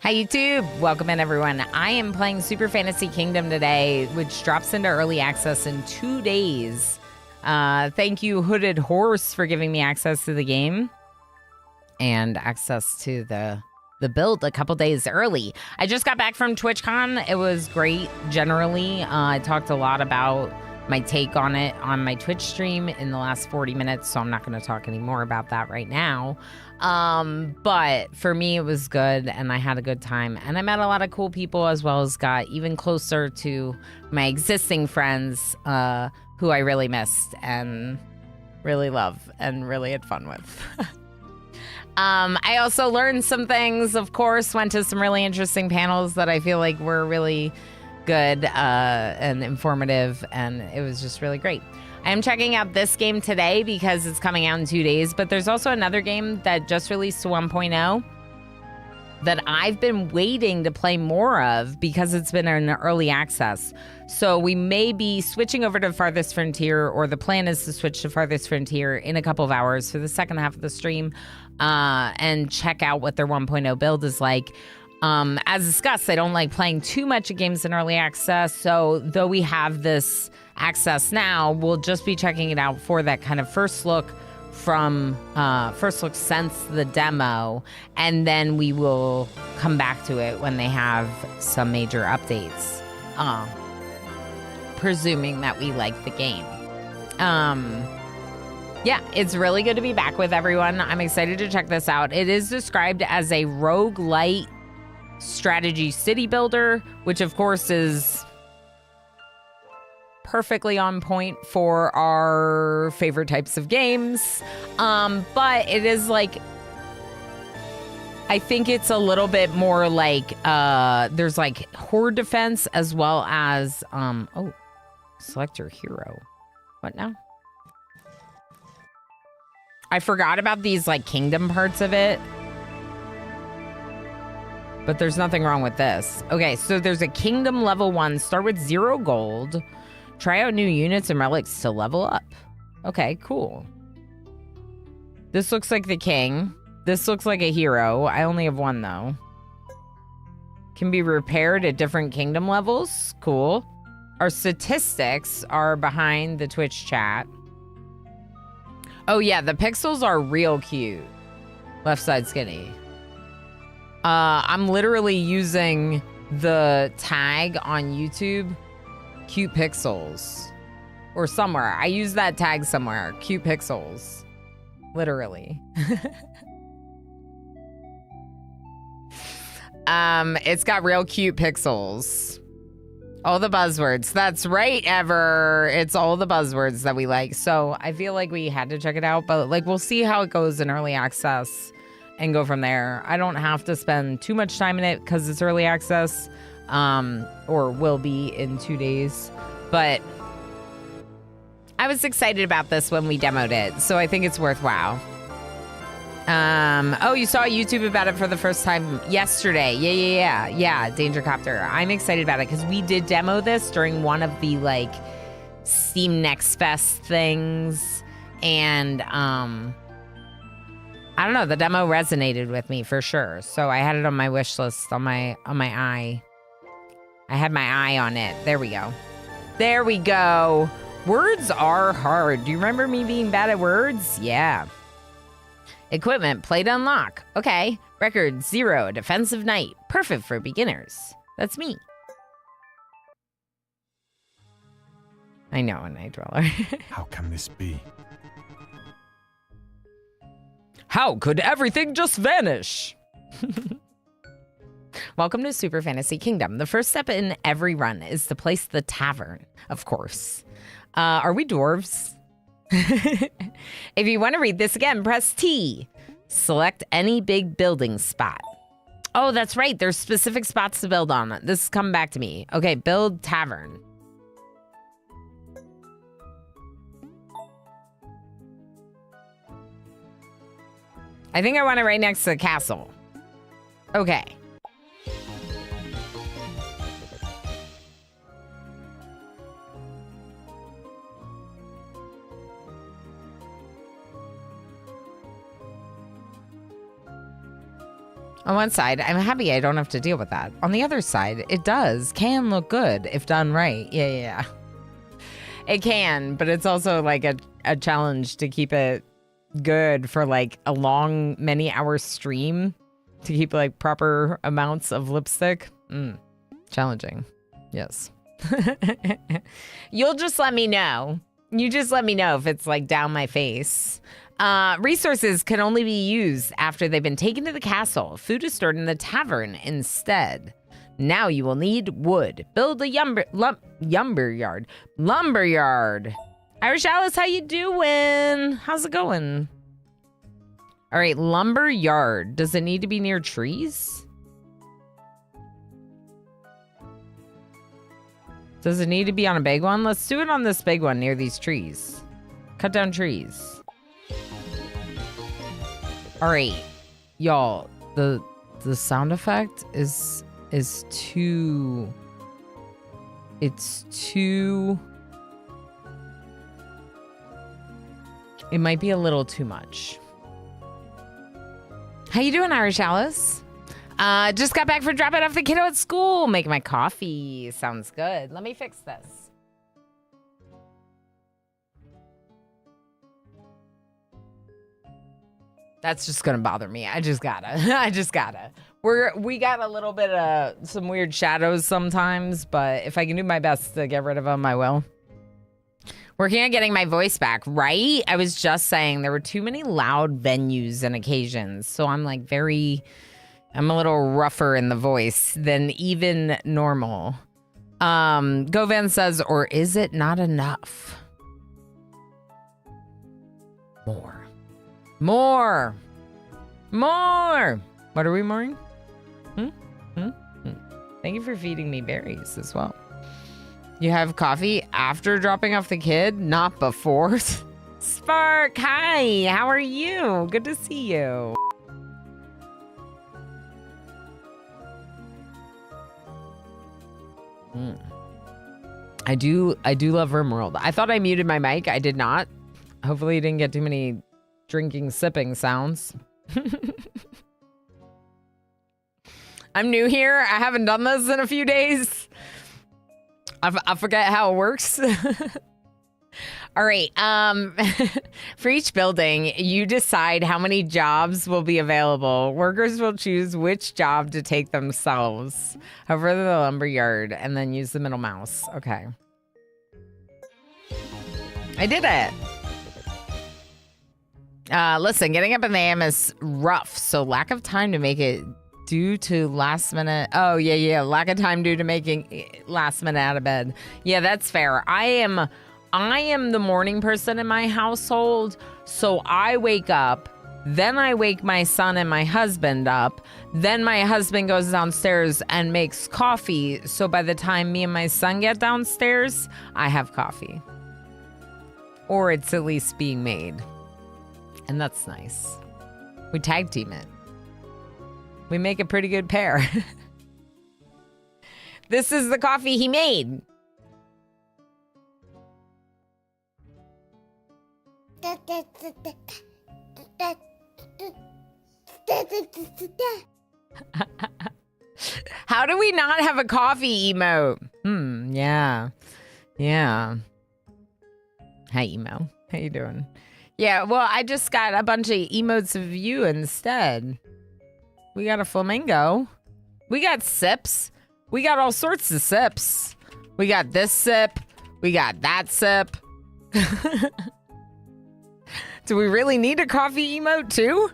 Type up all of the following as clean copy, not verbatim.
Hi YouTube, welcome in everyone. I am playing Super Fantasy Kingdom today, which drops into early access in 2 days. Thank you Hooded Horse for giving me access to the game and access to the build a couple days early. I just got back from TwitchCon. It was great generally. I talked a lot about my take on it on my Twitch stream in the last 40 minutes, so I'm not going to talk any more about that right now. But for me, it was good, and I had a good time, and I met a lot of cool people, as well as got even closer to my existing friends, who I really missed and really love and really had fun with. I also learned some things, of course, went to some really interesting panels that I feel like were really good and informative, and it was just really great. I am checking out this game today because it's coming out in 2 days, but there's also another game that just released to 1.0 that I've been waiting to play more of because it's been in early access. So we may be switching over to Farthest Frontier, or the plan is to switch to Farthest Frontier in a couple of hours for the second half of the stream, and check out what their 1.0 build is like. As discussed, I don't like playing too much of games in early access, so though we have this access now, we'll just be checking it out for that kind of first look since the demo, and then we will come back to it when they have some major updates, presuming that we like the game. Yeah, it's really good to be back with everyone. I'm excited to check this out. It is described as a rogue-lite strategy city builder, which of course is perfectly on point for our favorite types of games. But it is like, I think it's a little bit more like, there's like horde defense as well as, oh, select your hero. What now? I forgot about these like kingdom parts of it. But there's nothing wrong with this. Okay, so there's a kingdom level 1. Start with 0 gold. Try out new units and relics to level up. Okay, cool. This looks like the king. This looks like a hero. I only have 1 though. Can be repaired at different kingdom levels. Cool. Our statistics are behind the Twitch chat. Oh yeah, the pixels are real cute. Left side skinny. I'm literally using the tag on YouTube, cute pixels, or somewhere. I use that tag somewhere, cute pixels, literally. It's got real cute pixels. All the buzzwords. That's right, Ever. It's all the buzzwords that we like. So I feel like we had to check it out, but like we'll see how it goes in early access and go from there. I don't have to spend too much time in it because it's early access, or will be in 2 days. But I was excited about this when we demoed it, so I think it's worthwhile. Oh, you saw YouTube about it for the first time yesterday. Yeah, Danger Copter. I'm excited about it because we did demo this during one of the like Steam Next Fest things, and I don't know, the demo resonated with me for sure. So I had it on my wish list, on my eye. I had my eye on it. There we go. There we go. Words are hard. Do you remember me being bad at words? Yeah. Equipment, play to unlock. Okay. Record 0, defensive knight. Perfect for beginners. That's me. I know, a night dweller. How can this be? How could everything just vanish? Welcome to Super Fantasy Kingdom. The first step in every run is to place the tavern, of course. Are we dwarves? If you want to read this again, press T. Select any big building spot. Oh, that's right. There's specific spots to build on. This is coming back to me. Okay, build tavern. I think I want it right next to the castle. Okay. On one side, I'm happy I don't have to deal with that. On the other side, it can look good if done right. Yeah. It can, but it's also like a challenge to keep it good for like a long, many hour stream to keep like proper amounts of lipstick. Challenging. Yes. You'll just let me know. You just let me know if it's like down my face. Resources can only be used after they've been taken to the castle. Food is stored in the tavern instead. Now you will need wood. Build a lumberyard. Irish Alice, how you doing? How's it going? All right, lumberyard. Does it need to be near trees? Does it need to be on a big one? Let's do it on this big one near these trees. Cut down trees. All right, y'all. The sound effect is too. It's too. It might be a little too much. How you doing, Irish Alice? Just got back from dropping off the kiddo at school. Making my coffee. Sounds good. Let me fix this. That's just gonna bother me. I just gotta. We got a little bit of some weird shadows sometimes, but if I can do my best to get rid of them, I will. Working on getting my voice back, right? I was just saying there were too many loud venues and occasions, so I'm like I'm a little rougher in the voice than even normal. Govan says, or is it not enough? More. What are we mooring? Thank you for feeding me berries as well. You have coffee after dropping off the kid, not before. Spark, hi, how are you? Good to see you. I do love RimWorld. I thought I muted my mic. I did not. Hopefully you didn't get too many drinking, sipping sounds. I'm new here. I haven't done this in a few days. I forget how it works. All right. For each building, you decide how many jobs will be available. Workers will choose which job to take themselves. Hover to the lumberyard and then use the middle mouse. Okay. I did it. Listen, getting up in the AM is rough, so lack of time to make it due to last minute. Oh, yeah. Lack of time due to making last minute out of bed. Yeah, that's fair. I am the morning person in my household, so I wake up, then I wake my son and my husband up, then my husband goes downstairs and makes coffee, so by the time me and my son get downstairs, I have coffee. Or it's at least being made. And that's nice. We tag team it. We make a pretty good pair. This is the coffee he made. How do we not have a coffee emote? Yeah. Hi, Emo. How you doing? Yeah, well, I just got a bunch of emotes of you instead. We got a flamingo. We got sips. We got all sorts of sips. We got this sip. We got that sip. Do we really need a coffee emote too?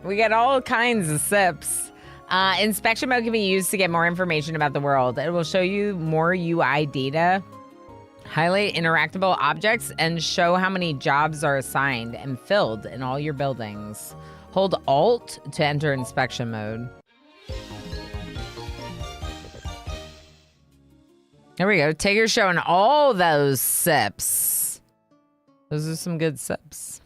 We got all kinds of sips. Inspection mode can be used to get more information about the world. It will show you more UI data, highlight interactable objects, and show how many jobs are assigned and filled in all your buildings. Hold Alt to enter inspection mode. There we go. Tigger's showing all those sips. Those are some good sips.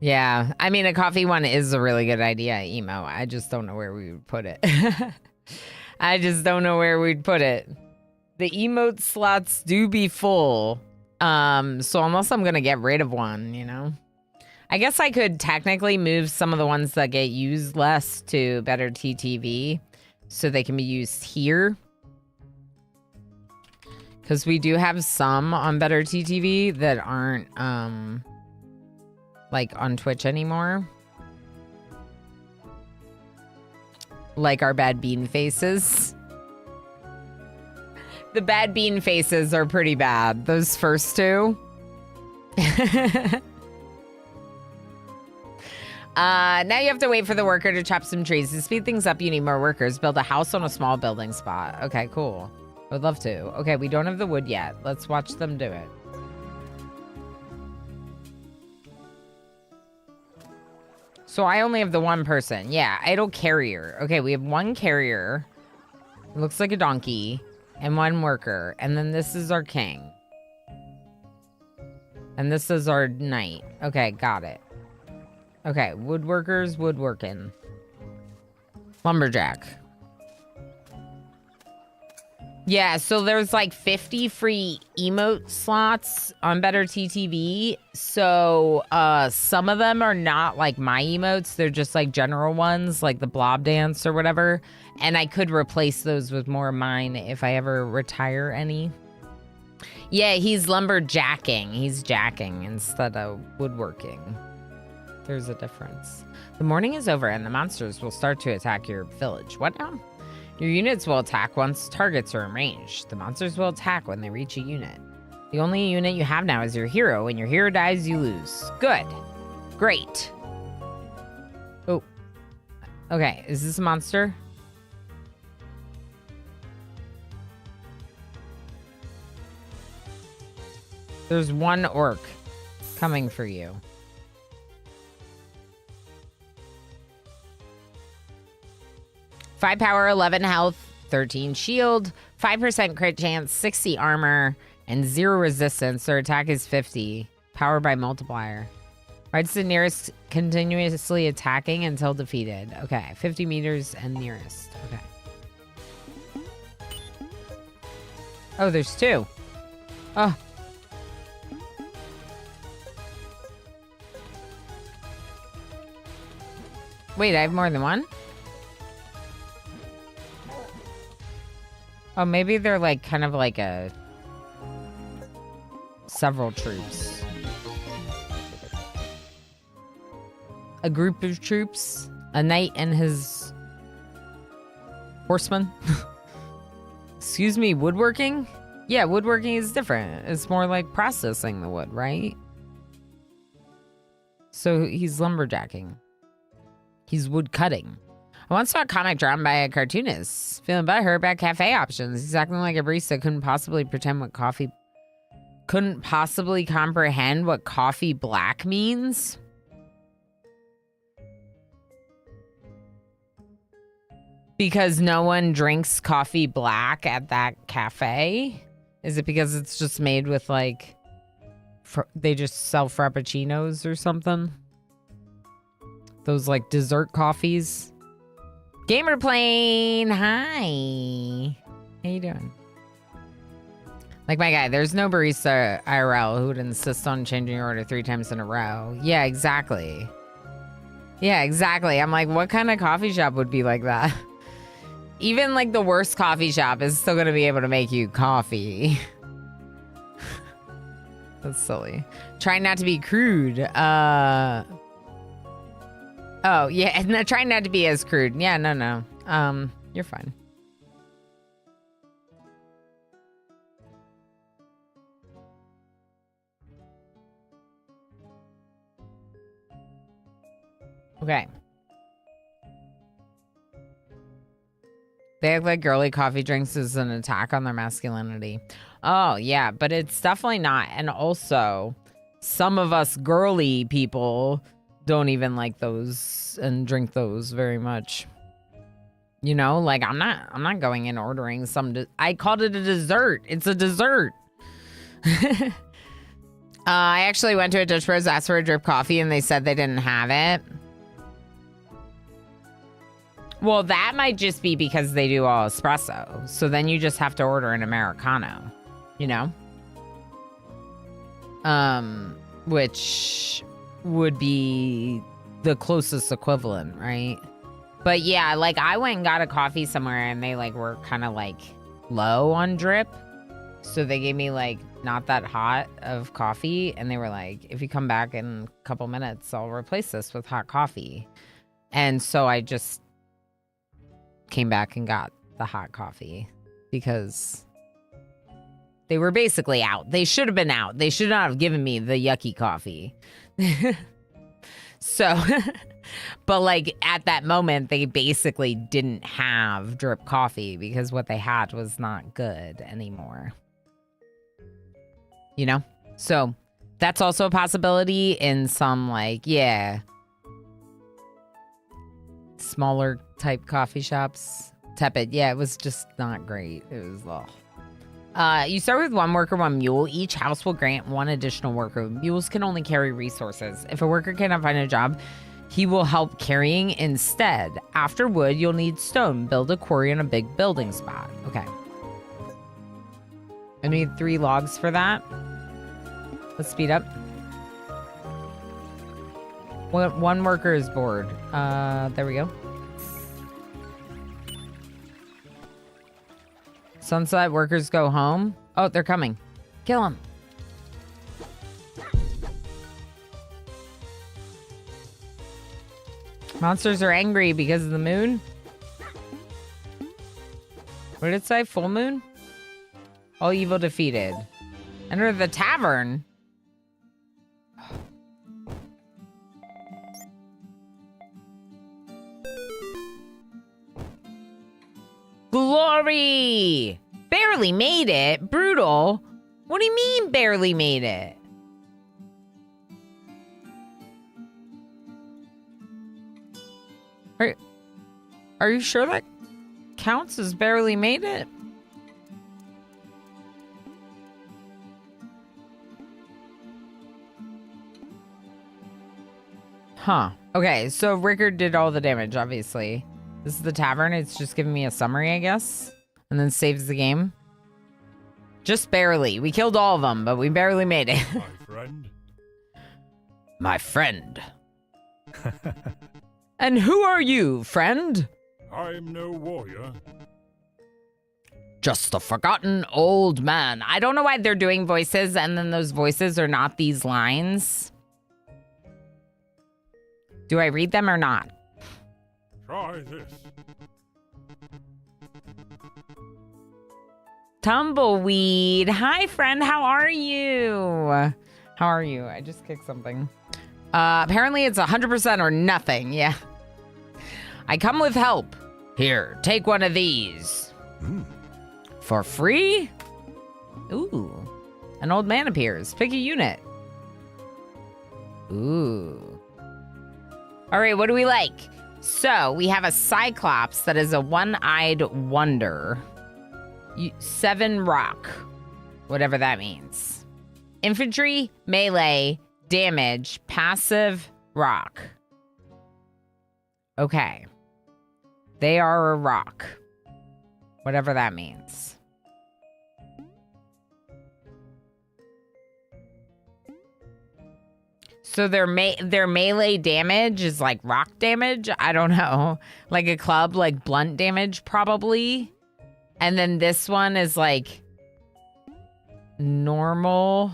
Yeah, I mean, a coffee one is a really good idea, Emo. I just don't know where we would put it. I just don't know where we'd put it. The emote slots do be full. So unless I'm gonna get rid of one, you know. I guess I could technically move some of the ones that get used less to better TTV so they can be used here. Because we do have some on better TTV that aren't, like, on Twitch anymore. Like our bad bean faces. The bad bean faces are pretty bad. Those first two. Now you have to wait for the worker to chop some trees. To speed things up, you need more workers. Build a house on a small building spot. Okay, cool. I would love to. Okay, we don't have the wood yet. Let's watch them do it. So I only have the one person. Yeah, idle carrier. Okay, we have one carrier. It looks like a donkey. And one worker. And then this is our king. And this is our knight. Okay, got it. Okay, woodworkers, woodworking. Lumberjack. Yeah, so there's like 50 free emote slots on Better TTV. So some of them are not like my emotes. They're just like general ones, like the blob dance or whatever. And I could replace those with more of mine if I ever retire any. Yeah, he's lumberjacking. He's jacking instead of woodworking. There's a difference. The morning is over and the monsters will start to attack your village. What now? Your units will attack once targets are in range. The monsters will attack when they reach a unit. The only unit you have now is your hero. When your hero dies, you lose. Good. Great. Oh. Okay, is this a monster? There's one orc coming for you. Five power, 11 health, 13 shield, 5% crit chance, 60 armor, and 0 resistance. Their attack is 50. Power by multiplier. Right to the nearest, continuously attacking until defeated. Okay, 50 meters and nearest. Okay. Oh, there's two. Oh. Wait, I have more than one? Oh, maybe they're like kind of like a several troops. A group of troops, a knight and his horseman. Excuse me, woodworking? Yeah, woodworking is different. It's more like processing the wood, right? So he's lumberjacking. He's wood cutting. I once saw a comic drawn by a cartoonist. Feeling butthurt about cafe options. He's acting like a barista couldn't possibly comprehend what coffee black means. Because no one drinks coffee black at that cafe? Is it because it's just made with like, they just sell frappuccinos or something? Those like dessert coffees? Gamer Plane, hi. How you doing? Like my guy, there's no barista IRL who would insist on changing your order 3 times in a row. Yeah, exactly. Yeah, exactly. I'm like, what kind of coffee shop would be like that? Even like the worst coffee shop is still gonna be able to make you coffee. That's silly. Trying not to be crude. Oh, yeah, and trying not to be as crude. Yeah, no. You're fine. Okay. They act like girly coffee drinks is an attack on their masculinity. Oh, yeah, but it's definitely not. And also, some of us girly people don't even like those and drink those very much. You know, like I'm not going in ordering some. I called it a dessert. It's a dessert. I actually went to a Dutch Bros, asked for a drip coffee, and they said they didn't have it. Well, that might just be because they do all espresso. So then you just have to order an Americano, you know? which would be the closest equivalent, right? But yeah, like I went and got a coffee somewhere and they like were kind of like low on drip. So they gave me like not that hot of coffee and they were like, if you come back in a couple minutes, I'll replace this with hot coffee. And so I just came back and got the hot coffee because they were basically out. They should have been out. They should not have given me the yucky coffee. So, but like at that moment, they basically didn't have drip coffee because what they had was not good anymore. You know? So that's also a possibility in some like, yeah, smaller type coffee shops. Tepid. Yeah, it was just not great. It was, you start with 1 worker, 1 mule. Each house will grant 1 additional worker. Mules can only carry resources. If a worker cannot find a job, he will help carrying instead. After wood, you'll need stone. Build a quarry in a big building spot. Okay. I need 3 logs for that. Let's speed up. 1 worker is bored. There we go. Sunset workers go home. Oh, they're coming. Kill them. Monsters are angry because of the moon. What did it say? Full moon? All evil defeated. Enter the tavern. Glory! Barely made it. Brutal. What do you mean barely made it? Are you sure that counts as barely made it? Huh. Okay, so Rickard did all the damage, obviously. This is the tavern. It's just giving me a summary, I guess. And then saves the game. Just barely. We killed all of them, but we barely made it. My friend. My friend. And who are you, friend? I'm no warrior. Just a forgotten old man. I don't know why they're doing voices and then those voices are not these lines. Do I read them or not? Try this. Tumbleweed. Hi, friend. How are you? How are you? I just kicked something. Apparently it's 100% or nothing. Yeah. I come with help. Here, take one of these. For free? Ooh. An old man appears. Pick a unit. Ooh. All right, what do we like? So, we have a Cyclops that is a one-eyed wonder. 7 rock. Whatever that means. Infantry, melee, damage, passive, rock. Okay. They are a rock. Whatever that means. So their melee damage is like rock damage? I don't know. Like a club, like blunt damage probably. And then this one is like normal.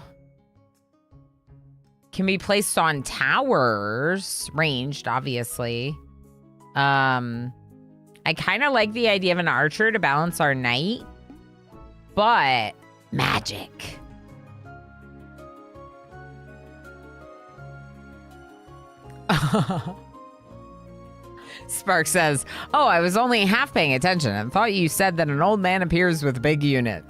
Can be placed on towers. Ranged, obviously. I kind of like the idea of an archer to balance our knight. But magic. Spark says, oh, I was only half paying attention and thought you said that an old man appears with a big unit.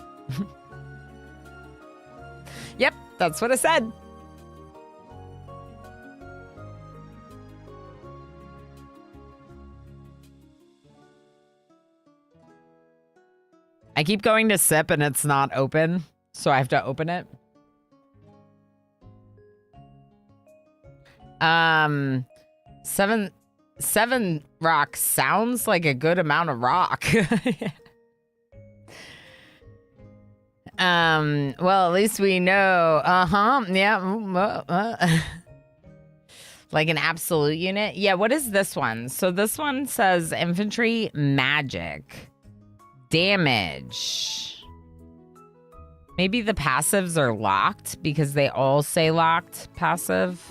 Yep, that's what I said. I keep going to sip and it's not open, so I have to open it. Seven rock sounds like a good amount of rock. Well, at least we know. Yeah. Like an absolute unit. Yeah, what is this one? So this one says infantry magic. Damage. Maybe the passives are locked because they all say locked passive.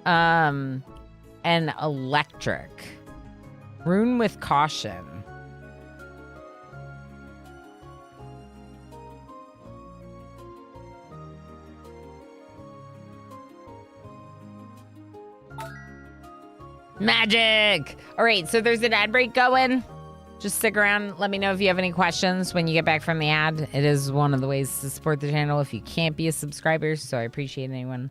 And electric. Rune with caution. Magic! All right, so there's an ad break going. Just stick around. Let me know if you have any questions when you get back from the ad. It is one of the ways to support the channel if you can't be a subscriber, so I appreciate anyone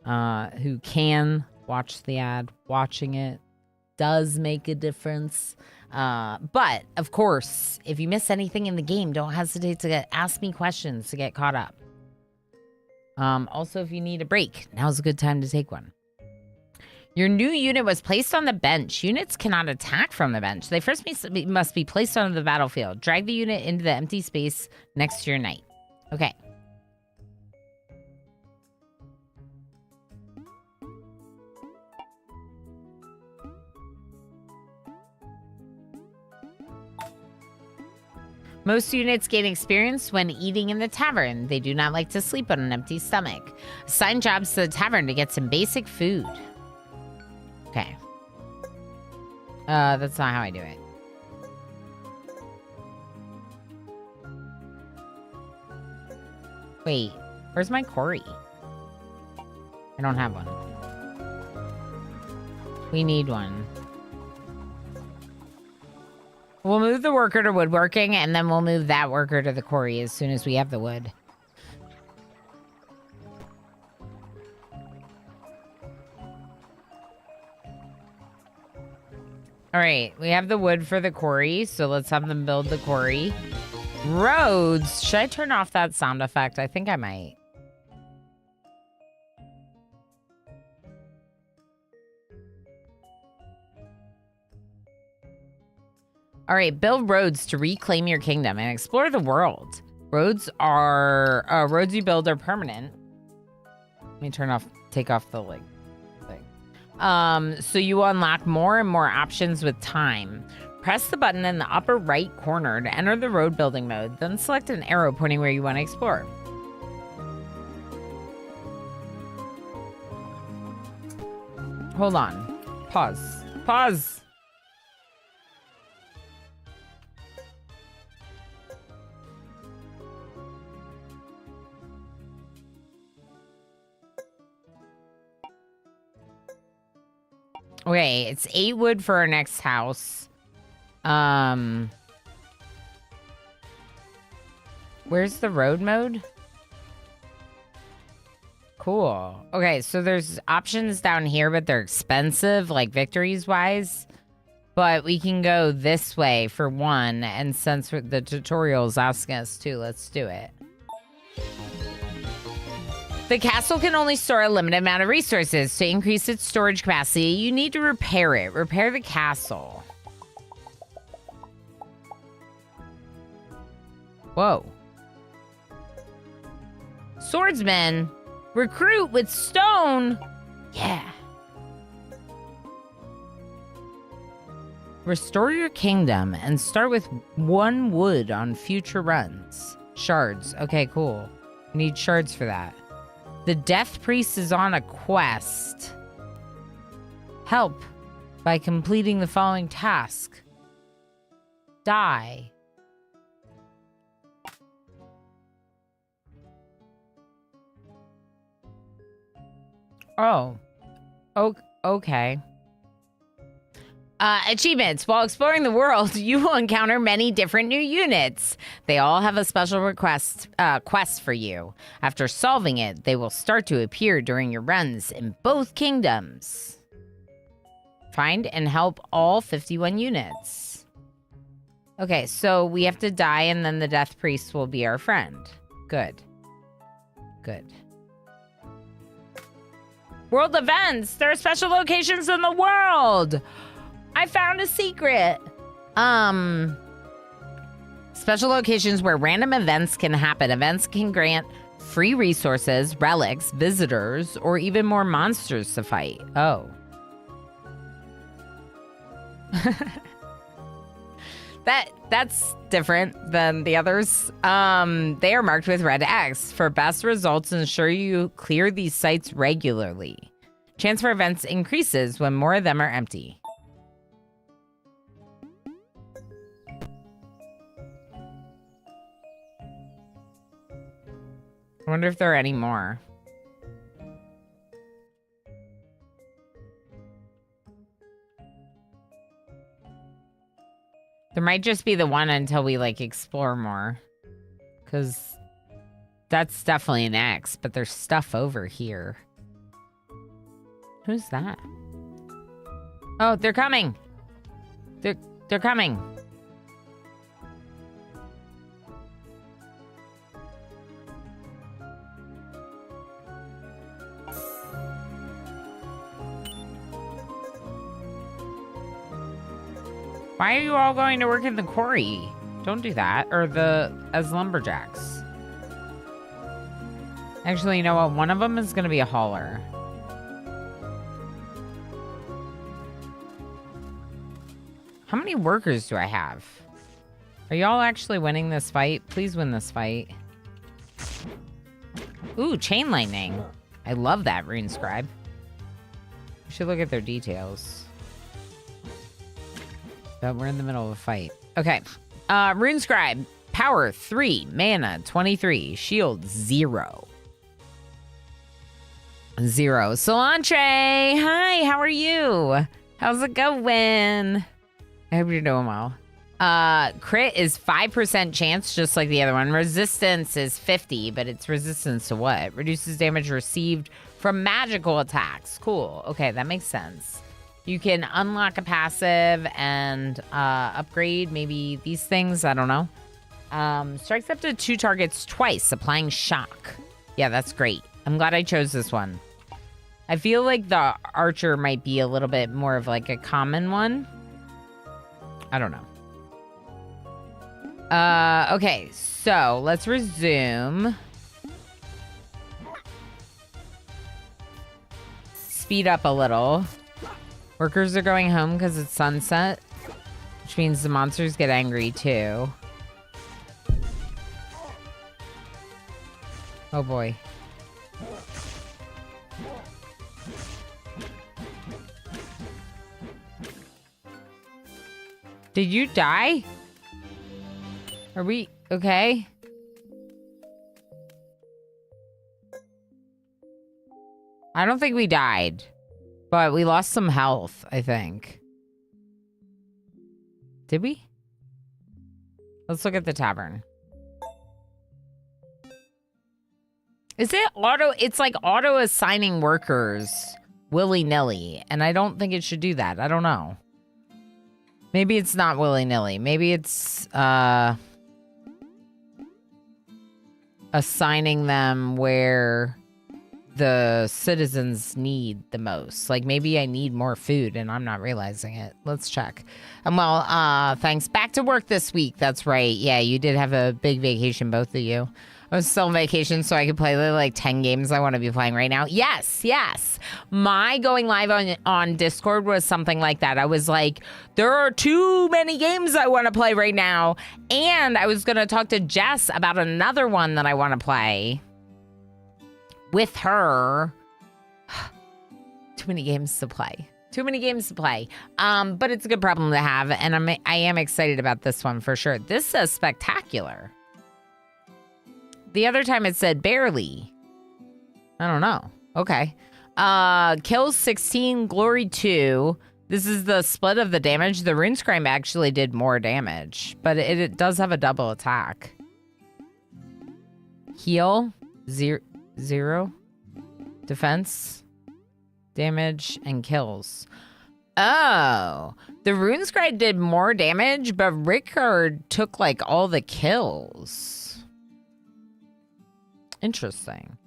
who can watch the ad. Watching it does make a difference. But, of course, if you miss anything in the game, don't hesitate to ask me questions to get caught up. Also, if you need a break, now's a good time to take one. Your new unit was placed on the bench. Units cannot attack from the bench. They first must be placed on the battlefield. Drag the unit into the empty space next to your knight. Okay. Most units gain experience when eating in the tavern. They do not like to sleep on an empty stomach. Assign jobs to the tavern to get some basic food. Okay. That's not how I do it. Wait, where's my quarry? I don't have one. We need one. We'll move the worker to woodworking, and then we'll move that worker to the quarry as soon as we have the wood. All right, we have the wood for the quarry, so let's have them build the quarry. Roads. Should I turn off that sound effect? I think I might. All right, build roads to reclaim your kingdom and explore the world. Roads you build are permanent. Let me take off the thing. So you unlock more and more options with time. Press the button in the upper right corner to enter the road building mode, then select an arrow pointing where you want to explore. Hold on. Pause. Okay, it's 8 wood for our next house. Where's the road mode? Cool. Okay, so there's options down here, but they're expensive, like victories-wise. But we can go this way for one, and since the tutorial's asking us to, let's do it. The castle can only store a limited amount of resources. To increase its storage capacity, you need to repair it. Repair the castle. Whoa. Swordsman. Recruit with stone. Yeah. Restore your kingdom and start with 1 wood on future runs. Shards. Okay, cool. We need shards for that. The Death Priest is on a quest. Help by completing the following task. Die. Oh. Okay. Achievements. While exploring the world, you will encounter many different new units. They all have a special quest for you. After solving it, they will start to appear during your runs in both kingdoms. Find and help all 51 units. Okay, so we have to die and then the Death Priest will be our friend. Good. World events! There are special locations in the world! I found a secret. Special locations where random events can happen. Events can grant free resources, relics, visitors, or even more monsters to fight. Oh. That's different than the others. They are marked with red X. For best results, ensure you clear these sites regularly. Chance for events increases when more of them are empty. I wonder if there are any more. There might just be the one until we, like, explore more. Because that's definitely an X, but there's stuff over here. Who's that? Oh, they're coming. They're coming. Why are you all going to work in the quarry? Don't do that. Or as lumberjacks. Actually, you know what? One of them is going to be a hauler. How many workers do I have? Are y'all actually winning this fight? Please win this fight. Ooh, chain lightning. I love that, Rune Scribe. We should look at their details. But we're in the middle of a fight. Okay. Rune Scribe. Power 3. Mana 23. Shield 0. 0. Solantre. Hi, how are you? How's it going? I hope you're doing well. Crit is 5% chance, just like the other one. Resistance is 50, but it's resistance to what? Reduces damage received from magical attacks. Cool. Okay, that makes sense. You can unlock a passive and upgrade maybe these things. I don't know. Strikes up to 2 targets twice, applying shock. Yeah, that's great. I'm glad I chose this one. I feel like the archer might be a little bit more of like a common one. I don't know. Okay, so let's resume. Speed up a little. Workers are going home because it's sunset, which means the monsters get angry too. Oh boy. Did you die? Are we okay? I don't think we died. But we lost some health, I think. Did we? Let's look at the tavern. Is it auto? It's like auto assigning workers willy-nilly. And I don't think it should do that. I don't know. Maybe it's not willy-nilly. Maybe it's assigning them where the citizens need the most. Like maybe I need more food and I'm not realizing it. Let's check. Well, thanks. Back to work this week. That's right. Yeah, you did have a big vacation, both of you. I was still on vacation so I could play like 10 games I want to be playing right now. Yes, yes. My going live on Discord was something like that. I was like, there are too many games I want to play right now. And I was going to talk to Jess about another one that I want to play with her. Too many games to play. Too many games to play. But it's a good problem to have. And I am excited about this one for sure. This says spectacular. The other time it said barely. I don't know. Okay. Kills 16, glory 2. This is the split of the damage. The Rune Scribe actually did more damage, but it does have a double attack. Heal 0. Defense, damage, and kills. Oh, the Rune Scribe did more damage, but Rickard took like all the kills. Interesting.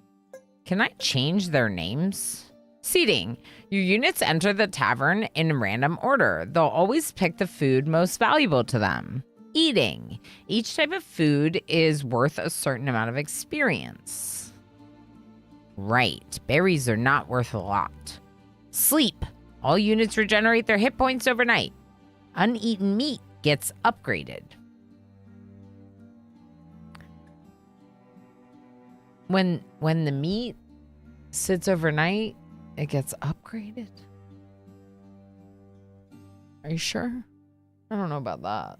Can I change their names? Seating. Your units enter the tavern in random order. They'll always pick the food most valuable to them. Eating. Each type of food is worth a certain amount of experience. Right. Berries are not worth a lot. Sleep. All units regenerate their hit points overnight. Uneaten meat gets upgraded. When the meat sits overnight, it gets upgraded? Are you sure? I don't know about that.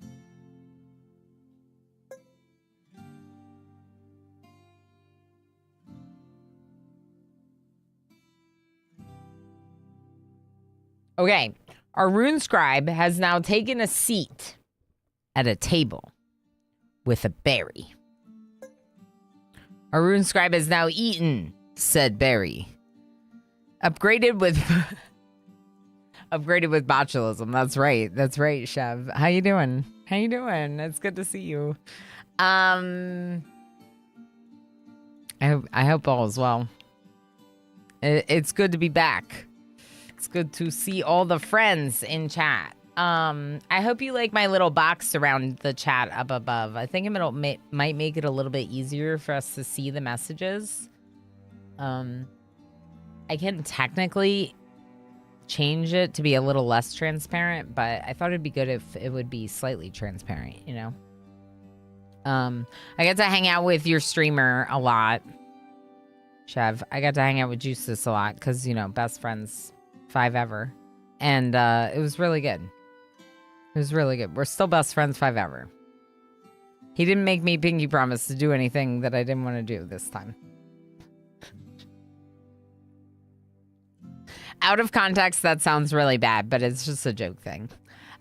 Okay, our rune scribe has now taken a seat at a table with a berry. Our rune scribe has now eaten said berry. Upgraded with upgraded with botulism. That's right. That's right, Chev. How you doing? How you doing? It's good to see you. I hope all is well. It's good to be back. It's good to see all the friends in chat. I hope you like my little box around the chat up above. I think it might make it a little bit easier for us to see the messages. I can technically change it to be a little less transparent, but I thought it'd be good if it would be slightly transparent, you know? I get to hang out with your streamer a lot, Chev. I got to hang out with Juices a lot because, you know, best friends 5 ever. And it was really good. It was really good. We're still best friends 5 ever. He didn't make me pinky promise to do anything that I didn't want to do this time. Out of context, that sounds really bad, but it's just a joke thing.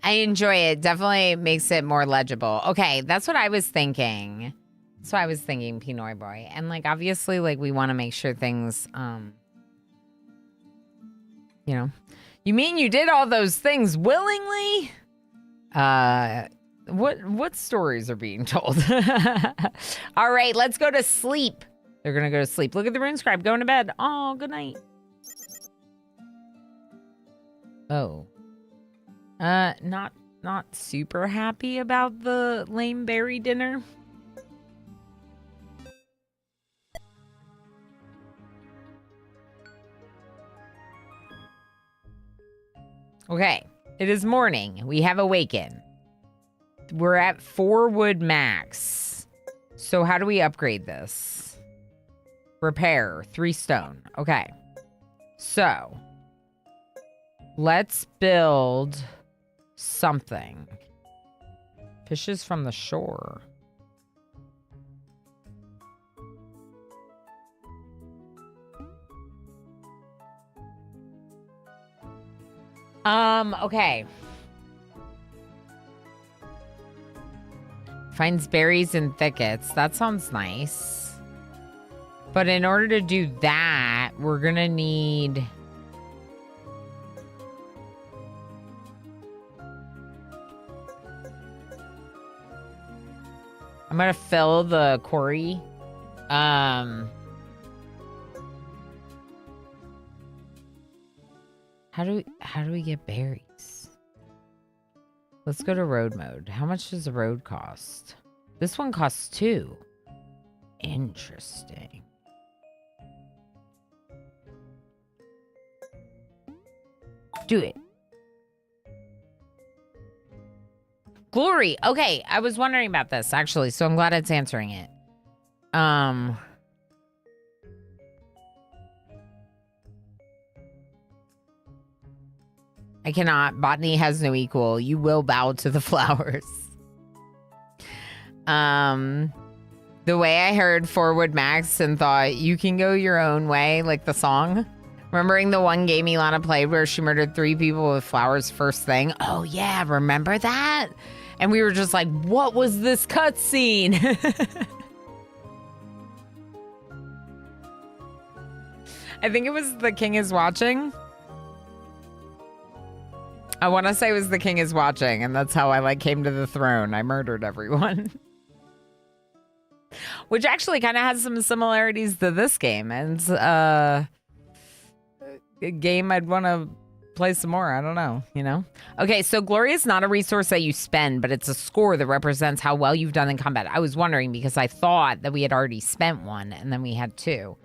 I enjoy it. Definitely makes it more legible. Okay, that's what I was thinking. That's what I was thinking, Pinoy Boy. And, like, obviously, like, we want to make sure things, you know. You mean you did all those things willingly? What stories are being told? All right, let's go to sleep. They're going to go to sleep. Look at the rune scribe going to bed. Oh, good night. Oh. Not super happy about the lame berry dinner. Okay, it is morning. We have awakened. We're at 4 wood max. So how do we upgrade this? Repair, 3 stone. Okay. So let's build something. Fishes from the shore. Okay. Finds berries in thickets. That sounds nice. But in order to do that, we're gonna need... I'm gonna fill the quarry. How do we get berries? Let's go to road mode. How much does the road cost? This one costs 2. Interesting. Do it. Glory. Okay, I was wondering about this actually, so I'm glad it's answering it. I cannot. Botany has no equal. You will bow to the flowers. The way I heard Forward Max and thought, you can go your own way, like the song. Remembering the one game Ilana played where she murdered 3 people with flowers first thing? Oh, yeah. Remember that? And we were just like, what was this cutscene? I think it was The King is Watching. I want to say it was The King is Watching, and that's how I like came to the throne. I murdered everyone. Which actually kind of has some similarities to this game, and a game I'd want to play some more. I don't know, you know? Okay, so glory is not a resource that you spend, but it's a score that represents how well you've done in combat. I was wondering because I thought that we had already spent one and then we had 2.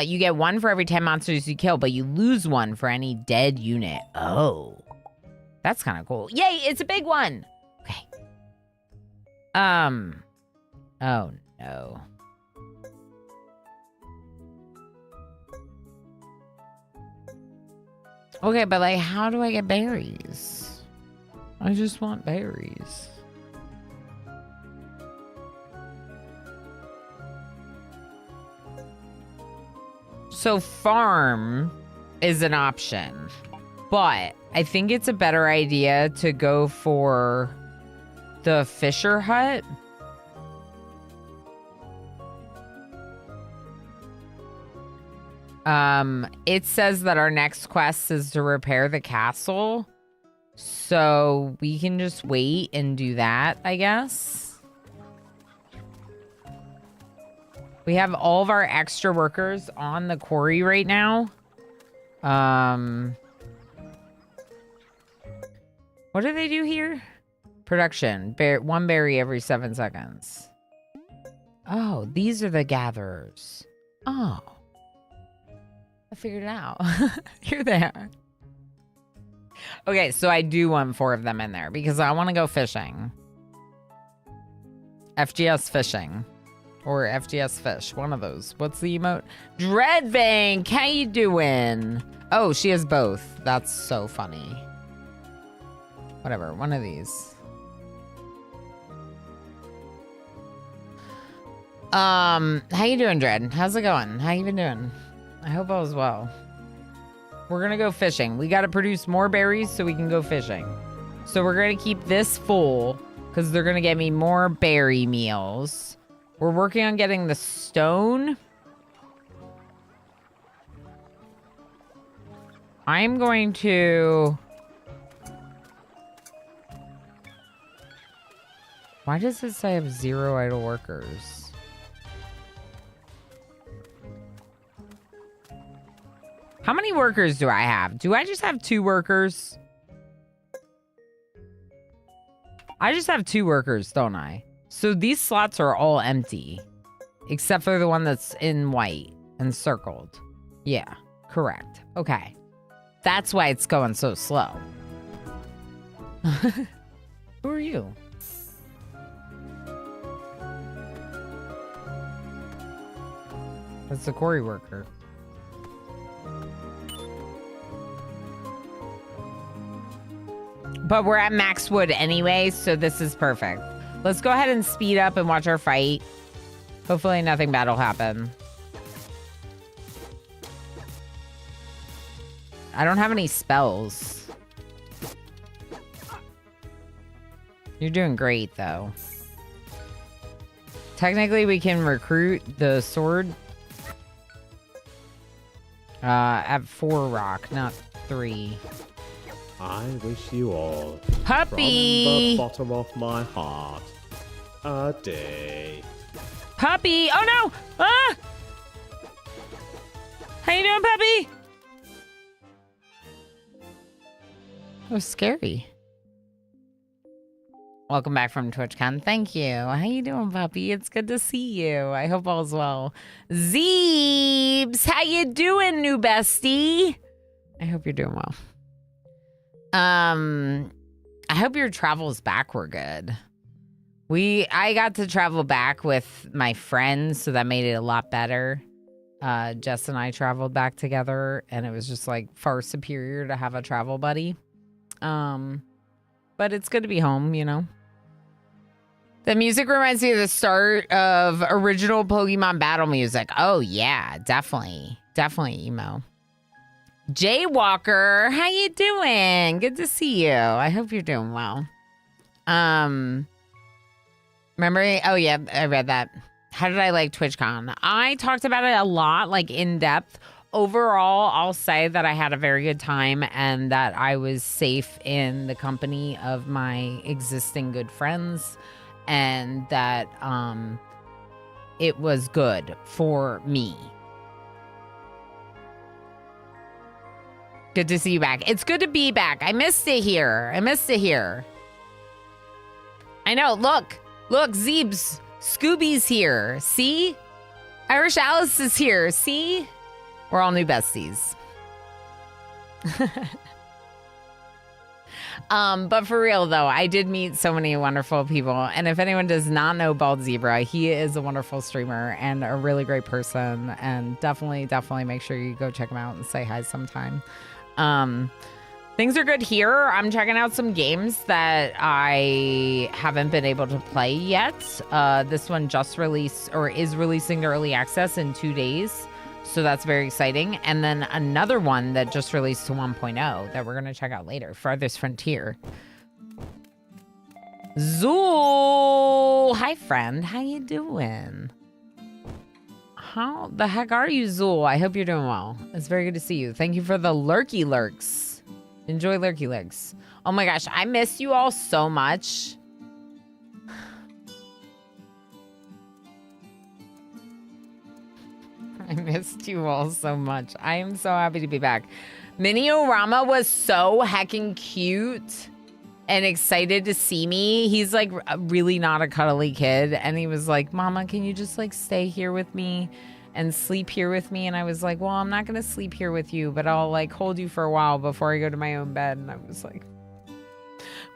You get 1 for every 10 monsters you kill, but you lose 1 for any dead unit. Oh, that's kind of cool. Yay, it's a big one. Okay. Oh no. Okay, but like, how do I get berries? I just want berries. So farm is an option, but I think it's a better idea to go for the Fisher Hut. It says that our next quest is to repair the castle. So we can just wait and do that, I guess. We have all of our extra workers on the quarry right now. What do they do here? Production. 1 berry every 7 seconds. Oh, these are the gatherers. Oh. I figured it out. Here they are. Okay, so I do want 4 of them in there because I want to go fishing. FGS fishing. Or FGS fish. One of those. What's the emote? Dreadbank, how you doing? Oh, she has both. That's so funny. Whatever, one of these. How you doing, Dread? How's it going? How you been doing? I hope all is well. We're gonna go fishing. We gotta produce more berries so we can go fishing. So we're gonna keep this full because they're gonna get me more berry meals. We're working on getting the stone. I'm going to... Why does it say I have 0 idle workers? How many workers do I have? Do I just have 2 workers? I just have 2 workers, don't I? So these slots are all empty. Except for the one that's in white and circled. Yeah, correct. Okay. That's why it's going so slow. Who are you? That's the quarry worker. But we're at max wood anyway, so this is perfect. Let's go ahead and speed up and watch our fight. Hopefully nothing bad will happen. I don't have any spells. You're doing great, though. Technically, we can recruit the sword. At 4 rock, not 3. I wish you all, Puppy! from the bottom of my heart, a day. Puppy! Oh no! Ah! How you doing, puppy? That was scary. Welcome back from TwitchCon. Thank you. How you doing, puppy? It's good to see you. I hope all's well. Zeebs! How you doing, new bestie? I hope you're doing well. I hope your travels back were good. I got to travel back with my friends, so that made it a lot better. Jess and I traveled back together, and it was just like far superior to have a travel buddy. But it's good to be home, you know. The music reminds me of the start of original Pokemon battle music. Oh yeah, definitely. Definitely emo. Jaywalker, how you doing? Good to see you. I hope you're doing well. Remember? Oh yeah, I read that. How did I like TwitchCon? I talked about it a lot, like in depth. Overall, I'll say that I had a very good time and that I was safe in the company of my existing good friends and that it was good for me. Good to see you back. It's good to be back. I missed it here. I know. Look, Zeebs. Scooby's here. See? Irish Alice is here. See? We're all new besties. But for real though, I did meet so many wonderful people. And if anyone does not know Bald Zebra, he is a wonderful streamer and a really great person. And definitely make sure you go check him out and say hi sometime. Things are good here. I'm checking out some games that I haven't been able to play yet. This one just released or is releasing to early access in 2 days. So that's very exciting. And then another one that just released to 1.0 that we're going to check out later. Farthest Frontier. Zool. Hi, friend. How you doing? How the heck are you, Zool? I hope you're doing well. It's very good to see you. Thank you for the lurky lurks. Enjoy lurky lurks. Oh my gosh, I miss you all so much. I missed you all so much. I am so happy to be back. Mini-O-Rama was so heckin' cute and excited to see me. He's like really not a cuddly kid. And he was like, Mama, can you just like stay here with me and sleep here with me? And I was like, well, I'm not going to sleep here with you, but I'll like hold you for a while before I go to my own bed. And I was like,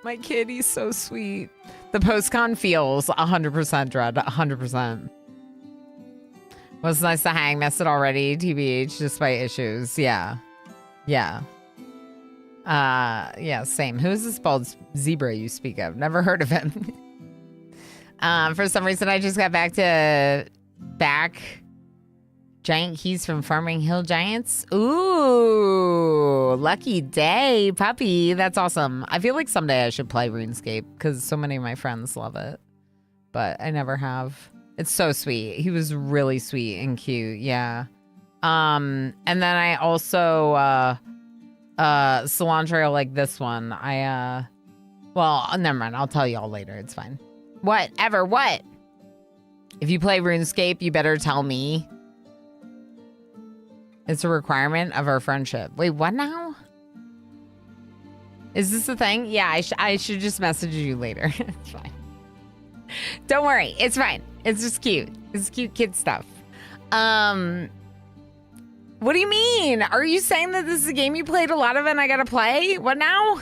my kid, he's so sweet. The post-con feels 100% Dread, 100%. Was nice to hang. Missed it already, TBH, despite issues. Yeah. Yeah, same. Who's this bald zebra you speak of? Never heard of him. For some reason, I just got back giant keys from Farming Hill Giants. Ooh, lucky day, puppy. That's awesome. I feel like someday I should play RuneScape because so many of my friends love it, but I never have. It's so sweet. He was really sweet and cute. Yeah. And then I also cilantro like this one. Well, never mind. I'll tell y'all later. It's fine. Whatever. What? If you play RuneScape, you better tell me. It's a requirement of our friendship. Wait, what now? Is this a thing? Yeah, I should just message you later. It's fine. Don't worry. It's fine. It's just cute. It's cute kid stuff. What do you mean? Are you saying that this is a game you played a lot of and I gotta play? What now?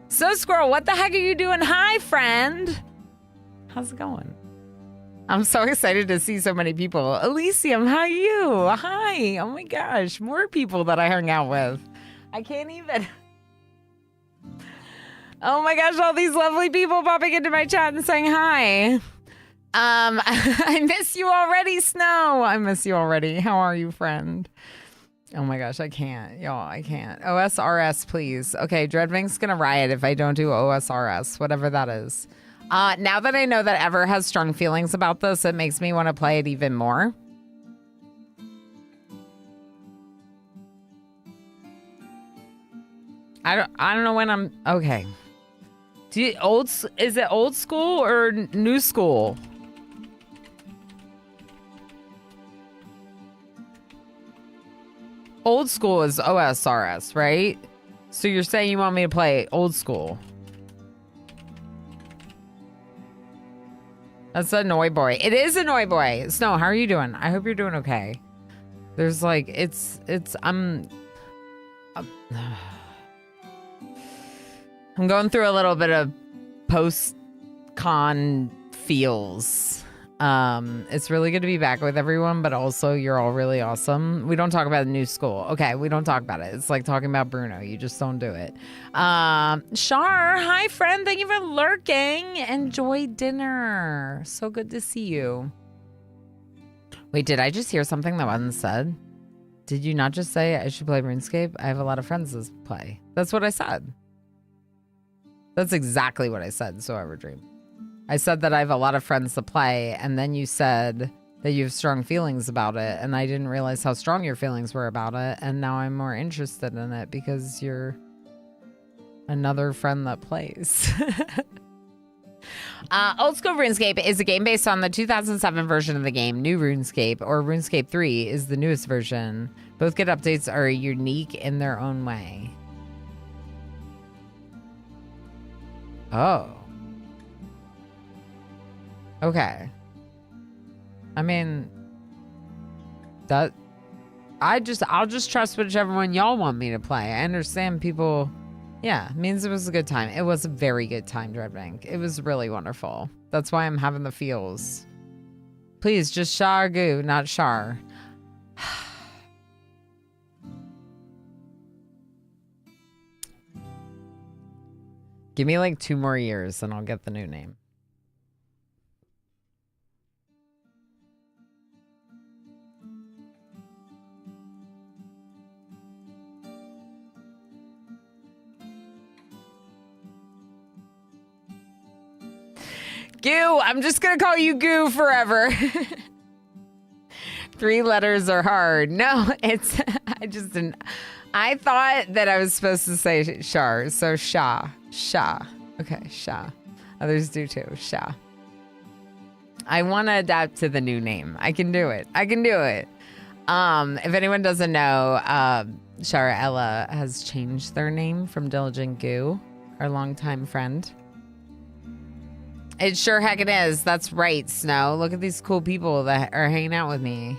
So Squirrel, what the heck are you doing? Hi, friend. How's it going? I'm so excited to see so many people. Elysium, how are you? Hi. Oh my gosh, more people that I hung out with. I can't even. Oh my gosh, all these lovely people popping into my chat and saying hi. I miss you already, Snow. I miss you already. How are you, friend? Oh my gosh, I can't. Y'all, I can't. OSRS, please. Okay, Dreadvink's gonna riot if I don't do OSRS, whatever that is. Now that I know that Ever has strong feelings about this, it makes me want to play it even more. I don't know when I'm okay. Is it old school or new school? Old school is OSRS, right? So you're saying you want me to play old school? That's a Noi Boy. It is a Noi Boy. Snow, how are you doing? I hope you're doing okay. There's like, I'm going through a little bit of post-con feels. It's really good to be back with everyone, but also you're all really awesome. We don't talk about the new school. Okay, we don't talk about it. It's like talking about Bruno. You just don't do it. Shar, hi friend. Thank you for lurking. Enjoy dinner. So good to see you. Wait, did I just hear something that wasn't said? Did you not just say I should play RuneScape? I have a lot of friends that play. That's what I said. That's exactly what I said. So ever dream. I said that I have a lot of friends to play, and then you said that you have strong feelings about it, and I didn't realize how strong your feelings were about it, and now I'm more interested in it because you're another friend that plays. Old School RuneScape is a game based on the 2007 version of the game. New RuneScape, or RuneScape 3, is the newest version. Both Git updates are unique in their own way. Oh. Okay. I mean, I'll just trust whichever one y'all want me to play. I understand people. Yeah, it means it was a good time. It was a very good time, Dreadbank. It was really wonderful. That's why I'm having the feels. Please, just Shar Goo, not Shar. Give me like 2 more years and I'll get the new name. Goo, I'm just gonna call you Goo forever. 3 letters are hard. No, it's, I just didn't. I thought that I was supposed to say Shar, so Sha. Okay, Sha. Others do too, Sha. I want to adapt to the new name. I can do it. If anyone doesn't know, Shara Ella has changed their name from Diligent Goo, our longtime friend. It sure heck it is. That's right, Snow. Look at these cool people that are hanging out with me.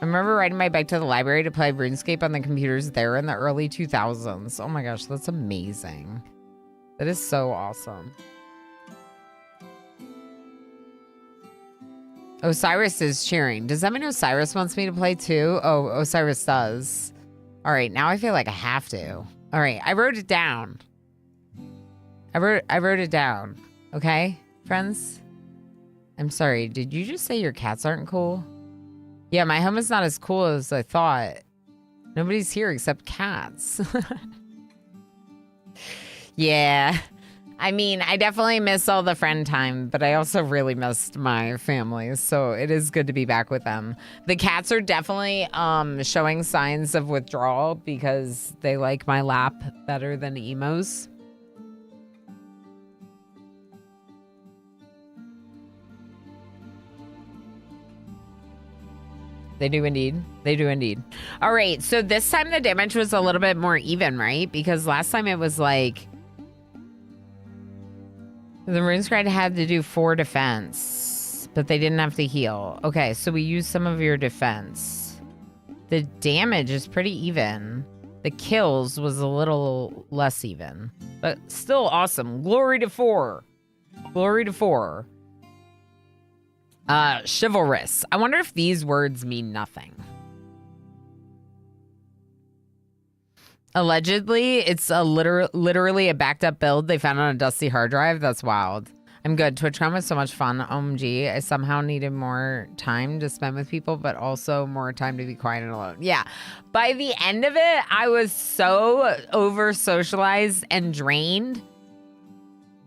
I remember riding my bike to the library to play RuneScape on the computers there in the early 2000s. Oh my gosh, that's amazing. That is so awesome. Osiris is cheering. Does that mean Osiris wants me to play too? Oh, Osiris does. All right, now I feel like I have to. All right, I wrote it down. I wrote it down. Okay, friends? I'm sorry, did you just say your cats aren't cool? Yeah, my home is not as cool as I thought. Nobody's here except cats. Yeah. I mean, I definitely miss all the friend time, but I also really missed my family, so it is good to be back with them. The cats are definitely showing signs of withdrawal because they like my lap better than Emo's. They do indeed. They do indeed. All right, so this time the damage was a little bit more even, right? Because last time it was like... The RuneScribe had to do 4 defense, but they didn't have to heal. Okay, so we used some of your defense. The damage is pretty even. The kills was a little less even, but still awesome. Glory to 4. Glory to 4. Chivalrous. I wonder if these words mean nothing. Allegedly, it's a literally a backed up build they found on a dusty hard drive. That's wild. I'm good. TwitchCon was so much fun. OMG. I somehow needed more time to spend with people, but also more time to be quiet and alone. Yeah. By the end of it, I was so over socialized and drained.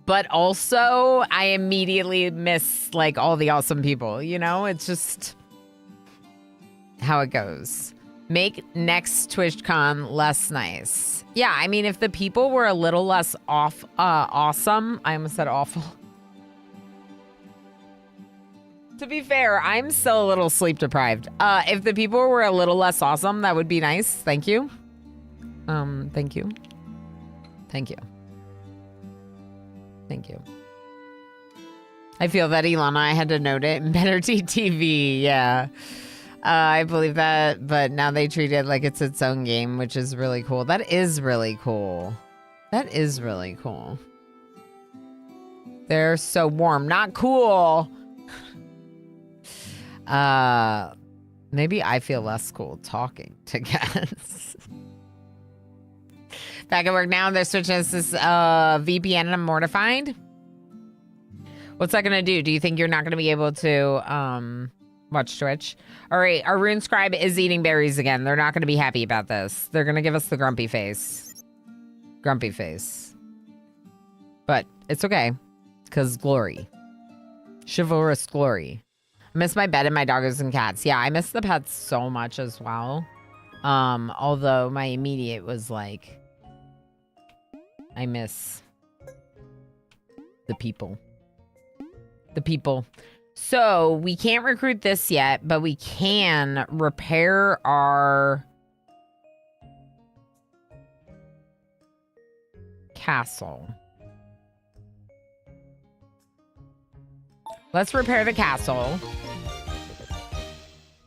But also, I immediately miss, like, all the awesome people, you know? It's just how it goes. Make next TwitchCon less nice. Yeah, I mean, if the people were a little less awesome, I almost said awful. To be fair, I'm still a little sleep deprived. If the people were a little less awesome, that would be nice. Thank you. Thank you. Thank you. Thank you. I feel that Elon and I had to note it in Better TTV. Yeah. I believe that, but now they treat it like it's its own game, which is really cool. That is really cool. That is really cool. They're so warm. Not cool. Maybe I feel less cool talking to cats. Back at work now, they're switching us this VPN and I'm mortified. What's that gonna do? Do you think you're not gonna be able to watch Twitch? All right, our RuneScribe is eating berries again. They're not gonna be happy about this. They're gonna give us the grumpy face. Grumpy face. But it's okay, because glory. Chivalrous glory. I miss my bed and my doggos and cats. Yeah, I miss the pets so much as well. Although my immediate was like... I miss The people. The people. So we can't recruit this yet, but we can repair our castle. Let's repair the castle.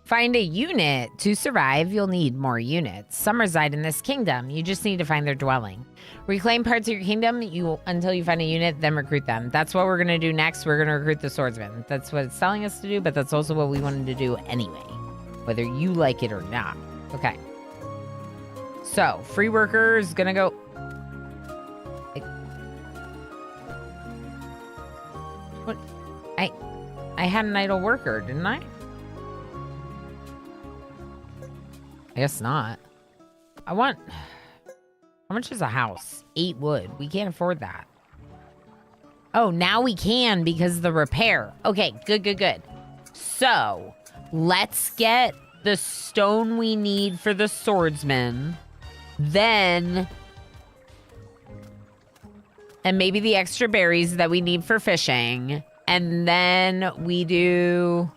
Find a unit. To survive, you'll need more units. Some reside in this kingdom. You just need to find their dwelling. Reclaim parts of your kingdom until you find a unit, then recruit them. That's what we're going to do next. We're going to recruit the swordsman. That's what it's telling us to do, but that's also what we wanted to do anyway, whether you like it or not. Okay. So, free worker is going to go... What? I had an idle worker, didn't I? I guess not. I want... How much is a house? 8 wood. We can't afford that. Oh, now we can because of the repair. Okay, good. So, let's get the stone we need for the swordsman. Then... And maybe the extra berries that we need for fishing. And then we do...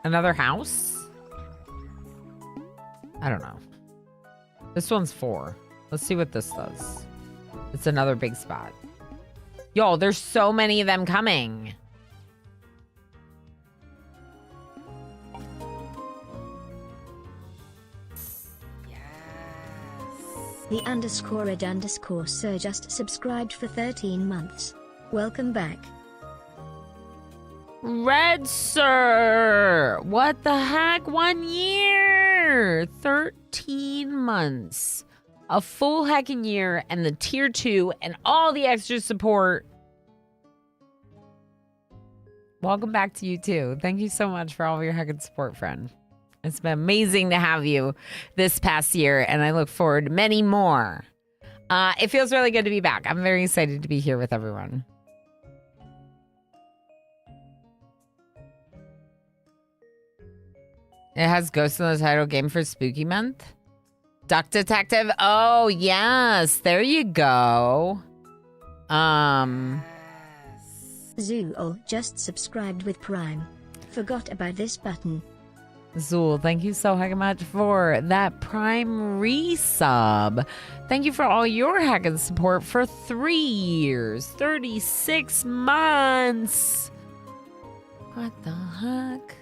Another house? I don't know. This one's 4. Let's see what this does. It's another big spot. Yo, there's so many of them coming. The _red_sir just subscribed for 13 months. Welcome back. Red Sir! What the heck? 1 year! 13 months. A full heckin' year and the tier 2 and all the extra support. Welcome back to you too. Thank you so much for all of your heckin' support, friend. It's been amazing to have you this past year and I look forward to many more. It feels really good to be back. I'm very excited to be here with everyone. It has ghosts in the title. Game for spooky month. Duck Detective. Oh, yes. There you go. Zool just subscribed with Prime. Forgot about this button. Zool, thank you so heckin' much for that Prime resub. Thank you for all your heckin' support for 3 years. 36 months. What the heck?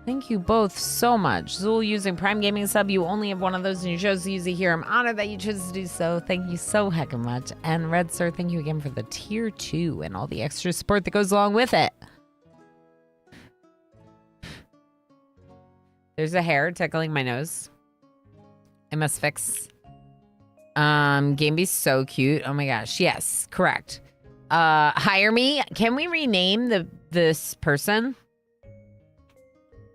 Thank you both so much. Zool using Prime Gaming sub. You only have one of those and you chose to use it here. I'm honored that you chose to do so. Thank you so heckin' much. And Red Sir, thank you again for the tier 2 and all the extra support that goes along with it. There's a hair tickling my nose. I must fix. Gamebe's so cute. Oh my gosh. Yes, correct. Hire me. Can we rename this person?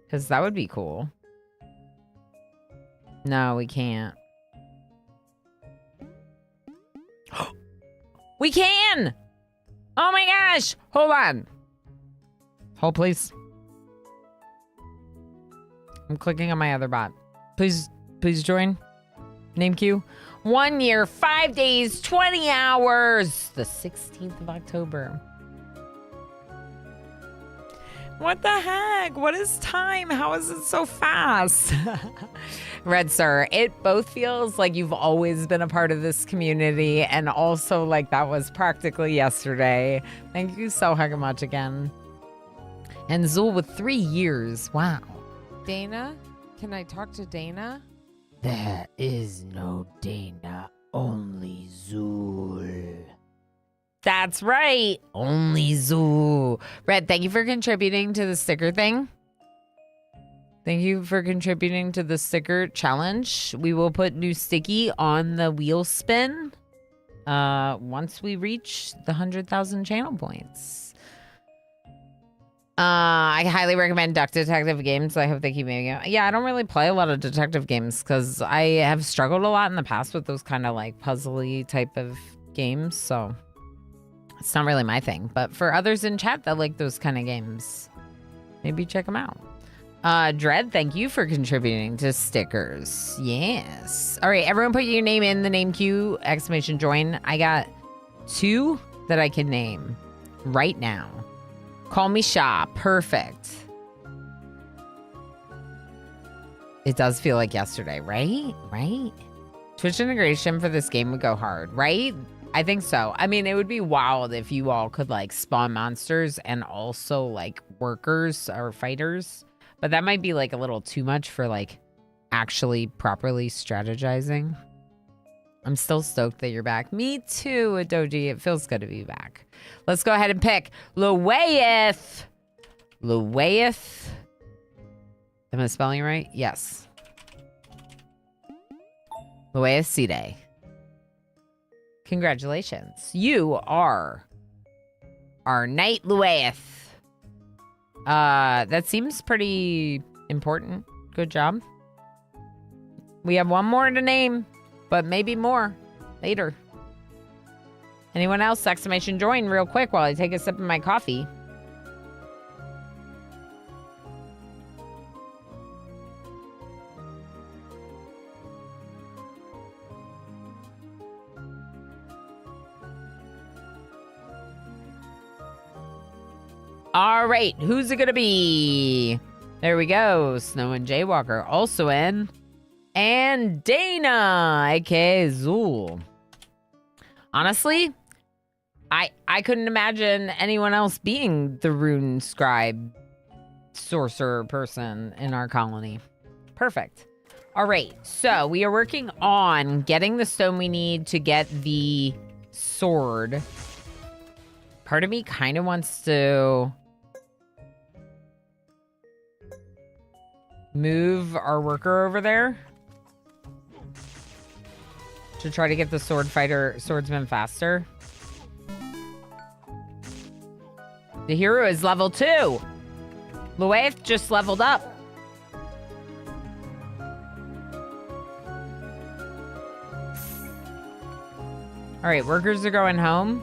Because that would be cool. No, we can't. We can! Oh my gosh! Hold on. Hold, please. I'm clicking on my other bot. Please join. Name queue. 1 year, 5 days, 20 hours. The 16th of October. What the heck? What is time? How is it so fast? Red Sir, it both feels like you've always been a part of this community and also like that was practically yesterday. Thank you so heckin' much again. And Zool with 3 years. Wow. Dana? Can I talk to Dana? There is no Dana, only Zool. That's right. Only Zool. Red, thank you for contributing to the sticker thing. Thank you for contributing to the sticker challenge. We will put new sticky on the wheel spin once we reach the 100,000 channel points. I highly recommend Duck Detective games. I hope they keep making it. Yeah, I don't really play a lot of detective games because I have struggled a lot in the past with those kind of like puzzly type of games. So it's not really my thing. But for others in chat that like those kind of games, maybe check them out. Dread, thank you for contributing to stickers. Yes. All right, everyone put your name in the name queue, exclamation join. I got 2 that I can name right now. Call me Sha. Perfect. It does feel like yesterday, right? Right? Twitch integration for this game would go hard, right? I think so. I mean, it would be wild if you all could like spawn monsters and also like workers or fighters. But that might be like a little too much for like actually properly strategizing. I'm still stoked that you're back. Me too, Adoji. It feels good to be back. Let's go ahead and pick Luwaeth. Luwaeth. Am I spelling it right? Yes. Luwaeth Side. Congratulations. You are our Knight Luwaeth. That seems pretty important. Good job. We have one more to name, but maybe more later. Anyone else? Exclamation join real quick while I take a sip of my coffee. All right, who's it gonna be? There we go. Snow and Jaywalker also in. And Dana, aka Zool. Honestly, I couldn't imagine anyone else being the rune scribe sorcerer person in our colony. Perfect. All right, so we are working on getting the stone we need to get the sword. Part of me kind of wants to move our worker over there to try to get the swordsman faster. The hero is level 2. Luwaeth just leveled up. All right, workers are going home.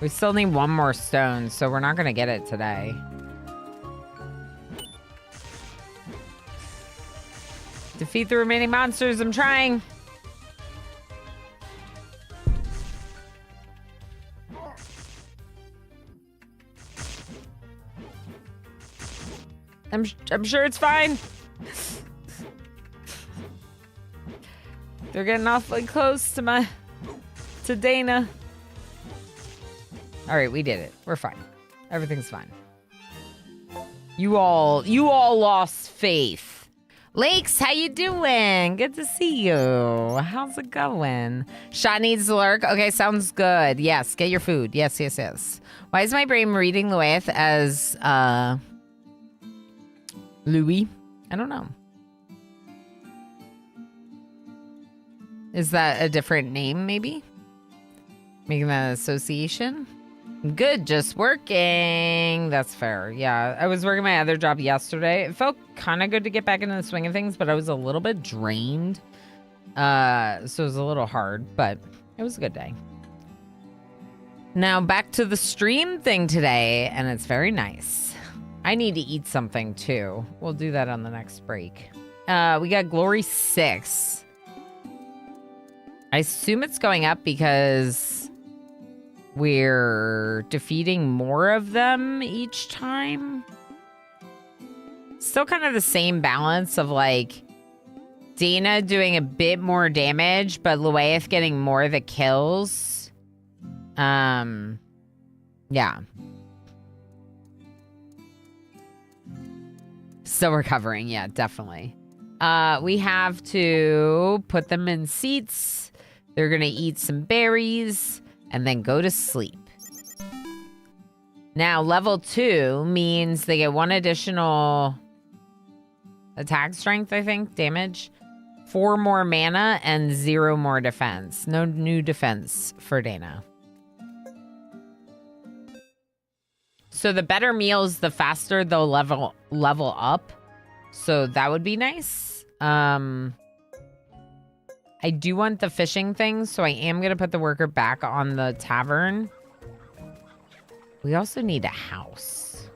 We still need one more stone, so we're not going to get it today. Defeat the remaining monsters. I'm trying. I'm sure it's fine. They're getting awfully close to Dana. All right, we did it. We're fine. Everything's fine. You all lost faith. Lakes, how you doing? Good to see you. How's it going? Shot needs to lurk. Okay, sounds good. Yes, get your food. Yes, yes, yes. Why is my brain reading Luwaeth as Louis? I don't know. Is that a different name, maybe? Making that association? Good, just working. That's fair. Yeah, I was working my other job yesterday. It felt kind of good to get back into the swing of things, but I was a little bit drained. So it was a little hard, but it was a good day. Now back to the stream thing today, and it's very nice. I need to eat something too. We'll do that on the next break. We got Glory 6. I assume it's going up because we're defeating more of them each time. Still kind of the same balance of like Dana doing a bit more damage, but Luwaeth getting more of the kills. Yeah. Still recovering, yeah, definitely. We have to put them in seats. They're gonna eat some berries and then go to sleep. Now, level 2 means they get 1 additional attack strength, I think, damage, 4 more mana, and 0 more defense. No new defense for Dana. So the better meals, the faster they'll level up. So that would be nice. I do want the fishing thing, so I am going to put the worker back on the tavern. We also need a house.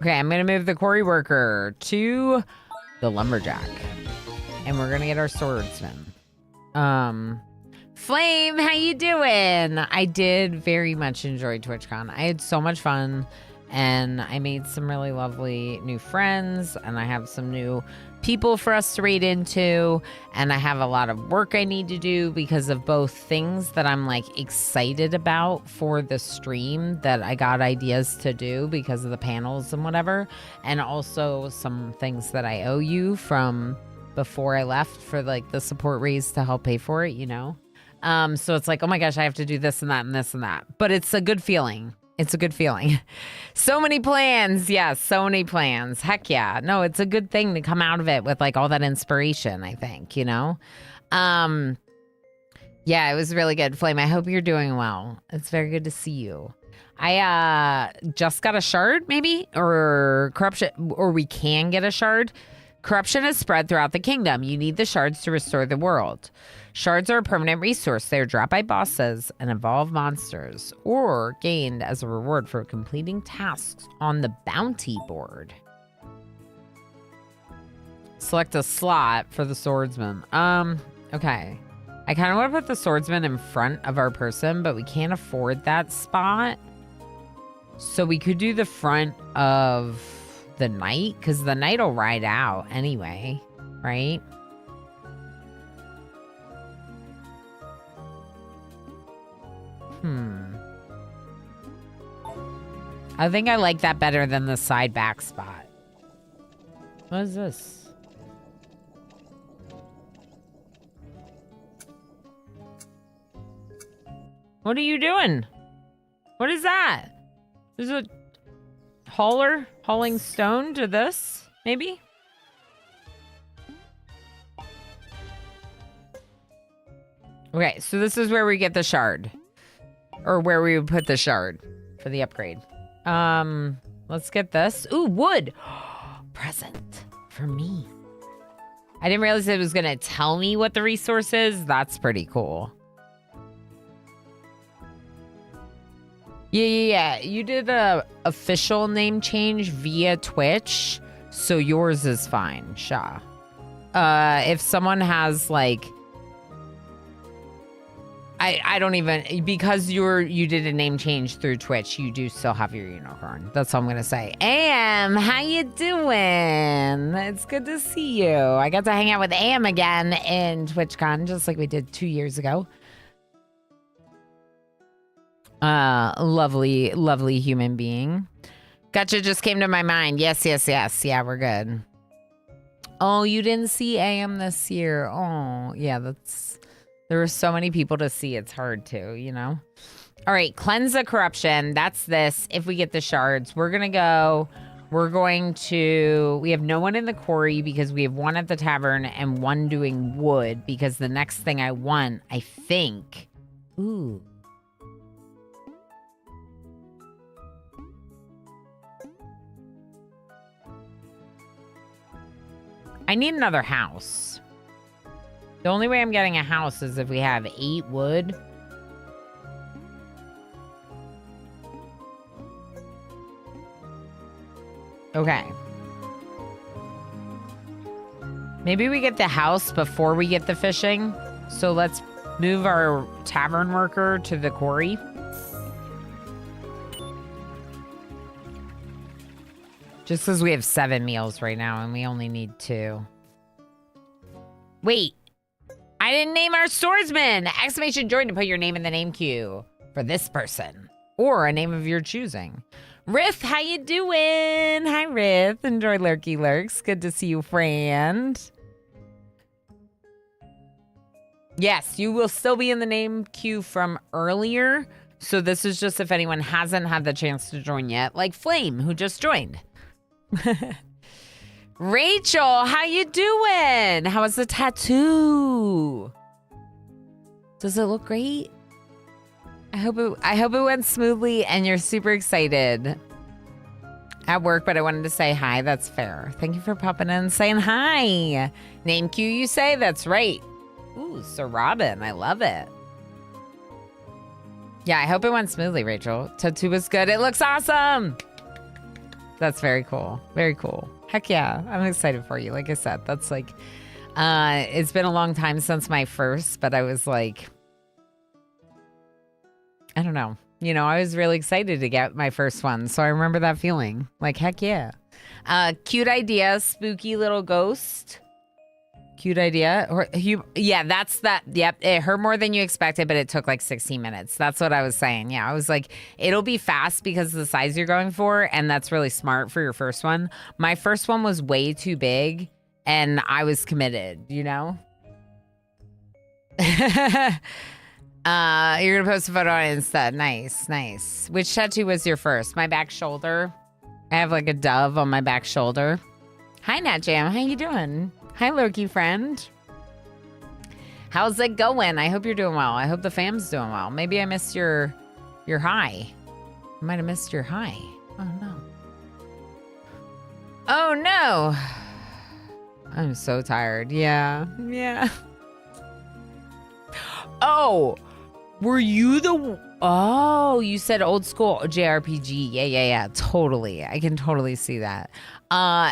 Okay, I'm going to move the quarry worker to the lumberjack. And we're going to get our swordsman. Flame, how you doing? I did very much enjoy TwitchCon. I had so much fun. And I made some really lovely new friends. And I have some new people for us to raid into. And I have a lot of work I need to do because of both things that I'm like excited about for the stream that I got ideas to do because of the panels and whatever. And also some things that I owe you from before I left for like the support raise to help pay for it, you know? So it's like, oh my gosh, I have to do this and that and this and that. But it's a good feeling. It's a good feeling. So many plans. Yes, so many plans. Heck yeah. No, it's a good thing to come out of it with like all that inspiration, I think, you know? Yeah, it was really good. Flame, I hope you're doing well. It's very good to see you. I just got a shard, maybe? Or corruption, or we can get a shard. Corruption is spread throughout the kingdom. You need the shards to restore the world. Shards are a permanent resource. They are dropped by bosses and evolved monsters, or gained as a reward for completing tasks on the bounty board. Select a slot for the swordsman. Okay. I kind of want to put the swordsman in front of our person, but we can't afford that spot. So we could do the front of the knight, because the knight will ride out anyway, right? I think I like that better than the side back spot. What is this? What are you doing? What is that? There's a hauling stone to this, maybe? Okay, so this is where we get the shard. Or where we would put the shard for the upgrade. Let's get this. Ooh, wood. Present for me. I didn't realize it was going to tell me what the resource is. That's pretty cool. Yeah. You did a official name change via Twitch, so yours is fine, Sha. If someone has like, I don't even, because you did a name change through Twitch, you do still have your unicorn. That's all I'm gonna say. Am, how you doing? It's good to see you. I got to hang out with Am again in TwitchCon, just like we did 2 years ago. Lovely human being. Gotcha just came to my mind. Yes. Yeah, we're good. Oh, you didn't see AM this year. Oh, yeah, there were so many people to see. It's hard to, you know? All right, cleanse the corruption. That's this. If we get the shards, we have no one in the quarry because we have one at the tavern and one doing wood because the next thing I want, I think. Ooh. I need another house. The only way I'm getting a house is if we have 8 wood. Okay. Maybe we get the house before we get the fishing. So let's move our tavern worker to the quarry. Just because we have 7 meals right now and we only need 2. Wait. I didn't name our swordsman! Exclamation join to put your name in the name queue for this person. Or a name of your choosing. Rith, how you doing? Hi, Rith. Enjoy Lurky Lurks. Good to see you, friend. Yes, you will still be in the name queue from earlier. So this is just if anyone hasn't had the chance to join yet. Like Flame, who just joined. Rachel, how you doing? How was the tattoo? Does it look great? I hope it went smoothly and you're super excited at work, but I wanted to say hi. That's fair. Thank you for popping in and saying hi. Name Q, you say? That's right. Ooh, Sir Robin. I love it. Yeah, I hope it went smoothly, Rachel. Tattoo was good. It looks awesome. That's very cool. Very cool. Heck yeah. I'm excited for you. Like I said, that's like, it's been a long time since my first, but I was like, I don't know. You know, I was really excited to get my first one. So I remember that feeling. Like, heck yeah. Cute idea. Spooky little ghost. Cute idea. Yeah, that's that. Yep. It hurt more than you expected, but it took like 16 minutes. That's what I was saying. Yeah, I was like, it'll be fast because of the size you're going for. And that's really smart for your first one. My first one was way too big and I was committed, you know? You're going to post a photo on it instead. Nice, nice. Which tattoo was your first? My back shoulder. I have like a dove on my back shoulder. Hi, Nat Jam. How you doing? Hi, Loki friend. How's it going? I hope you're doing well. I hope the fam's doing well. Maybe I missed your hi. I might have missed your hi. Oh, no. Oh, no. I'm so tired. Yeah. Yeah. Oh, were you the... Oh, you said old school JRPG. Yeah. Totally. I can totally see that.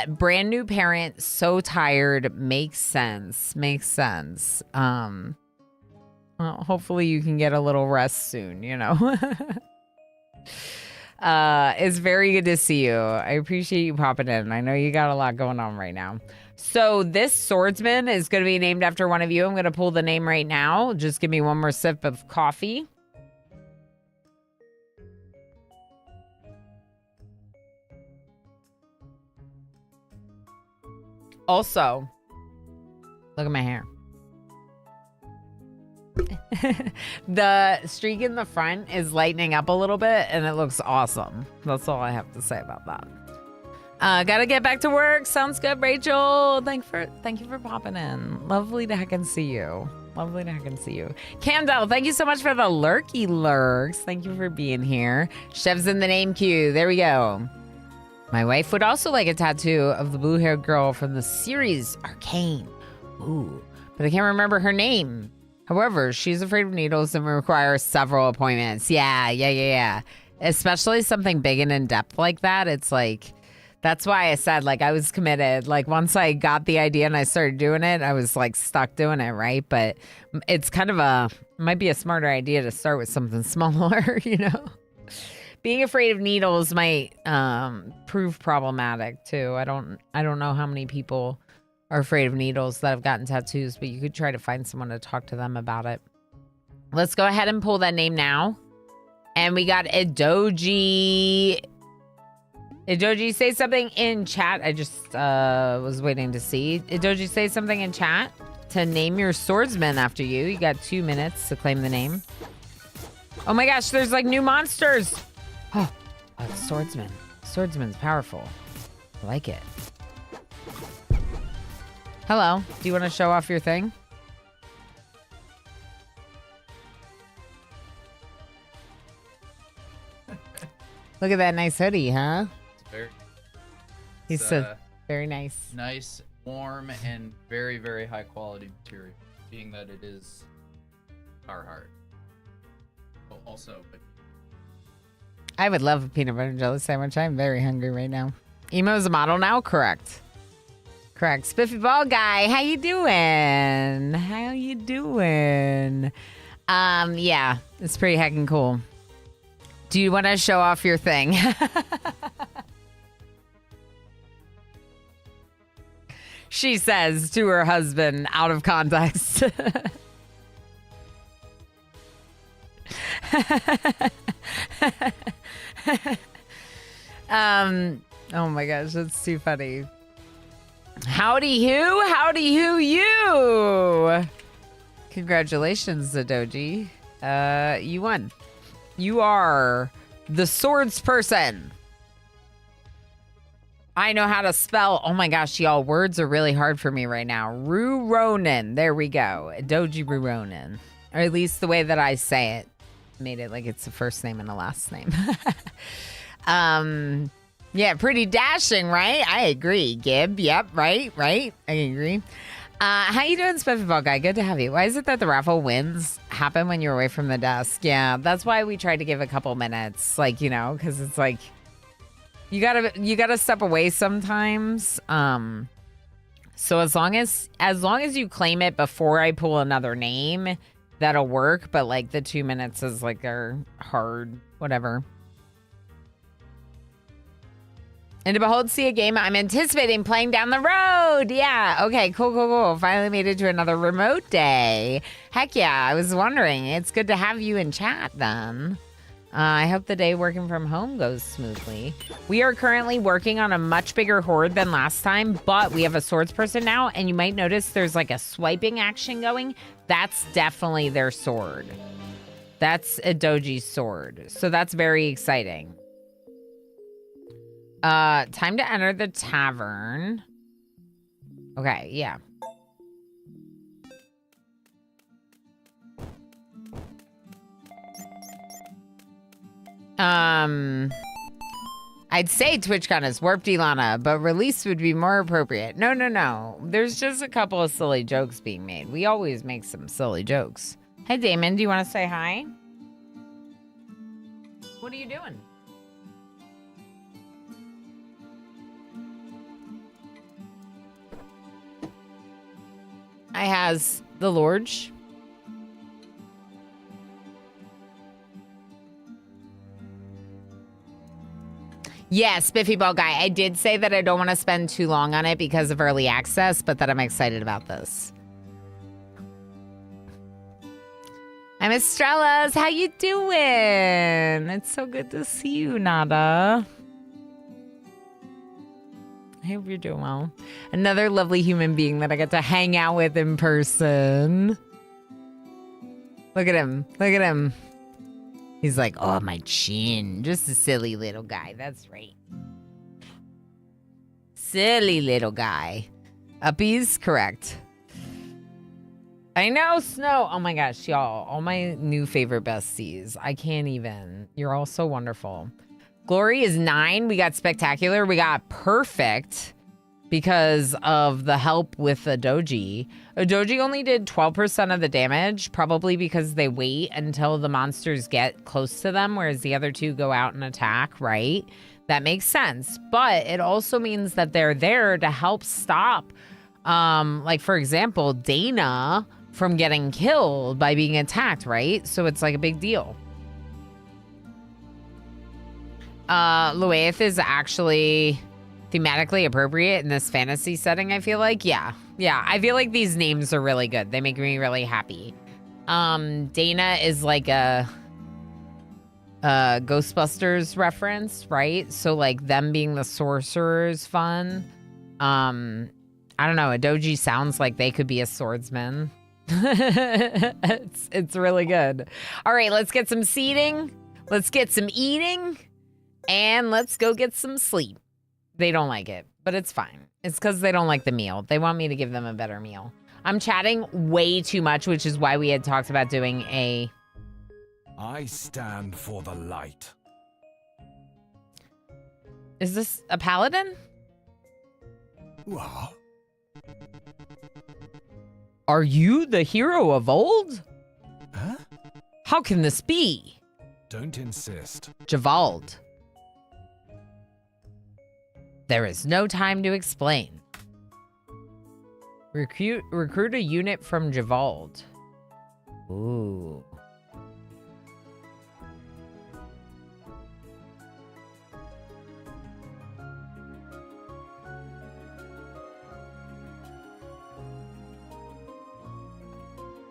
Brand new parent, so tired. Makes sense. Well, hopefully you can get a little rest soon, you know. It's very good to see you. I appreciate you popping in. I know you got a lot going on right now. So this swordsman is going to be named after one of you. I'm going to pull the name right now. Just give me one more sip of coffee. Also, look at my hair. The streak in the front is lightening up a little bit and it looks awesome. That's all I have to say about that. Gotta get back to work. Sounds good, Rachel. Thank you for popping in. Lovely to heckin' see you. Camdell, thank you so much for the lurky lurks. Thank you for being here. Chef's in the name queue. There we go. My wife would also like a tattoo of the blue-haired girl from the series Arcane. Ooh, but I can't remember her name. However, she's afraid of needles and requires several appointments. Yeah. Especially something big and in-depth like that. It's like, that's why I said, like, I was committed. Like, once I got the idea and I started doing it, I was, like, stuck doing it, right? But it's kind of might be a smarter idea to start with something smaller, you know? Being afraid of needles might prove problematic too. I don't know how many people are afraid of needles that have gotten tattoos, but you could try to find someone to talk to them about it. Let's go ahead and pull that name now. And we got Idoji. Idoji, say something in chat. I just was waiting to see. Idoji, say something in chat to name your swordsman after you. You got 2 minutes to claim the name. Oh my gosh, there's like new monsters. Oh, swordsman. Swordsman's powerful. I like it. Hello. Do you want to show off your thing? Look at that nice hoodie, huh? He's very nice. Nice, warm, and very, very high quality material, being that it is Carhartt. Well, also, but I would love a peanut butter and jelly sandwich. I'm very hungry right now. Emo's a model now? Correct. Spiffy Ball Guy, how you doing? Yeah, it's pretty heckin' cool. Do you want to show off your thing? She says to her husband out of context. Oh my gosh, that's too funny. Howdy who you. Congratulations, Zadoji. You won. You are the swords person. I know how to spell. Oh my gosh, y'all, words are really hard for me right now. Ruronin. There we go. Doji Ruronin. Or at least the way that I say it. Made it like it's a first name and a last name. Yeah, pretty dashing, right? I agree, Gib. Yep, right. I agree. How you doing, Spiffy Ball Guy? Good to have you. Why is it that the raffle wins happen when you're away from the desk? Yeah, that's why we tried to give a couple minutes. Like, you know, because it's like, You gotta step away sometimes. So as long as you claim it before I pull another name, that'll work. But like the 2 minutes is like our hard whatever. And to behold, see a game I'm anticipating playing down the road. Yeah. Okay. Cool. Finally made it to another remote day. Heck yeah. I was wondering. It's good to have you in chat then. I hope the day working from home goes smoothly. We are currently working on a much bigger horde than last time, but we have a swords person now, and you might notice there's like a swiping action going. That's definitely their sword. That's a doji's sword. So that's very exciting. Time to enter the tavern. Okay, yeah. I'd say TwitchCon is warped Ilana, but release would be more appropriate. No. There's just a couple of silly jokes being made. We always make some silly jokes. Hey, Damon, do you want to say hi? What are you doing? I has the Lorge. Yes, Biffy Ball Guy. I did say that I don't want to spend too long on it because of early access, but that I'm excited about this. I'm Estrella's. How you doing? It's so good to see you, Nada. I hope you're doing well. Another lovely human being that I get to hang out with in person. Look at him. Look at him. He's like, oh, my chin. Just a silly little guy. That's right. Silly little guy. Uppies? Correct. I know, Snow. Oh, my gosh, y'all. All my new favorite besties. I can't even. You're all so wonderful. Glory is 9. We got Spectacular. We got Perfect because of the help with a doji. A doji only did 12% of the damage, probably because they wait until the monsters get close to them, whereas the other two go out and attack, right? That makes sense. But it also means that they're there to help stop, like, for example, Dana from getting killed by being attacked, right? So it's like a big deal. Luaith is actually thematically appropriate in this fantasy setting, I feel like. Yeah, I feel like these names are really good. They make me really happy. Dana is like a Ghostbusters reference, right? So like them being the sorcerer is fun. I don't know, a doji sounds like they could be a swordsman. It's really good. All right, let's get some seating. Let's get some eating. And let's go get some sleep. They don't like it, but it's fine. It's because they don't like the meal. They want me to give them a better meal. I'm chatting way too much, which is why we had talked about doing a... I stand for the light. Is this a paladin? What? Are you the hero of old? Huh? How can this be? Don't insist. Javald. There is no time to explain. Recruit a unit from Javald. Ooh.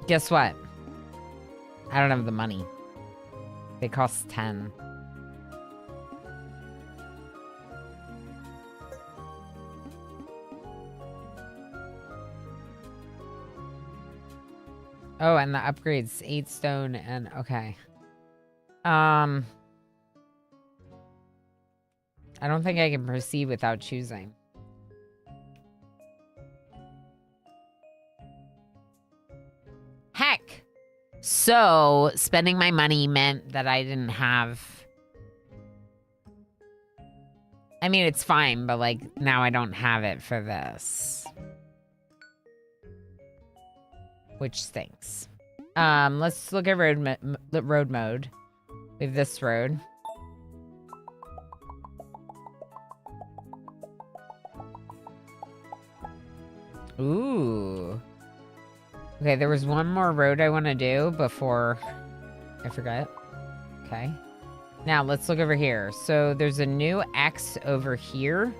Guess what? I don't have the money. They cost 10. Oh, and the upgrades 8 stone and okay. I don't think I can proceed without choosing. Heck. So, spending my money meant that I didn't have... I mean, it's fine, but like now I don't have it for this. Which stinks. Let's look at road mode. We have this road. Ooh. Okay, there was one more road I want to do before I forget. Okay. Now, let's look over here. So, there's a new X over here.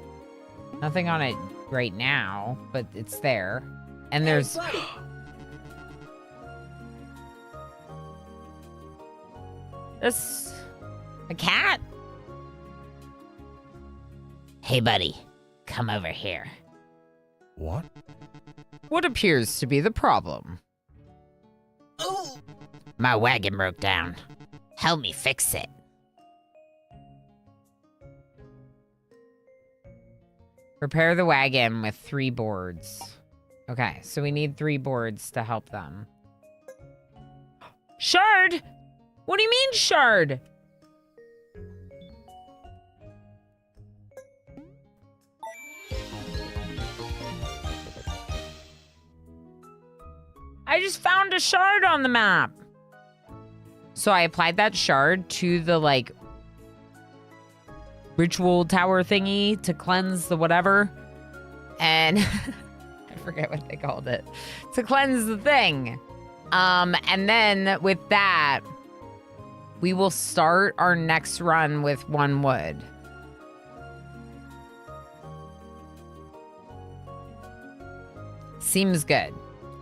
Nothing on it right now, but it's there. And there's... this... a cat? Hey, buddy. Come over here. What? What appears to be the problem? Oh! My wagon broke down. Help me fix it. Repair the wagon with 3 boards. Okay, so we need 3 boards to help them. Shard! What do you mean, shard? I just found a shard on the map. So I applied that shard to the, like, ritual tower thingy to cleanse the whatever. And I forget what they called it. To cleanse the thing. And then with that, we will start our next run with 1 wood. Seems good.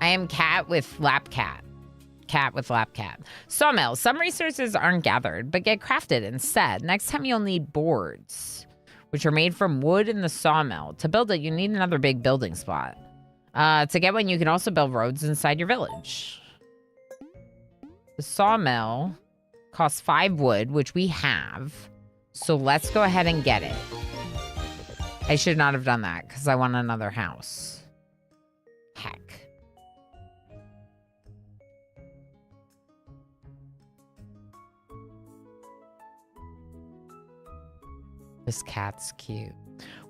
I am cat with lap cat. Cat with lap cat. Sawmill. Some resources aren't gathered, but get crafted instead. Next time you'll need boards, which are made from wood in the sawmill. To build it, you need another big building spot. To get one, you can also build roads inside your village. The sawmill costs 5 wood, which we have. So let's go ahead and get it. I should not have done that because I want another house. Heck. This cat's cute.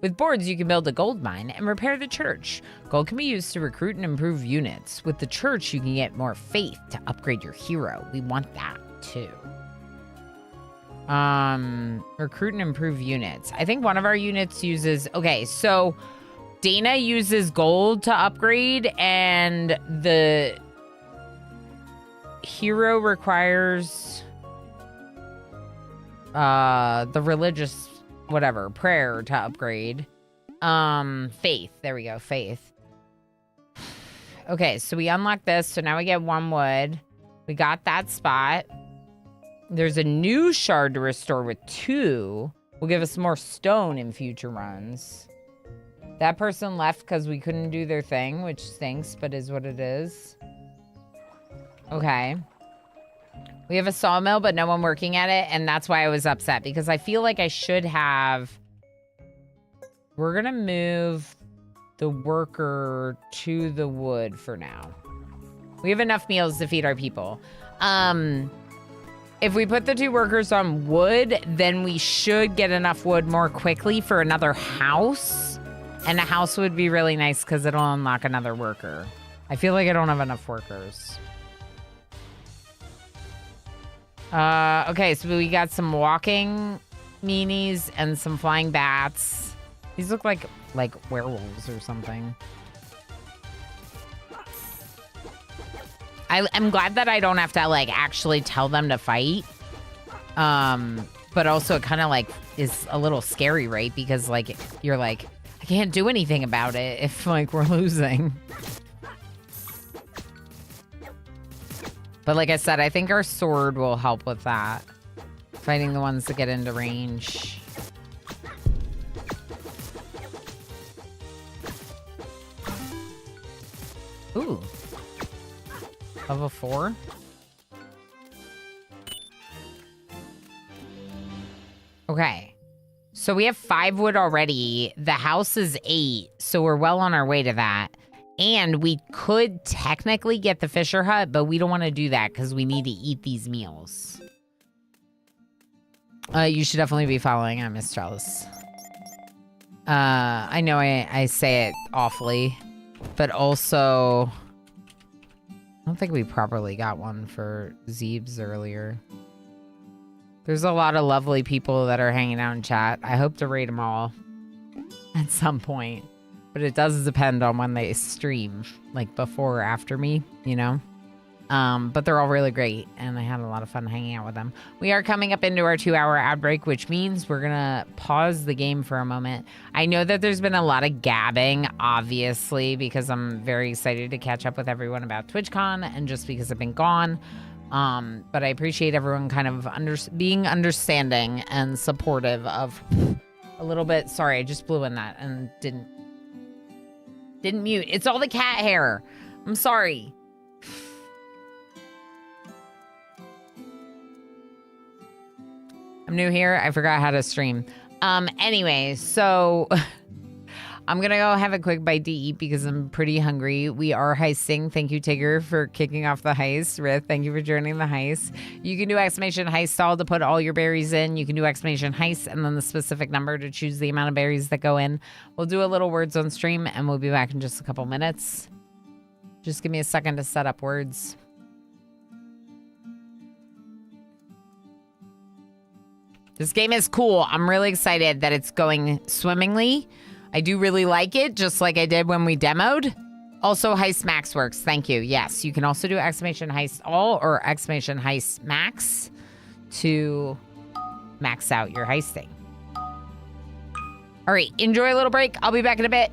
With boards, you can build a gold mine and repair the church. Gold can be used to recruit and improve units. With the church, you can get more faith to upgrade your hero. We want that too. Recruit and improve units. I think one of our units uses... Okay, so Dana uses gold to upgrade, and the hero requires the religious... whatever, prayer to upgrade. Faith. There we go, faith. Okay, so we unlock this, so now we get 1 wood. We got that spot. There's a new shard to restore with 2. Will give us more stone in future runs. That person left because we couldn't do their thing, which stinks, but is what it is. Okay. We have a sawmill, but no one working at it, and that's why I was upset, because I feel like I should have... We're gonna move the worker to the wood for now. We have enough meals to feed our people. If we put the 2 workers on wood, then we should get enough wood more quickly for another house. And a house would be really nice because it'll unlock another worker. I feel like I don't have enough workers. Okay, so we got some walking meanies and some flying bats. These look like werewolves or something. I'm glad that I don't have to, like, actually tell them to fight. But also it kind of, like, is a little scary, right? Because, like, you're like, I can't do anything about it if, like, we're losing. But like I said, I think our sword will help with that. Fighting the ones that get into range. Ooh. Level 4? Okay. So we have 5 wood already. The house is 8, so we're well on our way to that. And we could technically get the Fisher Hut, but we don't want to do that because we need to eat these meals. You should definitely be following. I miss Trellis. I know I say it awfully, but also... I don't think we properly got one for Zeebs earlier. There's a lot of lovely people that are hanging out in chat. I hope to raid them all at some point. But it does depend on when they stream, like before or after me, you know? But they're all really great, and I had a lot of fun hanging out with them. We are coming up into our 2-hour ad break, which means we're going to pause the game for a moment. I know that there's been a lot of gabbing, obviously, because I'm very excited to catch up with everyone about TwitchCon and just because I've been gone. But I appreciate everyone kind of being understanding and supportive of a little bit. Sorry, I just blew in that and didn't mute. It's all the cat hair. I'm sorry. I'm new here. I forgot how to stream. Anyway, so I'm going to go have a quick bite to eat because I'm pretty hungry. We are heisting. Thank you, Tigger, for kicking off the heist. Rith, thank you for joining the heist. You can do exclamation heist stall to put all your berries in. You can do exclamation heist and then the specific number to choose the amount of berries that go in. We'll do a little words on stream and we'll be back in just a couple minutes. Just give me a second to set up words. This game is cool. I'm really excited that it's going swimmingly. I do really like it, just like I did when we demoed. Also, Heist Max works. Thank you. Yes, you can also do exclamation heist all or exclamation heist max to max out your heisting. All right, enjoy a little break. I'll be back in a bit.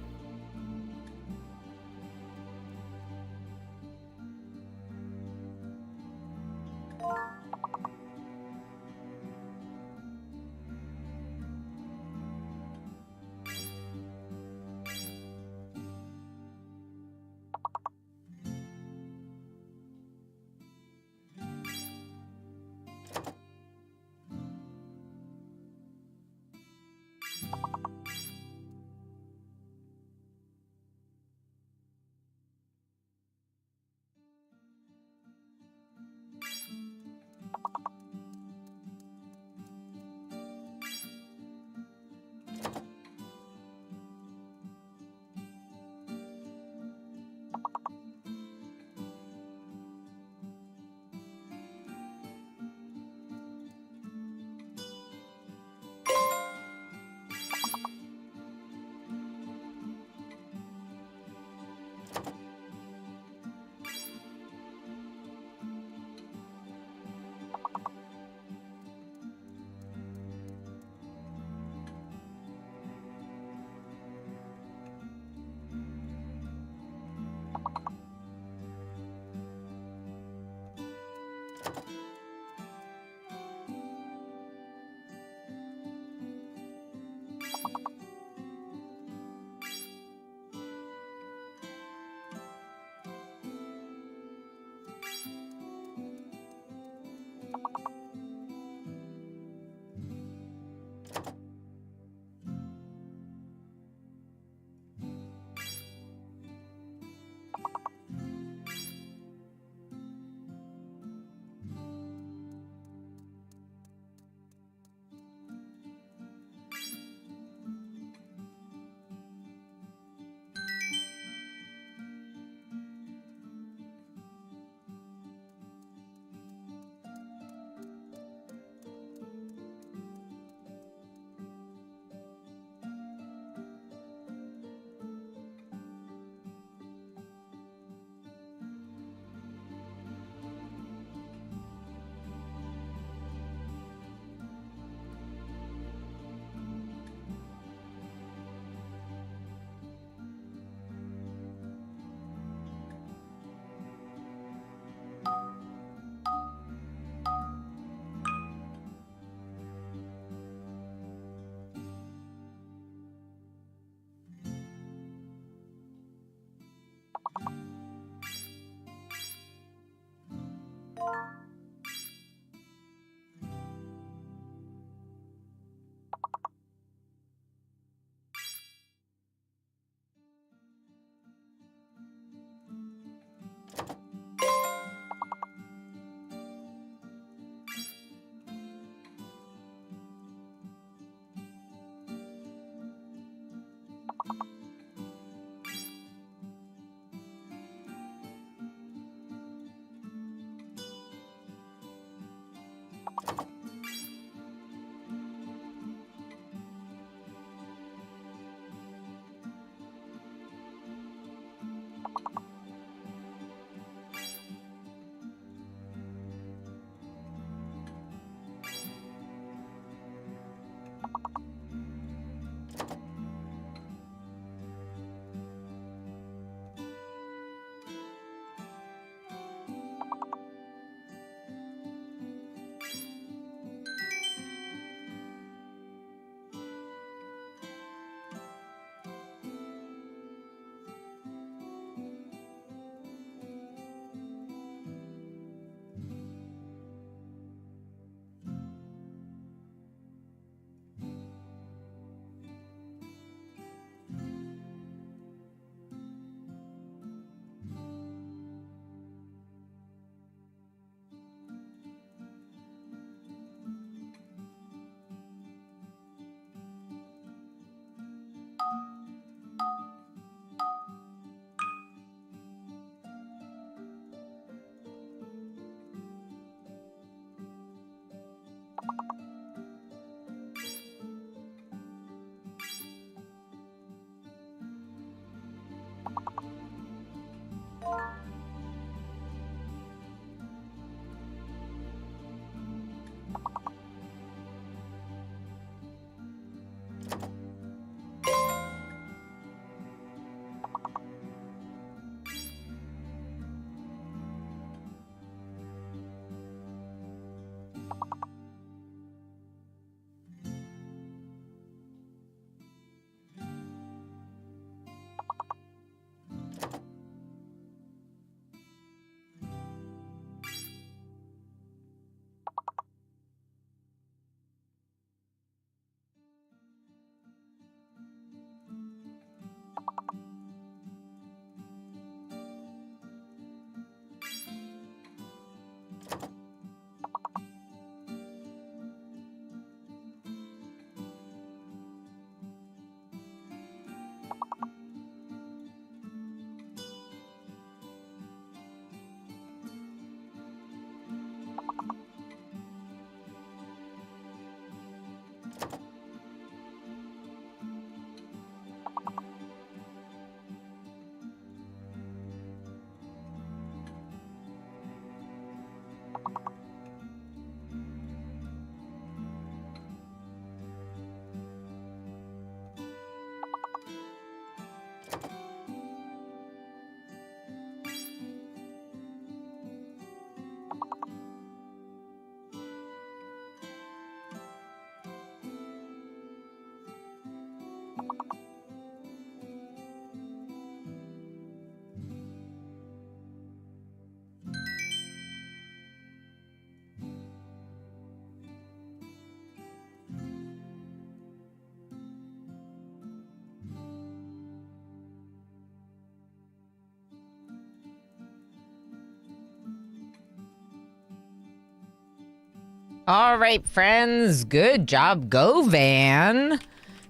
All right, friends. Good job. Go, Van.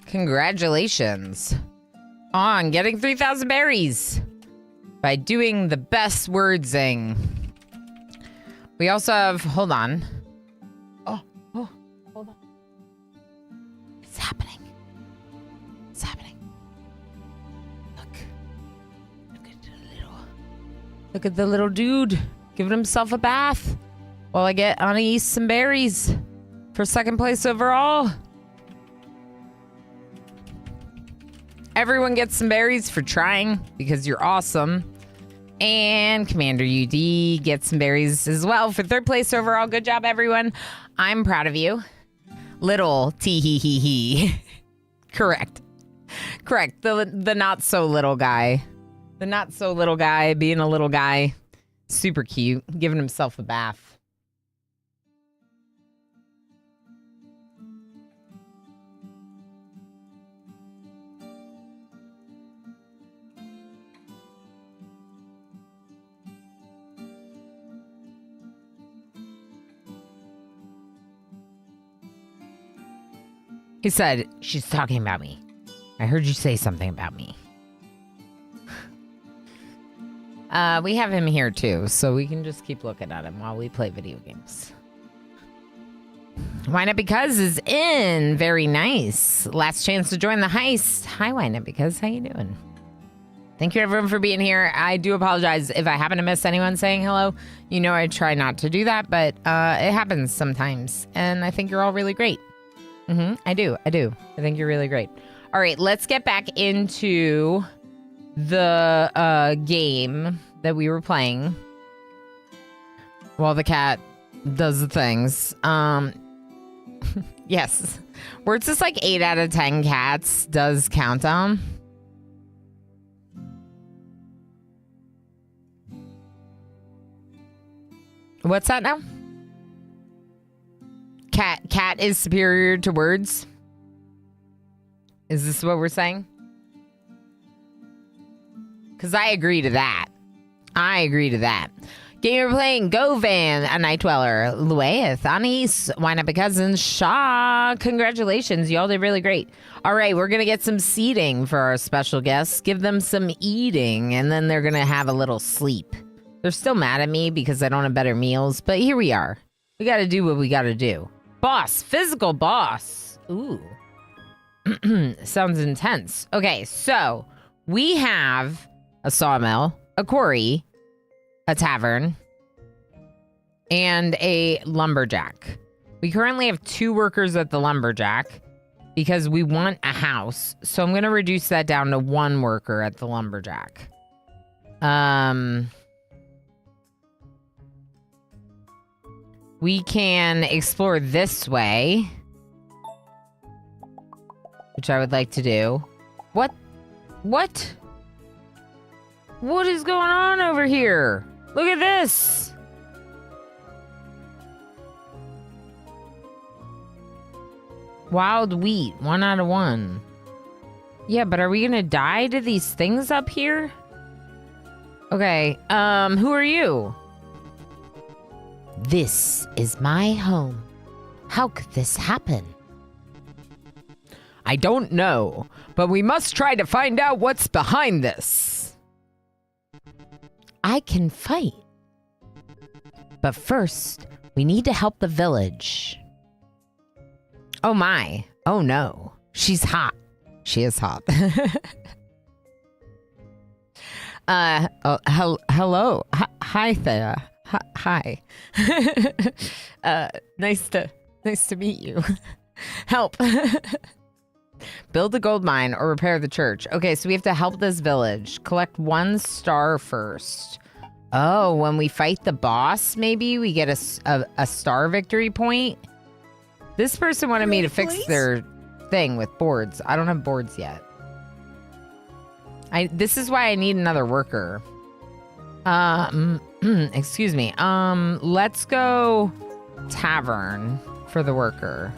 Congratulations on getting 3,000 berries by doing the best wordsing. We also have, hold on. Oh, hold on. It's happening. It's happening. Look at the little dude giving himself a bath while I get Anais some berries for second place overall. Everyone gets some berries for trying because you're awesome. And Commander UD gets some berries as well for third place overall. Good job, everyone. I'm proud of you. Little tee-hee-hee-hee. Correct. The not-so-little guy. The not-so-little guy being a little guy. Super cute. Giving himself a bath. He said, she's talking about me. I heard you say something about me. We have him here too, so we can just keep looking at him while we play video games. Wine Up Because is in. Very nice. Last chance to join the heist. Hi, Wine Up Because. How you doing? Thank you, everyone, for being here. I do apologize if I happen to miss anyone saying hello. You know I try not to do that, but it happens sometimes. And I think you're all really great. I do. I think you're really great. All right, let's get back into the game that we were playing while the cat does the things. Yes. Where it's just like 8 out of 10 cats does countdown. What's that now? Cat is superior to words? Is this what we're saying? Because I agree to that. Game you're playing, Go Van, A Night Dweller, Luaeth, Anis, Wine Up a Cousin, Shaw. Congratulations, y'all did really great. All right, we're going to get some seating for our special guests. Give them some eating, and then they're going to have a little sleep. They're still mad at me because I don't have better meals, but here we are. We got to do what we got to do. Boss, physical boss. Ooh. Sounds intense. Okay, so we have a sawmill, a quarry, a tavern, and a lumberjack. We currently have 2 workers at the lumberjack because we want a house. So I'm going to reduce that down to 1 worker at the lumberjack. We can explore this way, which I would like to do. What? What is going on over here? Look at this. Wild wheat, 1 out of 1. Yeah, but are we gonna die to these things up here? Okay, who are you? This is my home. How could this happen? I don't know, but we must try to find out what's behind this. I can fight. But first, we need to help the village. Oh my. Oh no. She's hot. She is hot. Hello. Hi there. Hi. Nice to meet you. Help. Build a gold mine or repair the church. Okay, so we have to help this village. Collect 1 star first. Oh, when we fight the boss, maybe we get a star victory point. This person wanted me to fix their thing with boards. I don't have boards yet. This is why I need another worker. Excuse me. Let's go tavern for the worker.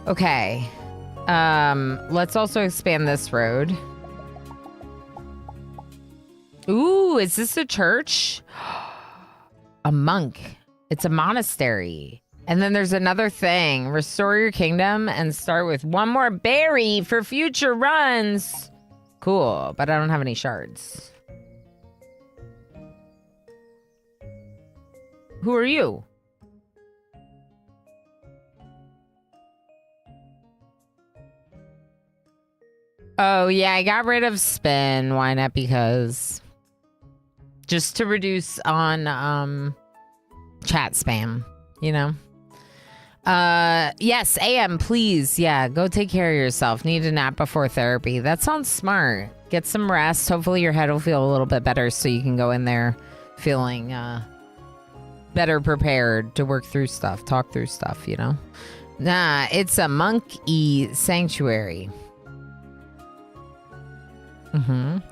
Okay. Let's also expand this road. Ooh, is this a church? A monk It's a monastery. And then there's another thing. Restore your kingdom and start with one more berry for future runs. Cool, but I don't have any shards. Who are you? Oh, yeah, I got rid of spin. Why not? Because just to reduce on chat spam, you know? Yes, AM, please. Yeah, go take care of yourself. Need a nap before therapy. That sounds smart. Get some rest. Hopefully your head will feel a little bit better so you can go in there feeling better prepared to work through stuff, talk through stuff, you know? Nah, it's a monkey sanctuary.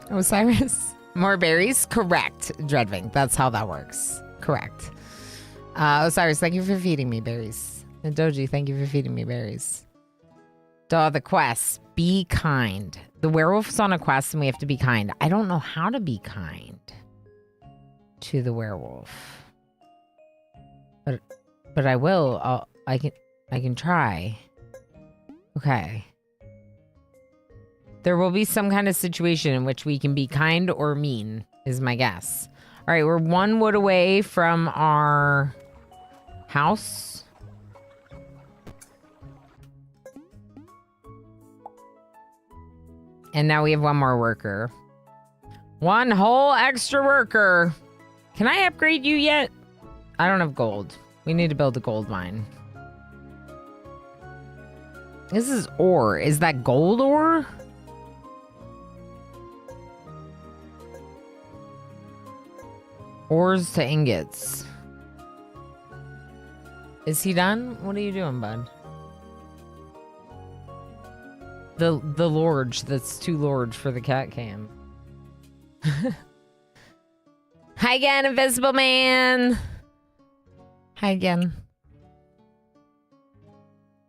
Osiris? More berries? Correct, Dreadwing. That's how that works. Correct. Osiris, thank you for feeding me berries. And Doji, thank you for feeding me berries. The quest. Be kind. The werewolf's on a quest and we have to be kind. I don't know how to be kind to the werewolf. But I will. I can try. Okay. There will be some kind of situation in which we can be kind or mean, is my guess. All right, we're 1 wood away from our house. And now we have 1 more worker. 1 whole extra worker. Can I upgrade you yet? I don't have gold. We need to build a gold mine. This is ore. Is that gold ore? Ores to ingots. Is he done? What are you doing, bud? The large. That's too large for the cat cam. Hi again, Invisible Man. Hi again.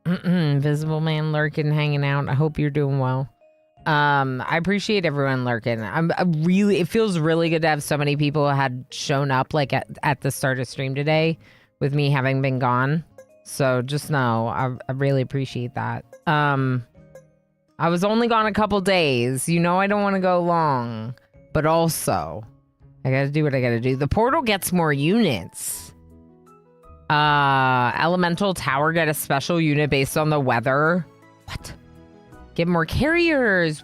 Invisible Man lurking, hanging out. I hope you're doing well. I appreciate everyone lurking. It feels really good to have so many people had shown up like at the start of stream today with me having been gone. So just know I really appreciate that. I was only gone a couple days. You know I don't want to go long, but also I gotta do what I gotta do. The portal gets more units. Elemental tower get a special unit based on the weather. What? Get more carriers.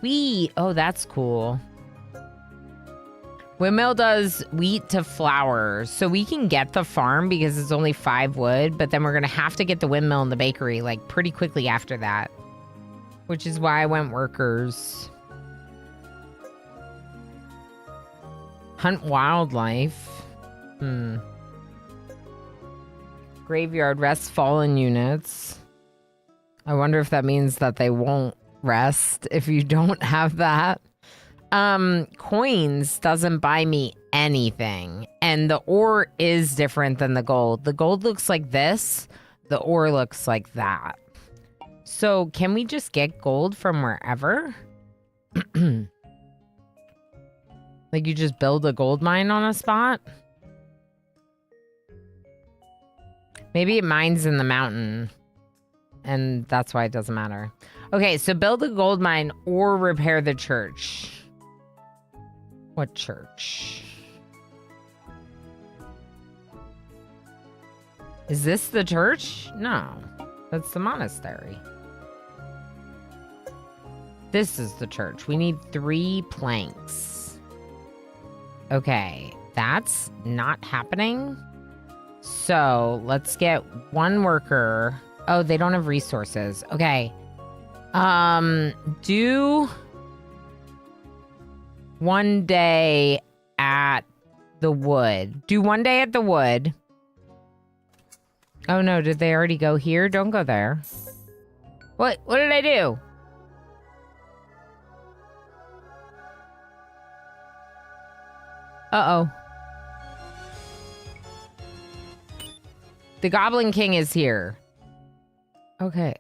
Oh, that's cool. Windmill does wheat to flour. So we can get the farm because it's only 5 wood, but then we're going to have to get the windmill and the bakery like pretty quickly after that. Which is why I went workers. Hunt wildlife. Graveyard rest fallen units. I wonder if that means that they won't rest if you don't have that. Coins doesn't buy me anything. And the ore is different than the gold. The gold looks like this. The ore looks like that. So can we just get gold from wherever? Like you just build a gold mine on a spot? Maybe it mines in the mountain. And that's why it doesn't matter. Okay, so build a gold mine or repair the church. What church? Is this the church? No, that's the monastery. This is the church. We need 3 planks. Okay, that's not happening. So let's get 1 worker. Oh, they don't have resources. Okay. Do 1 day at the wood. Do 1 day at the wood. Oh no, did they already go here? Don't go there. What did I do? Uh-oh. The Goblin King is here. Okay.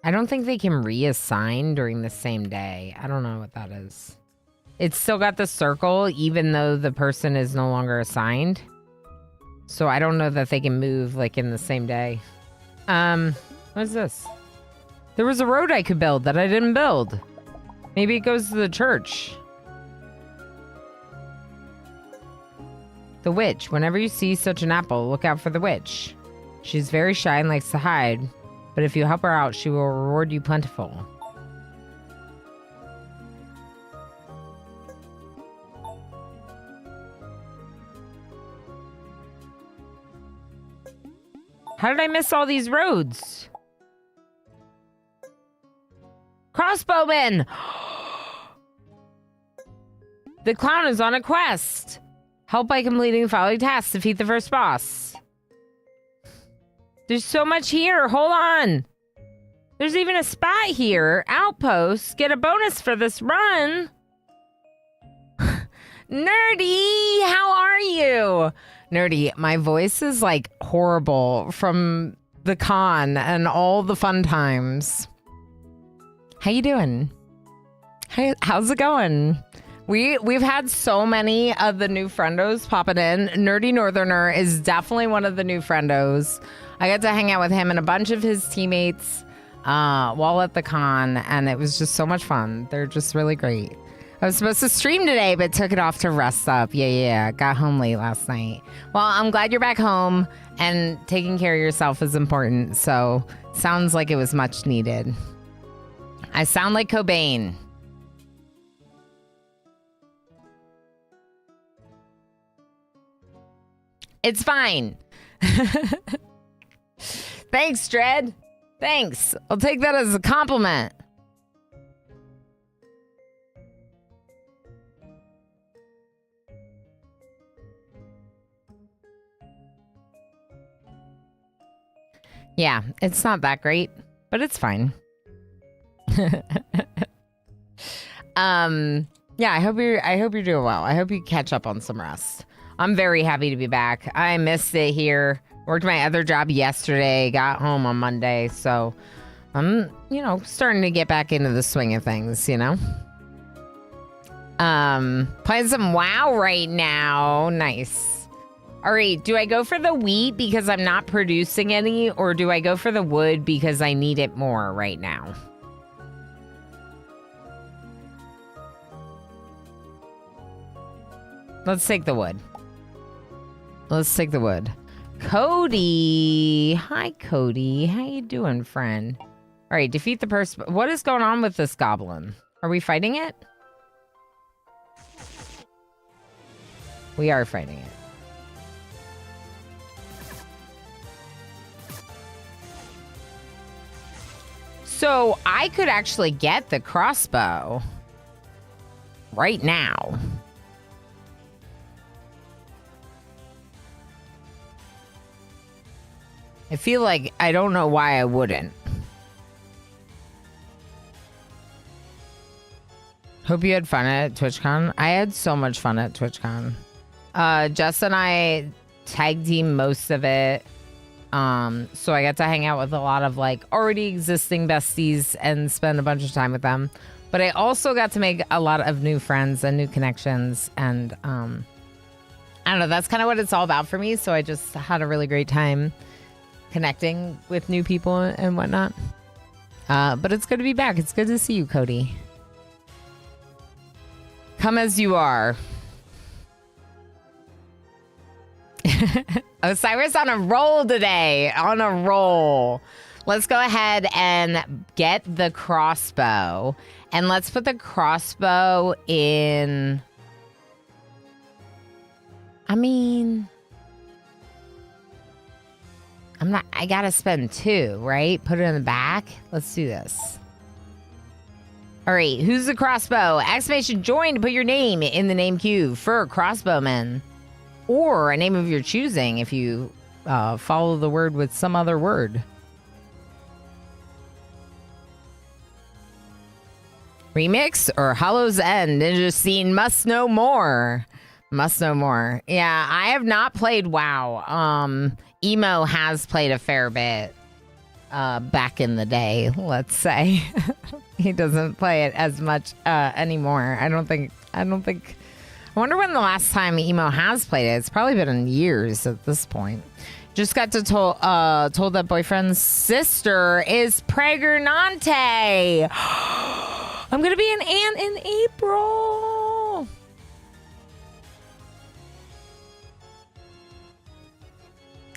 I don't think they can reassign during the same day. I don't know what that is. It's still got the circle, even though the person is no longer assigned. So I don't know that they can move like in the same day. What is this? There was a road I could build that I didn't build. Maybe it goes to the church. The witch. Whenever you see such an apple, look out for the witch. She's very shy and likes to hide, but if you help her out, she will reward you plentiful. How did I miss all these roads? Crossbowman! The clown is on a quest. Help by completing the following tasks. Defeat the first boss. There's so much here. Hold on. There's even a spot here. Outpost. Get a bonus for this run. Nerdy, how are you? Nerdy, my voice is like horrible from the con and all the fun times. How you doing? How's it going? We've had so many of the new friendos popping in. Nerdy Northerner is definitely one of the new friendos. I got to hang out with him and a bunch of his teammates while at the con, and it was just so much fun. They're just really great. I was supposed to stream today, but took it off to rest up. Yeah. Got home late last night. Well, I'm glad you're back home, and taking care of yourself is important. So, sounds like it was much needed. I sound like Cobain. It's fine. Thanks, Dread. Thanks. I'll take that as a compliment. Yeah, it's not that great, but it's fine. Yeah, I hope you're doing well. I hope you catch up on some rest. I'm very happy to be back. I missed it here. Worked my other job yesterday, got home on Monday, so I'm, starting to get back into the swing of things, Playing some WoW right now. Nice. All right, do I go for the wheat because I'm not producing any, or do I go for the wood because I need it more right now? Let's take the wood. Cody. Hi, Cody. How you doing, friend? All right, defeat the person. What is going on with this goblin? Are we fighting it? We are fighting it. So I could actually get the crossbow right now. I feel like I don't know why I wouldn't. Hope you had fun at TwitchCon. I had so much fun at TwitchCon. Jess and I tag team most of it. So I got to hang out with a lot of already existing besties and spend a bunch of time with them. But I also got to make a lot of new friends and new connections. And I don't know, that's kind of what it's all about for me. So I just had a really great time connecting with new people and whatnot. But it's good to be back. It's good to see you, Cody. Come as you are. Osiris on a roll today. On a roll. Let's go ahead and get the crossbow. And let's put the crossbow in... I gotta spend 2, right? Put it in the back. Let's do this. All right, who's the crossbow? Exclamation join to put your name in the name queue for crossbowmen. Or a name of your choosing if you follow the word with some other word. Remix or Hollow's End? Ninja Scene must know more. Must know more. Yeah, I have not played WoW. Emo has played a fair bit back in the day, let's say. He doesn't play it as much anymore. I don't think I wonder when the last time Emo has played it. It's probably been in years at this point. Just got to told that boyfriend's sister is pregnante. I'm gonna be an aunt in April.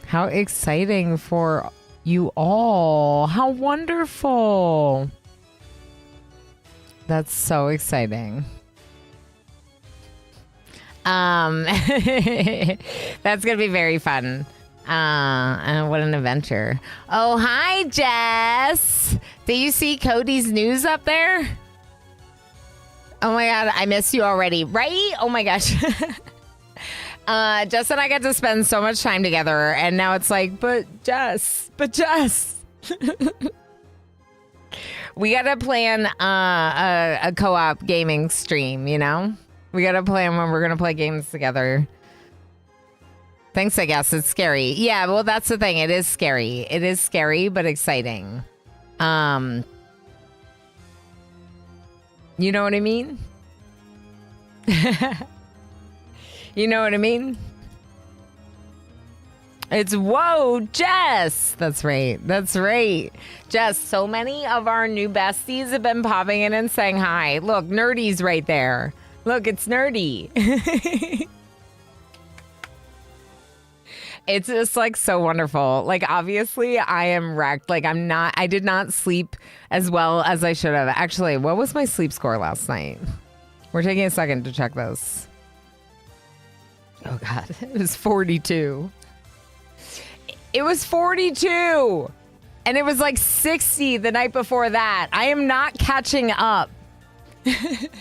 How exciting for you all. How wonderful. That's so exciting. That's gonna be very fun. And what an adventure. Oh, hi, Jess. Did you see Cody's news up there? Oh my God, I miss you already, right? Oh my gosh. Jess and I got to spend so much time together, and now it's like, but Jess. We gotta plan a co-op gaming stream, you know? We gotta plan when we're gonna play games together. Thanks, I guess. It's scary. Yeah, well, that's the thing. It is scary. It is scary, but exciting. You know what I mean? You know what I mean? It's whoa, Jess. That's right. That's right. Jess, so many of our new besties have been popping in and saying hi. Look, Nerdy's right there. Look, it's Nerdy. It's just like so wonderful. Like, obviously I am wrecked. Like, I did not sleep as well as I should have. Actually, what was my sleep score last night? We're taking a second to check this. Oh God, it was 42. It was 42. And it was like 60 the night before that. I am not catching up. But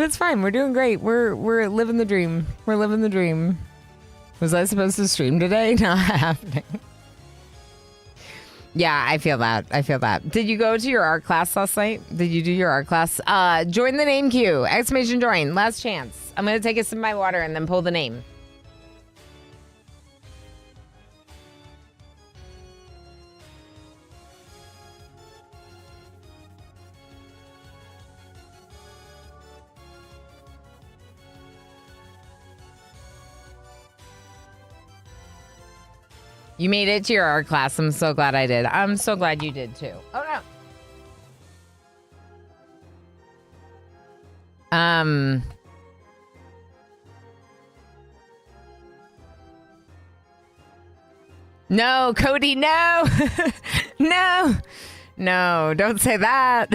it's fine. We're doing great. We're living the dream. We're living the dream. Was I supposed to stream today? Not happening. Yeah, I feel that. I feel that. Did you go to your art class last night? Did you do your art class? Join the name queue. Exclamation join. Last chance. I'm going to take a sip of my water and then pull the name. You made it to your art class. I'm so glad I did. I'm so glad you did too. Oh no. No, Cody, no. No, don't say that.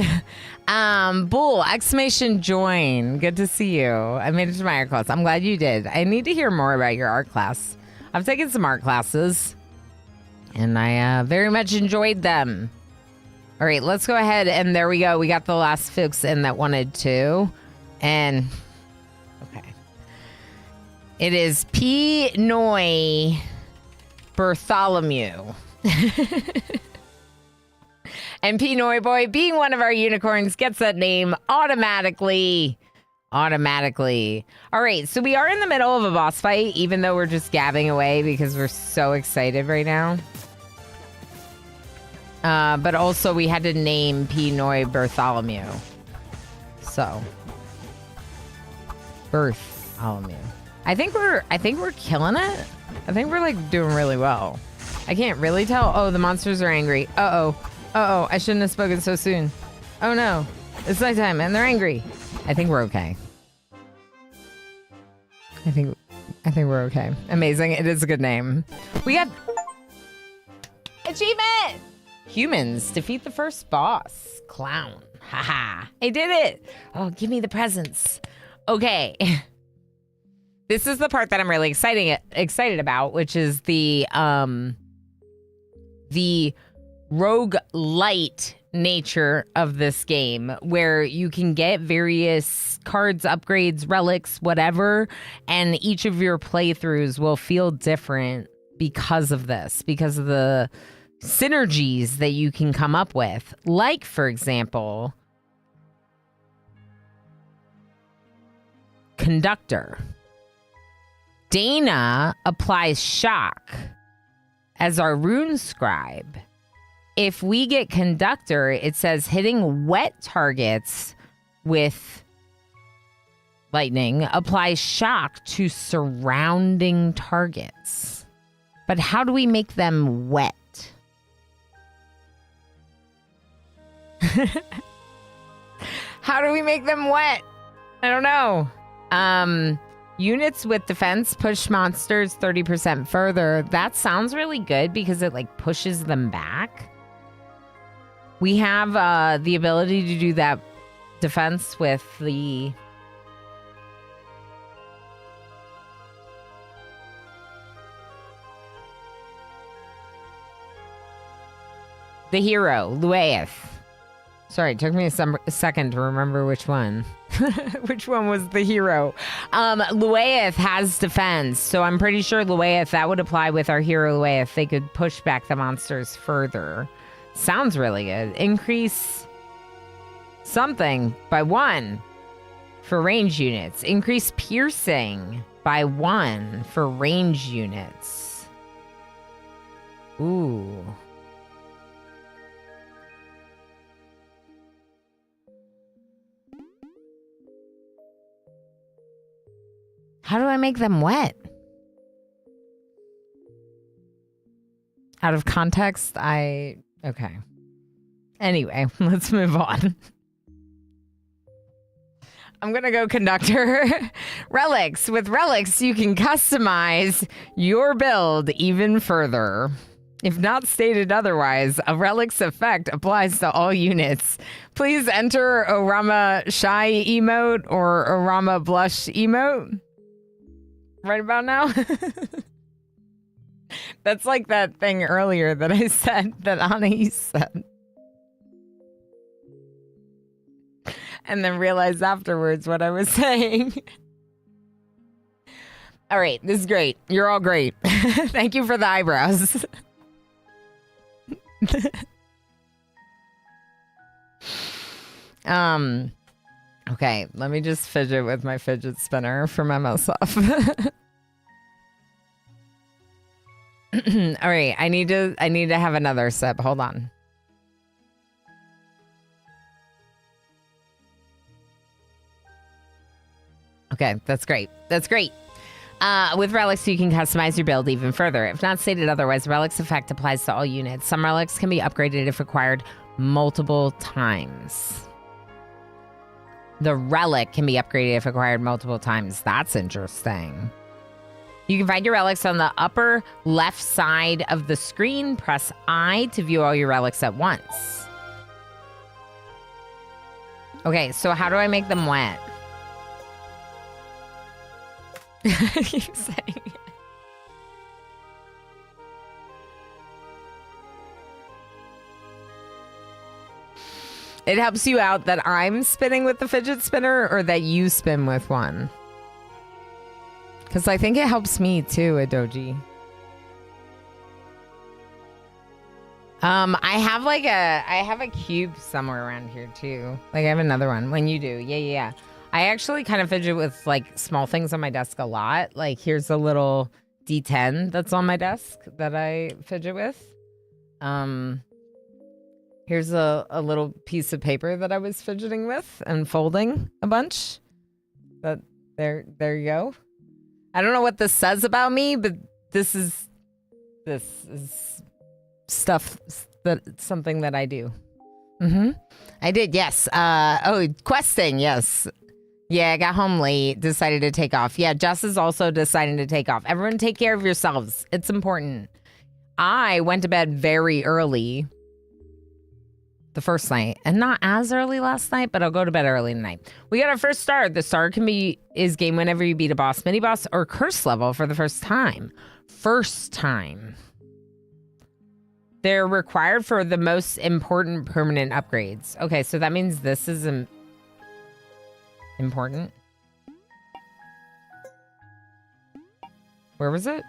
Bull, exclamation join. Good to see you. I made it to my art class. I'm glad you did. I need to hear more about your art class. I've taken some art classes, and I very much enjoyed them. All right, let's go ahead, and there we go. We got the last folks in that wanted to. And, okay. It is P. Noy Bartholomew. And P. Noy Boy, being one of our unicorns, gets that name automatically. All right, so we are in the middle of a boss fight, even though we're just gabbing away because we're so excited right now. But also we had to name P. Noy Bartholomew. So Bartholomew. I think we're killing it. I think we're like doing really well. I can't really tell. Oh, the monsters are angry. Uh-oh, I shouldn't have spoken so soon. Oh no, it's nighttime and they're angry. I think we're okay. I think we're okay. Amazing. It is a good name. We got achievement. Humans defeat the first boss. Clown. Haha. I did it. Oh, give me the presents. Okay. This is the part that I'm really excited about, which is the rogue-lite nature of this game, where you can get various cards, upgrades, relics, whatever, and each of your playthroughs will feel different because of this, because of the synergies that you can come up with. Like, for example, Conductor. Dana applies shock as our rune scribe. If we get Conductor, it says hitting wet targets with lightning applies shock to surrounding targets. But how do we make them wet? How do we make them wet? I don't know. Units with defense push monsters 30% further. That sounds really good because it like pushes them back. We have the ability to do that defense with the hero, Luaeth. Sorry, it took me a second to remember which one. Which one was the hero? Luaeth has defense, so I'm pretty sure Luaeth, that would apply with our hero Luaeth. They could push back the monsters further. Sounds really good. Increase something by 1 for range units. Increase piercing by 1 for range units. Ooh. How do I make them wet? Out of context, okay. Anyway, let's move on. I'm gonna go conductor. Relics. With relics, you can customize your build even further. If not stated otherwise, a relic's effect applies to all units. Please enter Orama Shy emote or Orama Blush emote. Right about now? That's like that thing earlier that I said, that Anais said. And then realized afterwards what I was saying. All right, this is great. You're all great. Thank you for the eyebrows. Okay, let me just fidget with my fidget spinner for my myself. All right, I need to have another sip. Hold on. Okay, that's great. That's great. With relics, you can customize your build even further. If not stated otherwise, relics effect applies to all units. Some relics can be upgraded if required multiple times. The relic can be upgraded if acquired multiple times. That's interesting. You can find your relics on the upper left side of the screen. Press I to view all your relics at once. Okay, so how do I make them wet? I keep saying it. It helps you out that I'm spinning with the fidget spinner or that you spin with one. Because I think it helps me too, Adoji. I have a cube somewhere around here too. Like I have another one when you do. Yeah. I actually kind of fidget with like small things on my desk a lot. Like here's a little D10 that's on my desk that I fidget with. Here's a little piece of paper that I was fidgeting with and folding a bunch. But there you go. I don't know what this says about me, but this is stuff something that I do. I did, yes. Questing, yes. Yeah, I got home late, decided to take off. Yeah, Jess is also deciding to take off. Everyone take care of yourselves. It's important. I went to bed very early the first night, and not as early last night, but I'll go to bed early tonight. We got our first star. The star is gained whenever you beat a boss, mini boss, or curse level for the first time. First time. They're required for the most important permanent upgrades. Okay, so that means this is important. Where was it?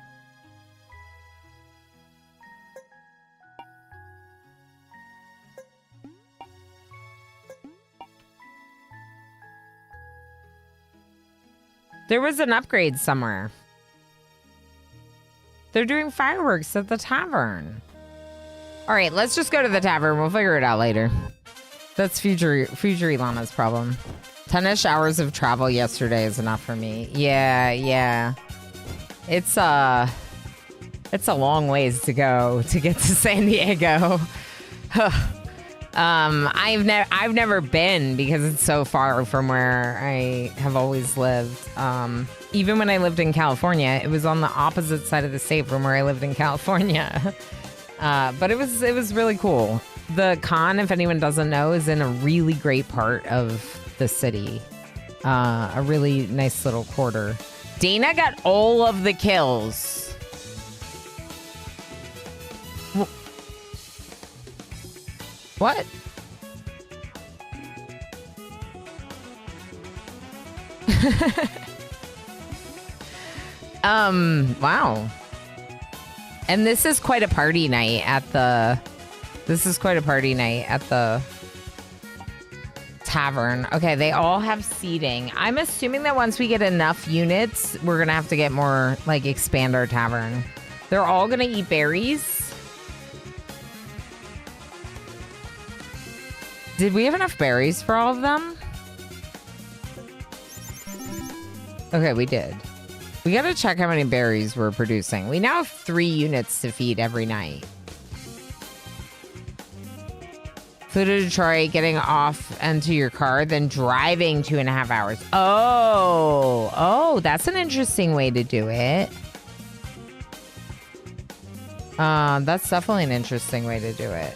There was an upgrade somewhere. They're doing fireworks at the tavern. All right, let's just go to the tavern. We'll figure it out later. That's future Ilana's problem. 10-ish hours of travel yesterday is enough for me. Yeah. It's a long ways to go to get to San Diego. I've never been because it's so far from where I have always lived. Even when I lived in California, it was on the opposite side of the state from where I lived in California. But it was really cool. The con, if anyone doesn't know, is in a really great part of the city. A really nice little quarter. Dana got all of the kills. What? Wow. And this is quite a party night at the tavern. Okay, they all have seating. I'm assuming that once we get enough units, we're gonna have to get more, like, expand our tavern. They're all gonna eat berries. Did we have enough berries for all of them? Okay, we did. We gotta check how many berries we're producing. We now have 3 units to feed every night. Flew to Detroit, getting off into your car, then driving 2.5 hours. Oh, that's an interesting way to do it. That's definitely an interesting way to do it.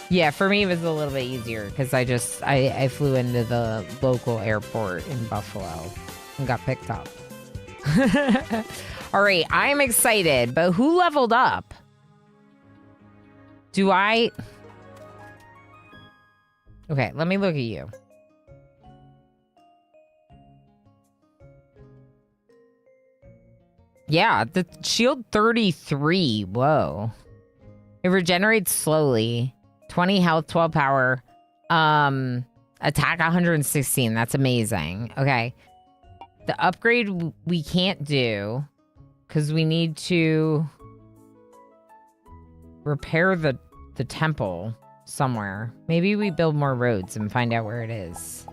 Yeah, for me, it was a little bit easier because I flew into the local airport in Buffalo and got picked up. All right, I'm excited, but who leveled up? Do I? Okay, let me look at you. Yeah, the shield 33. Whoa. It regenerates slowly. 20 health, 12 power. Attack 116. That's amazing. Okay. The upgrade we can't do because we need to repair the temple somewhere. Maybe we build more roads and find out where it is.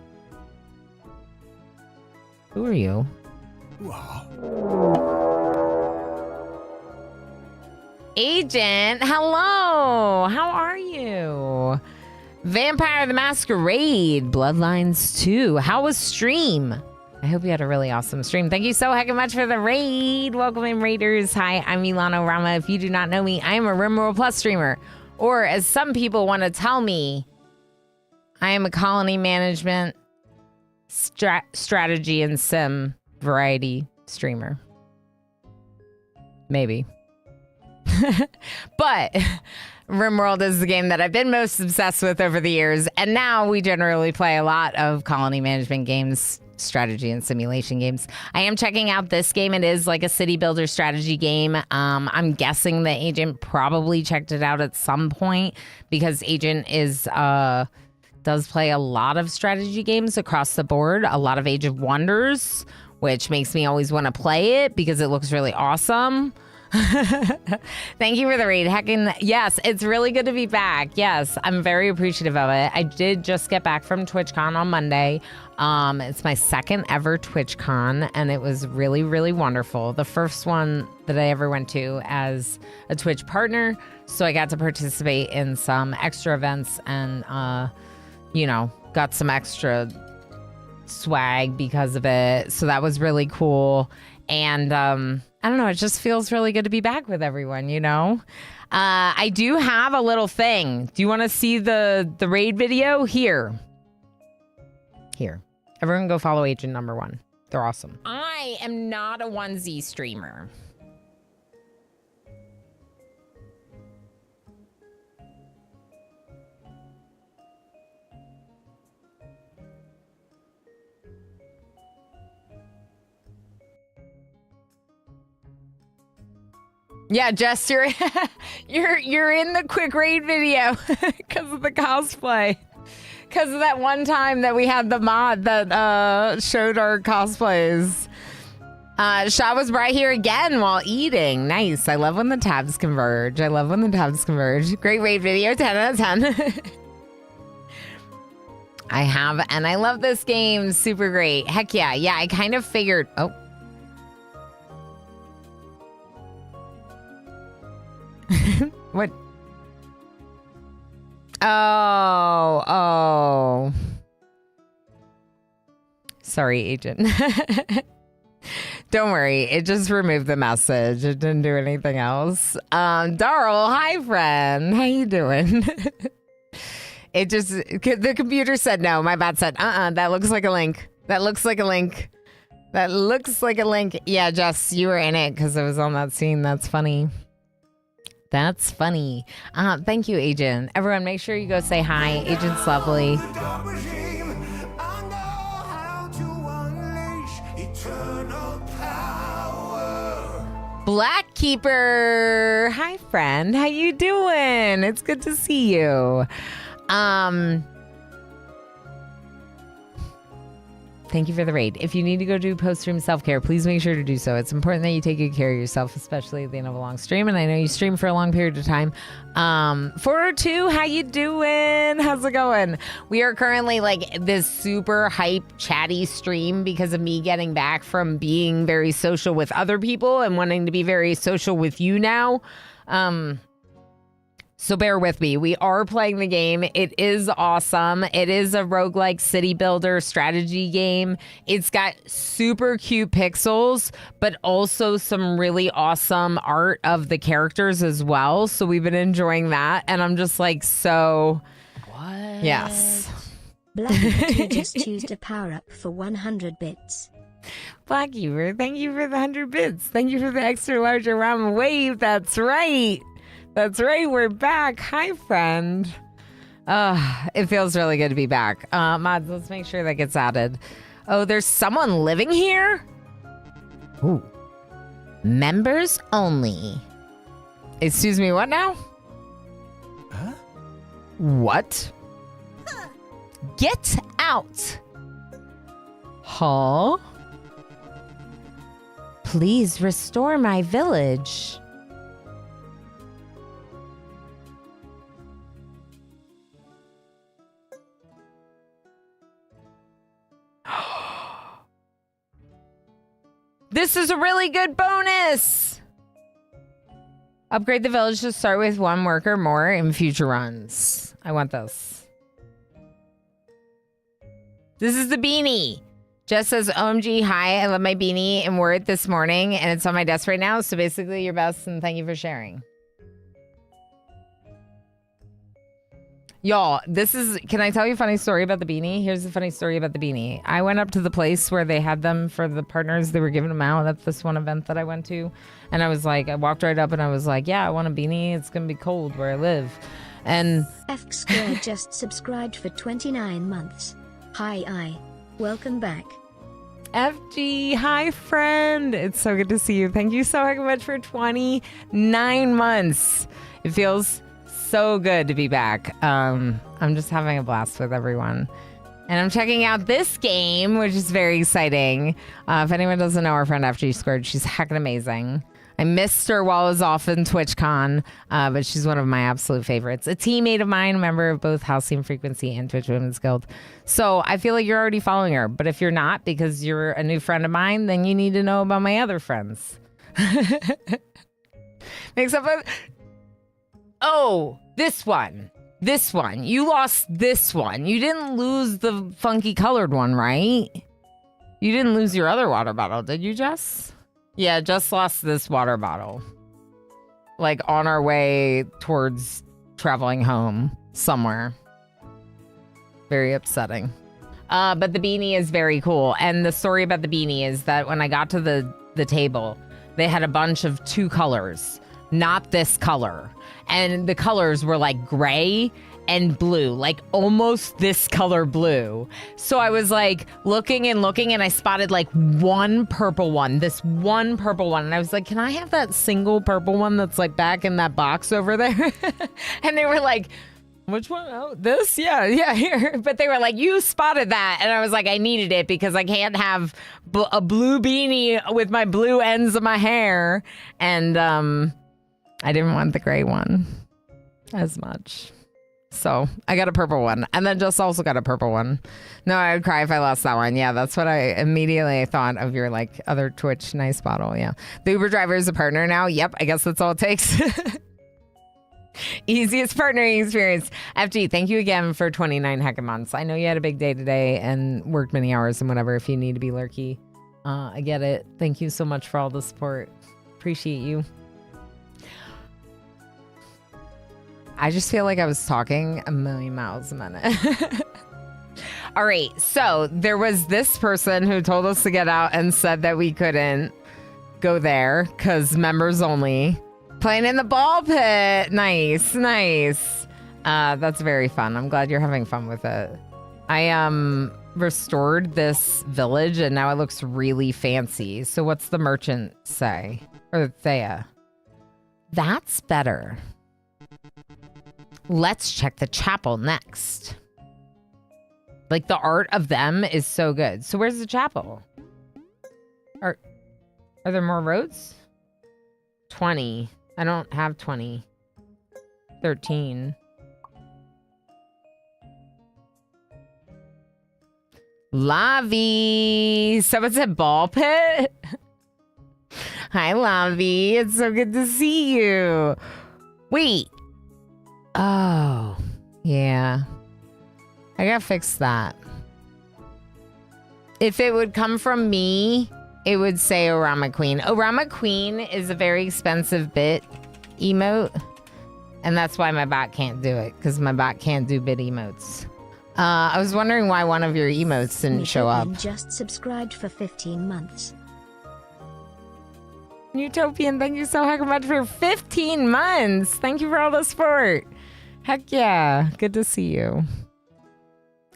Who are you? Agent, hello. How are you? Vampire the Masquerade, Bloodlines 2. How was stream? I hope you had a really awesome stream. Thank you so heckin' much for the raid. Welcome in, Raiders. Hi, I'm Milano Rama. If you do not know me, I am a RimWorld Plus streamer. Or as some people want to tell me, I am a colony management, strategy, and sim variety streamer. Maybe. But RimWorld is the game that I've been most obsessed with over the years. And now we generally play a lot of colony management games, strategy and simulation games. I am checking out this game. It is like a city builder strategy game. I'm guessing the Agent probably checked it out at some point because Agent is does play a lot of strategy games across the board, a lot of Age of Wonders, which makes me always want to play it because it looks really awesome. Thank you for the raid. Heckin', yes, it's really good to be back. Yes, I'm very appreciative of it. I did just get back from TwitchCon on Monday. It's my second ever TwitchCon, and it was really, really wonderful. The first one that I ever went to as a Twitch partner, so I got to participate in some extra events and, got some extra swag because of it. So that was really cool. And, I don't know, it just feels really good to be back with everyone, you know? I do have a little thing. Do you want to see the raid video? Here. Everyone go follow Agent number 1. They're awesome. I am not a 1Z streamer. Yeah, Jess, you're in the quick raid video because of the cosplay. Because of that one time that we had the mod that showed our cosplays. Shaw was right here again while eating. Nice. I love when the tabs converge. Great raid video, 10 out of 10. I have, and I love this game. Super great. Heck yeah. Yeah, I kind of figured. Oh. What? Oh. Sorry, agent. Don't worry. It just removed the message. It didn't do anything else. Darl, hi, friend. How you doing? It just, the computer said no. My bot said, that looks like a link. That looks like a link. That looks like a link. Yeah, Jess, you were in it because I was on that scene. That's funny. That's funny. Thank you, Agent. Everyone, make sure you go say hi. Agent's lovely. Black Keeper. Hi, friend. How you doing? It's good to see you. Thank you for the raid. If you need to go do post-stream self-care, please make sure to do so. It's important that you take good care of yourself, especially at the end of a long stream. And I know you stream for a long period of time. 402, how you doing? How's it going? We are currently like this super hype chatty stream because of me getting back from being very social with other people and wanting to be very social with you now. So bear with me. We are playing the game. It is awesome. It is a roguelike city builder strategy game. It's got super cute pixels, but also some really awesome art of the characters as well. So we've been enjoying that. And I'm just like, so... What? Yes. Black Keeper just used a power-up for 100 bits. Black Keeper, thank you for the 100 bits. Thank you for the extra larger round wave. That's right. That's right, we're back. Hi, friend. It feels really good to be back. Mods, let's make sure that gets added. Oh, there's someone living here? Ooh. Members only. Excuse me, what now? Huh? What? Get out. Huh? Please restore my village. This is a really good bonus. Upgrade the village to start with 1 worker more in future runs. I want this. This is the beanie. Jess says, OMG, hi, I love my beanie and wore it this morning and it's on my desk right now. So basically your best and thank you for sharing. Y'all, this is, can I tell you a funny story about the beanie? Here's a funny story about the beanie. I went up to the place where they had them for the partners. They were giving them out at this one event that I went to. And I was like, I walked right up and I was like, yeah, I want a beanie. It's going to be cold where I live. And F Square just subscribed for 29 months. Hi, welcome back. FG, hi friend. It's so good to see you. Thank you so much for 29 months. It feels so good to be back. I'm just having a blast with everyone. And I'm checking out this game, which is very exciting. If anyone doesn't know our friend FG Squared, she's heckin' amazing. I missed her while I was off in TwitchCon, but she's one of my absolute favorites. A teammate of mine, a member of both Halcyon Frequency and Twitch Women's Guild. So I feel like you're already following her. But if you're not, because you're a new friend of mine, then you need to know about my other friends. Makes up a... Oh, this one. This one. You lost this one. You didn't lose the funky colored one, right? You didn't lose your other water bottle, did you, Jess? Yeah, just lost this water bottle. Like on our way towards traveling home somewhere. Very upsetting. But the beanie is very cool. And the story about the beanie is that when I got to the table, they had a bunch of 2 colors, not this color. And the colors were like gray and blue, like almost this color blue. So I was like looking and I spotted like one purple one, this one purple one. And I was like, can I have that single purple one that's like back in that box over there? And they were like, which one? Oh, this? Yeah, here. But they were like, you spotted that. And I was like, I needed it because I can't have a blue beanie with my blue ends of my hair. And I didn't want the gray one as much. So I got a purple one, and then just also got a purple one. No, I would cry if I lost that one. Yeah, that's what I immediately thought of your like other Twitch nice bottle. Yeah, the Uber driver is a partner now. Yep, I guess that's all it takes. Easiest partnering experience. FG, thank you again for 29 heckin' months. I know you had a big day today and worked many hours and whatever. If you need to be lurky, I get it. Thank you so much for all the support. Appreciate you. I just feel like I was talking a million miles a minute. All right. So there was this person who told us to get out and said that we couldn't go there because members only. Playing in the ball pit. Nice. Nice. That's very fun. I'm glad you're having fun with it. I restored this village and now it looks really fancy. So what's the merchant say? Or Thea? That's better. Let's check the chapel next. Like the art of them is so good. So where's the chapel? Are there more roads? 20. I don't have 20. 13. Lavi. Someone said ball pit. Hi, Lavi. It's so good to see you. Wait. Oh, yeah. I gotta fix that. If it would come from me, it would say Orama Queen. Orama Queen is a very expensive bit emote. And that's why my bot can't do it. Because my bot can't do bit emotes. I was wondering why one of your emotes didn't show up. Just subscribed for 15 months. Utopian, thank you so heck much for 15 months. Thank you for all the support. Heck yeah. Good to see you.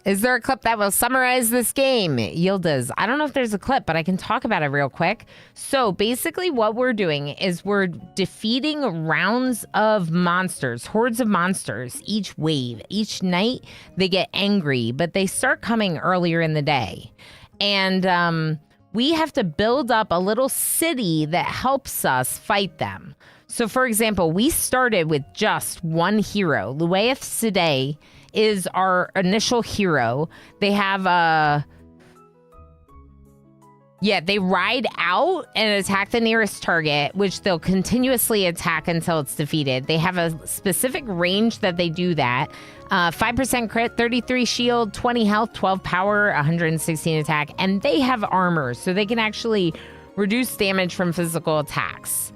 Is there a clip that will summarize this game? Yildiz, I don't know if there's a clip, but I can talk about it real quick. So basically what we're doing is we're defeating rounds of monsters, hordes of monsters, each wave. Each night they get angry, but they start coming earlier in the day. And we have to build up a little city that helps us fight them. So for example, we started with just one hero. Luaeth Sideh is our initial hero. They have they ride out and attack the nearest target, which they'll continuously attack until it's defeated. They have a specific range that they do that. 5% crit, 33 shield, 20 health, 12 power, 116 attack, and they have armor, so they can actually reduce damage from physical attacks.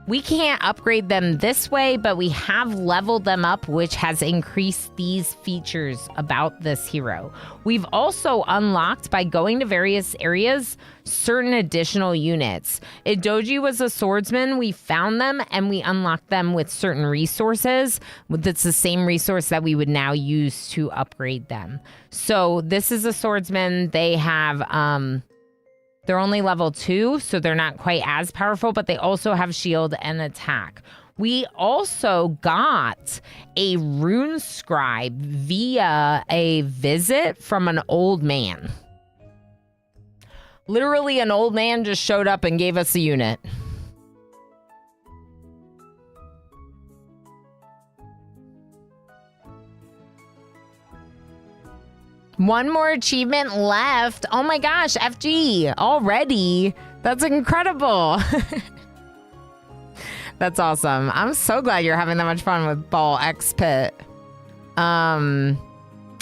We can't upgrade them this way, but we have leveled them up, which has increased these features about this hero. We've also unlocked, by going to various areas, certain additional units. Idoji was a swordsman. We found them and we unlocked them with certain resources. That's the same resource that we would now use to upgrade them. So this is a swordsman. They have... they're only level 2, so they're not quite as powerful, but they also have shield and attack. We also got a rune scribe via a visit from an old man. Literally, an old man just showed up and gave us a unit. One more achievement left. Oh my gosh, FG, already? That's incredible. That's awesome. I'm so glad you're having that much fun with Ball X Pit. I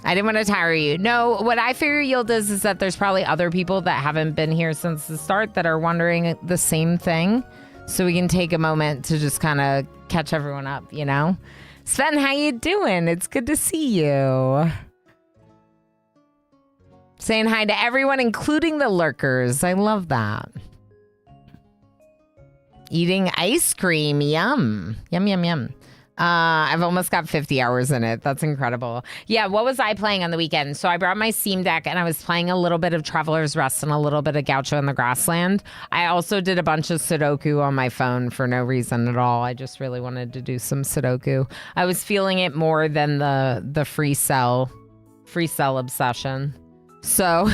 didn't want to tire you. No, what I figure Yildiz is that there's probably other people that haven't been here since the start that are wondering the same thing. So we can take a moment to just kind of catch everyone up, you know? Sven, how you doing? It's good to see you. Saying hi to everyone, including the lurkers. I love that. Eating ice cream. Yum. Yum, yum, yum. I've almost got 50 hours in it. That's incredible. Yeah, what was I playing on the weekend? So I brought my Steam Deck and I was playing a little bit of Traveler's Rest and a little bit of Gaucho in the Grassland. I also did a bunch of Sudoku on my phone for no reason at all. I just really wanted to do some Sudoku. I was feeling it more than the free cell obsession. So,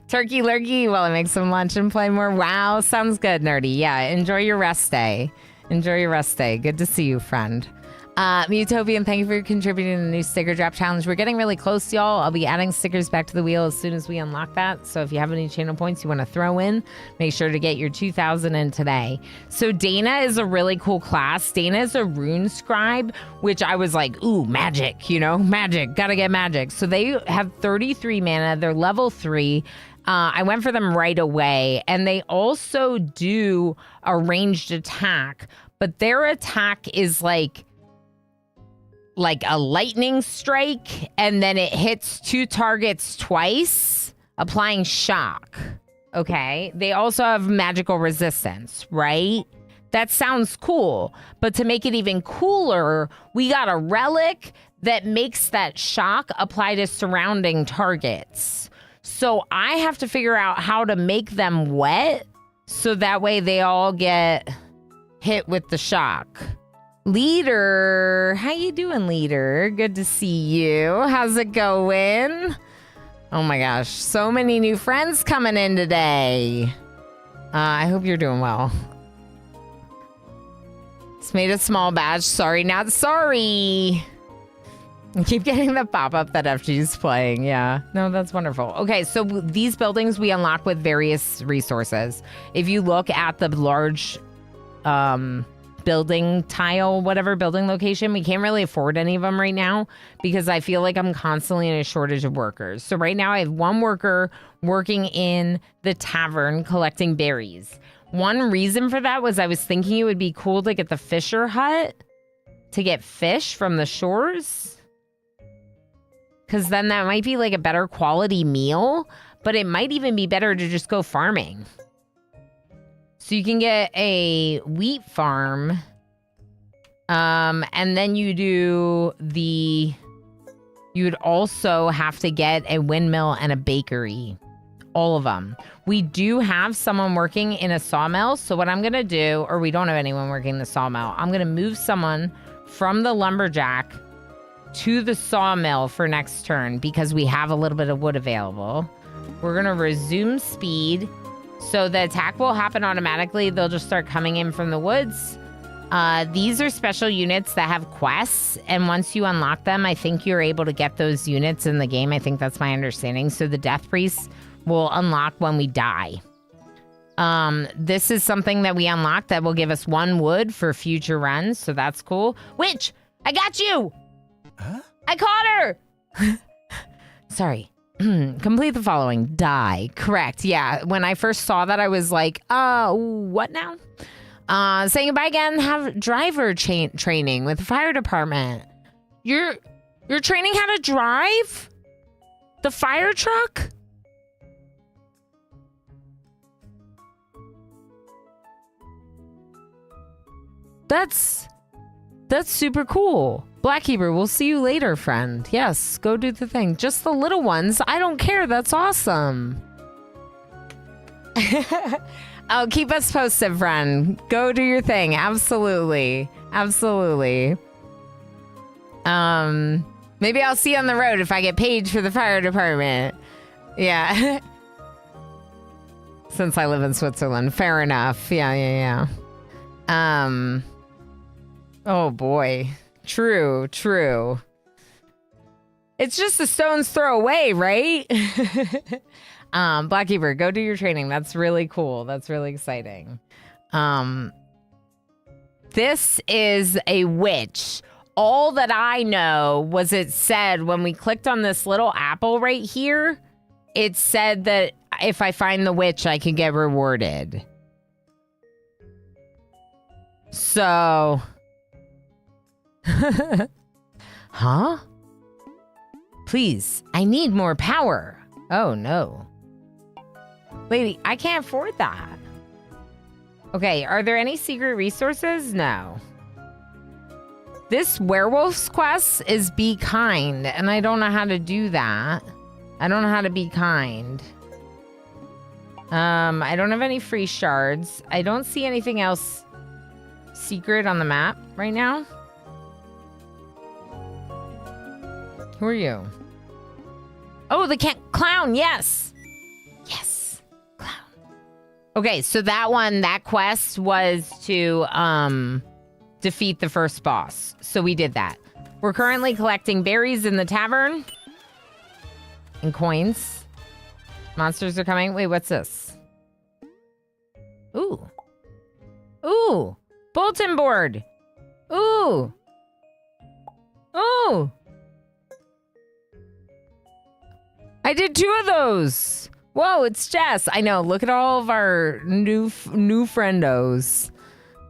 turkey lurkey while I make some lunch and play more. Wow, sounds good, nerdy. Yeah, enjoy your rest day. Enjoy your rest day. Good to see you, friend. Mutopian, thank you for contributing to the new sticker drop challenge. We're getting really close, y'all. I'll be adding stickers back to the wheel as soon as we unlock that. So if you have any channel points you want to throw in, make sure to get your 2,000 in today. So Dana is a really cool class. Dana is a rune scribe, which I was like, ooh, magic, you know, magic, gotta get magic. So they have 33 mana. They're level 3. I went for them right away. And they also do a ranged attack, but their attack is like a lightning strike, and then it hits 2 targets twice, applying shock. Okay. They also have magical resistance, right? That sounds cool. But to make it even cooler, we got a relic that makes that shock apply to surrounding targets. So I have to figure out how to make them wet so that way they all get hit with the shock. Leader, how you doing, Leader? Good to see you. How's it going? Oh my gosh, so many new friends coming in today. I hope you're doing well. It's made a small badge. Sorry, not sorry. I keep getting the pop-up that FG's playing. Yeah, no, that's wonderful. Okay, so these buildings we unlock with various resources. If you look at the large building tile, whatever building location, we can't really afford any of them right now because I feel like I'm constantly in a shortage of workers. So right now I have 1 worker working in the tavern collecting berries. One reason for that was I was thinking it would be cool to get the fisher hut to get fish from the shores, because then that might be like a better quality meal, but it might even be better to just go farming. So you can get a wheat farm, and then you would also have to get a windmill and a bakery, all of them. We do have someone working in a sawmill, so what I'm gonna do, or we don't have anyone working in the sawmill, I'm gonna move someone from the lumberjack to the sawmill for next turn because we have a little bit of wood available. We're gonna resume speed. So the attack will happen automatically. They'll just start coming in from the woods. These are special units that have quests. And once you unlock them, I think you're able to get those units in the game. I think that's my understanding. So the Death Priests will unlock when we die. This is something that we unlock that will give us 1 wood for future runs. So that's cool. Witch, I got you. Huh? I caught her. Sorry. Complete the following. Die. Correct. Yeah. When I first saw that, I was like, what now? Saying goodbye again. Have driver training with the fire department. You're training how to drive the fire truck? That's super cool. Blackkeeper, we'll see you later, friend. Yes, go do the thing. Just the little ones. I don't care. That's awesome. Oh, keep us posted, friend. Go do your thing. Absolutely. Absolutely. Maybe I'll see you on the road if I get paid for the fire department. Yeah. Since I live in Switzerland. Fair enough. Yeah. Oh boy. True. It's just a stone's throw away, right? Blackkeeper, go do your training. That's really cool. That's really exciting. This is a witch. All that I know was it said when we clicked on this little apple right here, it said that if I find the witch, I can get rewarded. So... Huh? Please, I need more power. Oh, no. Lady, I can't afford that. Okay, are there any secret resources? No. This werewolf's quest is be kind, and I don't know how to do that. I don't know how to be kind. I don't have any free shards. I don't see anything else secret on the map right now. Who are you? Oh, the clown, yes. Yes, clown. Okay, so that quest was to defeat the first boss. So we did that. We're currently collecting berries in the tavern. And coins. Monsters are coming. Wait, what's this? Ooh. Ooh. Bulletin board. Ooh. Ooh. I did 2 of those. Whoa, it's Jess. I know. Look at all of our new friendos.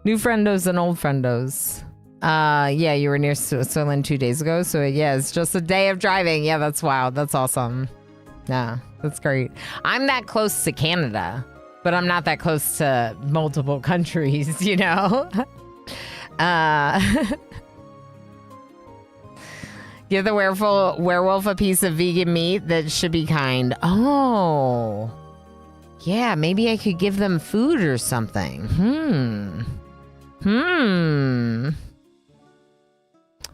New friendos and old friendos. Yeah, you were near Switzerland 2 days ago. So yeah, it's just a day of driving. Yeah, that's wild. That's awesome. Yeah, that's great. I'm that close to Canada, but I'm not that close to multiple countries, you know? Give the werewolf a piece of vegan meat that should be kind. Oh. Yeah, maybe I could give them food or something.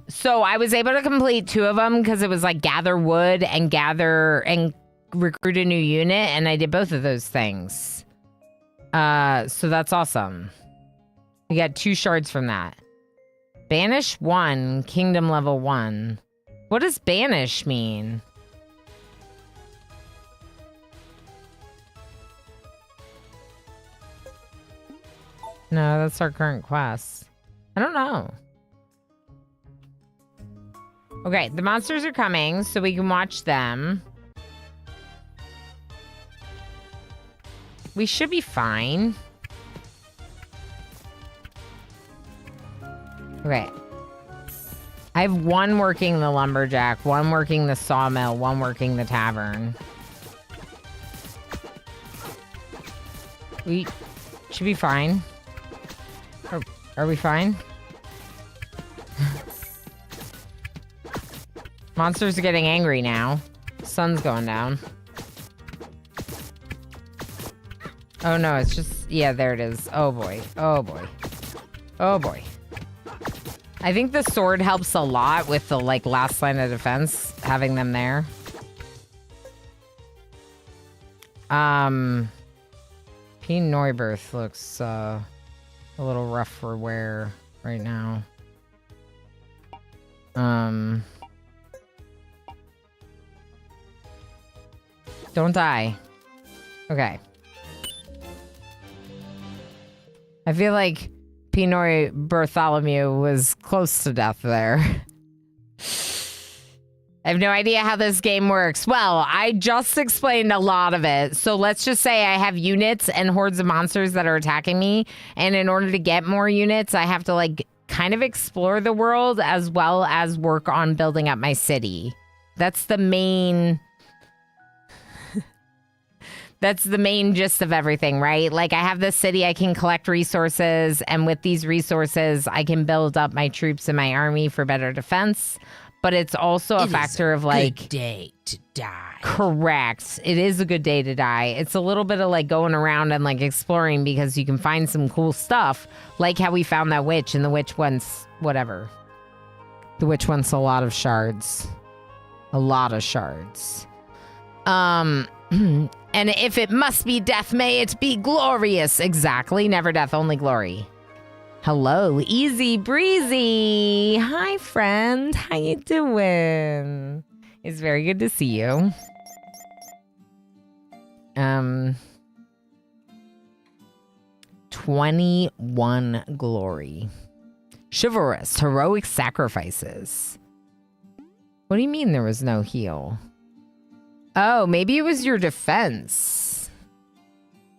So I was able to complete 2 of them because it was like gather wood and recruit a new unit, and I did both of those things. So that's awesome. We got 2 shards from that. Banish 1, kingdom level 1. What does banish mean? No, that's our current quest. I don't know. Okay, the monsters are coming, so we can watch them. We should be fine. Okay. I have 1 working the lumberjack, 1 working the sawmill, 1 working the tavern. We should be fine. Are we fine? Monsters are getting angry now. Sun's going down. Oh no, it's just... Yeah, there it is. Oh boy. Oh boy. Oh boy. I think the sword helps a lot with the, like, last line of defense, having them there. P. Neuberth looks, a little rough for wear right now. Don't die. Okay. I feel like Pinoy Bartholomew was close to death there. I have no idea how this game works. Well, I just explained a lot of it. So let's just say I have units and hordes of monsters that are attacking me. And in order to get more units, I have to, like, kind of explore the world as well as work on building up my city. That's the main... That's the main gist of everything, right? Like, I have this city, I can collect resources, and with these resources, I can build up my troops and my army for better defense. But it's also a factor of, like... Good day to die. Correct. It is a good day to die. It's a little bit of, like, going around and, like, exploring because you can find some cool stuff. Like how we found that witch, and the witch wants... whatever. The witch wants a lot of shards. A lot of shards. And if it must be death, may it be glorious. Exactly. Never death, only glory. Hello, Easy Breezy. Hi, friend. How you doing? It's very good to see you. 21 glory. Chivalrous, heroic sacrifices. What do you mean there was no heal? Oh, maybe it was your defense.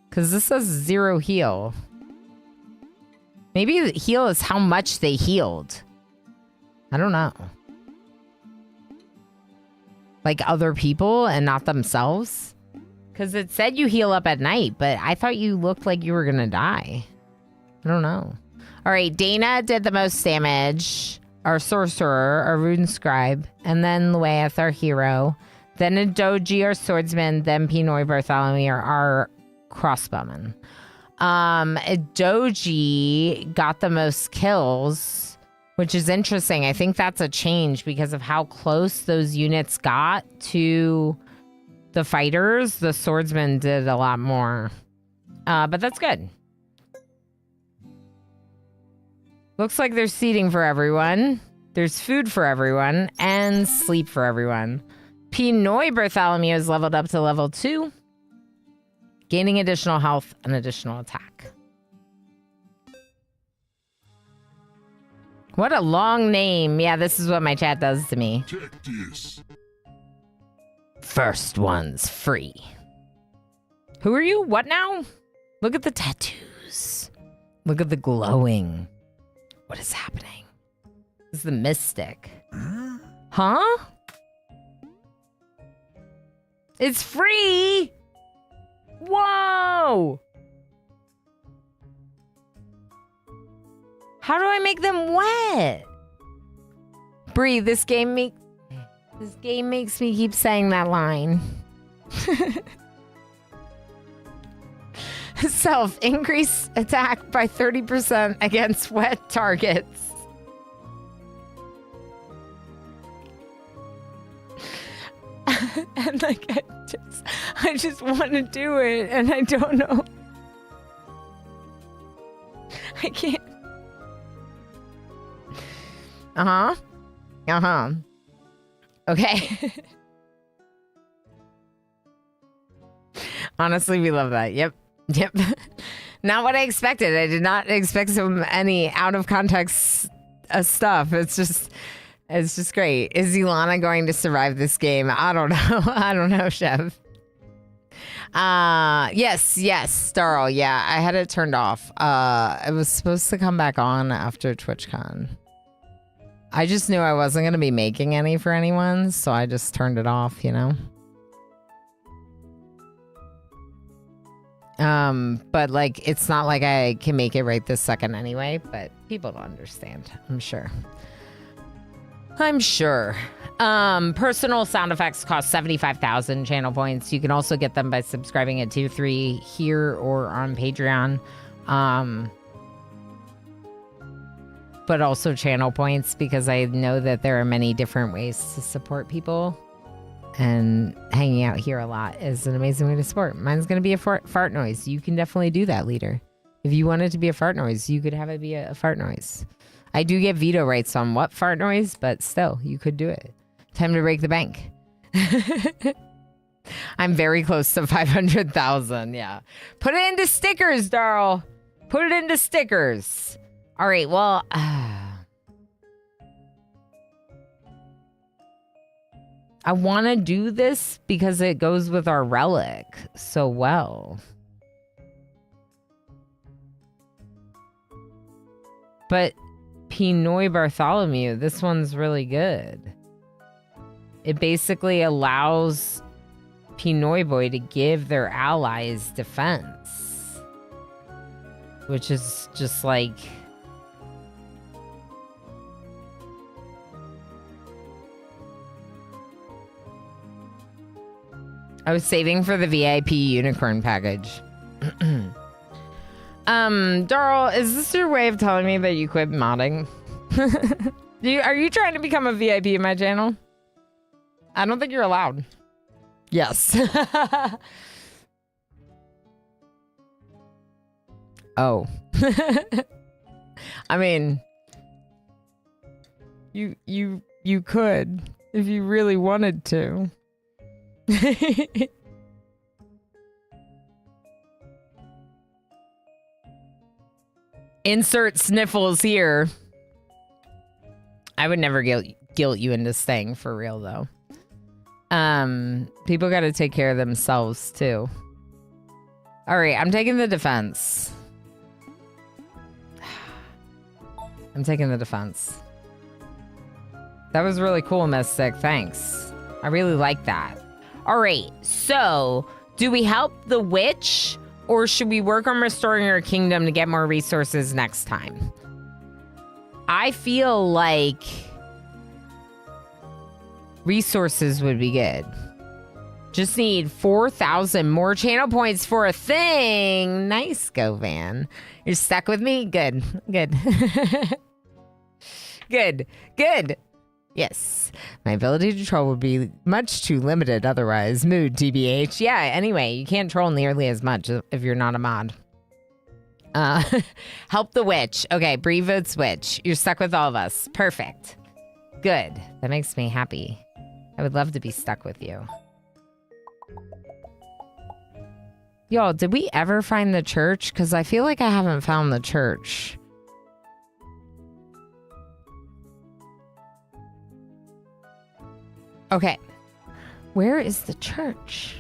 Because this says 0 heal. Maybe the heal is how much they healed. I don't know. Like other people and not themselves? Because it said you heal up at night, but I thought you looked like you were going to die. I don't know. All right, Dana did the most damage. Our sorcerer, our rune scribe. And then Lueth, our hero. Then Adoji, our swordsman. Then Pinoy Bartholomew, our crossbowman. Adoji got the most kills, which is interesting. I think that's a change because of how close those units got to the fighters. The swordsman did a lot more. But that's good. Looks like there's seating for everyone. There's food for everyone and sleep for everyone. Pinoy Bartholomew is leveled up to level 2, gaining additional health and additional attack. What a long name. Yeah, this is what my chat does to me. Take this. First one's free. Who are you? What now? Look at the tattoos. Look at the glowing. What is happening? This is the mystic. Huh? It's free! Whoa! How do I make them wet? Bree, this game makes me keep saying that line. Self, increase attack by 30% against wet targets. And like I just want to do it and I don't know. I can't. Okay. Honestly, we love that. Yep. Not what I expected. I did not expect so many out of context stuff. It's just great. Is Ilana going to survive this game? I don't know. I don't know, Chef. Yes, Starl. Yeah, I had it turned off. It was supposed to come back on after TwitchCon. I just knew I wasn't going to be making any for anyone, so I just turned it off, you know? But like, it's not like I can make it right this second anyway, but people don't understand, I'm sure. Personal sound effects cost 75,000 channel points. You can also get them by subscribing at Tier 3 here or on Patreon. But also channel points, because I know that there are many different ways to support people. And hanging out here a lot is an amazing way to support. Mine's going to be a fart noise. You can definitely do that, Leader. If you want it to be a fart noise, you could have it be a fart noise. I do get veto rights on what fart noise, but still, you could do it. Time to break the bank. I'm very close to 500,000, yeah. Put it into stickers, Darl. Put it into stickers. All right, well... I want to do this because it goes with our relic so well. But Pinoy Bartholomew, this one's really good. It basically allows Pinoy Boy to give their allies defense. Which is just like... I was saving for the VIP unicorn package. Darl, is this your way of telling me that you quit modding? Are you trying to become a VIP in my channel? I don't think you're allowed. Yes. Oh. I mean, you could if you really wanted to. Insert sniffles here. I would never guilt you into staying for real though. People got to take care of themselves too. All right, I'm taking the defense. I'm taking the defense. That was really cool, Mystic. Thanks. I really like that. All right, so do we help the witch or should we work on restoring her kingdom to get more resources next time? I feel like resources would be good. Just need 4,000 more channel points for a thing. Nice, Govan. You're stuck with me? Good. Good. Yes. My ability to troll would be much too limited otherwise. Mood, TBH. Yeah, anyway, you can't troll nearly as much if you're not a mod. Uh, help the witch. Okay, Bree votes witch. You're stuck with all of us. Perfect. Good. That makes me happy. I would love to be stuck with you. Y'all, did we ever find the church? Because I feel like I haven't found the church. Okay. Where is the church?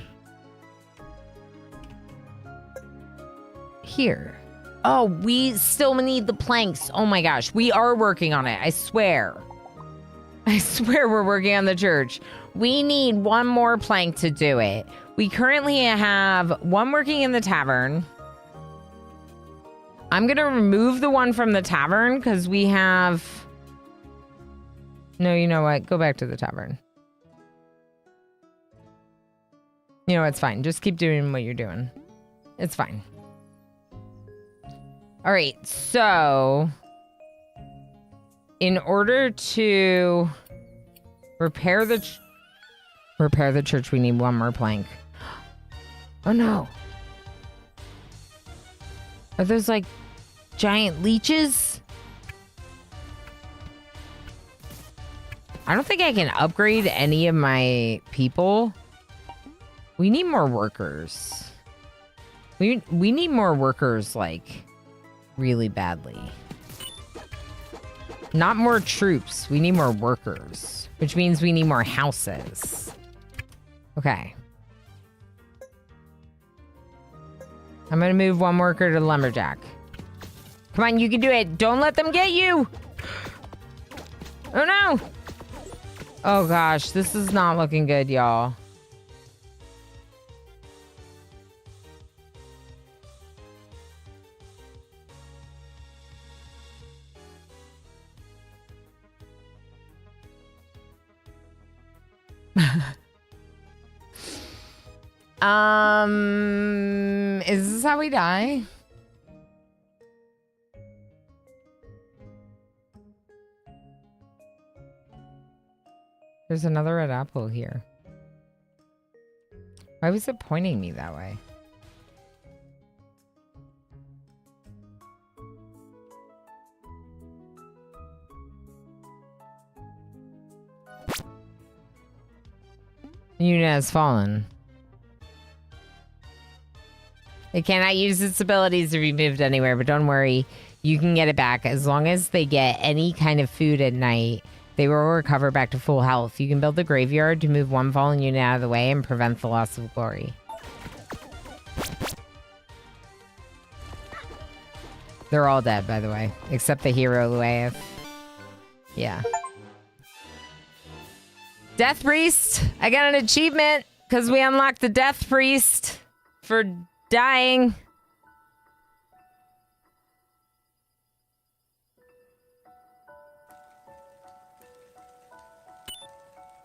Here. Oh, we still need the planks. Oh my gosh. We are working on it. I swear. I swear we're working on the church. We need one more plank to do it. We currently have one working in the tavern. I'm going to remove the one from the tavern because we have... No, you know what? Go back to the tavern. You know, it's fine. Just keep doing what you're doing. It's fine. All right, so in order to repair the church, we need one more plank. Oh no. Are those like giant leeches? I don't think I can upgrade any of my people. We need more workers. We need more workers, like, really badly. Not more troops. We need more workers, which means we need more houses. Okay. I'm going to move one worker to lumberjack. Come on, you can do it. Don't let them get you. Oh, no. Oh, gosh. This is not looking good, y'all. Is this how we die? There's another red apple here. Why was it pointing me that way? Unit has fallen. It cannot use its abilities to be moved anywhere, but don't worry. You can get it back. As long as they get any kind of food at night, they will recover back to full health. You can build a graveyard to move one fallen unit out of the way and prevent the loss of glory. They're all dead, by the way. Except the hero, Luaev. Yeah. Death Priest! I got an achievement because we unlocked the Death Priest for dying.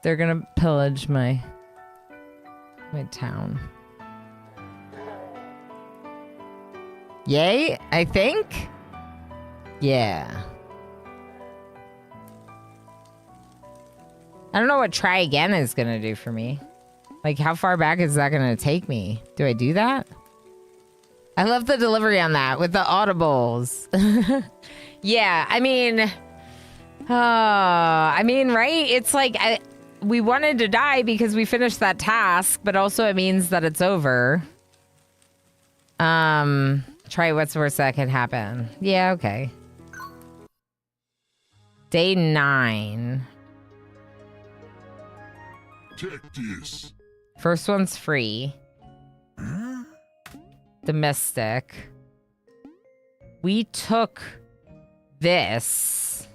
They're gonna pillage my town. Yay, I think? Yeah. I don't know what try again is gonna do for me. Like, how far back is that gonna take me? Do I do that? I love the delivery on that with the audibles. Yeah, I mean, right? It's like we wanted to die because we finished that task, but also it means that it's over. Try what's the worst that could happen. Yeah, okay. Day 9. Take this. First one's free. Domestic. We took this.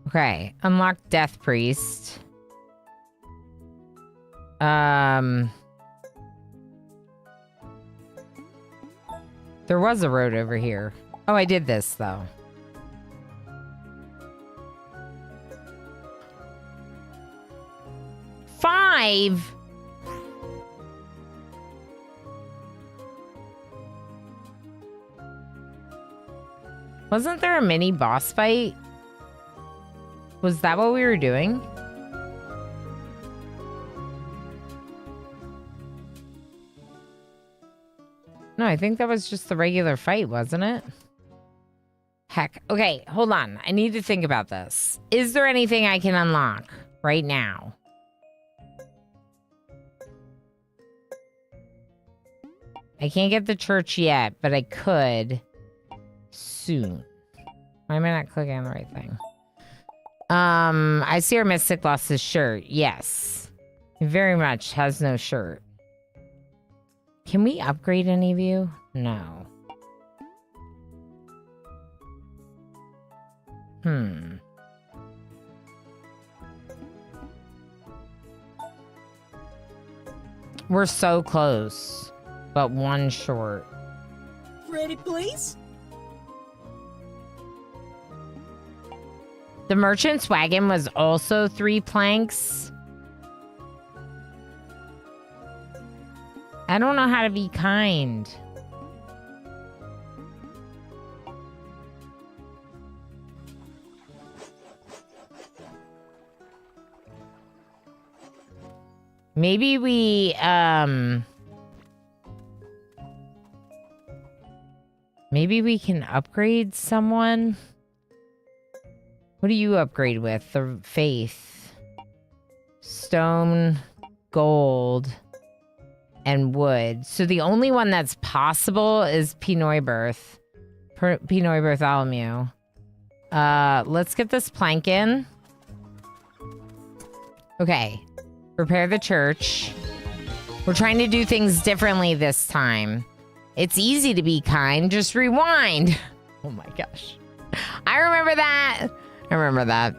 Okay, unlock Death Priest. There was a road over here. Oh, I did this, though. Five? Wasn't there a mini boss fight Was that what we were doing? No, I think that was just the regular fight, wasn't it? Heck. Okay, hold on. I need to think about this. Is there anything I can unlock right now? I can't get the church yet, but I could soon. Why am I not clicking on the right thing? I see our mystic lost his shirt. Yes. He very much has no shirt. Can we upgrade any of you? No. We're so close, but one short. Ready, please? The merchant's wagon was also 3 planks. I don't know how to be kind. Maybe we, maybe we can upgrade someone. What do you upgrade with? The faith. Stone, gold, and wood. So the only one that's possible is Pinoy Bartholomew. Let's get this plank in. Okay. Repair the church. We're trying to do things differently this time. It's easy to be kind. Just rewind. Oh my gosh. I remember that.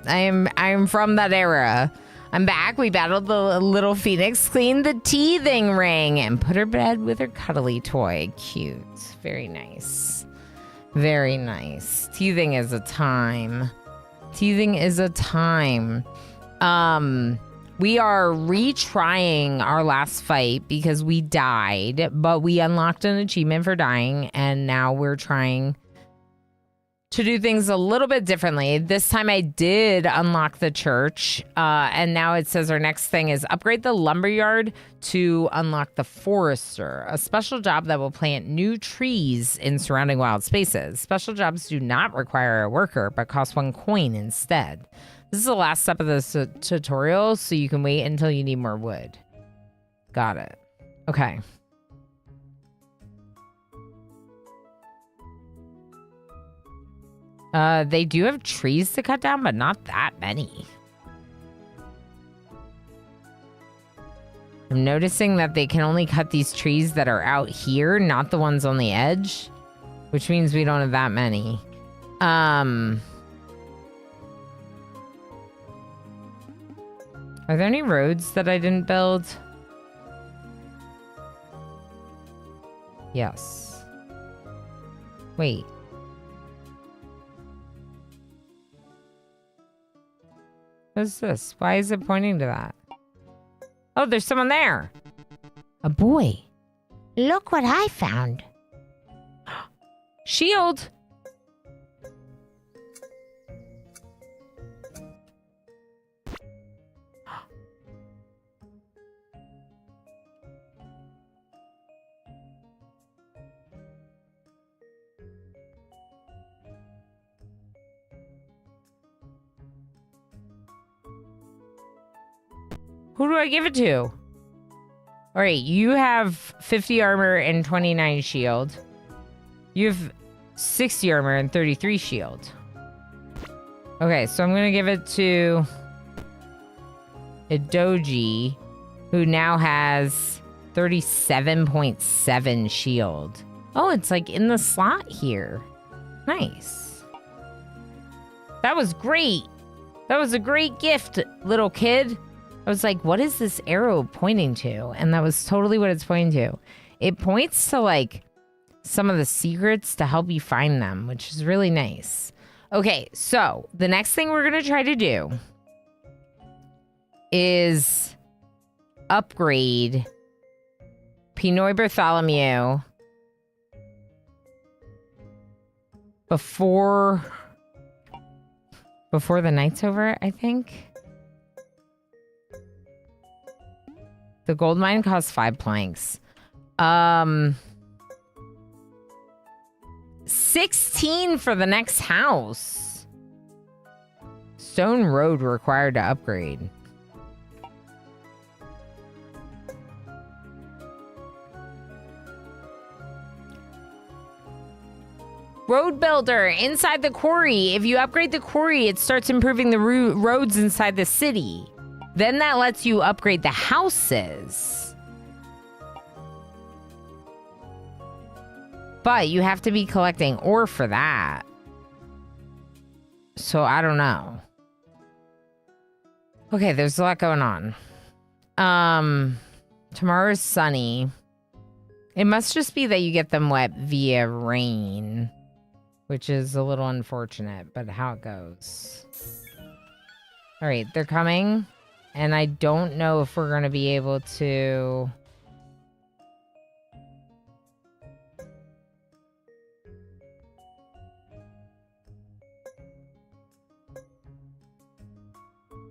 I am from that era. I'm back. We battled the little phoenix, cleaned the teething ring, and put her bed with her cuddly toy. Cute. Very nice. Very nice. Teething is a time. We are retrying our last fight because we died, but we unlocked an achievement for dying, and now we're trying to do things a little bit differently. This time I did unlock the church, and now it says our next thing is upgrade the lumberyard to unlock the forester, a special job that will plant new trees in surrounding wild spaces. Special jobs do not require a worker, but cost 1 coin instead. This is the last step of this tutorial, so you can wait until you need more wood. Got it. Okay. They do have trees to cut down, but not that many. I'm noticing that they can only cut these trees that are out here, not the ones on the edge, which means we don't have that many. Are there any roads that I didn't build? Yes. Wait. What's this? Why is it pointing to that? Oh, there's someone there. A boy. Look what I found. Shield. Who do I give it to? All right, you have 50 armor and 29 shield. You have 60 armor and 33 shield. Okay, so I'm going to give it to Idoji, who now has 37.7 shield. Oh, it's like in the slot here. Nice. That was great. That was a great gift, little kid. I was like, what is this arrow pointing to? And that was totally what it's pointing to. It points to like some of the secrets to help you find them, which is really nice. Okay, so the next thing we're going to try to do is upgrade Pinoy Bartholomew before Before the night's over, I think. The gold mine costs 5 planks. 16 for the next house. Stone road required to upgrade. Road builder inside the quarry. If you upgrade the quarry, it starts improving the roads inside the city. Then that lets you upgrade the houses. But you have to be collecting ore for that. So I don't know. Okay, there's a lot going on. Tomorrow's sunny. It must just be that you get them wet via rain, which is a little unfortunate, but how it goes. All right, they're coming, and I don't know if we're going to be able to...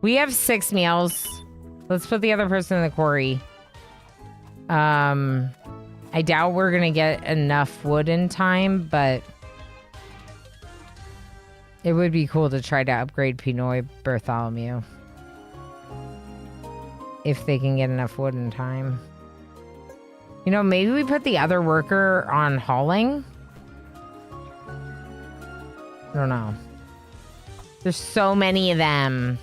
We have 6 meals. Let's put the other person in the quarry. I doubt we're going to get enough wood in time, but... It would be cool to try to upgrade Pinoy Bartholomew. If they can get enough wood in time. You know, maybe we put the other worker on hauling? I don't know. There's so many of them.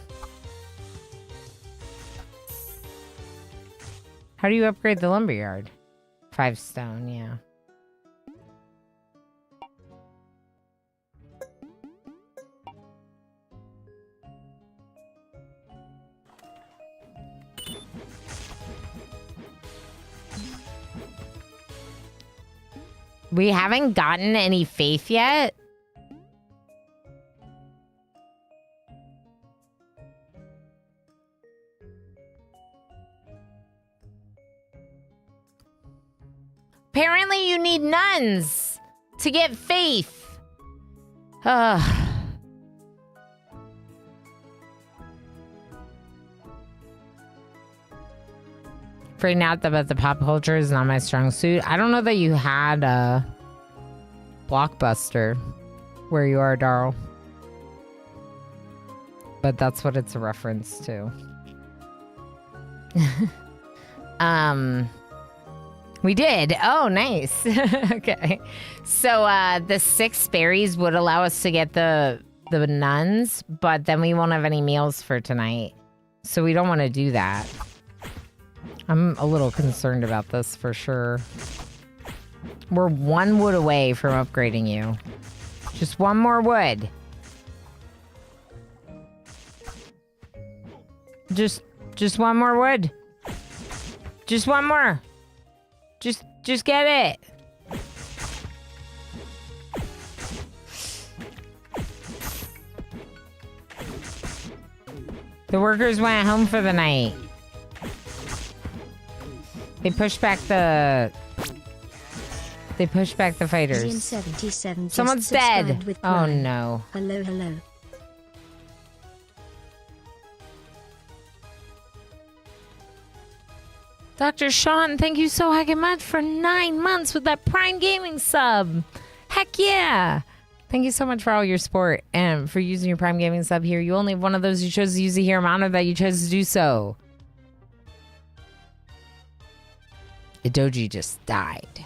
How do you upgrade the lumberyard? 5 stone, yeah. We haven't gotten any faith yet. Apparently you need nuns to get faith. Ugh. Afraid not about the pop culture is not my strong suit. I don't know that you had a Blockbuster where you are, Darl. But that's what it's a reference to. We did. Oh, nice. Okay. So the 6 berries would allow us to get the nuns, but then we won't have any meals for tonight. So we don't want to do that. I'm a little concerned about this for sure. We're 1 wood away from upgrading you. Just 1 more wood. Just 1 more wood. Just 1 more. Just get it. The workers went home for the night. They pushed back the fighters. 77 Someone's dead. with Oh Prime. no. Hello, hello. Dr. Sean, thank you so heckin' much for 9 months with that Prime Gaming sub. Heck yeah. Thank you so much for all your support and for using your Prime Gaming sub here. You only have one of those you chose to use it here. I'm honored that you chose to do so. Idoji just died.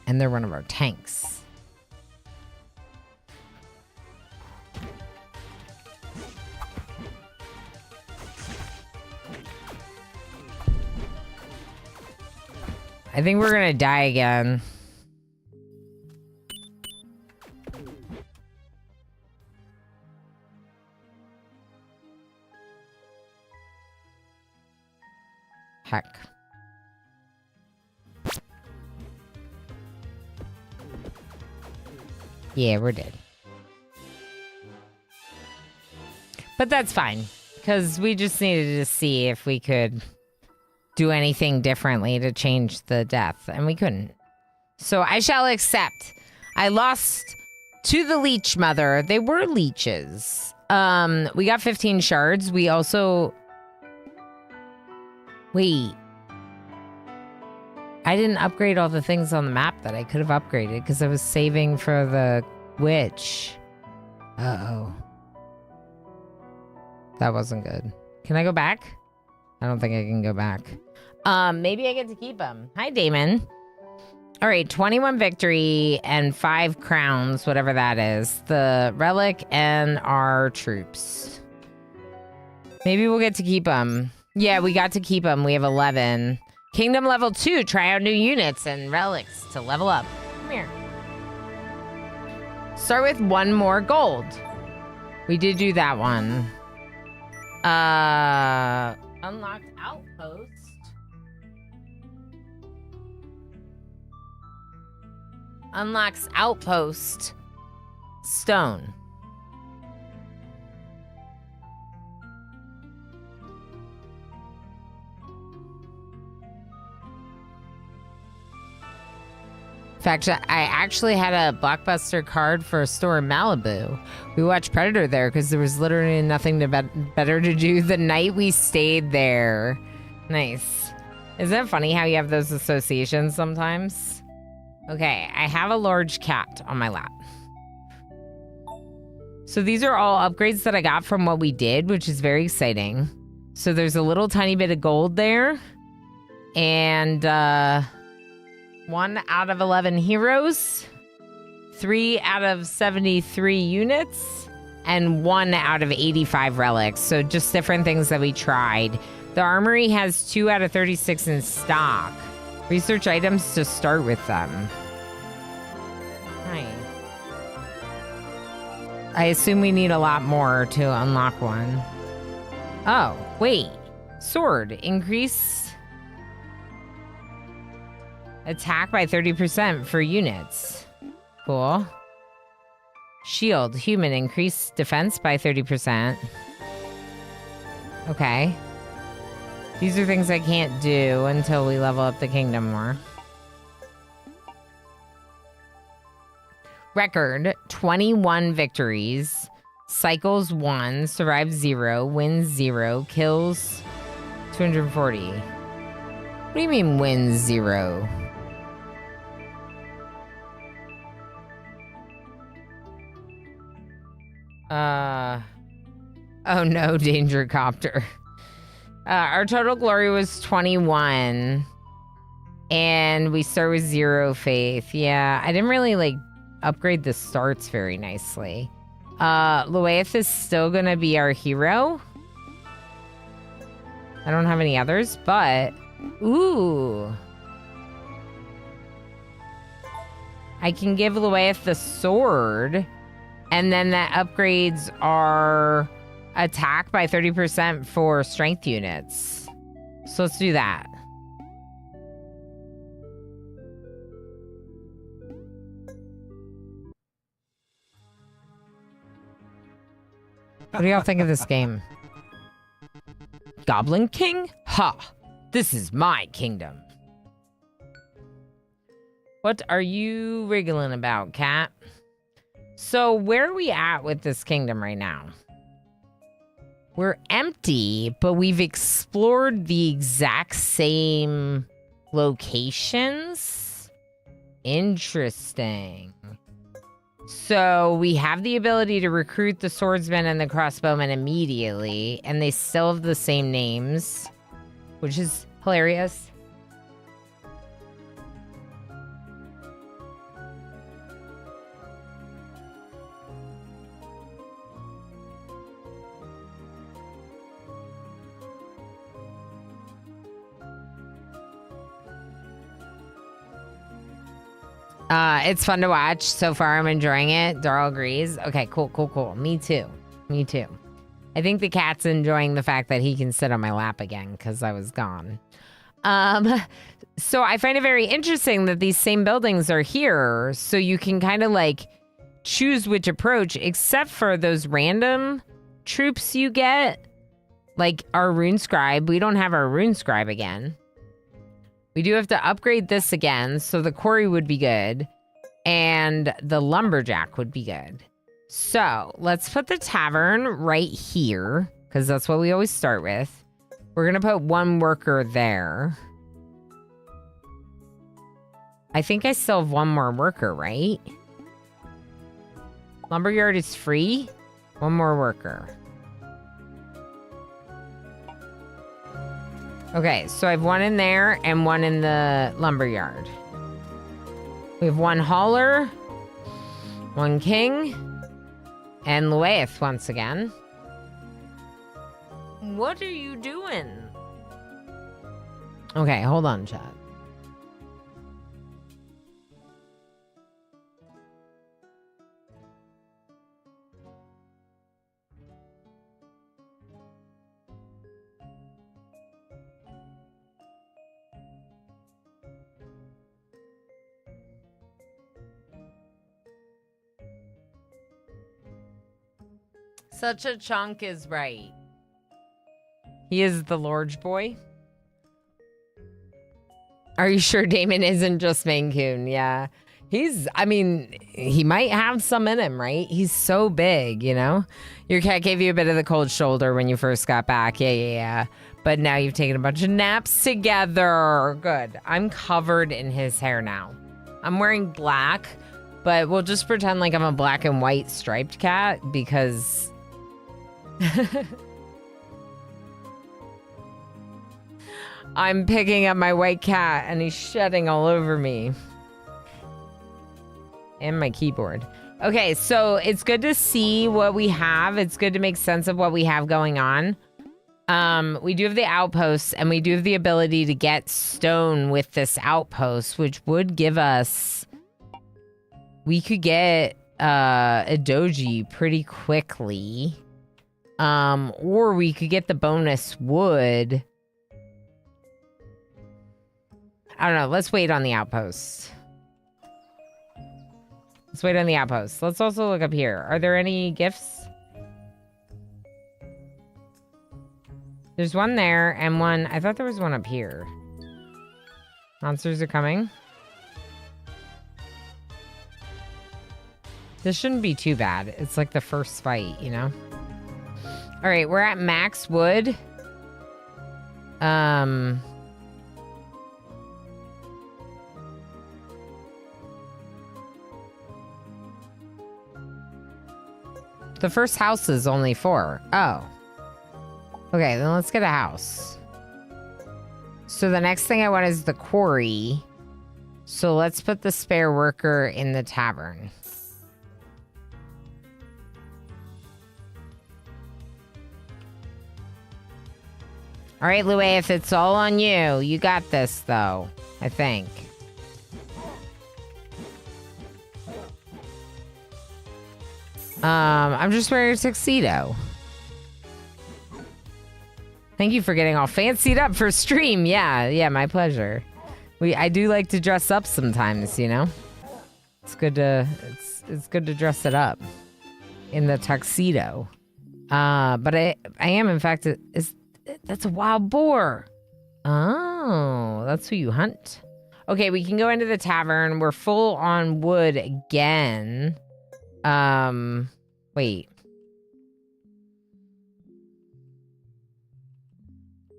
And they're one of our tanks. I think we're gonna die again. Heck. Yeah, we're dead. But that's fine, because we just needed to see if we could do anything differently to change the death, and we couldn't. So I shall accept. I lost To the leech mother. They were leeches. We got 15 shards. We also... Wait. I didn't upgrade all the things on the map that I could have upgraded because I was saving for the witch. Uh-oh. That wasn't good. Can I go back? I don't think I can go back. Maybe I get to keep them. Hi, Damon. All right, 21 victory and 5 crowns, whatever that is. The relic and our troops. Maybe we'll get to keep them. Yeah, we got to keep them. We have 11. Kingdom level 2, try out new units and relics to level up. Come here. Start with 1 more gold. We did do that one. Unlocked outpost. Unlocks outpost. Stone. In fact, I actually had a Blockbuster card for a store in Malibu. We watched Predator there because there was literally nothing better to do the night we stayed there. Nice. Isn't it funny how you have those associations sometimes? Okay, I have a large cat on my lap. So these are all upgrades that I got from what we did, which is very exciting. So there's a little tiny bit of gold there. And, 1 out of 11 heroes, 3 out of 73 units, and 1 out of 85 relics. So just different things that we tried. The armory has 2 out of 36 in stock. Research items to start with them. Hi. I assume we need a lot more to unlock one. Oh, wait. Sword. Increase attack by 30% for units. Cool. Shield. Human. Increase defense by 30%. Okay. These are things I can't do until we level up the kingdom more. Record. 21 victories. Cycles 1. Survives 0. Wins 0. Kills 240. What do you mean wins 0? Oh no, danger copter. Our total glory was 21. And we start with 0 faith. Yeah, I didn't really, like, upgrade the starts very nicely. Luaeth is still gonna be our hero. I don't have any others, but... Ooh. I can give Luaeth the sword... And then that upgrades our attack by 30% for strength units. So let's do that. What do y'all think of this game? Goblin King? Ha! This is my kingdom. What are you wriggling about, cat? So where are we at with this kingdom right now? We're empty, but we've explored the exact same locations. Interesting. So we have the ability to recruit the swordsman and the crossbowman immediately, and they still have the same names, which is hilarious. It's fun to watch. So far, I'm enjoying it. Darl agrees. Okay, cool. Me too. I think the cat's enjoying the fact that he can sit on my lap again because I was gone. So I find it very interesting that these same buildings are here. So you can kind of like choose which approach, except for those random troops you get. Like our rune scribe. We don't have our rune scribe again. We do have to upgrade this again, so the quarry would be good. And the lumberjack would be good. So let's put the tavern right here, because that's what we always start with. We're going to put one worker there. I think I still have one more worker, right? Lumberyard is free. One more worker. Okay, so I have one in there and one in the lumberyard. We have one hauler, one king, and Luaeth once again. What are you doing? Okay, hold on, chat. Such a chunk is right. He is the Lord's boy. Are you sure Damon isn't just Maine Coon? Yeah. I mean, he might have some in him, right? He's so big, you know? Your cat gave you a bit of the cold shoulder when you first got back. Yeah. But now you've taken a bunch of naps together. Good. I'm covered in his hair now. I'm wearing black, but we'll just pretend like I'm a black and white striped cat because... I'm picking up my white cat and he's shedding all over me. And my keyboard. Okay, so it's good to see what we have. It's good to make sense of what we have going on. We do have the outposts and we do have the ability to get stone with this outpost, which would give us... We could get a doji pretty quickly. Or we could get the bonus wood. I don't know. Let's wait on the outposts. Let's wait on the outposts. Let's also look up here. Are there any gifts? There's one there and one... I thought there was one up here. Monsters are coming. This shouldn't be too bad. It's like the first fight, you know? All right, we're at max wood. The first house is only 4. Oh. Okay, then let's get a house. So the next thing I want is the quarry. So let's put the spare worker in the tavern. All right, Luaeth, it's all on you. You got this, though, I think. I'm just wearing a tuxedo. Thank you for getting all fancied up for stream. Yeah, my pleasure. I do like to dress up sometimes, you know? It's good to it's good to dress it up in the tuxedo. But I am in fact that's a wild boar. Oh, that's who you hunt. Okay, we can go into the tavern. We're full on wood again. Wait.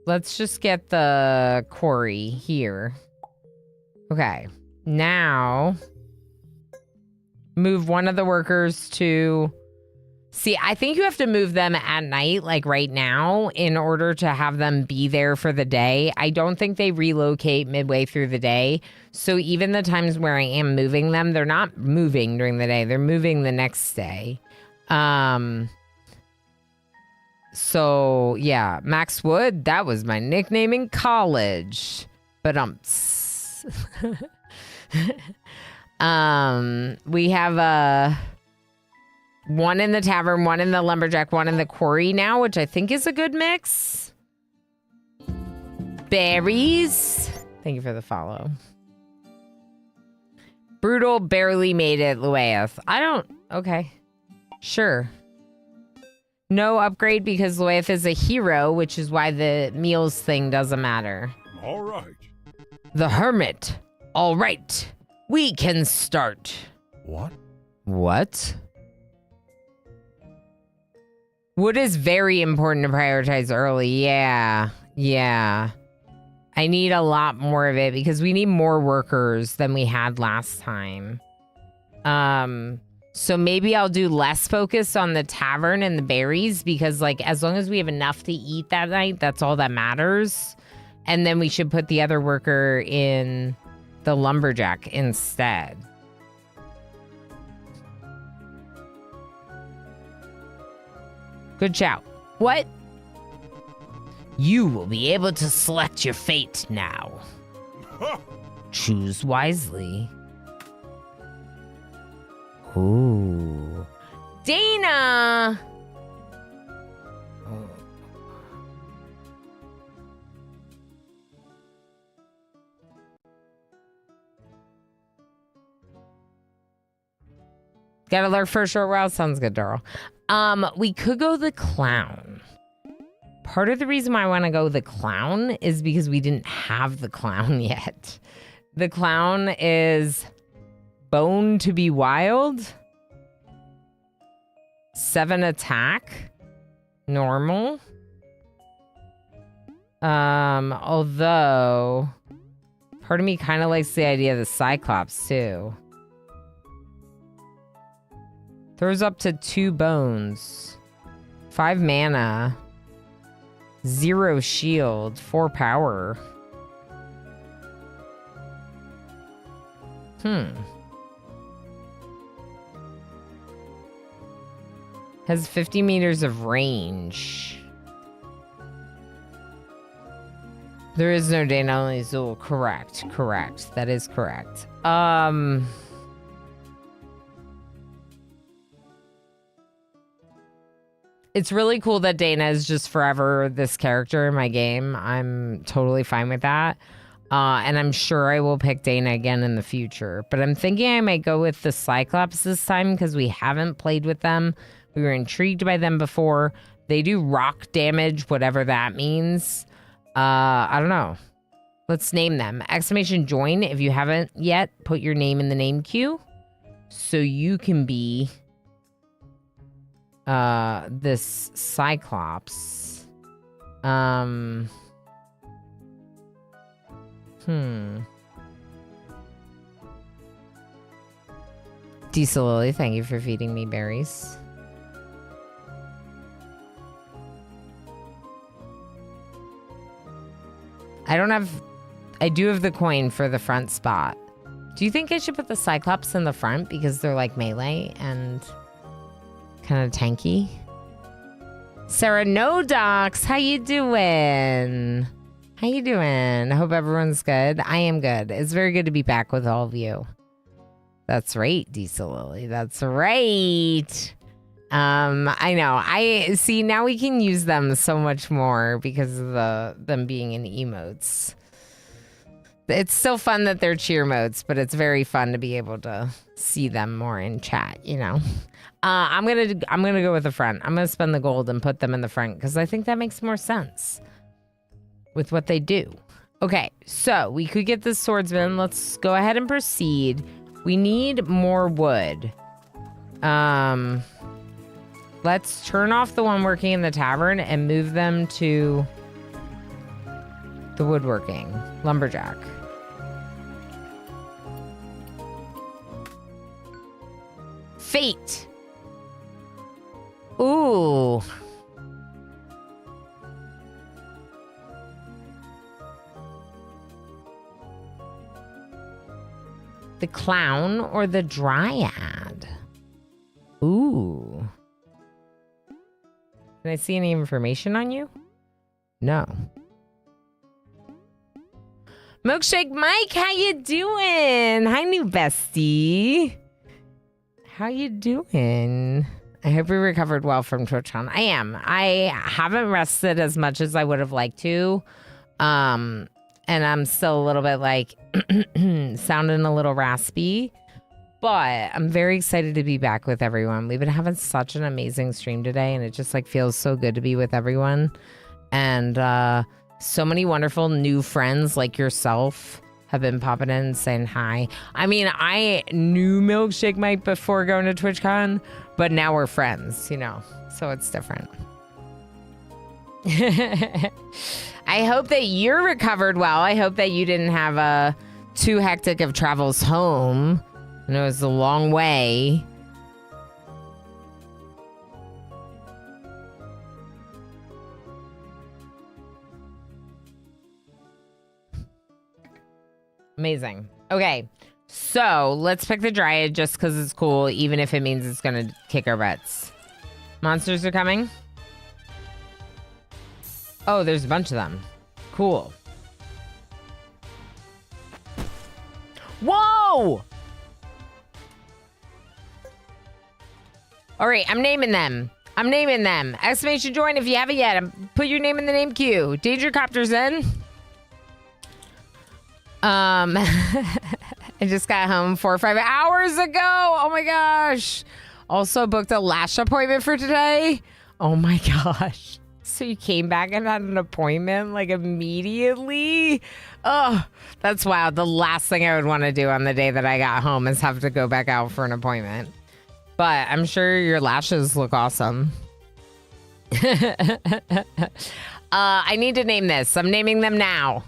Let's just get the quarry here. Okay. Now, move one of the workers to... See, I think you have to move them at night, like right now, in order to have them be there for the day. I don't think they relocate midway through the day. So even the times where I am moving them, they're not moving during the day. They're moving the next day. So, yeah, Max Wood, that was my nickname in college. But, we have, one in the tavern, one in the lumberjack, one in the quarry now, which I think is a good mix. Berries. Thank you for the follow. Brutal barely made it, Luaeth. Okay. Sure. No upgrade because Luaeth is a hero, which is why the meals thing doesn't matter. All right. The hermit. All right. We can start. What? What? Wood is very important to prioritize early. Yeah. Yeah. I need a lot more of it because we need more workers than we had last time. So maybe I'll do less focus on the tavern and the berries because, like, as long as we have enough to eat that night, that's all that matters. And then we should put the other worker in the lumberjack instead. Good shout. What? You will be able to select your fate now. Choose wisely. Ooh. Dana! Oh. Gotta lurk for a short while. Sounds good, Daryl. We could go the clown. Part of the reason why I want to go the clown is because we didn't have the clown yet. The clown is bone to be wild. 7 attack. Normal. Although part of me kind of likes the idea of the Cyclops too. Throws up to 2 bones. 5 mana. 0 shield. 4 power. Has 50 meters of range. There is no Dana, only Zul. Correct. That is correct. It's really cool that Dana is just forever this character in my game. I'm totally fine with that. And I'm sure I will pick Dana again in the future. But I'm thinking I might go with the Cyclops this time because we haven't played with them. We were intrigued by them before. They do rock damage, whatever that means. I don't know. Let's name them. Exclamation join. If you haven't yet, put your name in the name queue. So you can be this Cyclops. Diesel Lily, thank you for feeding me berries. I do have the coin for the front spot. Do you think I should put the Cyclops in the front because they're like melee and kind of tanky? Sarah Nodox, how you doing? I hope everyone's good. I am good. It's very good to be back with all of you. That's right, Diesel Lily. That's right. I know. I see now we can use them so much more because of them being in emotes. It's still fun that they're cheer modes, but it's very fun to be able to see them more in chat, you know. I'm gonna go with the front. I'm gonna spend the gold and put them in the front because I think that makes more sense with what they do. Okay, so we could get the swordsman. Let's go ahead and proceed. We need more wood. Let's turn off the one working in the tavern and move them to the woodworking lumberjack. Fate. Ooh. The clown or the dryad? Ooh. Can I see any information on you? No. Milkshake Mike, how you doing? Hi, new bestie. How you doing? I hope you recovered well from TwitchCon. I am. I haven't rested as much as I would have liked to. And I'm still a little bit like sounding a little raspy. But I'm very excited to be back with everyone. We've been having such an amazing stream today, and it just like feels so good to be with everyone. And so many wonderful new friends like yourself have been popping in saying hi. I mean, I knew Milkshake Mike before going to TwitchCon, but now we're friends, you know, so it's different. I hope that you're recovered well. I hope that you didn't have too hectic of travels home. I know it's a long way. Amazing. Okay, so let's pick the Dryad just because it's cool, even if it means it's going to kick our butts. Monsters are coming. Oh, there's a bunch of them. Cool. Whoa! All right, I'm naming them. Exclamation join if you haven't yet. Put your name in the name queue. Danger Copter's in. I just got home 4 or 5 hours ago. Oh my gosh. Also booked a lash appointment for today. Oh my gosh. So you came back and had an appointment like immediately? Oh, that's wild. The last thing I would want to do on the day that I got home is have to go back out for an appointment. But I'm sure your lashes look awesome. I need to name this. I'm naming them now.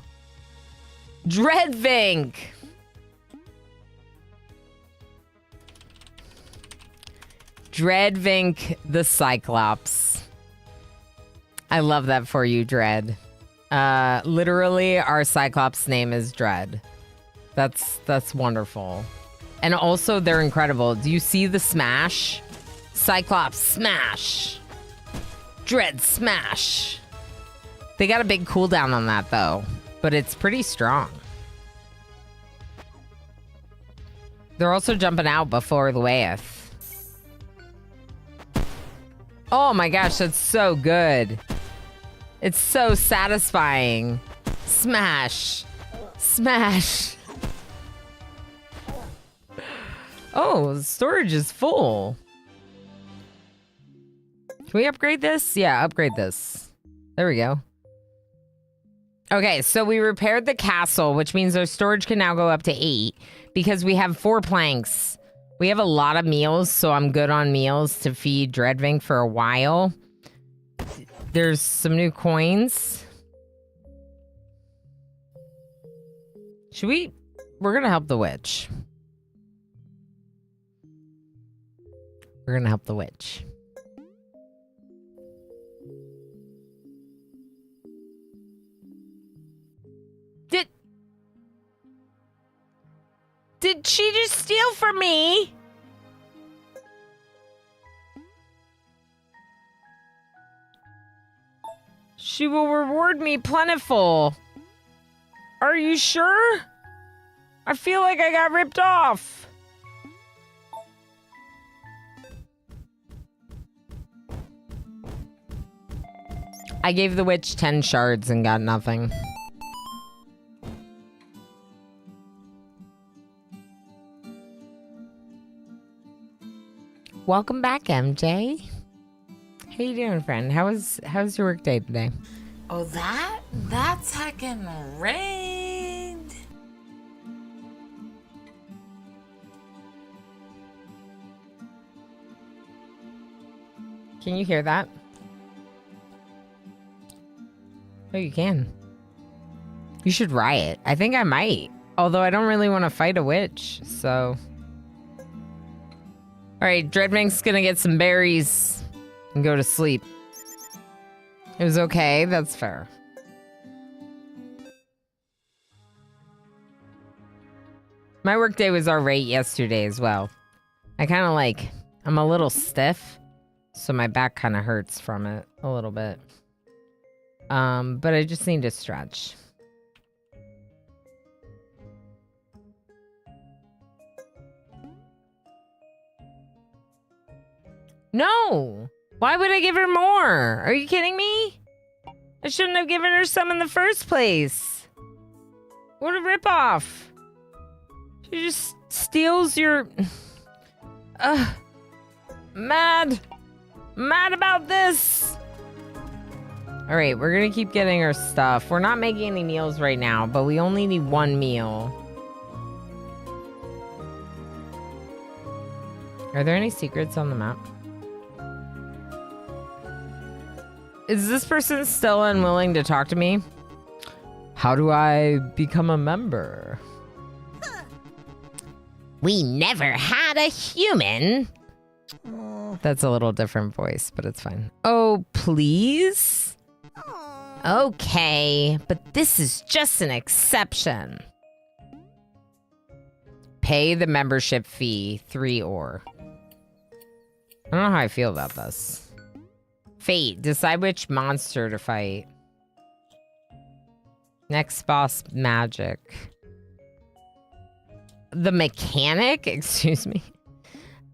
Dreadvink. Dreadvink the Cyclops. I love that for you, Dread. Literally, our Cyclops name is Dread. That's wonderful. And also, they're incredible. Do you see the smash? Cyclops smash. Dread smash. They got a big cooldown on that, though. But it's pretty strong. They're also jumping out before the Wayeth. Oh my gosh, that's so good. It's so satisfying. Smash. Smash. Oh, the storage is full. Can we upgrade this? Yeah, upgrade this. There we go. Okay, so we repaired the castle, which means our storage can now go up to 8 because we have 4 planks. We have a lot of meals, so I'm good on meals to feed Dreadvink for a while. There's some new coins. Should we? We're gonna help the witch. We're gonna help the witch. Did she just steal from me? She will reward me plentiful. Are you sure? I feel like I got ripped off. I gave the witch 10 shards and got nothing. Welcome back, MJ. How you doing, friend? How's your work day today? Oh, that's heckin' raid. Can you hear that? Oh, you can. You should riot. I think I might. Although I don't really want to fight a witch, so... Alright, Dreadvink's gonna get some berries and go to sleep. It was okay, that's fair. My workday was alright yesterday as well. I'm a little stiff, so my back kind of hurts from it a little bit. But I just need to stretch. No! Why would I give her more? Are you kidding me? I shouldn't have given her some in the first place. What a ripoff. She just steals your... Mad about this. All right, we're gonna keep getting our stuff. We're not making any meals right now, but we only need one meal. Are there any secrets on the map? Is this person still unwilling to talk to me? How do I become a member? We never had a human. That's a little different voice, but it's fine. Oh, please? Okay, but this is just an exception. Pay the membership fee, 3 ore. I don't know how I feel about this. Fate, decide which monster to fight. Next boss, magic. The mechanic? Excuse me.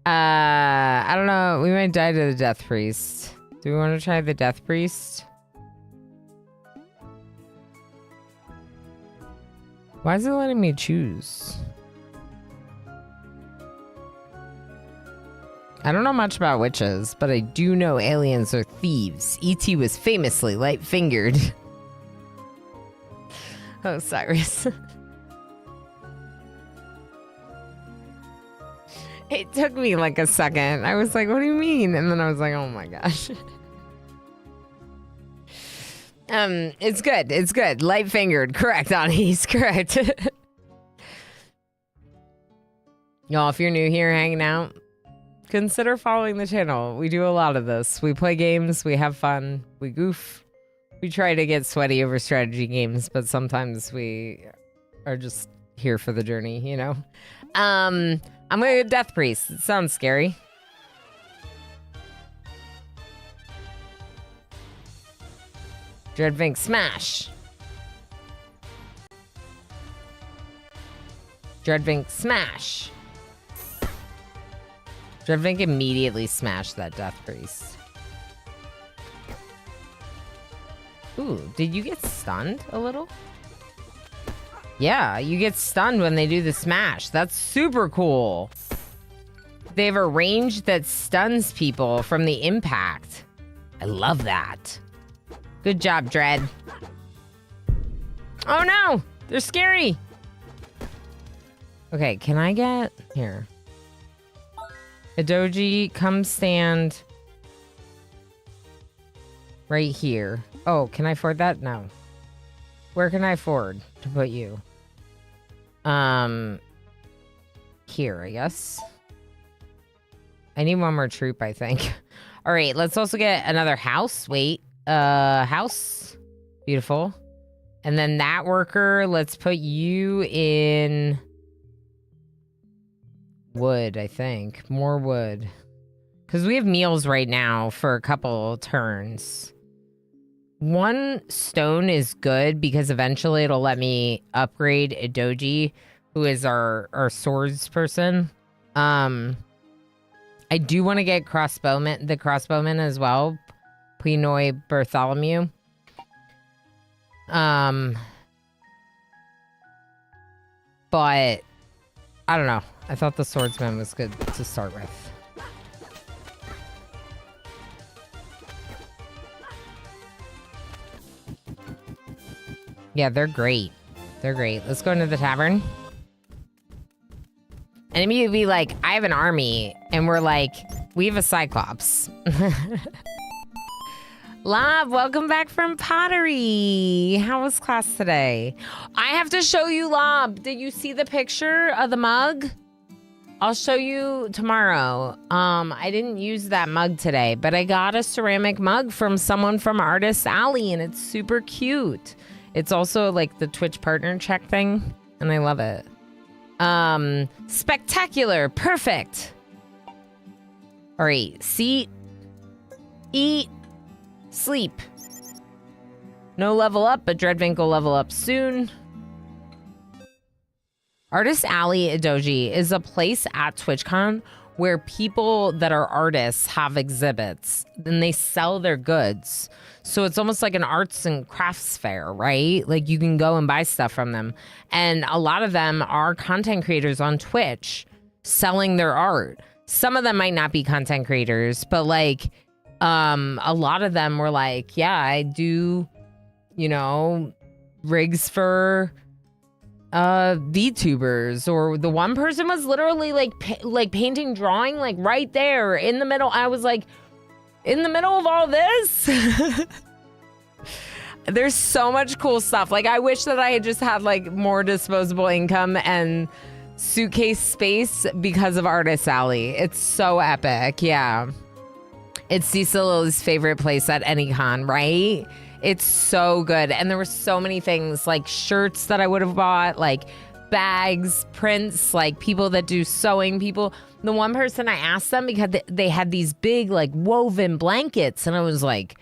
I don't know. We might die to the death priest. Do we want to try the death priest? Why is it letting me choose? I don't know much about witches, but I do know aliens are thieves. E.T. was famously light-fingered. Oh, Cyrus. It took me like a second. I was like, what do you mean? And then I was like, oh my gosh. It's good. It's good. Light-fingered. Correct, Annie's. Correct. Y'all, if you're new here hanging out, consider following the channel. We do a lot of this. We play games. We have fun. We goof. We try to get sweaty over strategy games, but sometimes we are just here for the journey, you know? I'm gonna go Death Priest. It sounds scary. Dreadvink smash. Dreadvink smash. Dreadvink immediately smashed that Death Priest. Ooh, did you get stunned a little? Yeah, you get stunned when they do the smash. That's super cool. They have a range that stuns people from the impact. I love that. Good job, Dread. Oh no, they're scary. Okay, can I get here? Adoji, come stand right here. Oh, can I afford that? No. Where can I afford to put you? Here, I guess. I need one more troop, I think. All right, let's also get another house. Wait, house. Beautiful. And then that worker, let's put you in wood, I think. More wood. Because we have meals right now for a couple turns. 1 stone is good because eventually it'll let me upgrade Idoji, who is our swords person. I do want to get the crossbowman as well. Pinoy Bartholomew. But I don't know. I thought the swordsman was good to start with. Yeah, they're great. They're great. Let's go into the tavern. And immediately be like, I have an army. And we're like, we have a Cyclops. Lob, welcome back from pottery. How was class today? I have to show you, Lob. Did you see the picture of the mug? I'll show you tomorrow. I didn't use that mug today, but I got a ceramic mug from someone from Artist Alley, and it's super cute. It's also like the Twitch partner check thing, and I love it. Spectacular. Perfect. All right. Seat. Eat. Sleep. No level up, but Dreadvink will level up soon. Artist Alley Idoji is a place at TwitchCon where people that are artists have exhibits and they sell their goods. So it's almost like an arts and crafts fair, right? Like you can go and buy stuff from them. And a lot of them are content creators on Twitch selling their art. Some of them might not be content creators, but like A lot of them were like, yeah, I do, you know, rigs for VTubers, or the one person was literally like painting, drawing, like right there in the middle. I was like, in the middle of all this? There's so much cool stuff. Like, I wish that I had just had like more disposable income and suitcase space because of Artist Alley. It's so epic. Yeah. It's Cecil's favorite place at any con, right? It's so good. And there were so many things, like shirts that I would have bought, like bags, prints, like people that do sewing, people. The one person, I asked them because they had these big like woven blankets, and I was like,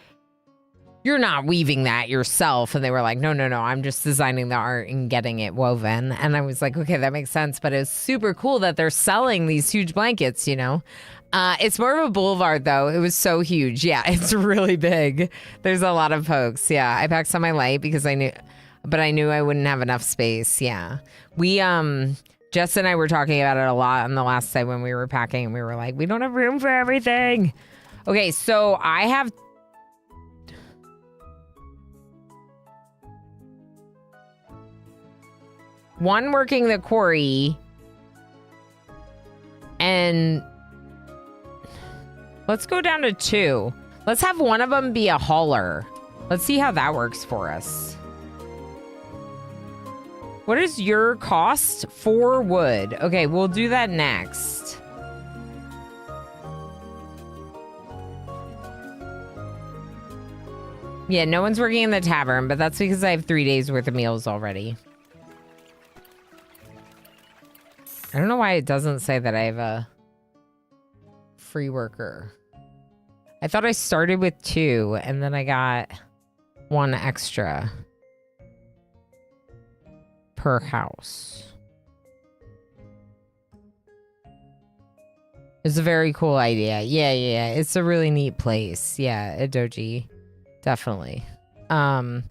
you're not weaving that yourself. And they were like, no, I'm just designing the art and getting it woven. And I was like, okay, that makes sense. But it's super cool that they're selling these huge blankets, you know? It's more of a boulevard, though. It was so huge. Yeah, it's really big. There's a lot of folks. Yeah, I packed some my light because I knew I wouldn't have enough space. Yeah. We, Jess and I were talking about it a lot on the last day when we were packing, and we were like, we don't have room for everything. Okay, so I have... one working the quarry, and... let's go down to 2. Let's have one of them be a hauler. Let's see how that works for us. What is your cost for wood? Okay, we'll do that next. Yeah, no one's working in the tavern, but that's because I have 3 days worth of meals already. I don't know why it doesn't say that I have a free worker. I thought I started with 2 and then I got 1 extra per house. It's a very cool idea. Yeah. It's a really neat place. Yeah, at Doji. Definitely. And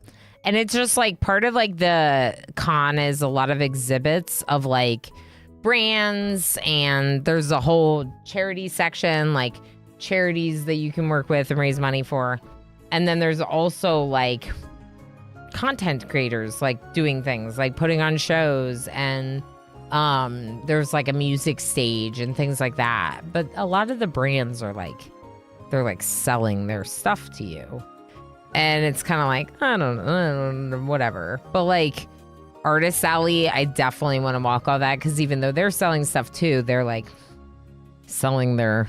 it's just like part of like the con is a lot of exhibits of like brands, and there's a whole charity section, like charities that you can work with and raise money for. And then there's also like content creators like doing things like putting on shows, and there's like a music stage and things like that. But a lot of the brands are like, they're like selling their stuff to you, and it's kind of like, I don't know, whatever. But like Artist Alley, I definitely want to walk all that, because even though they're selling stuff too, they're like selling their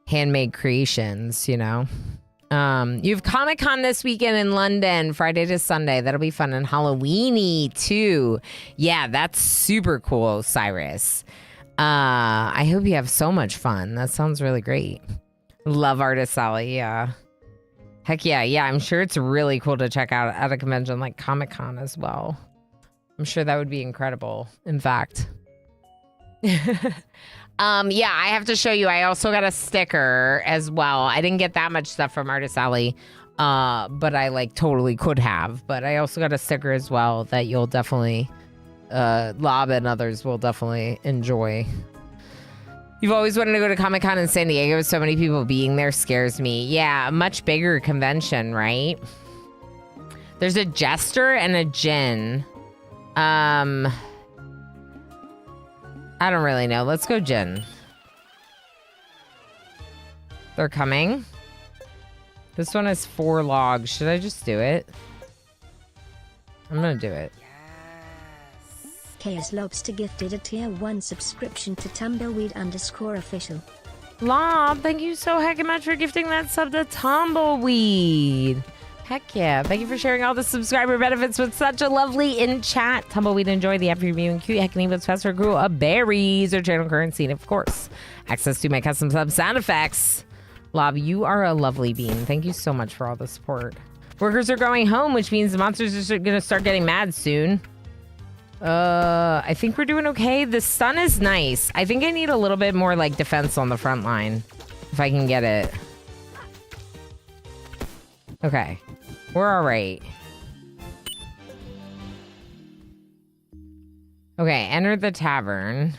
handmade creations, you know. You have Comic-Con this weekend in London, Friday to Sunday. That'll be fun. And Halloweeny too. Yeah, that's super cool, Cyrus. I hope you have so much fun. That sounds really great. Love Artist Alley, yeah. Heck yeah, I'm sure it's really cool to check out at a convention like Comic-Con as well. I'm sure that would be incredible, in fact. Yeah, I have to show you. I also got a sticker as well. I didn't get that much stuff from Artist Alley, but I like totally could have. But I also got a sticker as well that you'll definitely, Lob and others will definitely enjoy. You've always wanted to go to Comic-Con in San Diego. So many people being there scares me. Yeah, a much bigger convention, right? There's a Jester and a Jin. I don't really know. Let's go Jin. They're coming. This one has 4 logs. Should I just do it? I'm gonna do it. Chaos Lobster gifted a tier 1 subscription to Tumbleweed_official. Lob, thank you so heckin' much for gifting that sub to Tumbleweed. Heck yeah. Thank you for sharing all the subscriber benefits with such a lovely in chat. Tumbleweed, enjoy the after review and cute heckin' emotes faster crew of berries or channel currency. And of course, access to my custom sub sound effects. Lob, you are a lovely bean. Thank you so much for all the support. Workers are going home, which means the monsters are gonna start getting mad soon. I think we're doing okay. The sun is nice. I think I need a little bit more like defense on the front line if I can get it. Okay. We're all right. Okay, enter the tavern.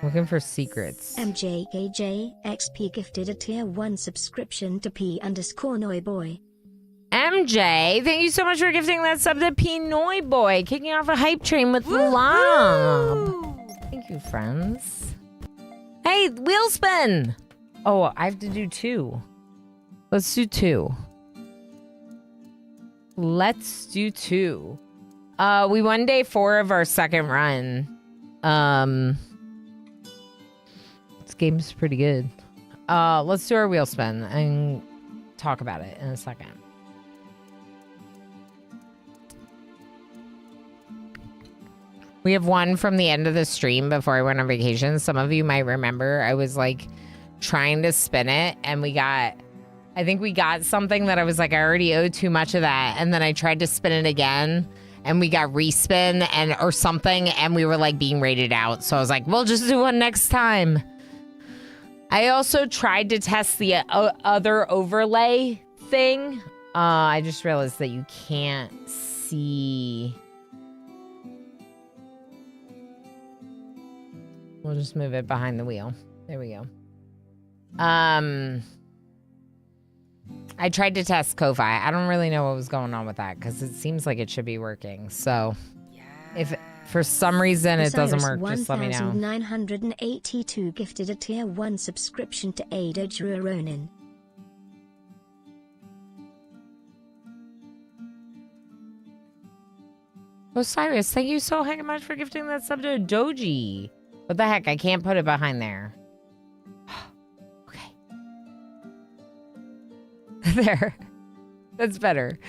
Looking for secrets. MJKJ XP gifted a tier 1 subscription to P_Noiboy. MJ, thank you so much for gifting that sub to Pinoy Boy, kicking off a hype train with Lob. Thank you, friends. Hey, wheel spin. Oh, I have to do 2. Let's do 2. Let's do 2. We won day 4 of our second run. This game's pretty good. Let's do our wheel spin and talk about it in a second. We have one from the end of the stream before I went on vacation. Some of you might remember I was like trying to spin it and I think we got something that I was like, I already owe too much of that. And then I tried to spin it again and we got respin or something and we were like being rated out. So I was like, we'll just do one next time. I also tried to test the other overlay thing. I just realized that you can't see. We'll just move it behind the wheel. There we go. I tried to test Ko-Fi. I don't really know what was going on with that because it seems like it should be working. So if for some reason it doesn't work, just let me know. 1982 gifted a tier 1 subscription to Ada Ronin. Osiris, thank you so heck much for gifting that sub to Doji. What the heck? I can't put it behind there. Okay. There. That's better.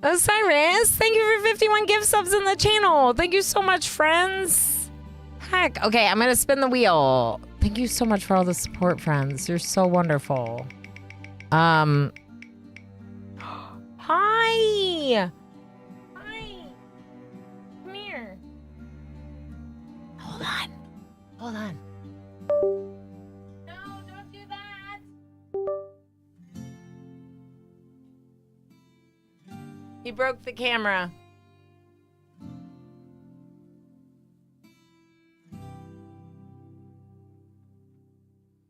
Osiris, thank you for 51 gift subs in the channel. Thank you so much, friends. Heck. Okay, I'm going to spin the wheel. Thank you so much for all the support, friends. You're so wonderful. Hi. Hi. Come here. Hold on. Hold on. No, don't do that. He broke the camera.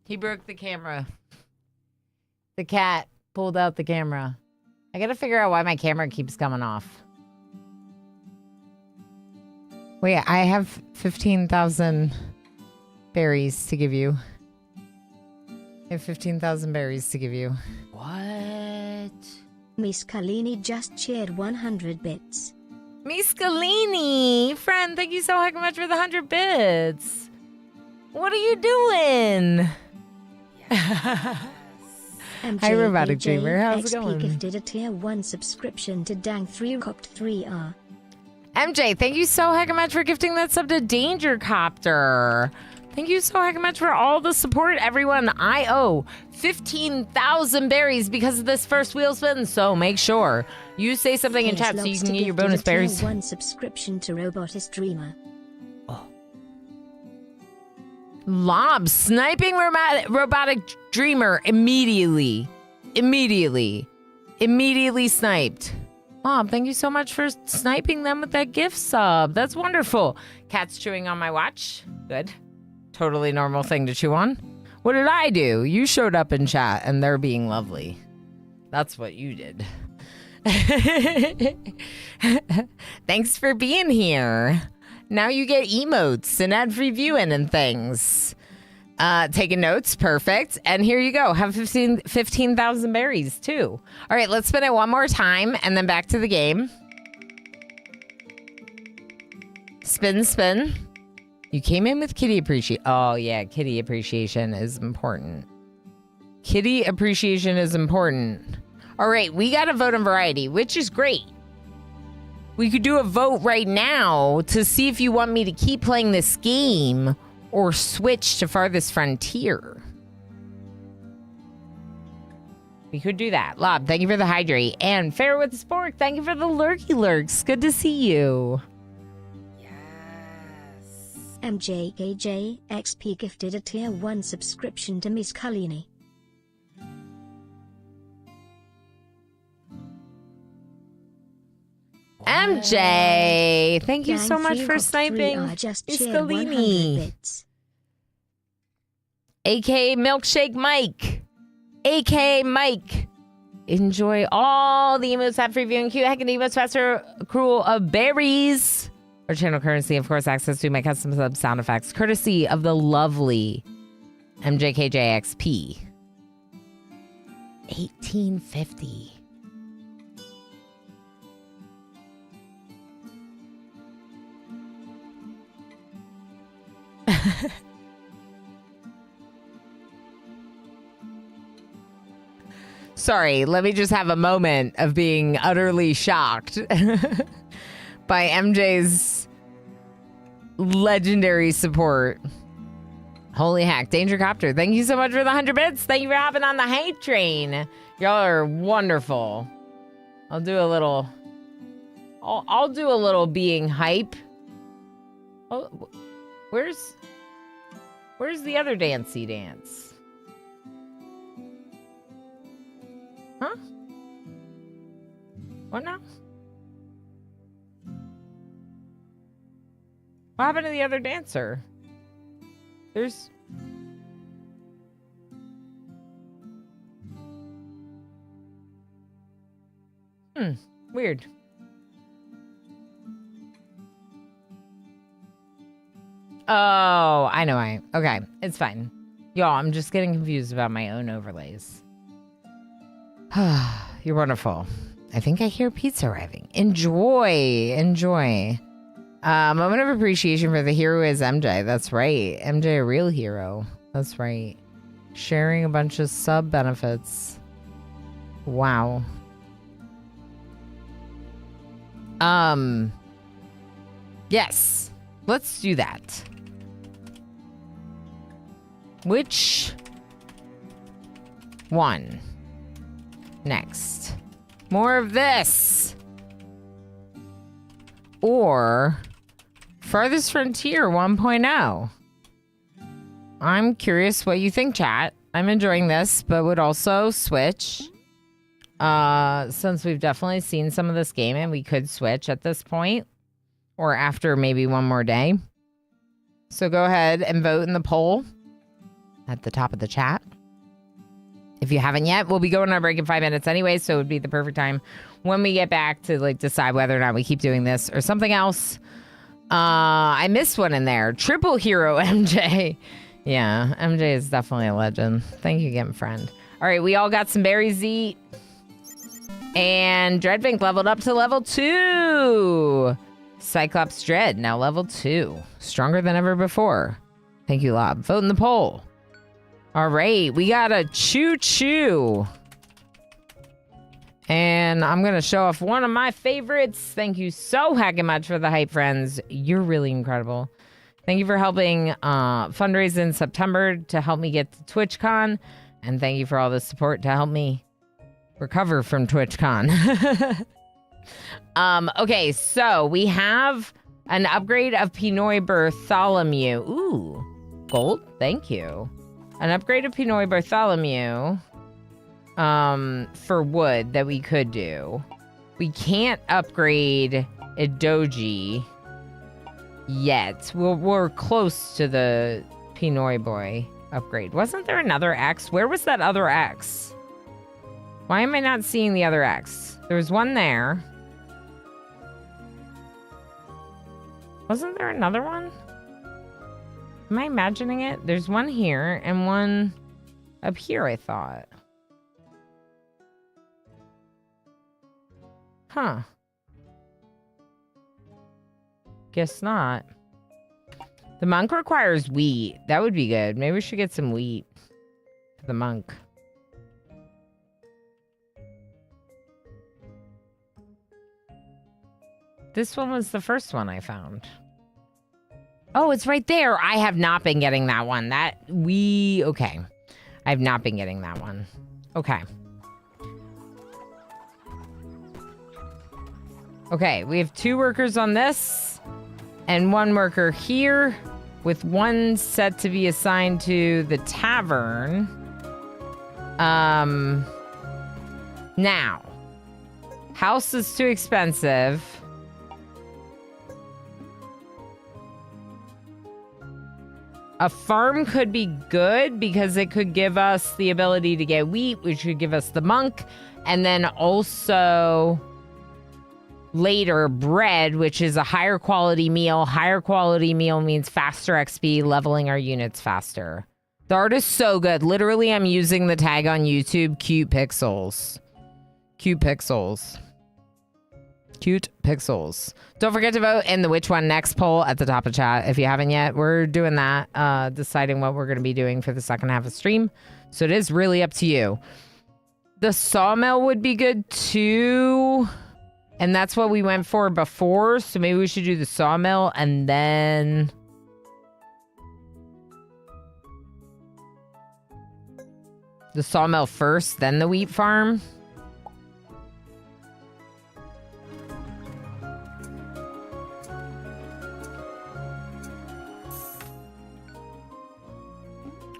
He broke the camera. The cat pulled out the camera. I gotta figure out why my camera keeps coming off. Wait, I have 15,000 berries to give you. I have 15,000 berries to give you. What? Miss Kalini just shared 100 bits. Miss Kalini, friend, thank you so heck much for the 100 bits. What are you doing? Hi, Robotic Dreamer. How's it going? Gifted a tier 1 subscription to Dang 3 Cocked 3R. MJ, thank you so heck much for gifting that sub to Danger Copter. Thank you so heck much for all the support, everyone. I owe 15,000 berries because of this first wheel spin, so make sure you say something in chat so you can get your bonus berries. Tier 1 subscription to Robotist Dreamer. Oh. Lob sniping robotic dreamer immediately sniped. Mom, thank you so much for sniping them with that gift sub. That's wonderful. Cat's chewing on my watch. Good. Totally normal thing to chew on. What did I do? You showed up in chat and they're being lovely. That's what you did. Thanks for being here. Now you get emotes and ad-free viewing and things. Taking notes, perfect. And here you go. Have 15,000 berries too. All right, let's spin it one more time and then back to the game. Spin, spin. You came in with kitty appreciation. Oh yeah, kitty appreciation is important. Kitty appreciation is important. All right, we got a vote on variety, which is great. We could do a vote right now to see if you want me to keep playing this game or switch to Farthest Frontier. We could do that. Lob, thank you for the hydrate. And Fair with the Spork, thank you for the lurky lurks. Good to see you. Yes. MJKJ XP gifted a tier 1 subscription to Miss Kalini. MJ, thank you Gang so much 3 for Cocked sniping. 3R just Miss shared 100 Kalini. bits. aka Milkshake Mike, aka Mike. Enjoy all the emotes at free viewing queue. Heck, and the emotes faster accrual of berries. Our channel currency, of course, access to my custom sub sound effects, courtesy of the lovely MJKJXP. 1850. Sorry, let me just have a moment of being utterly shocked by MJ's legendary support. Holy heck. Danger Copter, thank you so much for the 100 bits. Thank you for hopping on the hype train. Y'all are wonderful. I'll do a little being hype. Oh, where's the other dancey dance? Huh? What now? What happened to the other dancer? There's... Weird. Oh, I know why. Okay, it's fine. Y'all, I'm just getting confused about my own overlays. You're wonderful. I think I hear pizza arriving. Enjoy. Moment of appreciation for the hero is MJ. That's right. MJ, a real hero. That's right. Sharing a bunch of sub benefits. Wow. Yes. Let's do that. Which one? Next. More of this. Or Farthest Frontier 1.0. I'm curious what you think, chat. I'm enjoying this, but would also switch. Since we've definitely seen some of this game and we could switch at this point. Or after maybe one more day. So go ahead and vote in the poll at the top of the chat. If you haven't yet, we'll be going on a break in 5 minutes anyway, so it would be the perfect time when we get back to like decide whether or not we keep doing this or something else. I missed one in there. Triple Hero MJ. Yeah, MJ is definitely a legend. Thank you again, friend. All right, we all got some berries to eat. And Dreadvink leveled up to level 2. Cyclops Dread, now level 2. Stronger than ever before. Thank you, Lob. Vote in the poll. All right, we got a choo-choo. And I'm going to show off one of my favorites. Thank you so heckin' much for the hype, friends. You're really incredible. Thank you for helping fundraise in September to help me get to TwitchCon. And thank you for all the support to help me recover from TwitchCon. Okay, so we have an upgrade of Pinoy Bartholomew. Ooh, gold, thank you. An upgrade of Pinoy Bartholomew for wood that we could do. We can't upgrade a doji yet. We're close to the Pinoy boy upgrade. Wasn't there another X? Where was that other X? Why am I not seeing the other X? There was one there. Wasn't there another one? Am I imagining it? There's one here and one up here, I thought. Huh. Guess not. The monk requires wheat. That would be good. Maybe we should get some wheat for the monk. This one was the first one I found. Oh, it's right there. I have not been getting that one. Okay. I have not been getting that one. Okay. Okay, we have 2 workers on this and 1 worker here with 1 set to be assigned to the tavern. Now, house is too expensive. A farm could be good because it could give us the ability to get wheat, which would give us the monk. And then also later bread, which is a higher quality meal. Higher quality meal means faster XP, leveling our units faster. The art is so good. Literally, I'm using the tag on YouTube, cute pixels. Cute pixels. Cute pixels. Don't forget to vote in the which one next poll at the top of chat if you haven't yet. We're doing that, deciding what we're going to be doing for the second half of stream. So it is really up to you. The sawmill would be good too. And that's what we went for before. So maybe we should do the sawmill and then... the sawmill first, then the wheat farm.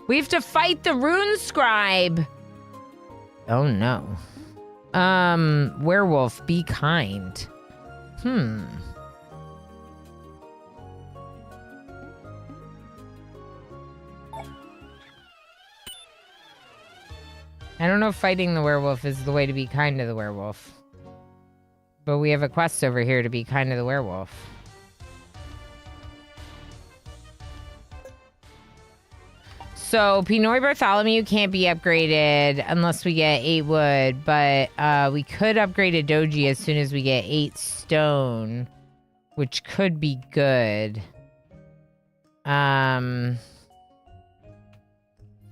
We have to fight the rune scribe. Oh no. Werewolf, be kind. I don't know if fighting the werewolf is the way to be kind to the werewolf. But we have a quest over here to be kind to the werewolf. So, Pinoy Bartholomew can't be upgraded unless we get 8 wood, but we could upgrade a doji as soon as we get 8 stone, which could be good.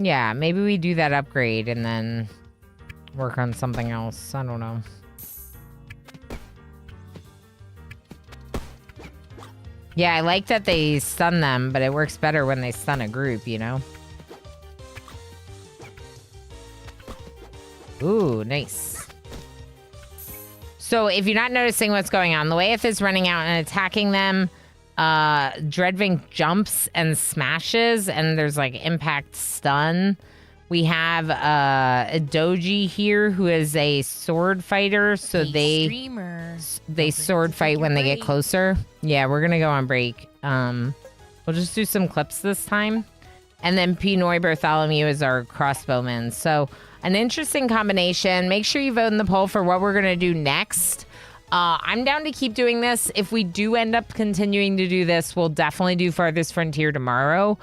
Yeah, maybe we do that upgrade and then work on something else. I don't know. Yeah, I like that they stun them, but it works better when they stun a group, you know? Ooh, nice. So if you're not noticing what's going on, the Waif is running out and attacking them. Dreadvink jumps and smashes, and there's like impact stun. We have a doji here who is a sword fighter, so they sword fight when they get closer. Yeah, we're gonna go on break. We'll just do some clips this time. And then Pinoy Bartholomew is our crossbowman. So an interesting combination. Make sure you vote in the poll for what we're gonna do next. I'm down to keep doing this. If we do end up continuing to do this, we'll definitely do Farthest Frontier tomorrow,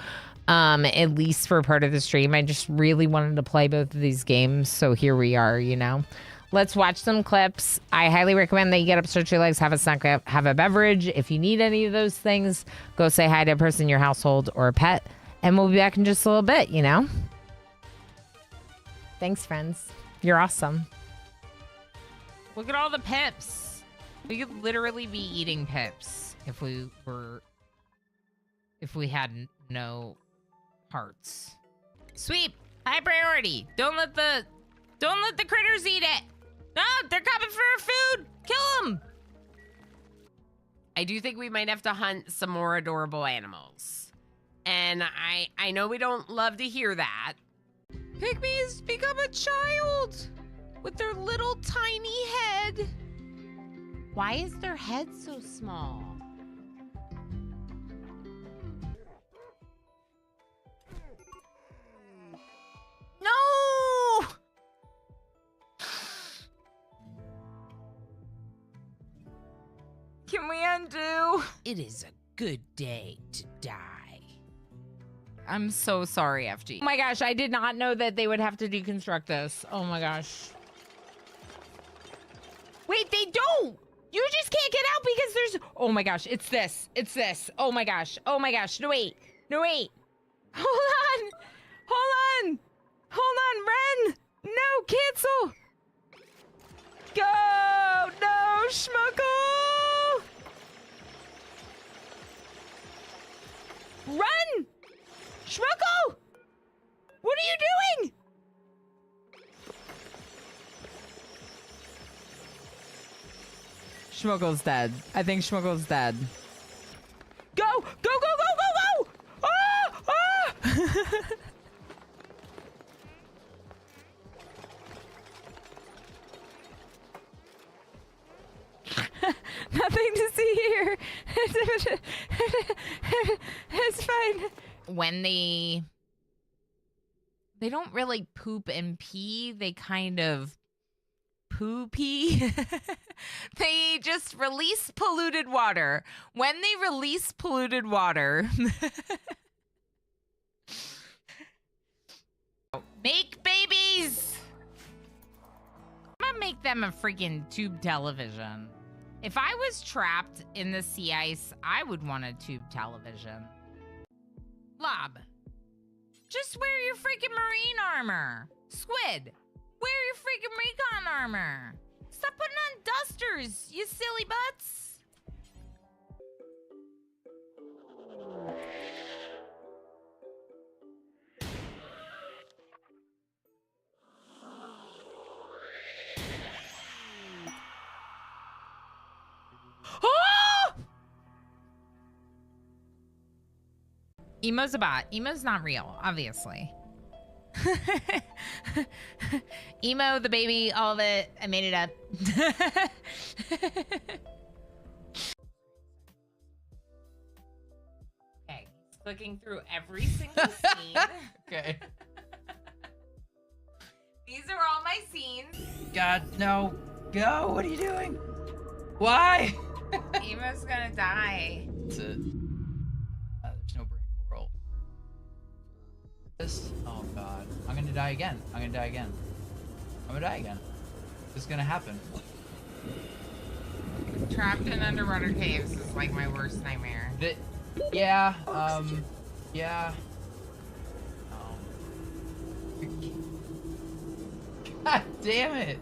at least for part of the stream. I just really wanted to play both of these games, so here we are, you know. Let's watch some clips. I highly recommend that you get up, stretch your legs, have a snack, have a beverage. If you need any of those things, go say hi to a person in your household or a pet, and we'll be back in just a little bit, you know. Thanks, friends. You're awesome. Look at all the pips. We could literally be eating pips if we had no hearts. Sweep, high priority. Don't let the critters eat it. No, they're coming for our food. Kill them. I do think we might have to hunt some more adorable animals. And I know we don't love to hear that. Pygmies become a child with their little tiny head. Why is their head so small? No! Can we undo? It is a good day to die. I'm so sorry, FG. Oh my gosh, I did not know that they would have to deconstruct this. Oh my gosh. Wait, they don't! You just can't get out because there's... Oh my gosh, it's this. It's this. Oh my gosh. Oh my gosh. No, wait. No, wait. Hold on. Hold on. Hold on, Ren. No, cancel. Go. No, Schmuckle. Run. Schmuckle. What are you doing? Schmuggle's dead. I think Schmuggle's dead. Go! Go, go, go, go, go! Ah! Ah! Nothing to see here. It's fine. when they don't really poop and pee, they kind of poo-pee. They just release polluted water. When they release polluted water, make babies. I'm gonna make them a freaking tube television. If I was trapped in the sea ice, I would want a tube television. Lob, just wear your freaking marine armor. Squid, wear your freaking recon armor. Stop putting on dusters, you silly butts. Emo's a bot. Emo's not real, obviously. Emo, the baby, all of it. I made it up. Okay, clicking through every single scene. Okay. These are all my scenes. God, no. Go. What are you doing? Why? Emo's gonna die. That's it. There's no brain coral. This. Oh God. I'm gonna die again. I'm gonna die again. I'm gonna die again. It's gonna happen. Trapped in underwater caves is like my worst nightmare. Yeah. Yeah. God damn it.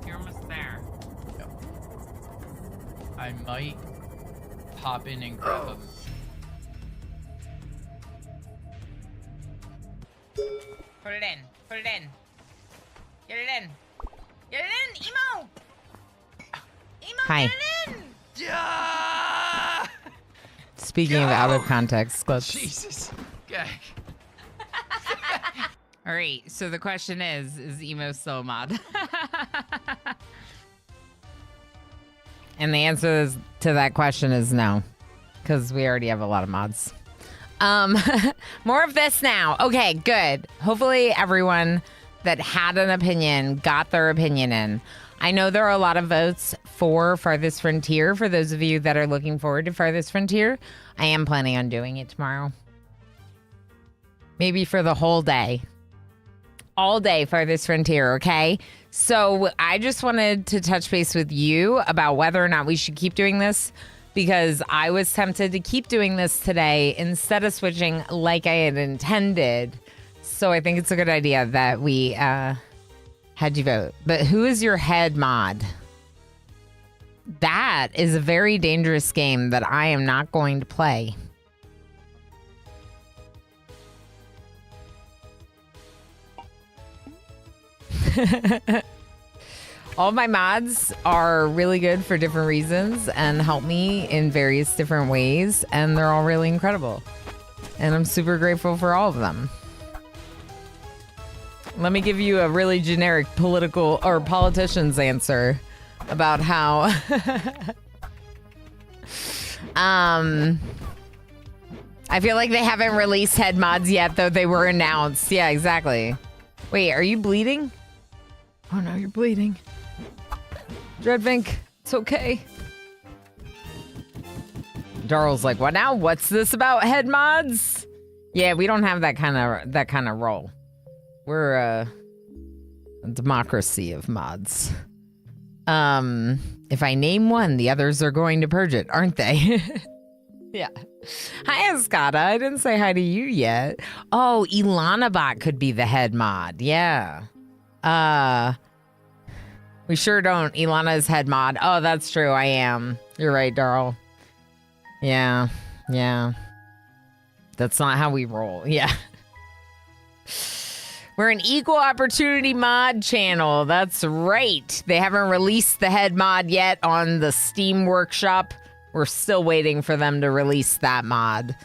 You're almost there. Yep. I might pop in and grab him. Put it in. Put it in. Get it in. Get it in, Emo! Emo, Hi. get it in! Yeah! Speaking of out of context clips. Jesus. Okay. All right, so the question is Emo still a mod? And the answer to that question is no, because we already have a lot of mods. More of this now. Okay, good. Hopefully everyone that had an opinion got their opinion in. I know there are a lot of votes for Farthest Frontier. For those of you that are looking forward to Farthest Frontier, I am planning on doing it tomorrow. Maybe for the whole day. All day Farthest Frontier, okay? So I just wanted to touch base with you about whether or not we should keep doing this, because I was tempted to keep doing this today instead of switching like I had intended. So I think it's a good idea that we had you vote. But who is your head mod? That is a very dangerous game that I am not going to play. All my mods are really good for different reasons and help me in various different ways, and they're all really incredible. And I'm super grateful for all of them. Let me give you a really generic political or politician's answer about how I feel like they haven't released head mods yet, though they were announced. Yeah, exactly. Wait, are you bleeding? Oh no, you're bleeding. Dreadvink, it's okay. Daryl's like, what now? What's this about head mods? Yeah, we don't have that kind of role. We're a democracy of mods. If I name one, the others are going to purge it, aren't they? Yeah. Hi, Escada. I didn't say hi to you yet. Oh, Ilanabot could be the head mod. Yeah. We sure don't. Ilana's head mod. Oh, that's true. I am. You're right, Darl. Yeah. Yeah. That's not how we roll. Yeah. We're an equal opportunity mod channel. That's right. They haven't released the head mod yet on the Steam Workshop. We're still waiting for them to release that mod.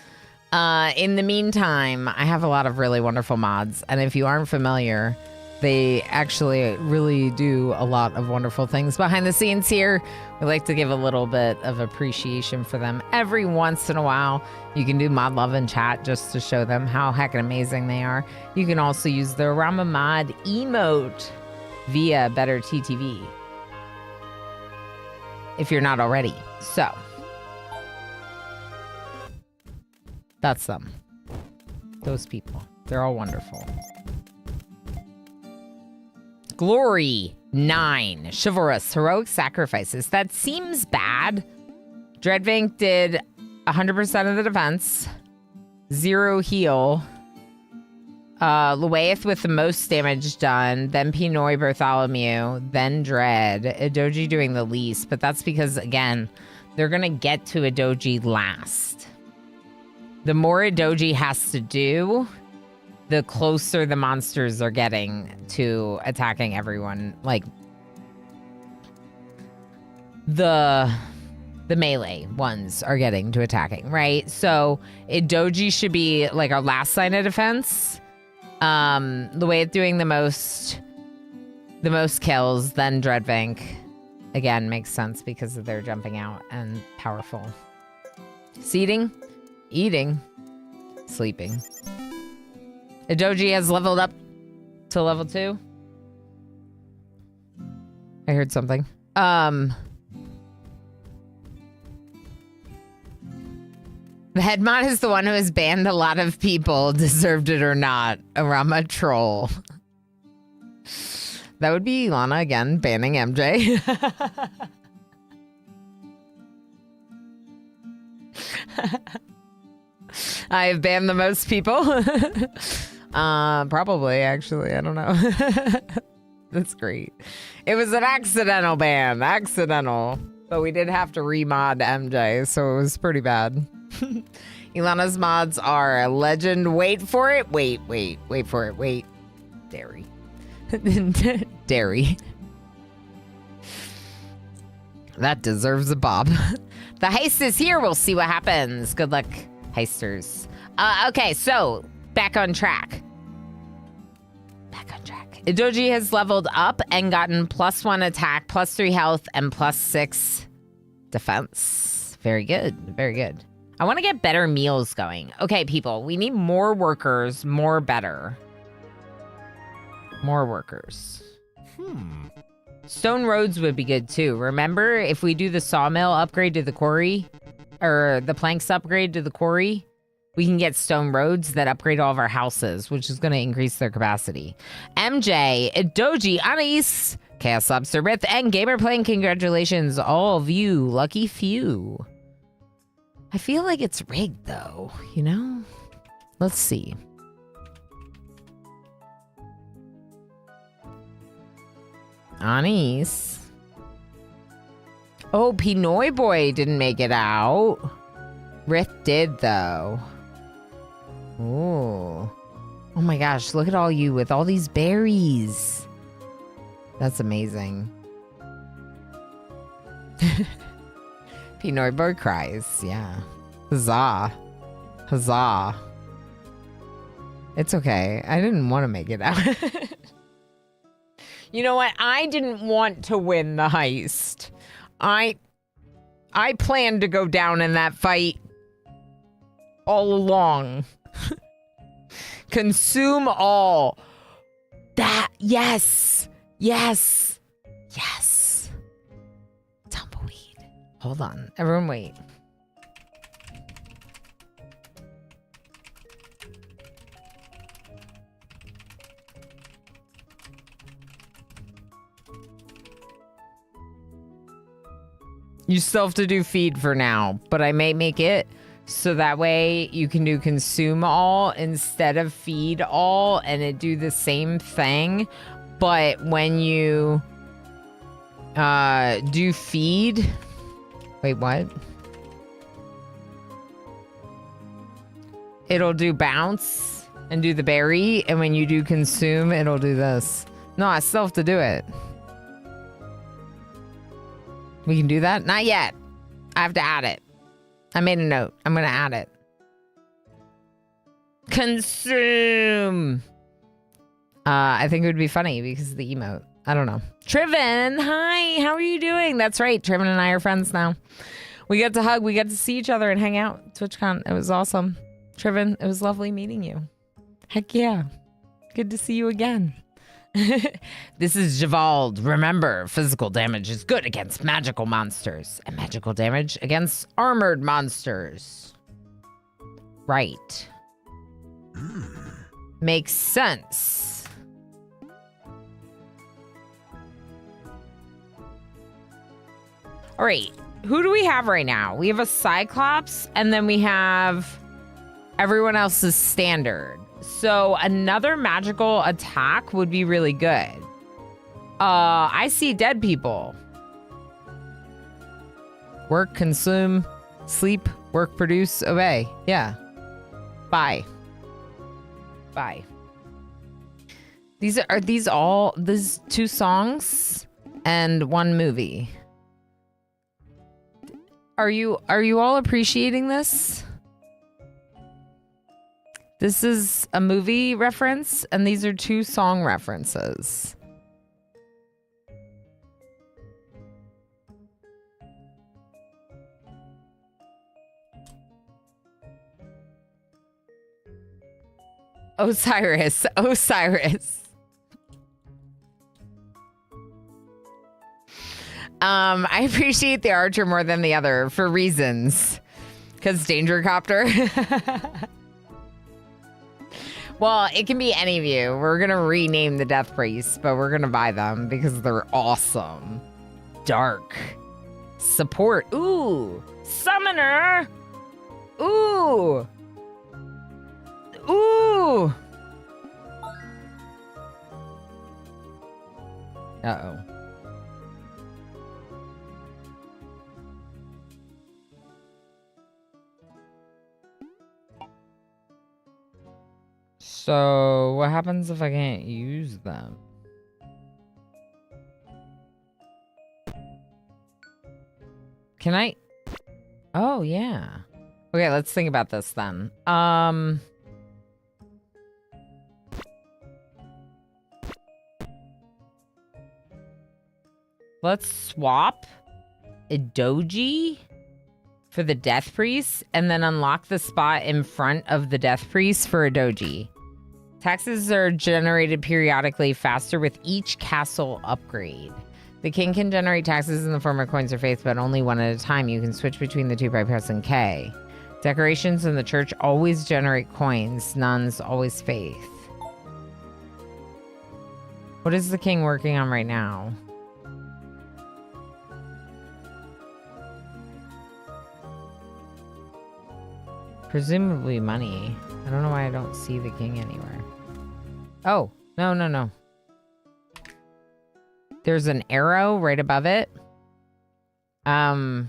In the meantime, I have a lot of really wonderful mods. And if you aren't familiar, They actually really do a lot of wonderful things behind the scenes here. We like to give a little bit of appreciation for them every once in a while. You can do mod love in chat just to show them how heckin' amazing they are. You can also use the Rama mod emote via Better TTV if you're not already. So that's them. Those people. They're all wonderful. Glory 9. Chivalrous. Heroic sacrifices. That seems bad. Dreadvink did 100% of the defense. 0 heal. Luaeth with the most damage done. Then Pinoy Bartholomew. Then Dread. Idoji doing the least. But that's because, again, they're going to get to Idoji last. The more Idoji has to do, the closer the monsters are getting to attacking everyone. Like, the melee ones are getting to attacking, right? So Idoji should be like our last line of defense. The way it's doing the most kills, then Dreadvink. Again, makes sense because of their jumping out and powerful. Seating, eating, sleeping. Idoji has leveled up to level 2. I heard something. The head mod is the one who has banned a lot of people, deserved it or not. Arama troll. That would be Ilana again, banning MJ. I have banned the most people. Probably, actually. I don't know. That's great. It was an accidental ban. Accidental. But we did have to remod MJ, so it was pretty bad. Ilana's mods are a legend. Wait for it. Wait for it. Wait. Dairy. Dairy. That deserves a bob. The heist is here. We'll see what happens. Good luck, heisters. Okay, so back on track. Idoji has leveled up and gotten +1 attack, +3 health, and +6 defense. Very good. Very good. I want to get better meals going. Okay, people, we need more workers, more better. More workers. Stone roads would be good too. Remember, if we do the sawmill upgrade to the quarry, or the planks upgrade to the quarry, we can get stone roads that upgrade all of our houses, which is going to increase their capacity. MJ, Idoji, Anais, Chaos Observant, and Gamer Playing, congratulations, all of you, lucky few. I feel like it's rigged though, you know? Let's see. Anais. Oh, Pinoy Boy didn't make it out. Rith did though. Ooh. Oh my gosh, look at all you with all these berries. That's amazing. Pinoy Boy cries, yeah. Huzzah. Huzzah. It's okay. I didn't want to make it out. You know what? I didn't want to win the heist. I planned to go down in that fight all along. Consume all. That, yes. Yes. Yes. Tumbleweed. Hold on. Everyone wait. You still have to do feed for now, but I may make it so that way you can do consume all instead of feed all, and it do the same thing. But when you do feed, wait, what? It'll do bounce and do the berry, and when you do consume, it'll do this. No, I still have to do it. We can do that? Not yet. I have to add it. I made a note. I'm going to add it. Consume. I think it would be funny because of the emote. I don't know. Triven, hi. How are you doing? That's right. Triven and I are friends now. We got to hug. We got to see each other and hang out. TwitchCon. It was awesome. Triven, it was lovely meeting you. Heck yeah. Good to see you again. This is Javald. Remember, physical damage is good against magical monsters and magical damage against armored monsters. Right. Makes sense. All right. Who do we have right now? We have a Cyclops, and then we have everyone else's standard. So another magical attack would be really good. I see dead people. Work, consume, sleep, work, produce, obey. Yeah. Bye. Bye. These are these all these 2 songs and 1 movie. Are you all appreciating this? This is a movie reference, and these are 2 song references. Osiris. I appreciate the archer more than the other for reasons. Because Danger Copter. Well, it can be any of you. We're going to rename the Death Priests, but we're going to buy them because they're awesome. Dark. Support. Ooh. Summoner. Ooh. Ooh. Uh-oh. So, what happens if I can't use them? Can I? Oh, yeah. Okay, let's think about this then. Let's swap a doji for the Death Priest and then unlock the spot in front of the Death Priest for a doji. Taxes are generated periodically faster with each castle upgrade. The king can generate taxes in the form of coins or faith, but only one at a time. You can switch between the 2 by pressing K. Decorations in the church always generate coins. Nuns always faith. What is the king working on right now? Presumably money. I don't know why I don't see the king anywhere. Oh, no. There's an arrow right above it. Hold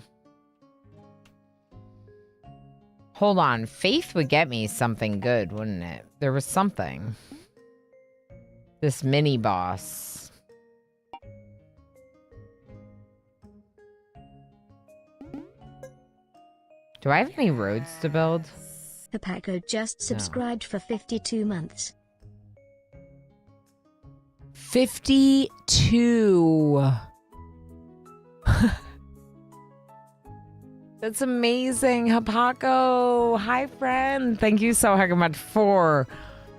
on. Faith would get me something good, wouldn't it? There was something. This mini boss. Do I have any roads to build? Papaco just subscribed for 52 months. 52. That's amazing, Hapako. Hi, friend. Thank you so heck much for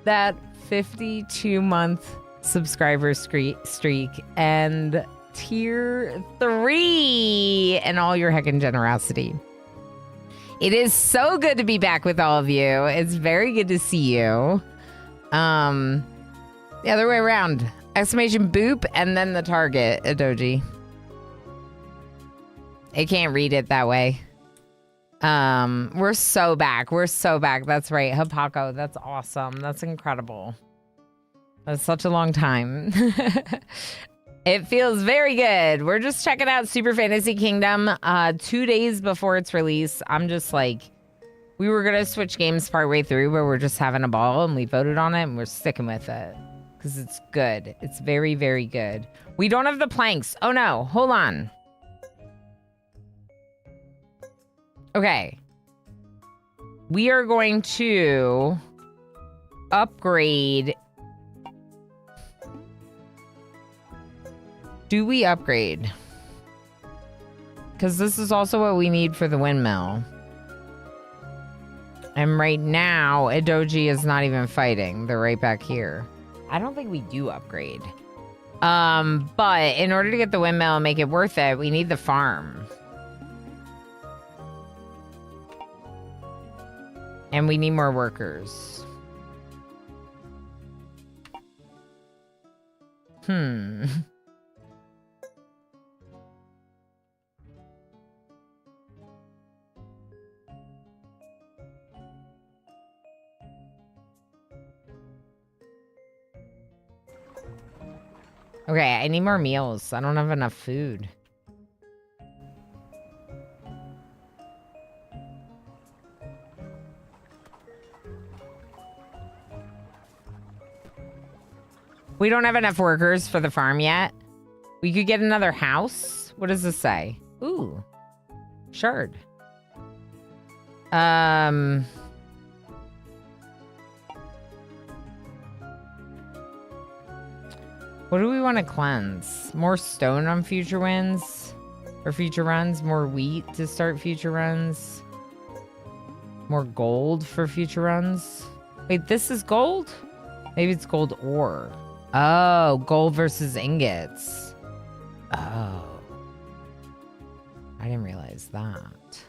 that 52-month subscriber streak and tier 3 and all your heckin' generosity. It is so good to be back with all of you. It's very good to see you. The other way around. Exclamation boop and then the target emoji. It can't read it that way. We're so back. That's right. Hapako, that's awesome. That's incredible. That's such a long time. It feels very good. We're just checking out Super Fantasy Kingdom 2 days before its release. I'm just like, we were going to switch games partway through, but we're just having a ball and we voted on it and we're sticking with it. Because it's good. It's very, very good. We don't have the planks. Oh no, hold on. Okay. We are going to upgrade Do we upgrade? Because this is also what we need for the windmill. And right now, Edoji is not even fighting. They're right back here. I don't think we do upgrade. But in order to get the windmill and make it worth it, we need the farm. And we need more workers. Okay, I need more meals. I don't have enough food. We don't have enough workers for the farm yet. We could get another house. What does this say? Ooh. Shard. What do we want to cleanse? More stone on future wins? Or future runs? More wheat to start future runs? More gold for future runs? Wait, this is gold? Maybe it's gold ore. Oh, gold versus ingots. Oh. I didn't realize that.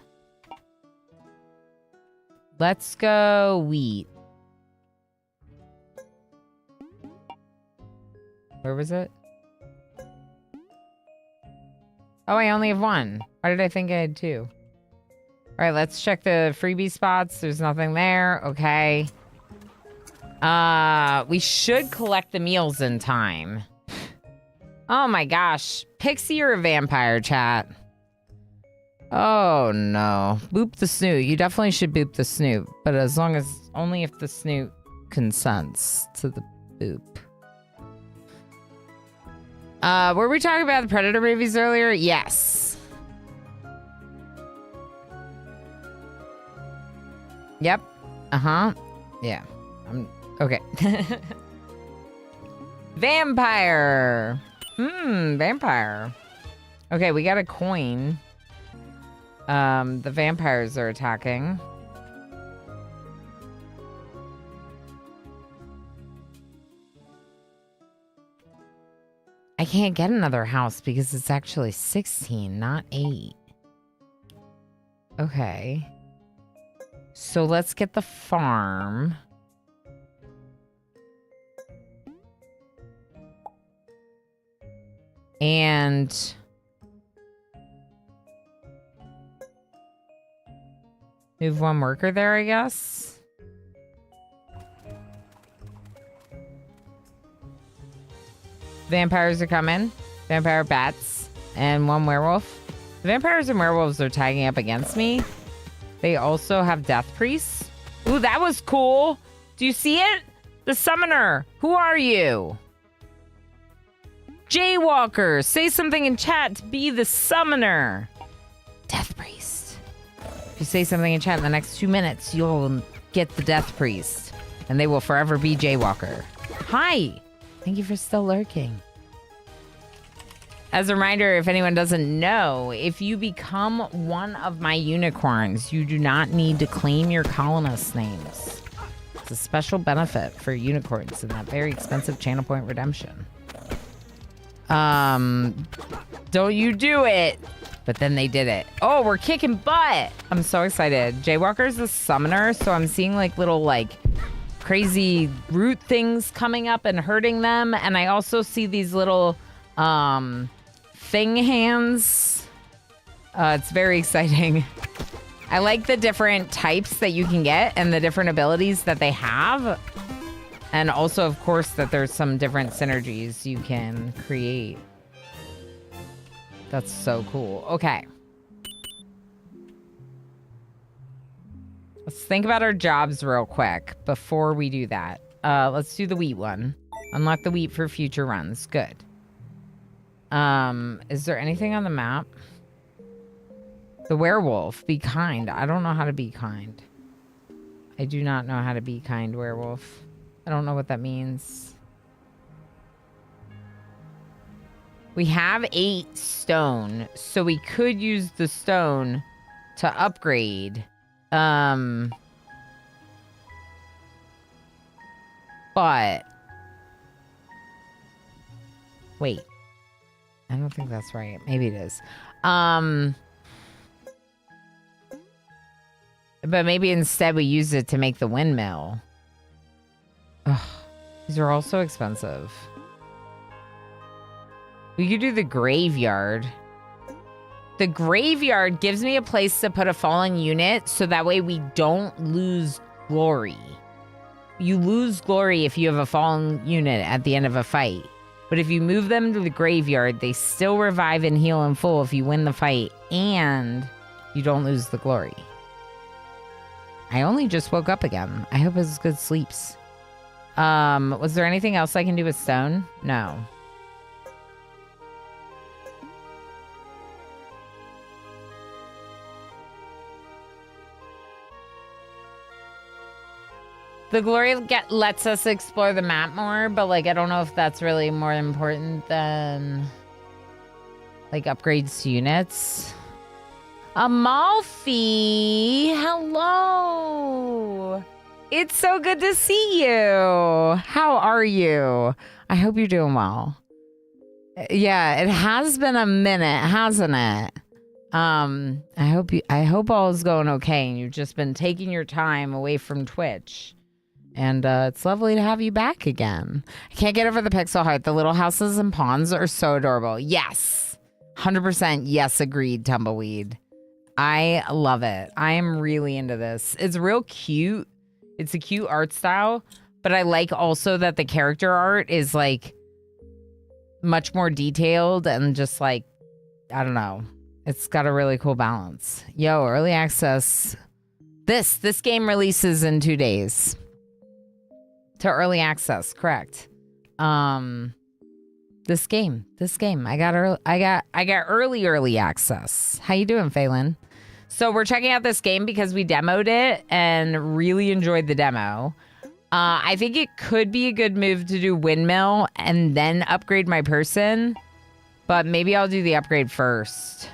Let's go wheat. Where was it? Oh, I only have one. Why did I think I had two? All right, let's check the freebie spots. There's nothing there. Okay. We should collect the meals in time. Oh my gosh. Pixie or a vampire, chat? Oh no. Boop the snoot. You definitely should boop the snoot. But as long as, only if the snoot consents to the boop. Were we talking about the Predator movies earlier? Yes. Yep. Uh-huh. Yeah. Okay. Vampire. Vampire. Okay, we got a coin. The vampires are attacking. I can't get another house because it's actually 16, not 8. Okay. So let's get the farm. And move one worker there, I guess. Vampires are coming. Vampire bats and one werewolf. The vampires and werewolves are tagging up against me. They also have death priests. Ooh, that was cool. Do you see it? The summoner. Who are you? Jaywalker. Say something in chat to be the summoner. Death priest. If you say something in chat in the next 2 minutes, you'll get the death priest. And they will forever be Jaywalker. Hi. Thank you for still lurking. As a reminder, if anyone doesn't know, if you become one of my unicorns, you do not need to claim your colonist names. It's a special benefit for unicorns in that very expensive channel point redemption. Don't you do it. But then they did it. Oh, we're kicking butt. I'm so excited. Jaywalker's the summoner, so I'm seeing like little like crazy root things coming up and hurting them. And I also see these little thing hands. It's very exciting. I like the different types that you can get and the different abilities that they have. And also, of course, that there's some different synergies you can create. That's so cool. Okay. Let's think about our jobs real quick before we do that. Let's do the wheat one. Unlock the wheat for future runs. Good. Is there anything on the map? The werewolf. Be kind. I don't know how to be kind. I do not know how to be kind, werewolf. I don't know what that means. We have 8 stone, so we could use the stone to upgrade. But wait. I don't think that's right. Maybe it is. But maybe instead we use it to make the windmill. Ugh, these are all so expensive. We could do the graveyard. The graveyard gives me a place to put a fallen unit so that way we don't lose glory. You lose glory if you have a fallen unit at the end of a fight. But if you move them to the graveyard, they still revive and heal in full if you win the fight and you don't lose the glory. I only just woke up again. I hope it was good sleeps. Was there anything else I can do with stone? No. The glory lets us explore the map more, but like I don't know if that's really more important than like upgrades to units. Amalfi, hello. It's so good to see you. How are you? I hope you're doing well. Yeah, it has been a minute, hasn't it? I hope all is going okay and you've just been taking your time away from Twitch. And it's lovely to have you back again. I can't get over the pixel heart. The little houses and ponds are so adorable. Yes. 100% yes, agreed, Tumbleweed. I love it. I am really into this. It's real cute. It's a cute art style. But I like also that the character art is like much more detailed and just like, I don't know. It's got a really cool balance. Yo, early access. This game releases in 2 days. To early access, correct. This game. I got early access. How you doing, Phelan? So we're checking out this game because we demoed it and really enjoyed the demo. I think it could be a good move to do windmill and then upgrade my person, but maybe I'll do the upgrade first.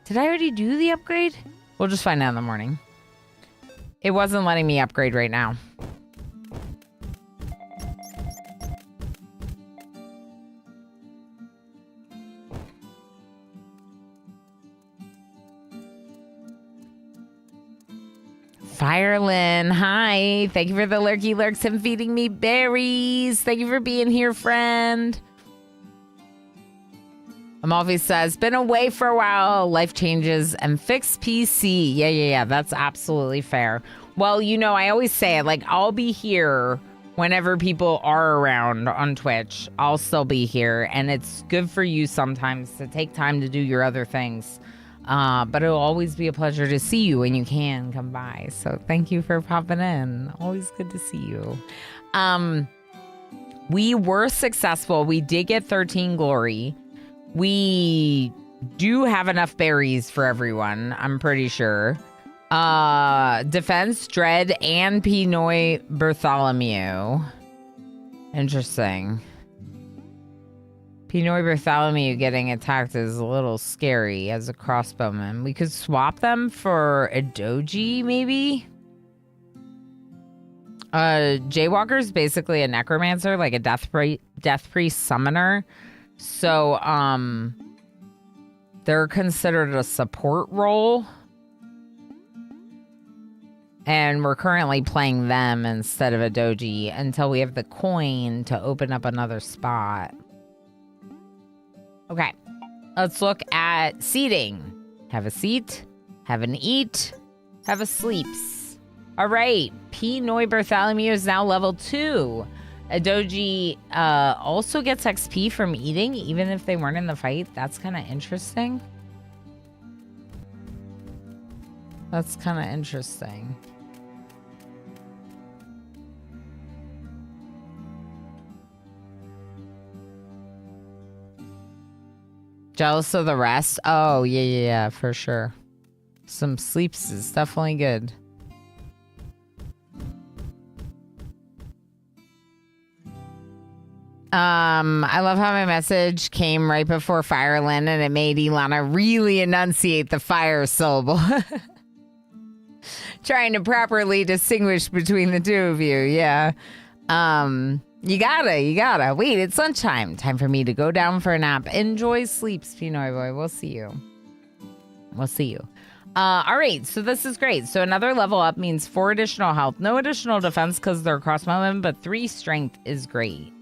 Did I already do the upgrade? We'll just find out in the morning. It wasn't letting me upgrade right now. Firelin, hi. Thank you for the lurky lurks and feeding me berries. Thank you for being here, friend. Amalfi says, been away for a while. Life changes and fix PC. Yeah. That's absolutely fair. Well, you know, I always say it, like, I'll be here whenever people are around on Twitch. I'll still be here. And it's good for you sometimes to take time to do your other things. But it'll always be a pleasure to see you when you can come by. So thank you for popping in. Always good to see you. We were successful. We did get 13 glory. We do have enough berries for everyone, I'm pretty sure. Defense, Dread, and Pinoy Bartholomew. Interesting. Pinoy Bartholomew getting attacked is a little scary as a crossbowman. We could swap them for a doji, maybe? Jaywalker's basically a necromancer, like a death priest summoner. So, they're considered a support role. And we're currently playing them instead of a doji until we have the coin to open up another spot. Okay, let's look at seating. Have a seat, have an eat, have a sleeps. All right, Pinoy Bartholomew is now level 2. A doji also gets XP from eating, even if they weren't in the fight. That's kind of interesting. That's kind of interesting. Jealous of the rest? Oh, yeah, for sure. Some sleeps is definitely good. I love how my message came right before Fireland and it made Ilana really enunciate the fire syllable. Trying to properly distinguish between the two of you, yeah. You gotta. Wait, it's lunchtime. Time for me to go down for a nap. Enjoy sleep, Spinoy boy. We'll see you. All right, so this is great. So another level up means 4 additional health. No additional defense because they're cross movement, but 3 strength is great.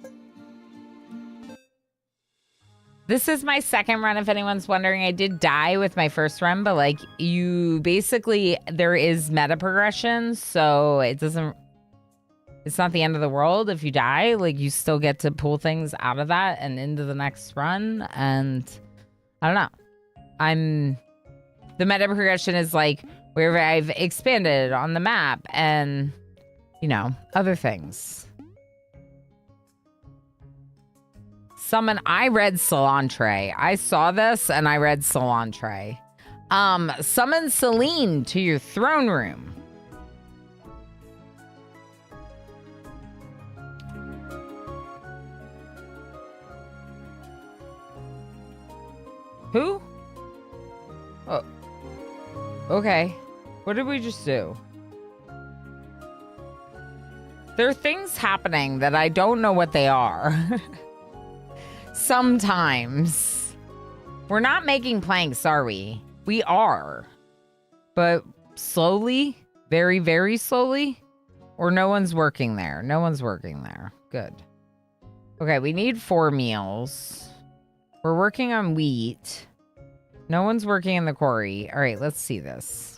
This is my second run, if anyone's wondering. I did die with my first run, but like you basically, there is meta progression, so it's not the end of the world if you die. Like you still get to pull things out of that and into the next run. And I don't know. The meta progression is like wherever I've expanded on the map and, you know, other things. I read Cilantro. I saw this and I read Cilantro. Summon Celine to your throne room. Who? Oh. Okay. What did we just do? There are things happening that I don't know what they are. Sometimes. We're not making planks, are we? We are. But slowly? Very, very slowly? Or no one's working there? No one's working there. Good. Okay, we need 4 meals. We're working on wheat. No one's working in the quarry. All right, let's see this.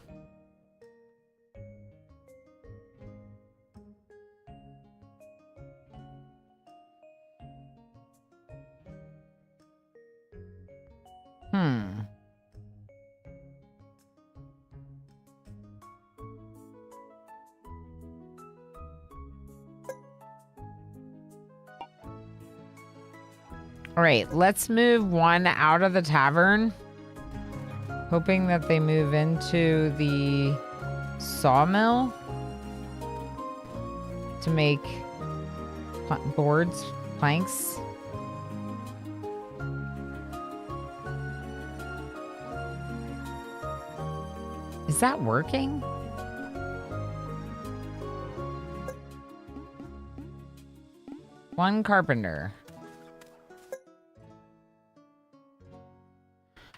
All right, let's move 1 out of the tavern. Hoping that they move into the sawmill to make boards, planks. Is that working? One carpenter.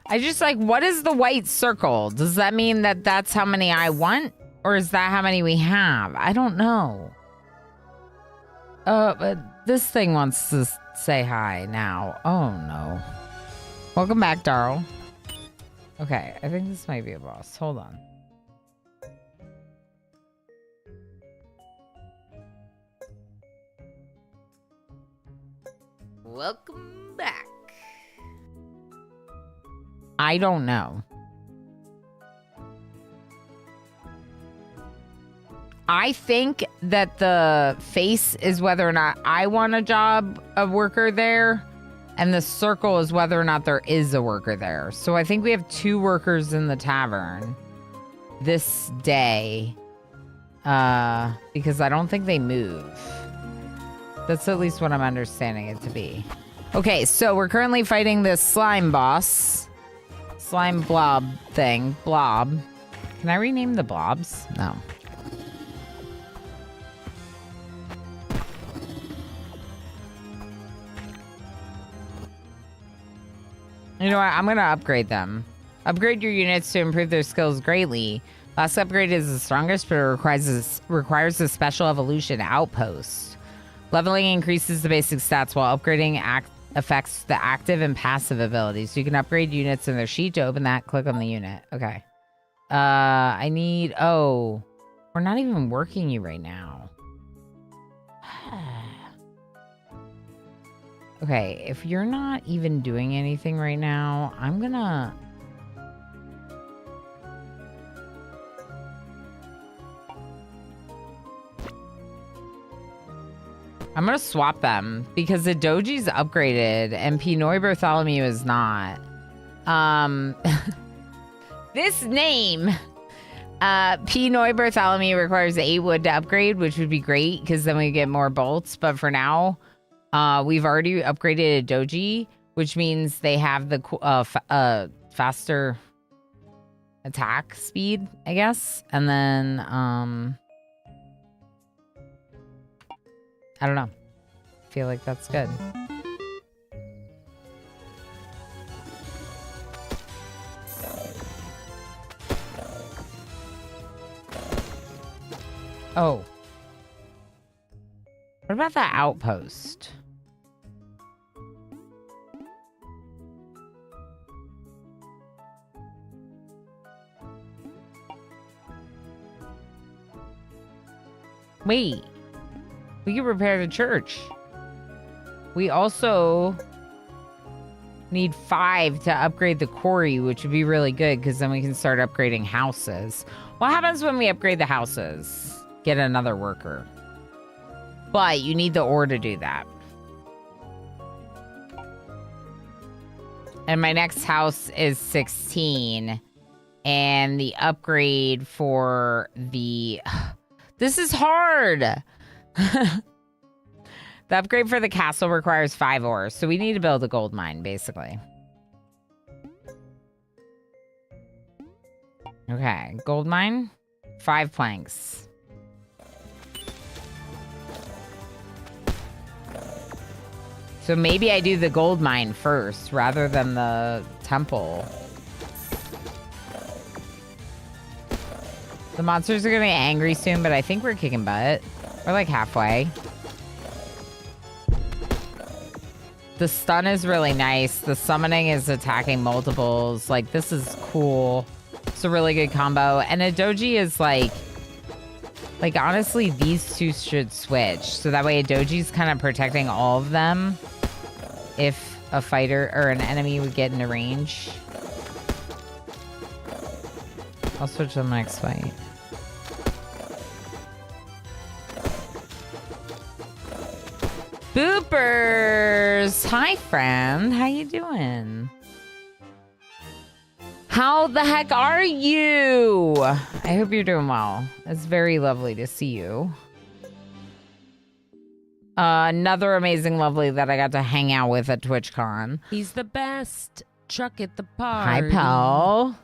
I just like, what is the white circle? Does that mean that that's how many I want? Or is that how many we have? I don't know. But this thing wants to say hi now. Oh, no. Welcome back, Darl. Okay, I think this might be a boss. Hold on. Welcome back. I don't know. I think that the face is whether or not I want a job, a worker there, and the circle is whether or not there is a worker there. So I think we have 2 workers in the tavern this day, because I don't think they move. That's at least what I'm understanding it to be. Okay, so we're currently fighting this slime boss. Slime blob thing. Blob. Can I rename the blobs? No. You know what? I'm going to upgrade them. Upgrade your units to improve their skills greatly. Last upgrade is the strongest, but it requires a special evolution outpost. Leveling increases the basic stats while upgrading affects the active and passive abilities. So you can upgrade units in their sheet. To open that, click on the unit. Okay. I need... Oh. We're not even working you right now. Okay, if you're not even doing anything right now, I'm gonna... I'm gonna swap them because the Doji's upgraded and Pinoy Bartholomew is not. This name, Pinoy Bartholomew requires 8 wood to upgrade, which would be great because then we get more bolts. But for now, We've already upgraded a doji, which means they have the faster attack speed, I guess. And then, I don't know. Feel like that's good. Oh. What about the outpost? Wait. We can repair the church. We also need 5 to upgrade the quarry, which would be really good because then we can start upgrading houses. What happens when we upgrade the houses? Get another worker. But you need the ore to do that. And my next house is 16. And the upgrade for the... This is hard! The upgrade for the castle requires 5 ores. So we need to build a gold mine, basically. Okay, gold mine. 5 planks. So maybe I do the gold mine first rather than the temple. The monsters are gonna be angry soon, but I think we're kicking butt. We're like halfway. The stun is really nice. The summoning is attacking multiples. Like, this is cool. It's a really good combo. And a doji is like honestly, these two should switch. So that way a doji's kind of protecting all of them if a fighter or an enemy would get into range. I'll switch to the next fight. Boopers! Hi, friend. How you doing? How the heck are you? I hope you're doing well. It's very lovely to see you. Another amazing lovely that I got to hang out with at TwitchCon. He's the best. Chuck at the party. Hi, pal.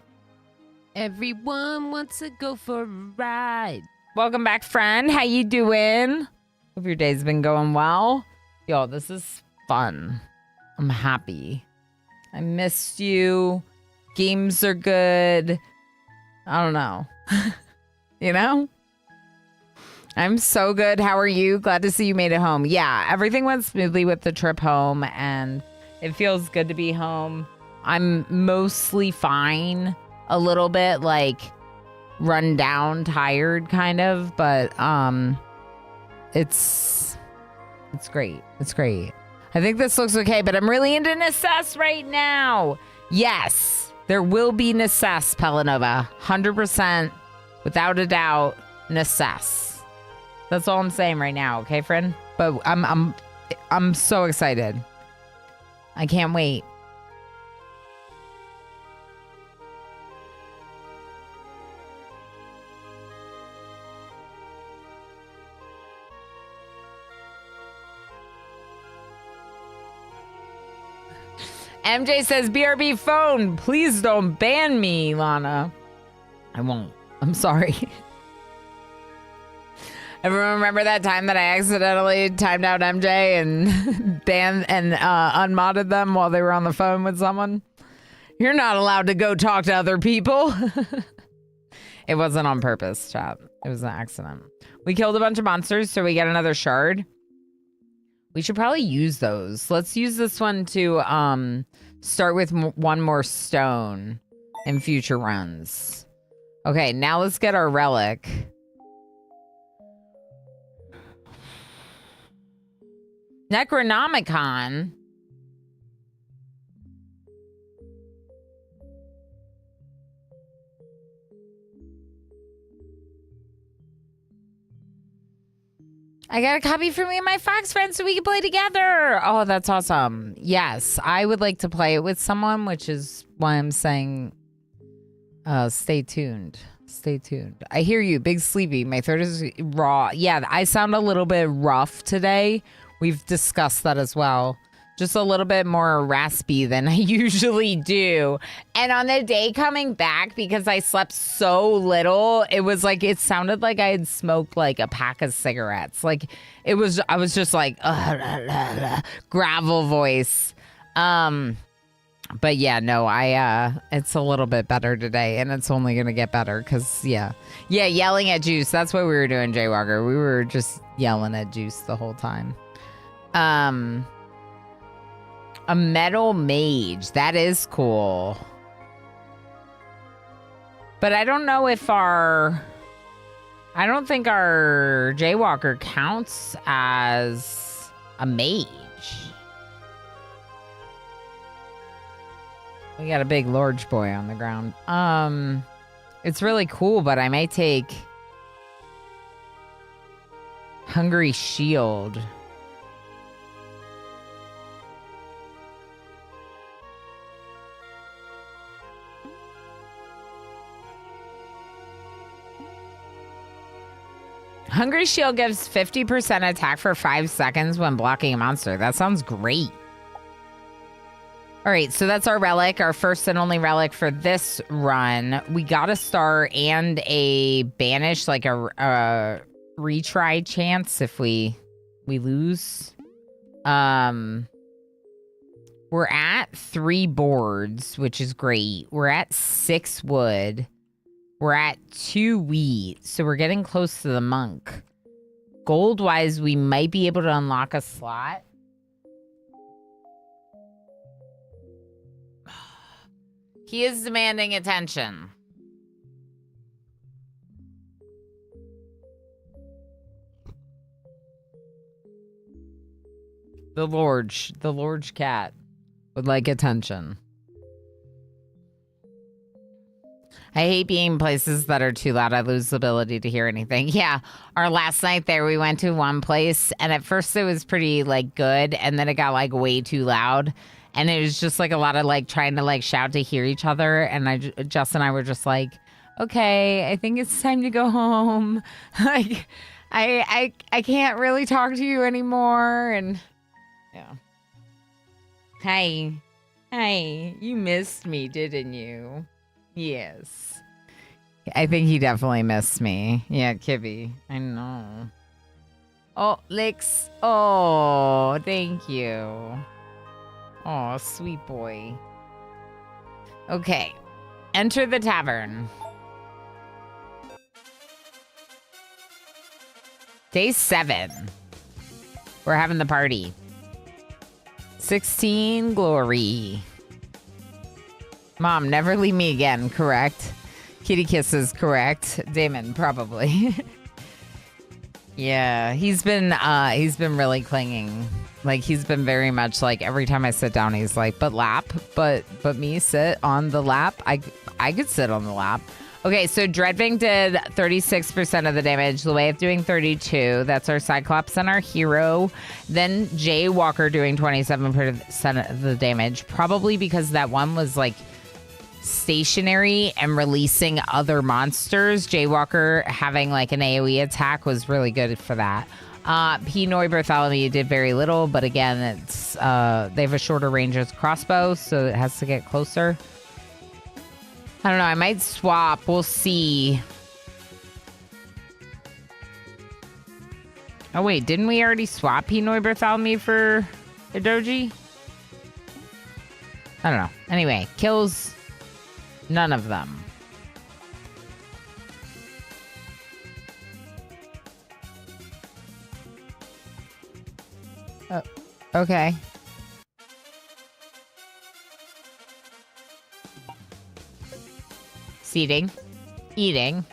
Everyone wants to go for a ride. Welcome back, friend. How you doing? Hope your day's been going well. Yo, this is fun. I'm happy. I missed you. Games are good. I don't know. You know? I'm so good. How are you? Glad to see you made it home. Yeah, everything went smoothly with the trip home, and it feels good to be home. I'm mostly fine. A little bit, like, run down, tired, kind of, but it's great. It's great. I think this looks okay, but I'm really into Necess right now. Yes, there will be Necess, Pelanova. 100%, without a doubt, Necess. That's all I'm saying right now, okay, friend? But I'm so excited. I can't wait. MJ says, BRB phone, please don't ban me, Lana. I won't. I'm sorry. Everyone remember that time that I accidentally timed out MJ and banned and unmodded them while they were on the phone with someone? You're not allowed to go talk to other people. It wasn't on purpose, chat. It was an accident. We killed a bunch of monsters, so we get another shard. We should probably use those. Let's use this one to start with one more stone in future runs. Okay, now let's get our relic. Necronomicon. I got a copy for me and my Fox friends so we can play together. Oh, that's awesome. Yes, I would like to play it with someone, which is why I'm saying stay tuned. Stay tuned. I hear you. Big sleepy. My throat is raw. Yeah, I sound a little bit rough today, We've discussed that as well. Just a little bit more raspy than I usually do. And on the day coming back, because I slept so little, it was like, it sounded like I had smoked like a pack of cigarettes. Like I was just like, gravel voice. But yeah, no, it's a little bit better today, and it's only going to get better because, yeah, yelling at Juice. That's what we were doing, Jaywalker. We were just yelling at Juice the whole time. A metal mage. That is cool. But I don't know if I don't think our Jaywalker counts as a mage. We got a big large boy on the ground. It's really cool, but I might take Hungry Shield. Hungry Shield gives 50% attack for 5 seconds when blocking a monster. That sounds great. All right, so that's our relic, our first and only relic for this run. We got a star and a banish, like a retry chance if we lose. We're at 3 boards, which is great. We're at 6 wood. We're at 2 wheat, so we're getting close to the monk. Gold-wise, we might be able to unlock a slot. He is demanding attention. The large cat would like attention. I hate being in places that are too loud. I lose the ability to hear anything. Yeah, our last night there, we went to one place, and at first it was pretty, like, good, and then it got, like, way too loud, and it was just, like, a lot of, like, trying to, like, shout to hear each other, and Jess and I were just like, okay, I think it's time to go home. Like, I can't really talk to you anymore, and, yeah. Hi, you missed me, didn't you? Yes. I think he definitely missed me. Yeah, Kibby. I know. Oh, Licks. Oh, thank you. Oh, sweet boy. Okay. Enter the tavern. Day 7. We're having the party. 16 glory. Mom, never leave me again, correct? Kitty kisses, correct? Damon, probably. Yeah, he's been really clinging. Like, he's been very much like, every time I sit down, he's like, but me sit on the lap. I could sit on the lap. Okay, so Dreadwing did 36% of the damage. Lewaith doing 32. That's our Cyclops and our hero. Then Jaywalker doing 27% of the damage. Probably because that one was like stationary and releasing other monsters. Jaywalker having like an AoE attack was really good for that. Pinoy Bartholomew did very little, but again, it's they have a shorter range as crossbow, so it has to get closer. I don't know, I might swap. We'll see. Oh wait, didn't we already swap Pinoy Bartholomew for Idoji? I don't know. Anyway, kills none of them. Okay. Seating, eating,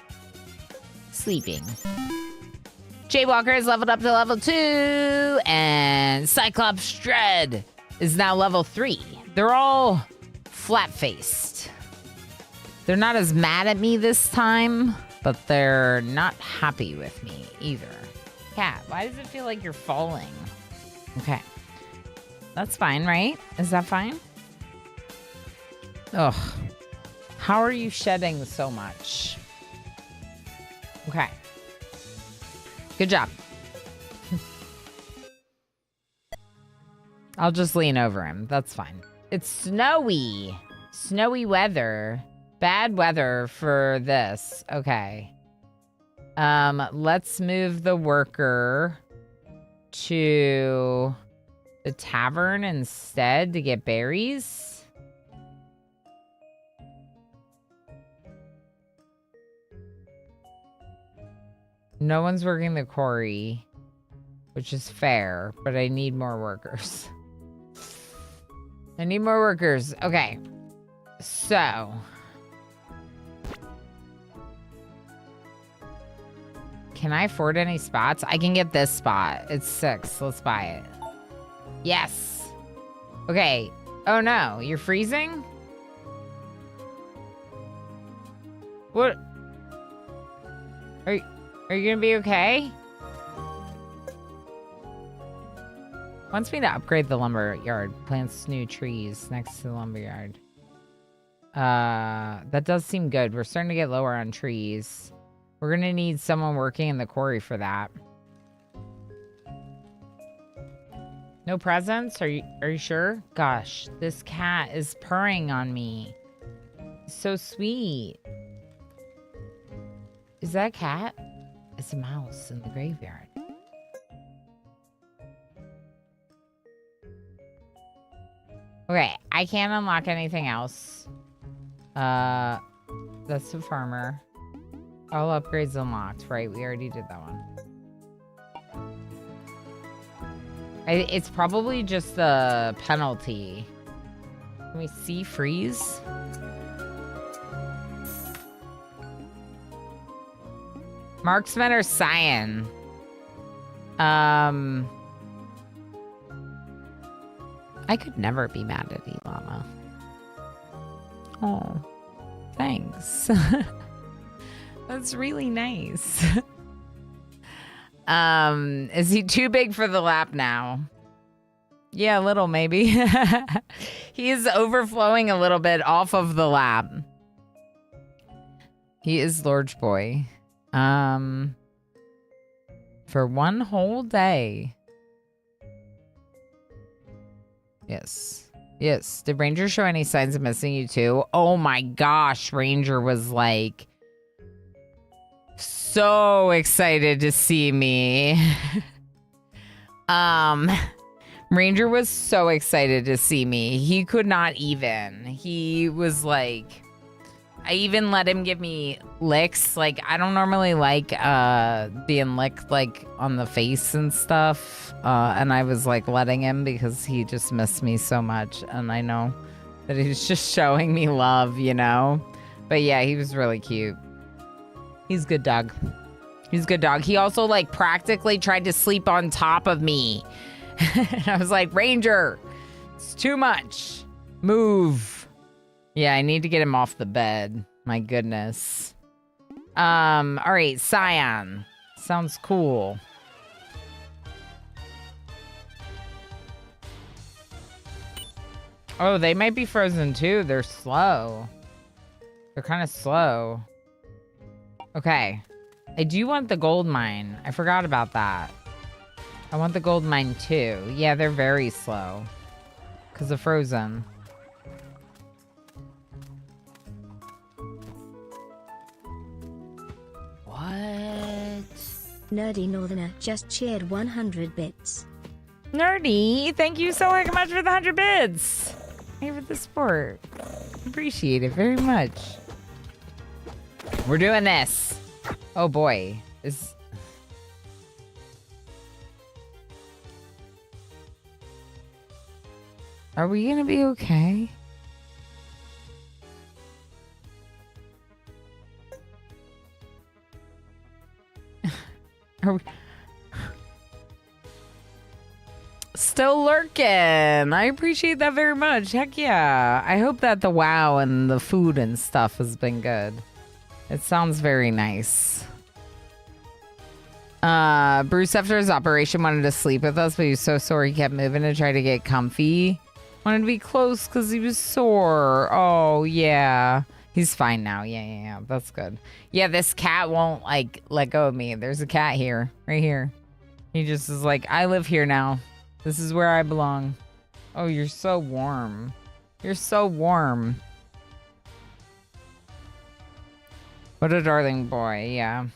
sleeping. Jaywalker is leveled up to level 2, and Cyclops Dread is now level 3. They're all flat-faced. They're not as mad at me this time, but they're not happy with me either. Cat, why does it feel like you're falling? Okay. That's fine, right? Is that fine? Ugh. How are you shedding so much? Okay. Good job. I'll just lean over him. That's fine. It's snowy. Snowy weather. Bad weather for this. Okay. Let's move the worker to the tavern instead to get berries. No one's working the quarry, which is fair, but I need more workers. I need more workers. Okay. So. Can I afford any spots? I can get this spot. It's 6. Let's buy it. Yes. Okay. Oh no, you're freezing? What? Are you gonna be okay? Wants me to upgrade the lumber yard. Plants new trees next to the lumber yard. That does seem good. We're starting to get lower on trees. We're gonna need someone working in the quarry for that. No presents? Are you sure? Gosh, this cat is purring on me. So sweet. Is that a cat? It's a mouse in the graveyard. Okay, I can't unlock anything else. That's the farmer. All upgrades unlocked. Right, we already did that one. It's probably just the penalty. Can we see freeze? Marksman or Cyan? I could never be mad at Ilana. Oh, thanks. That's really nice. Is he too big for the lap now? Yeah, a little maybe. He is overflowing a little bit off of the lap. He is large boy. For one whole day. Yes. Yes. Did Ranger show any signs of missing you too? Oh my gosh, Ranger was like so excited to see me. Ranger was so excited to see me. He could not even. He was like, I even let him give me licks. Like, I don't normally like being licked like on the face and stuff. And I was like letting him because he just missed me so much. And I know that he's just showing me love, you know? But yeah, he was really cute. He's a good dog. He's a good dog. He also like practically tried to sleep on top of me. And I was like, Ranger, it's too much. Move. Yeah, I need to get him off the bed. My goodness. All right, Cyan. Sounds cool. Oh, they might be frozen too. They're slow. They're kind of slow. Okay. I do want the gold mine. I forgot about that. I want the gold mine too. Yeah, they're very slow. Because of frozen. What? Nerdy Northerner just cheered 100 bits. Nerdy, thank you so much for the 100 bits. Hey, for the support. Appreciate it very much. We're doing this. Oh boy. Are we gonna be okay? Are we still lurking? I appreciate that very much. Heck yeah. I hope that the WoW and the food and stuff has been good. It sounds very nice. Bruce, after his operation, wanted to sleep with us, but he was so sore he kept moving to try to get comfy. Wanted to be close because he was sore. Oh, yeah. He's fine now. Yeah. That's good. Yeah, this cat won't, like, let go of me. There's a cat here. Right here. He just is like, I live here now. This is where I belong. Oh, you're so warm. You're so warm. What a darling boy. Yeah.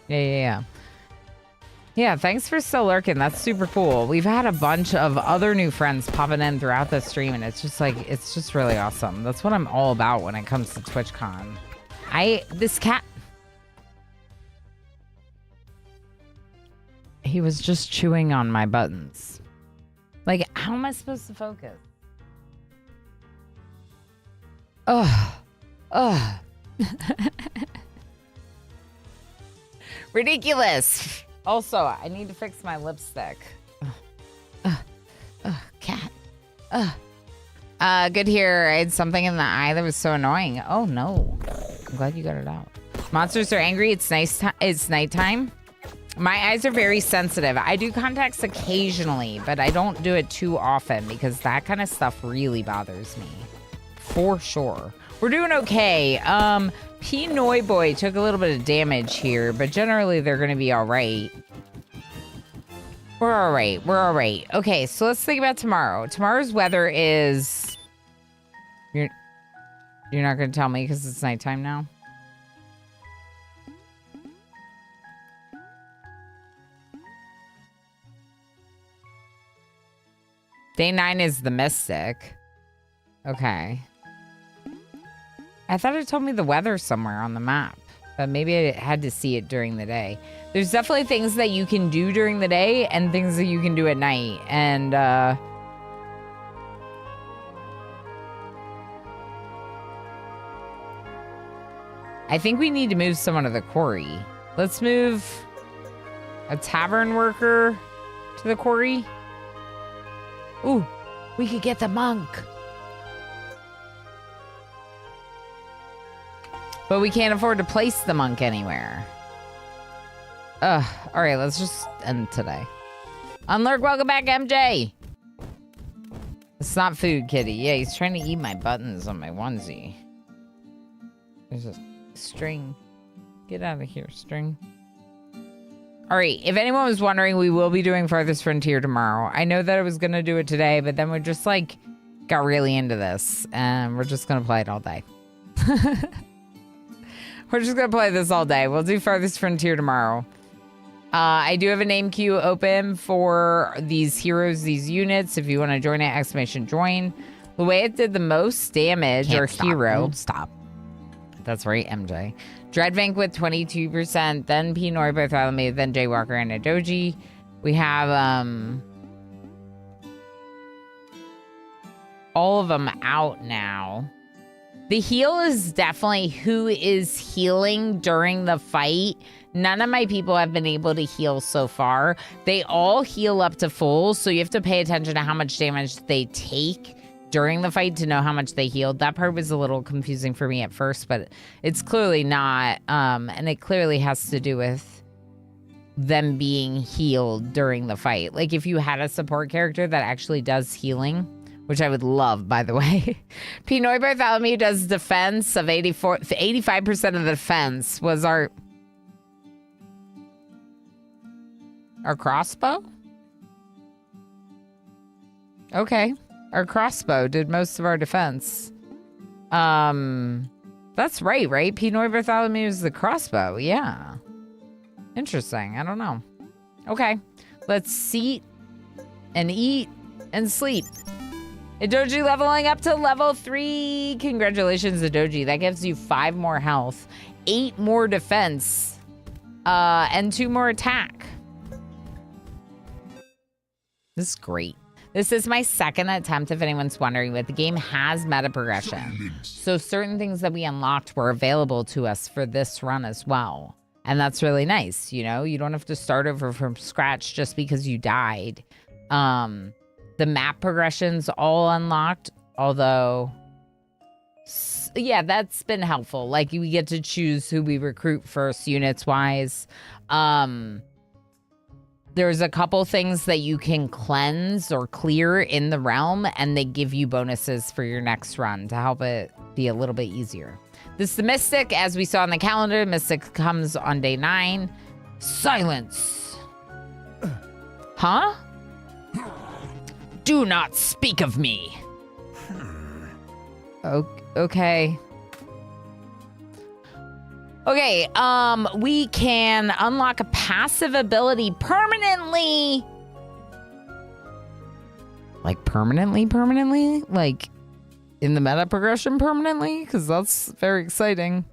Yeah. Yeah, thanks for still lurking. That's super cool. We've had a bunch of other new friends popping in throughout the stream, and it's just really awesome. That's what I'm all about when it comes to TwitchCon. This cat... He was just chewing on my buttons. Like, how am I supposed to focus? Ugh. Ridiculous. Also, I need to fix my lipstick. Cat. Good here. I had something in the eye that was so annoying. Oh no. I'm glad you got it out. Monsters are angry. It's nighttime. My eyes are very sensitive. I do contacts occasionally, but I don't do it too often because that kind of stuff really bothers me. For sure. We're doing okay. Pinoy Boy took a little bit of damage here, but generally they're going to be all right. We're all right. Okay, so let's think about tomorrow. Tomorrow's weather is... You're not going to tell me because it's nighttime now? Day 9 is the Mystic. Okay. I thought it told me the weather somewhere on the map, but maybe I had to see it during the day. There's definitely things that you can do during the day and things that you can do at night. And, I think we need to move someone to the quarry. Let's move a tavern worker to the quarry. Ooh, we could get the monk. But we can't afford to place the monk anywhere. All right, let's just end today. Unlurk, welcome back, MJ. It's not food, kitty. Yeah, he's trying to eat my buttons on my onesie. There's a string. Get out of here, string. All right, if anyone was wondering, we will be doing Farthest Frontier tomorrow. I know that I was going to do it today, but then we just, like, got really into this. And we're just going to play it all day. We're just going to play this all day. We'll do Farthest Frontier tomorrow. I do have a name queue open for these heroes, these units. If you want to join it, ! Join. The way it did the most damage, or hero. Won't stop. That's right, MJ. Dreadvank with 22%, then Pinoy Bartholomew, then Jaywalker and Adoji. We have all of them out now. The heal is definitely who is healing during the fight. None of my people have been able to heal so far. They all heal up to full, so you have to pay attention to how much damage they take during the fight to know how much they healed. That part was a little confusing for me at first, but it's clearly not. And it clearly has to do with them being healed during the fight. Like if you had a support character that actually does healing, which I would love, by the way. Pinoy Bartholomew does defense of 85% of the defense was our crossbow? Okay. Our crossbow did most of our defense. That's right? Pinoy Bartholomew is the crossbow. Yeah. Interesting. I don't know. Okay. Let's seat and eat and sleep. Adoji leveling up to level 3. Congratulations, Adoji. That gives you 5 more health, 8 more defense, and 2 more attack. This is great. This is my second attempt, if anyone's wondering, but the game has meta progression. So certain things that we unlocked were available to us for this run as well. And that's really nice, you know? You don't have to start over from scratch just because you died. The map progression's all unlocked, although, yeah, that's been helpful. Like, we get to choose who we recruit first, units-wise. There's a couple things that you can cleanse or clear in the realm, and they give you bonuses for your next run to help it be a little bit easier. This is the Mystic, as we saw on the calendar. Mystic comes on day 9. Silence. Huh? Do not speak of me. Okay. Okay, we can unlock a passive ability permanently. Like permanently? Like in the meta progression permanently? Because that's very exciting.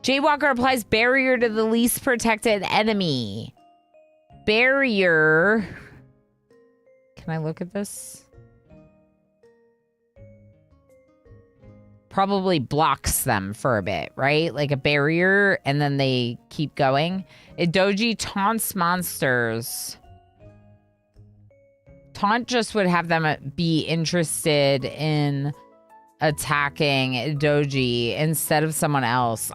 Jaywalker applies barrier to the least protected enemy. Barrier. Can I look at this? Probably blocks them for a bit, right? Like a barrier, and then they keep going. Idoji taunts monsters. Taunt just would have them be interested in attacking Idoji instead of someone else.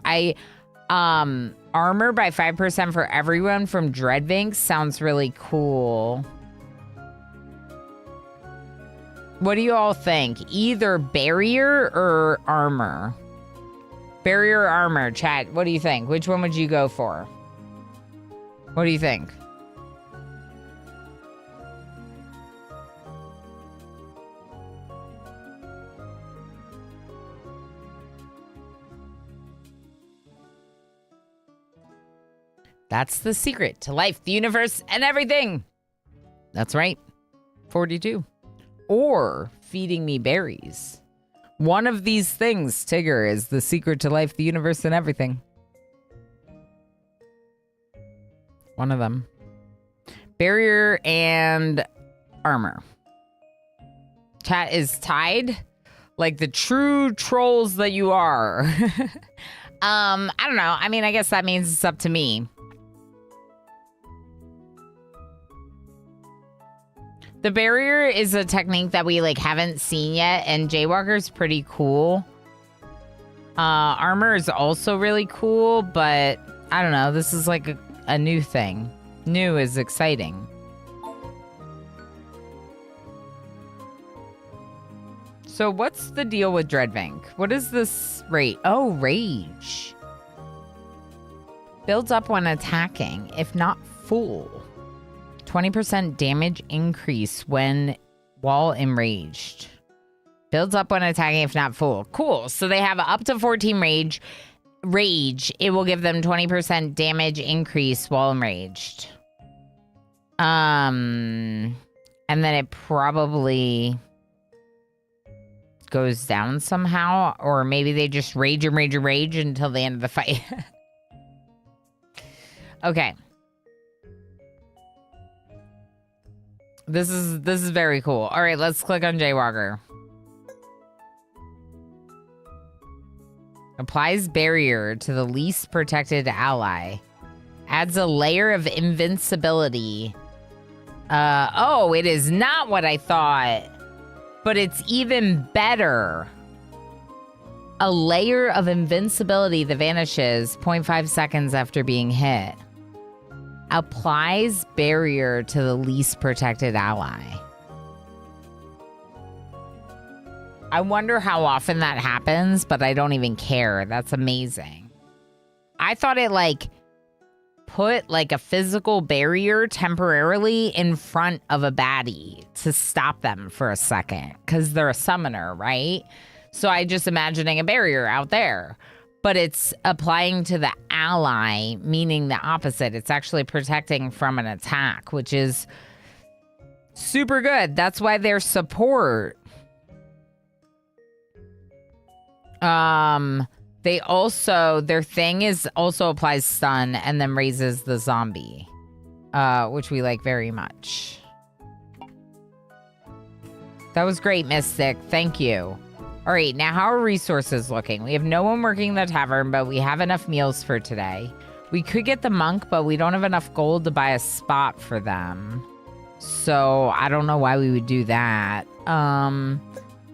Armor by 5% for everyone from Dreadvinks sounds really cool. What do you all think? Either barrier or armor? Barrier or armor, chat. What do you think? Which one would you go for? What do you think? That's the secret to life, the universe, and everything. That's right. 42. Or feeding me berries. One of these things, Tigger, is the secret to life, the universe, and everything. One of them. Barrier and armor. Chat is tied like the true trolls that you are. I don't know. I mean, I guess that means it's up to me. The barrier is a technique that we haven't seen yet, and Jaywalker's pretty cool. Armor is also really cool, but I don't know. This is like a new thing. New is exciting. So what's the deal with Dreadvink? What is this rate? Oh, rage. Builds up when attacking, if not full. 20% damage increase while enraged. Builds up when attacking if not full. Cool. So they have up to 14 rage. It will give them 20% damage increase while enraged. And then it probably goes down somehow. Or maybe they just rage until the end of the fight. Okay. This is very cool. All right, let's click on Jaywalker. Applies barrier to the least protected ally. Adds a layer of invincibility. Oh, it is not what I thought. But it's even better. A layer of invincibility that vanishes 0.5 seconds after being hit. Applies barrier to the least protected ally. I wonder how often that happens, but I don't even care. That's amazing. I thought it put a physical barrier temporarily in front of a baddie to stop them for a second because they're a summoner, right? So I just imagining a barrier out there. But it's applying to the ally, meaning the opposite. It's actually protecting from an attack, which is super good. That's why they're support. They also, their thing is also applies stun and then raises the zombie, which we like very much. That was great, Mystic. Thank you. All right, now how are resources looking? We have no one working the tavern, but we have enough meals for today. We could get the monk, but we don't have enough gold to buy a spot for them. So I don't know why we would do that.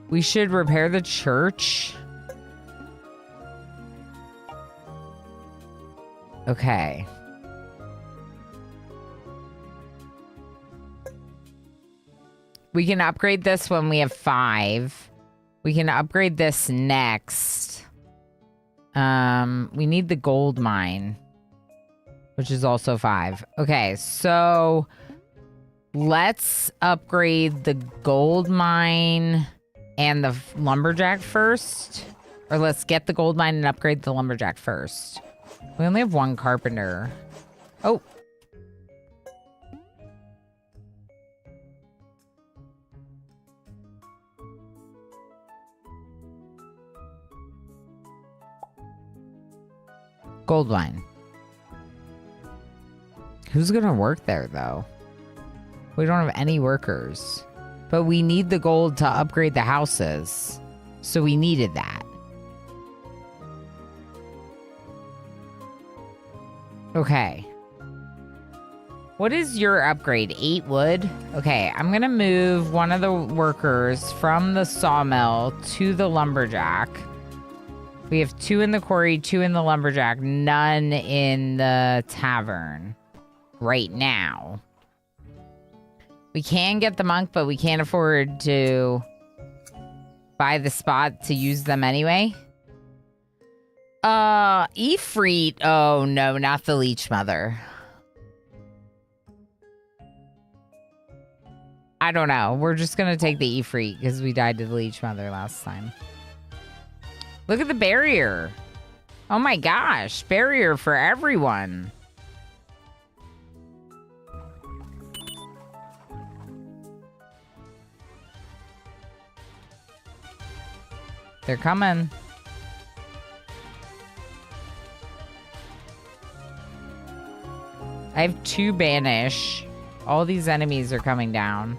We should repair the church. Okay. We can upgrade this when we have 5. We can upgrade this next. We need the gold mine. which is also 5. Okay, so let's upgrade the gold mine and the lumberjack first. Or let's get the gold mine and upgrade the lumberjack first. We only have 1 carpenter. Oh. Gold mine. Who's gonna work there, though? We don't have any workers. But we need the gold to upgrade the houses. So we needed that. Okay. What is your upgrade? 8 wood? Okay, I'm gonna move one of the workers from the sawmill to the lumberjack. We have 2 in the quarry, 2 in the lumberjack, none in the tavern right now. We can get the monk, but we can't afford to buy the spot to use them anyway. Ifrit. Oh, no, not the leech mother. I don't know. We're just going to take the Ifrit because we died to the leech mother last time. Look at the barrier. Oh my gosh. Barrier for everyone. They're coming. I have 2 banish. All these enemies are coming down.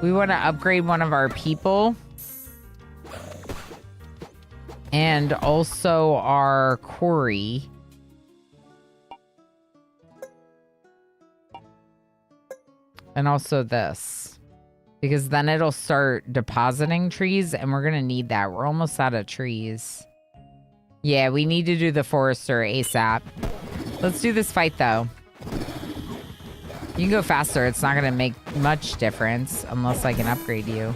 We want to upgrade one of our people. And also our quarry. And also this. Because then it'll start depositing trees, and we're going to need that. We're almost out of trees. Yeah, we need to do the forester ASAP. Let's do this fight, though. You can go faster. It's not going to make much difference unless I can upgrade you.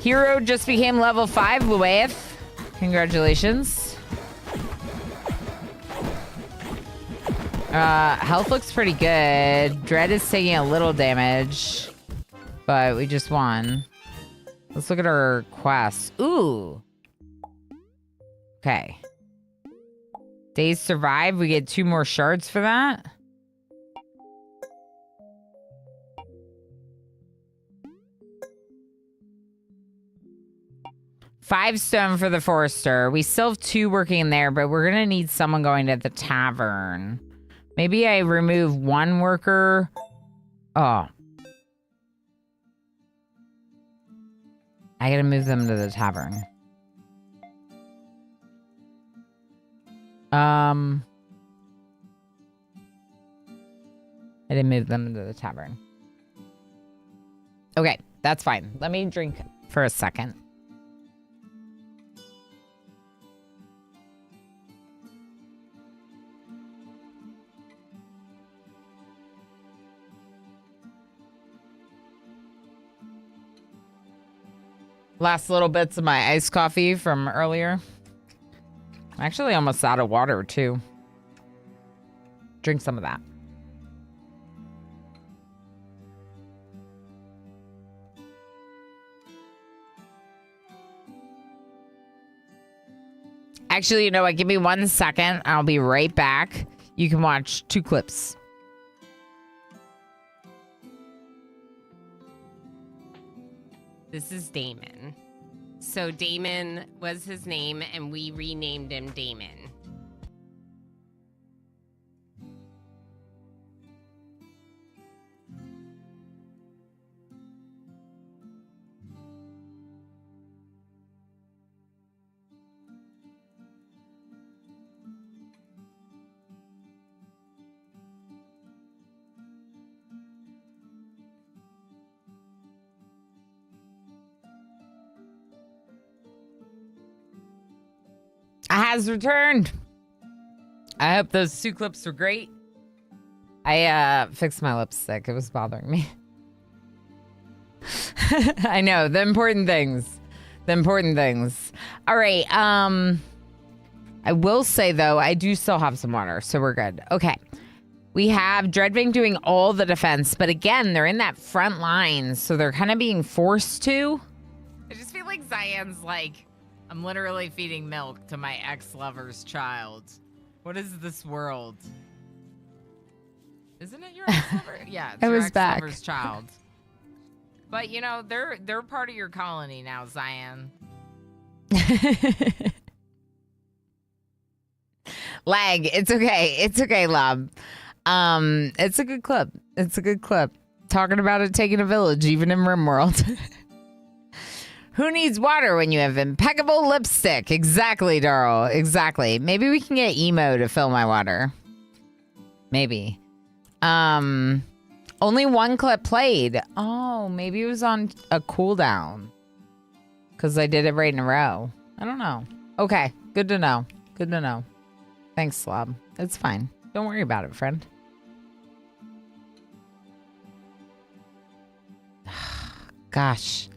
Hero just became level 5, Luaeth. Congratulations. Health looks pretty good. Dread is taking a little damage, but we just won. Let's look at our quests. Ooh. Okay. Days survive. We get 2 more shards for that. Five stone for the forester. We still have 2 working in there, but we're going to need someone going to the tavern. Maybe I remove 1 worker. Oh. I gotta move them to the tavern. I didn't move them to the tavern. Okay, that's fine. Let me drink for a second. Last little bits of my iced coffee from earlier. I'm actually almost out of water, too. Drink some of that. Actually, you know what? Give me 1 second. I'll be right back. You can watch 2 clips. This is Damon. So Damon was his name, and we renamed him Damon. Has returned. I hope those 2 clips were great. I fixed my lipstick. It was bothering me. I know, the important things. The important things. All right. I will say, though, I do still have some water, so we're good. Okay. We have Dreadwing doing all the defense, but again, they're in that front line, so they're kind of being forced to. I just feel like Cyan's like, I'm literally feeding milk to my ex-lover's child. What is this world? Isn't it your ex-lover? Yeah, it's I your was back. ex-lover's child. But, you know, they're part of your colony now, Cyan. Lag. It's okay. It's okay, Lob. It's a good clip. It's a good clip. Talking about it taking a village, even in RimWorld. Who needs water when you have impeccable lipstick? Exactly, Darl. Exactly. Maybe we can get emo to fill my water. Maybe. Only one clip played. Oh, maybe it was on a cooldown. Because I did it right in a row. I don't know. Okay. Good to know. Good to know. Thanks, Slob. It's fine. Don't worry about it, friend. Gosh.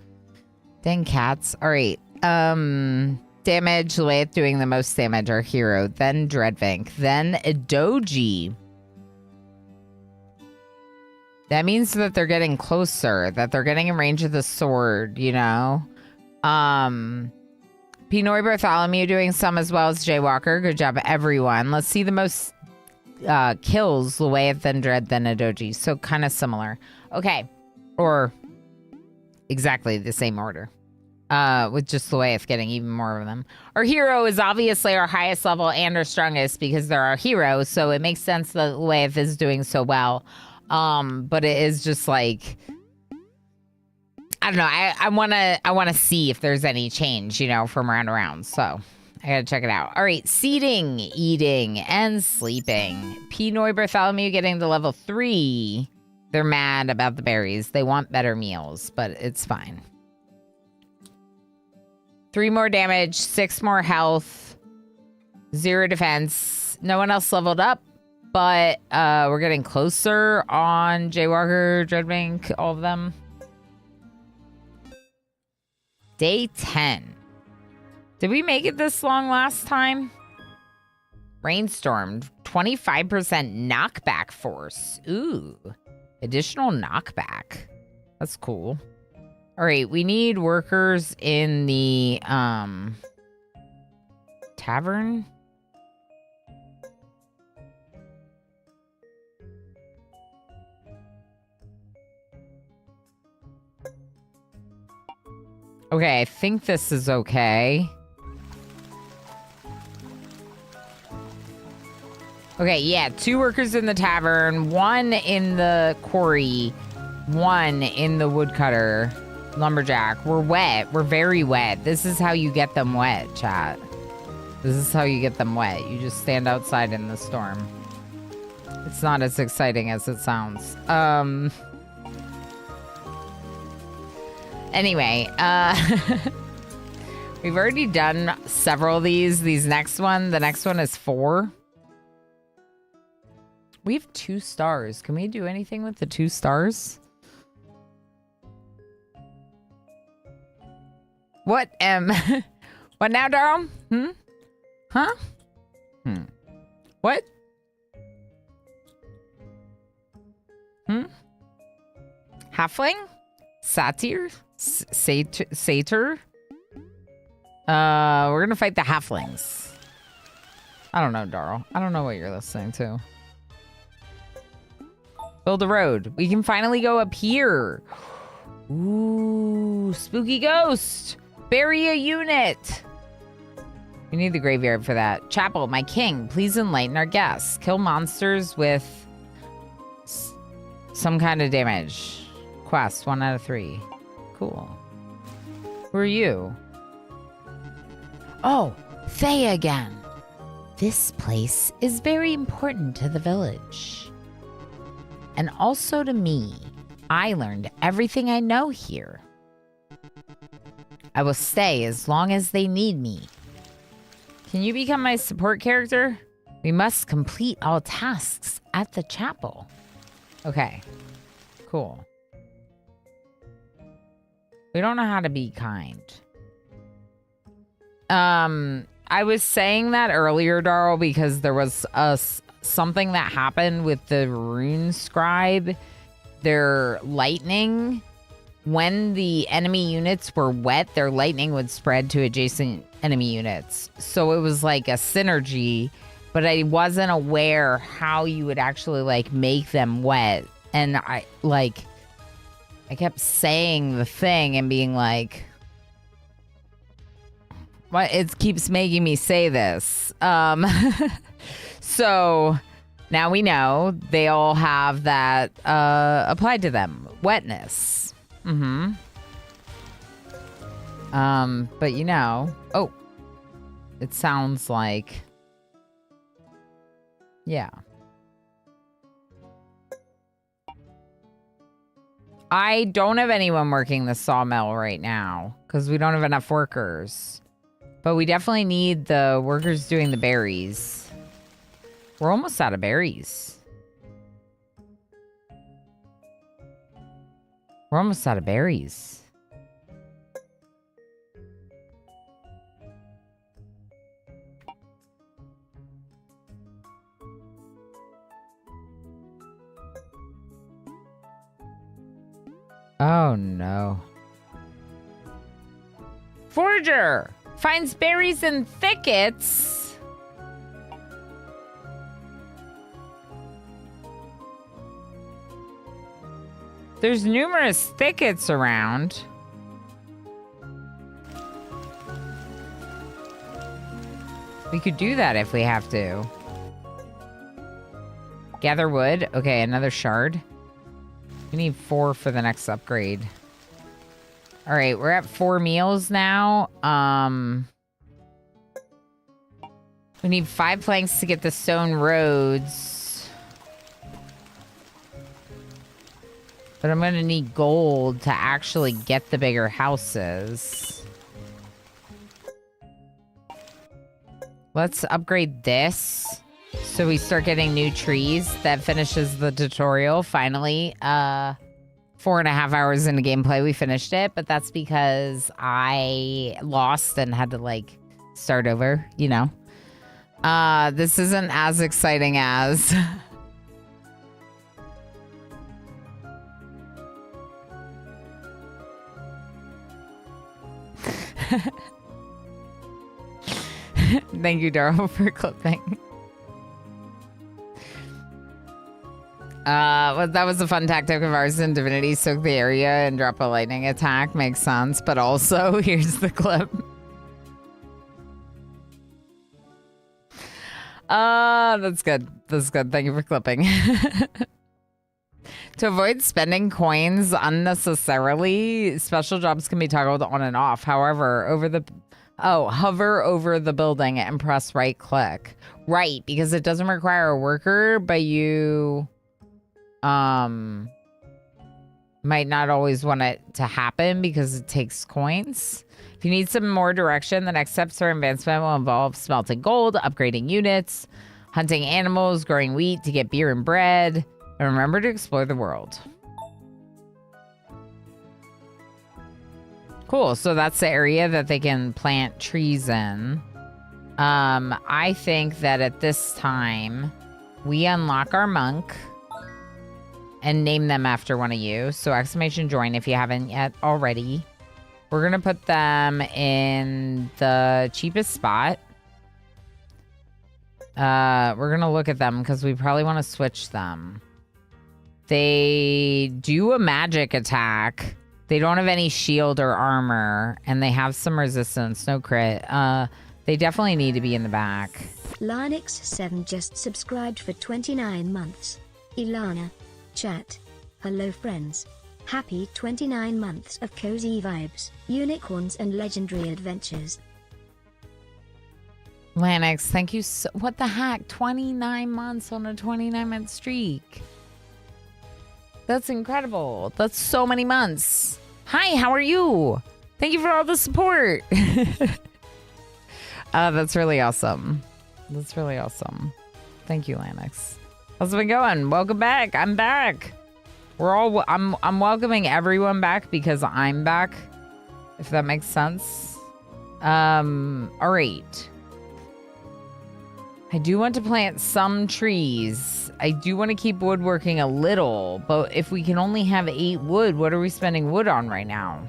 Dang cats. All right. Damage. Leith doing the most damage. Our hero. Then Dreadvink. Then Doji. That means that they're getting closer. That they're getting in range of the sword, you know? Pinoy Bartholomew doing some as well as Jaywalker. Good job, everyone. Let's see the most kills. Leith, then Dread, then Adoji. So kind of similar. Okay. Or exactly the same order. With just Leith getting even more of them. Our hero is obviously our highest level and our strongest because they're our heroes. So it makes sense that Leith is doing so well. But it is just like, I don't know. I wanna see if there's any change, you know, from round to round. So I gotta check it out. All right, seating, eating, and sleeping. Pinoy Bartholomew getting to level 3. They're mad about the berries. They want better meals, but it's fine. 3 more damage, 6 more health, 0 defense. No one else leveled up, but we're getting closer on Jaywalker, Dreadwing, all of them. Day 10. Did we make it this long last time? Rainstorm, 25% knockback force. Ooh, additional knockback. That's cool. All right, we need workers in the tavern. Okay, I think this is okay. Okay, yeah, 2 workers in the tavern, 1 in the quarry, 1 in the woodcutter, lumberjack. We're wet. We're very wet. This is how you get them wet, chat. This is how you get them wet. You just stand outside in the storm. It's not as exciting as it sounds. Anyway, we've already done several of these. The next one is 4. We have 2 stars. Can we do anything with the 2 stars? What what now, Darl? Huh? What? Halfling? Satyr? Satyr? We're gonna fight the halflings. I don't know, Darl. I don't know what you're listening to. Build a road. We can finally go up here. Ooh, spooky ghost. Bury a unit. We need the graveyard for that. Chapel, my king, please enlighten our guests. Kill monsters with some kind of damage. Quest, 1 out of 3. Cool. Who are you? Oh, Faye again. This place is very important to the village. And also to me. I learned everything I know here. I will stay as long as they need me. Can you become my support character? We must complete all tasks at the chapel. Okay. Cool. We don't know how to be kind. I was saying that earlier, Darl, because there was something that happened with the rune scribe. Their lightning, when the enemy units were wet, their lightning would spread to adjacent enemy units. So it was like a synergy, but I wasn't aware how you would actually like make them wet. And I kept saying the thing and being like, well, it keeps making me say this. So now we know they all have that applied to them. Wetness. Mm-hmm. But you know, oh, it sounds like, yeah. I don't have anyone working the sawmill right now because we don't have enough workers. But we definitely need the workers doing the berries. We're almost out of berries. We're almost out of berries. Oh no. Forager finds berries in thickets. There's numerous thickets around. We could do that if we have to. Gather wood. Okay, another shard. We need 4 for the next upgrade. All right, we're at 4 meals now. We need 5 planks to get the stone roads. But I'm gonna need gold to actually get the bigger houses. Let's upgrade this so we start getting new trees. That finishes the tutorial, finally. 4.5 hours into gameplay, we finished it, but that's because I lost and had to, like, start over, you know? This isn't as exciting as... Thank you, Darryl, for clipping. Well, that was a fun tactic of ours in Divinity. Soak the area and drop a lightning attack. Makes sense. But also, here's the clip. That's good. That's good. Thank you for clipping. To avoid spending coins unnecessarily, special jobs can be toggled on and off. However, hover over the building and press right click. Right, because it doesn't require a worker, but you might not always want it to happen because it takes coins. If you need some more direction, the next steps for advancement will involve smelting gold, upgrading units, hunting animals, growing wheat to get beer and bread, and remember to explore the world. Cool, so that's the area that they can plant trees in. I think that at this time, we unlock our monk and name them after one of you. So exclamation join if you haven't yet already. We're gonna put them in the cheapest spot. We're gonna look at them because we probably want to switch them. They do a magic attack. They don't have any shield or armor, and they have some resistance, no crit. They definitely need to be in the back. Linux7 just subscribed for 29 months. Ilana. Chat. Hello friends. Happy 29 months of cozy vibes, unicorns and legendary adventures. Lanix, thank you so... What the heck? 29 months on a 29-month streak. That's incredible. That's so many months. Hi, how are you? Thank you for all the support. That's really awesome. That's really awesome. Thank you, Lanix. How's it been going? Welcome back. I'm back. I'm welcoming everyone back because I'm back, if that makes sense. All right. I do want to plant some trees. I do want to keep woodworking a little, but if we can only have 8 wood, what are we spending wood on right now?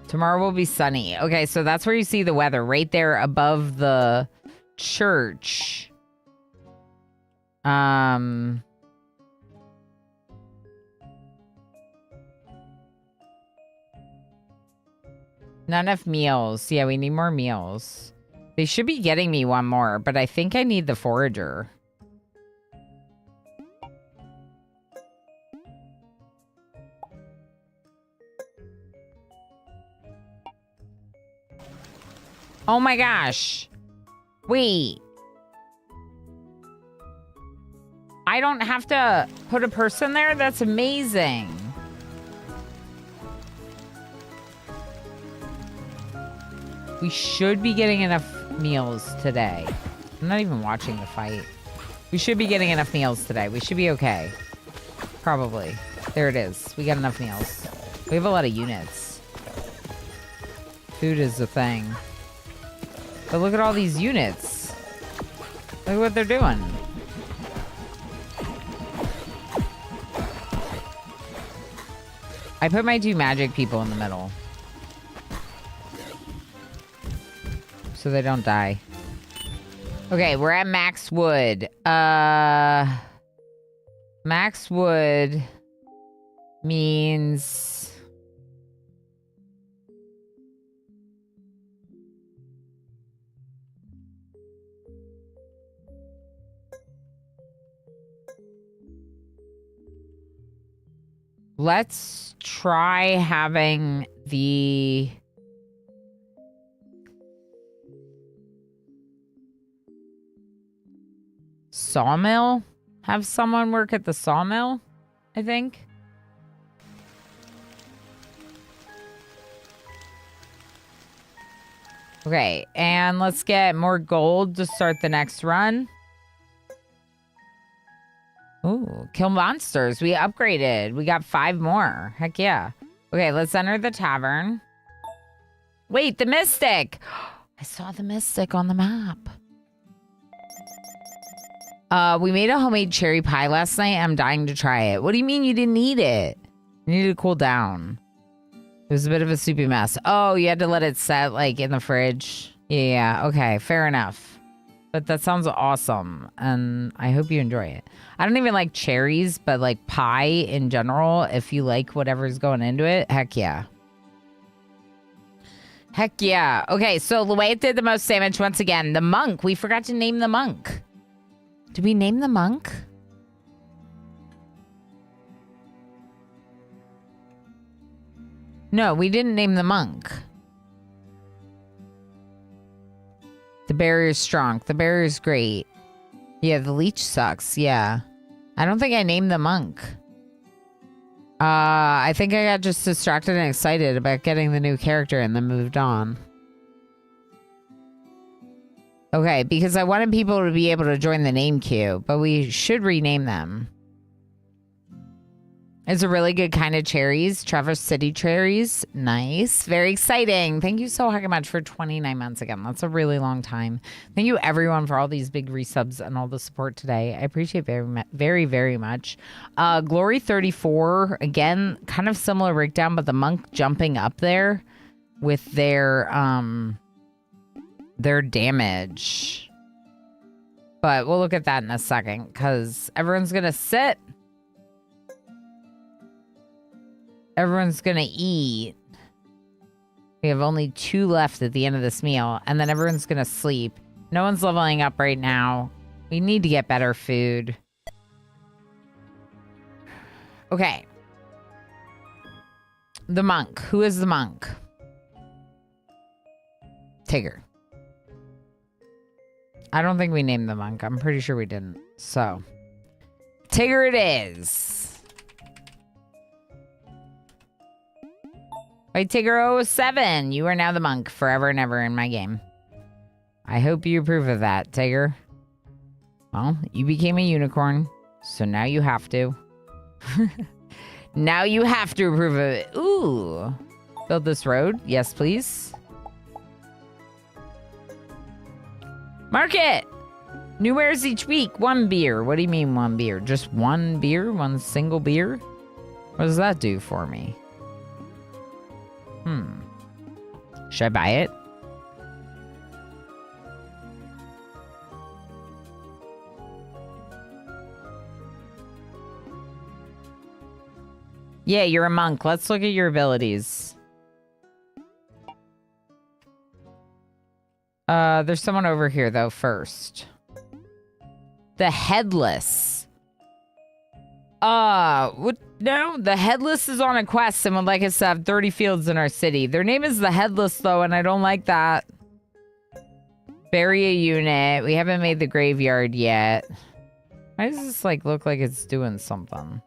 Tomorrow will be sunny. Okay, so that's where you see the weather, right there above the church. Not enough meals. Yeah, we need more meals. They should be getting me one more, but I think I need the forager. Oh my gosh. Wait. I don't have to put a person there? That's amazing. We should be getting enough meals today. I'm not even watching the fight. We should be getting enough meals today. We should be okay. Probably. There it is. We got enough meals. We have a lot of units. Food is the thing. But look at all these units. Look at what they're doing. I put my 2 magic people in the middle. So they don't die. Okay, we're at max wood. Max wood means... Let's try having the... sawmill? Have someone work at the sawmill, I think. Okay, and let's get more gold to start the next run. Ooh, kill monsters. We upgraded. We got 5 more. Heck yeah. Okay, let's enter the tavern. Wait, the mystic. I saw the mystic on the map. We made a homemade cherry pie last night. I'm dying to try it. What do you mean you didn't eat it? You needed to cool down. It was a bit of a soupy mess. Oh, you had to let it set, like, in the fridge. Yeah, okay, fair enough. But that sounds awesome, and I hope you enjoy it. I don't even like cherries, but, like, pie in general, if you like whatever's going into it, heck yeah. Heck yeah. Okay, so the way it did the most damage, once again, the monk. We forgot to name the monk. Did we name the monk? No, we didn't name the monk. The barrier's strong. The barrier's great. Yeah, the leech sucks. Yeah. I don't think I named the monk. I think I got just distracted and excited about getting the new character and then moved on. Okay, because I wanted people to be able to join the name queue, but we should rename them. It's a really good kind of cherries. Traverse City cherries. Nice. Very exciting. Thank you so much for 29 months again. That's a really long time. Thank you everyone for all these big resubs and all the support today. I appreciate very, very much. Glory 34, again, kind of similar breakdown, but the monk jumping up there with their damage. But we'll look at that in a second because everyone's going to sit. Everyone's gonna eat. We have only 2 left at the end of this meal, and then everyone's gonna sleep. No one's leveling up right now. We need to get better food. Okay. The monk. Who is the monk? Tigger. I don't think we named the monk. I'm pretty sure we didn't. So, Tigger it is. White Tigger 07, you are now the monk forever and ever in my game. I hope you approve of that, Tigger. Well, you became a unicorn, so now you have to. Now you have to approve of it. Ooh. Build this road. Yes, please. Market! New wares each week. 1 beer. What do you mean 1 beer? Just 1 beer? 1 single beer? What does that do for me? Should I buy it? Yeah, you're a monk. Let's look at your abilities. There's someone over here, though, first. The Headless. What? No, the Headless is on a quest and would like us to have 30 fields in our city. Their name is the Headless, though, and I don't like that. Bury a unit. We haven't made the graveyard yet. Why does this, like, look like it's doing something?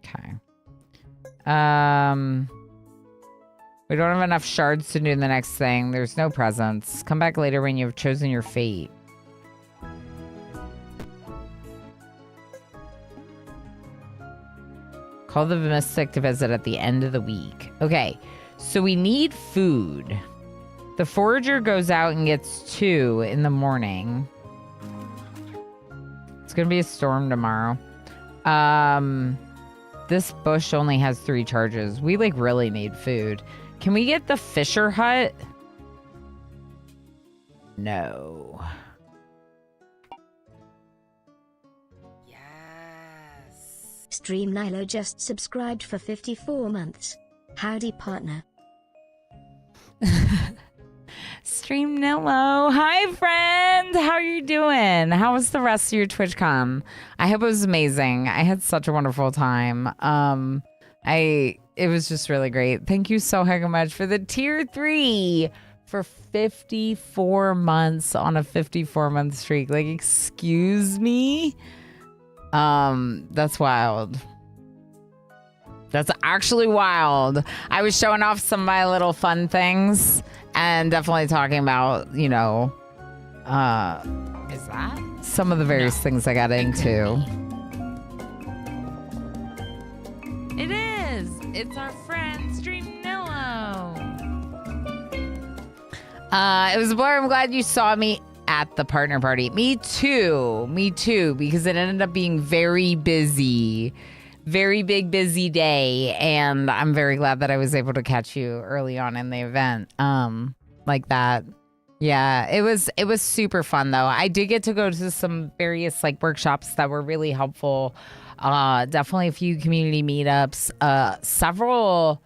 Okay. We don't have enough shards to do the next thing. There's no presents. Come back later when you've chosen your fate. Call the mystic to visit at the end of the week. Okay, so we need food. The forager goes out and gets 2 in the morning. It's gonna be a storm tomorrow. This bush only has 3 charges. We, like, really need food. Can we get the Fisher Hut? No. Yes. Stream Nilo just subscribed for 54 months. Howdy, partner. Stream Nillo. Hi, friend. How are you doing? How was the rest of your TwitchCon? I hope it was amazing. I had such a wonderful time. It was just really great. Thank you so very much for the tier 3 for 54 months on a 54-month streak. Like, excuse me? That's wild. That's actually wild. I was showing off some of my little fun things and definitely talking about, you know, Is that? some of the various things I got into. It is. It's our friend Streamnillo. It was a blur. I'm glad you saw me at the partner party. Me too. Me too, because it ended up being very busy. Very big, busy day, and I'm very glad that I was able to catch you early on in the event, like that. Yeah, it was super fun though. I did get to go to some various like workshops that were really helpful. Definitely a few community meetups, several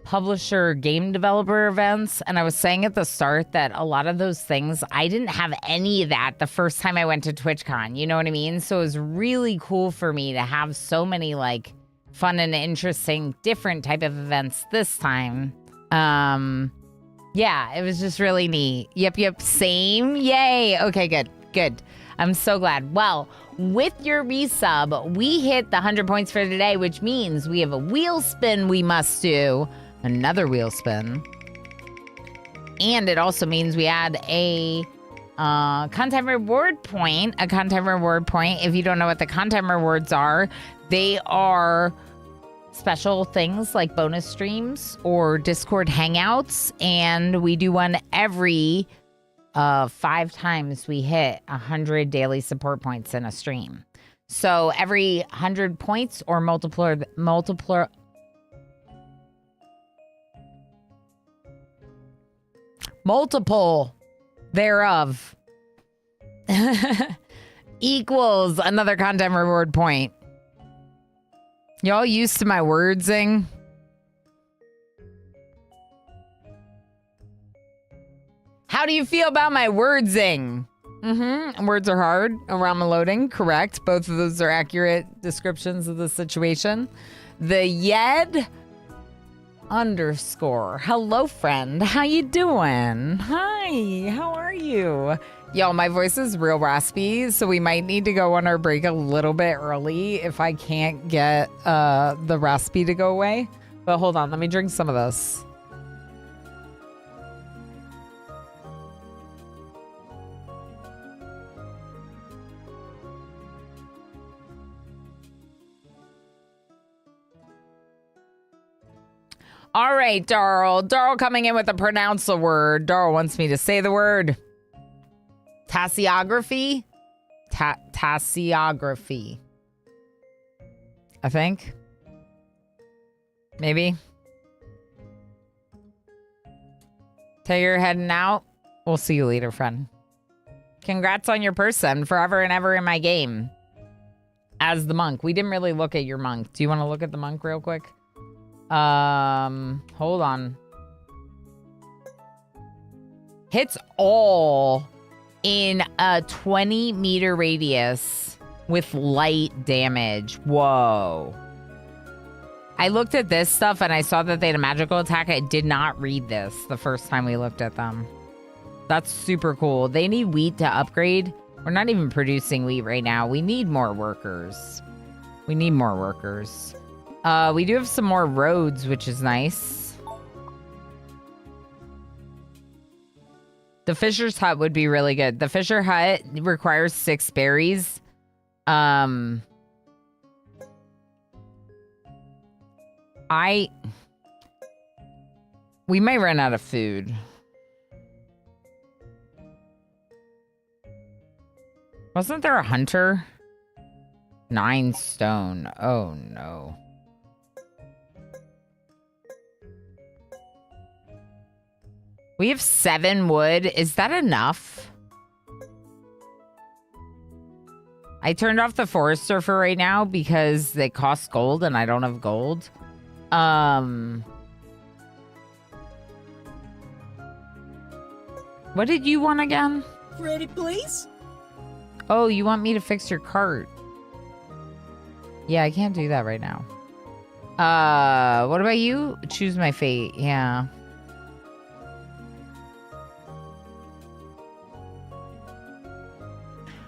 publisher game developer events. And I was saying at the start that a lot of those things, I didn't have any of that the first time I went to TwitchCon, you know what I mean? So it was really cool for me to have so many like fun and interesting different type of events this time. Yeah, it was just really neat. Yep, same. Yay. Okay, good. I'm so glad. Well, with your resub, we hit the 100 points for today, which means we have a wheel spin we must do. Another wheel spin. And it also means we add a content reward point. A content reward point. If you don't know what the content rewards are, they are special things like bonus streams or Discord hangouts. And we do one every 5 times we hit 100 daily support points in a stream. So every 100 points or multiple thereof equals another content reward point. Y'all used to my wordsing? How do you feel about my wordsing? Words are hard around the loading. Correct. Both of those are accurate descriptions of the situation. The Yed _ hello friend, how you doing? Hi, how are you? Y'all, my voice is real raspy, so we might need to go on our break a little bit early if I can't get the raspy to go away. But hold on, let me drink some of this. All right, Darl. Darl coming in with a pronounce a word. Darl wants me to say the word. Tassiography? Tassiography. I think. Maybe. Till you're heading out. We'll see you later, friend. Congrats on your person. Forever and ever in my game. As the monk. We didn't really look at your monk. Do you want to look at the monk real quick? Hold on. Hits all in a 20-meter radius with light damage. Whoa. I looked at this stuff and I saw that they had a magical attack. I did not read this the first time we looked at them. That's super cool. They need wheat to upgrade. We're not even producing wheat right now. We need more workers. We need more workers. We do have some more roads, which is nice. The Fisher's Hut would be really good. The Fisher Hut requires 6 berries. We might run out of food. Wasn't there a hunter? 9 stone. Oh, no. We have 7 wood. Is that enough? I turned off the forester for right now because they cost gold and I don't have gold. What did you want again? Ready, please? Oh, you want me to fix your cart? Yeah, I can't do that right now. What about you? Choose my fate. Yeah.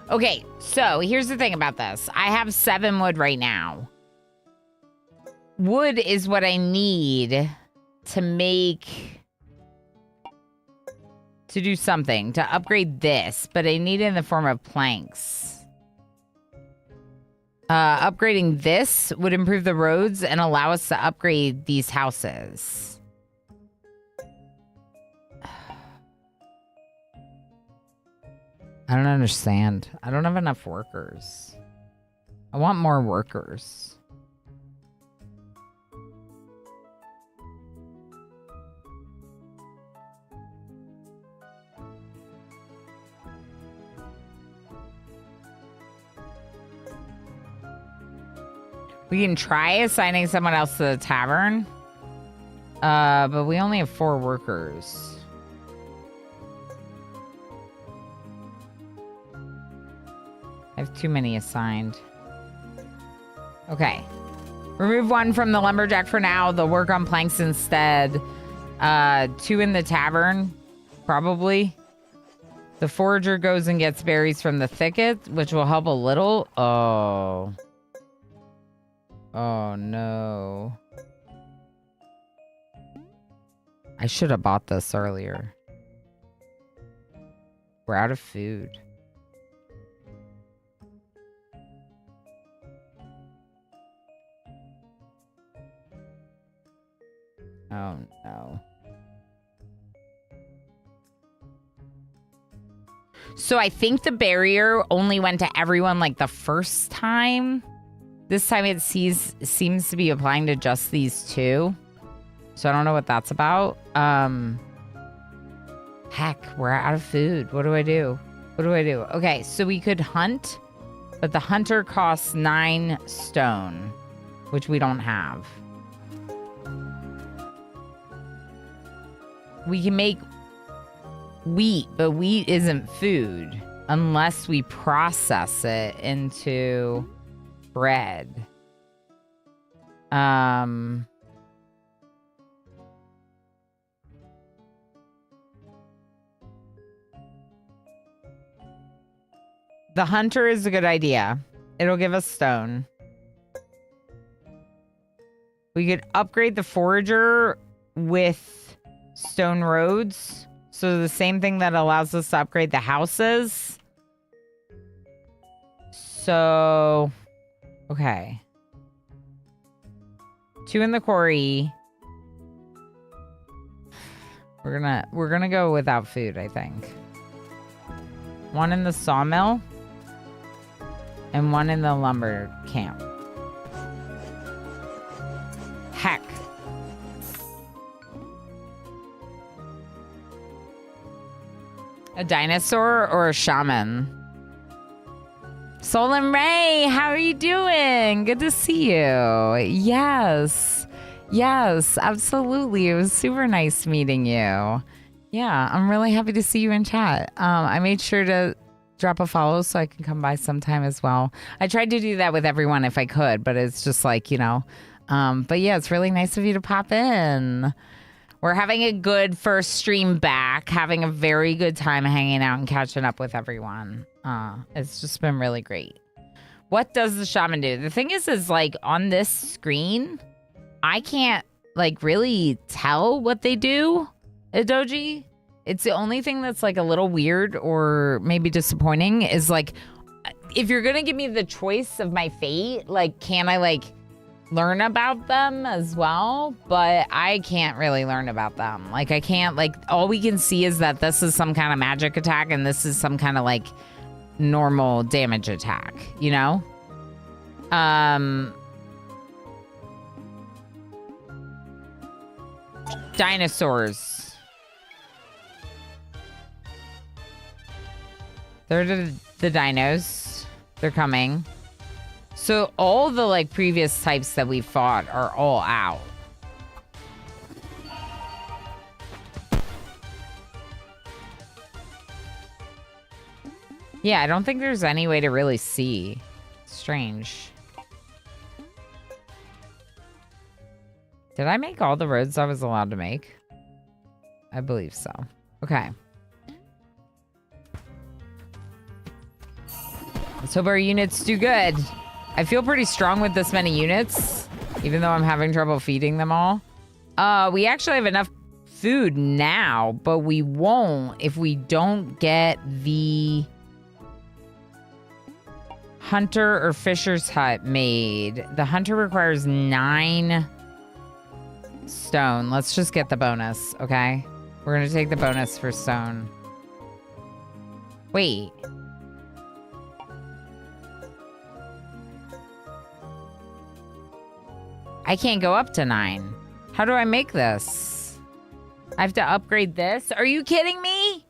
Okay, so here's the thing about this. I have 7 wood right now. Wood is what I need to make... to do something, to upgrade this, but I need it in the form of planks. Upgrading this would improve the roads and allow us to upgrade these houses. I don't understand. I don't have enough workers. I want more workers. We can try assigning someone else to the tavern. But we only have 4 workers. I have too many assigned. Okay. Remove 1 from the lumberjack for now. They'll work on planks instead. 2 in the tavern, probably. The forager goes and gets berries from the thicket, which will help a little. Oh. Oh, no. I should have bought this earlier. We're out of food. Oh, no. So I think the barrier only went to everyone like the first time. This time it seems to be applying to just these 2. So I don't know what that's about. Heck, we're out of food. What do I do? What do I do? Okay, so we could hunt, but the hunter costs 9 stone, which we don't have. We can make wheat, but wheat isn't food unless we process it into bread. The hunter is a good idea. It'll give us stone. We could upgrade the forager with stone roads. So the same thing that allows us to upgrade the houses. So, okay. 2 in the quarry. We're gonna go without food, I think. One in the sawmill and one in the lumber camp. Heck. A dinosaur or a shaman? Solon Ray, how are you doing? Good to see you. Yes. Yes, absolutely. It was super nice meeting you. Yeah, I'm really happy to see you in chat. I made sure to drop a follow so I can come by sometime as well. I tried to do that with everyone if I could, but it's just like, you know. But yeah, it's really nice of you to pop in. We're having a good first stream back, having a very good time hanging out and catching up with everyone. It's just been really great. What does the shaman do? The thing is like on this screen, I can't like really tell what they do at Doji. It's the only thing that's like a little weird or maybe disappointing is like, if you're going to give me the choice of my fate, like, can I like learn about them as well? But I can't really learn about them. Like I can't, like, all we can see is that this is some kind of magic attack and this is some kind of like normal damage attack, you know? Dinosaurs. They're the dinos. They're coming. So all the like previous types that we fought are all out. Yeah, I don't think there's any way to really see. Strange. Did I make all the roads I was allowed to make? I believe so. Okay. Let's hope our units do good. I feel pretty strong with this many units, even though I'm having trouble feeding them all. We actually have enough food now, but we won't if we don't get the hunter or fisher's hut made. The hunter requires 9 stone. Let's just get the bonus, okay? We're gonna take the bonus for stone. Wait. I can't go up to 9. How do I make this? I have to upgrade this? Are you kidding me?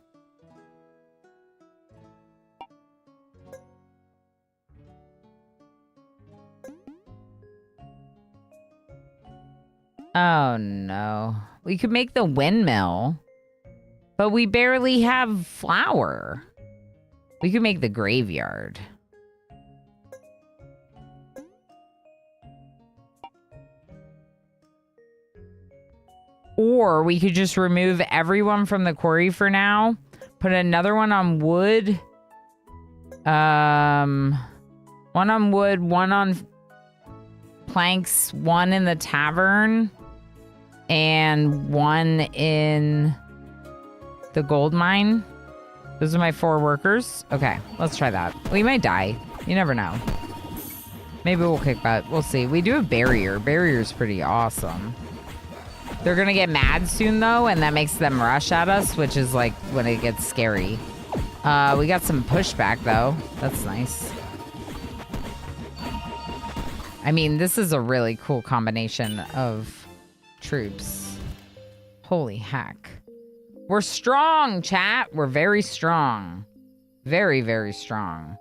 Oh no. We could make the windmill, but we barely have flour. We could make the graveyard. Or we could just remove everyone from the quarry for now. Put another one on wood. One on wood, one on planks, one in the tavern, and one in the gold mine. Those are my 4 workers. Okay, let's try that. We might die. You never know. Maybe we'll kick butt. We'll see. We do have barrier. Barrier's pretty awesome. They're gonna get mad soon though, and that makes them rush at us, which is like when it gets scary. We got some pushback though. That's nice. I mean, this is a really cool combination of troops. Holy heck. We're strong, chat. We're very strong. Very, very strong.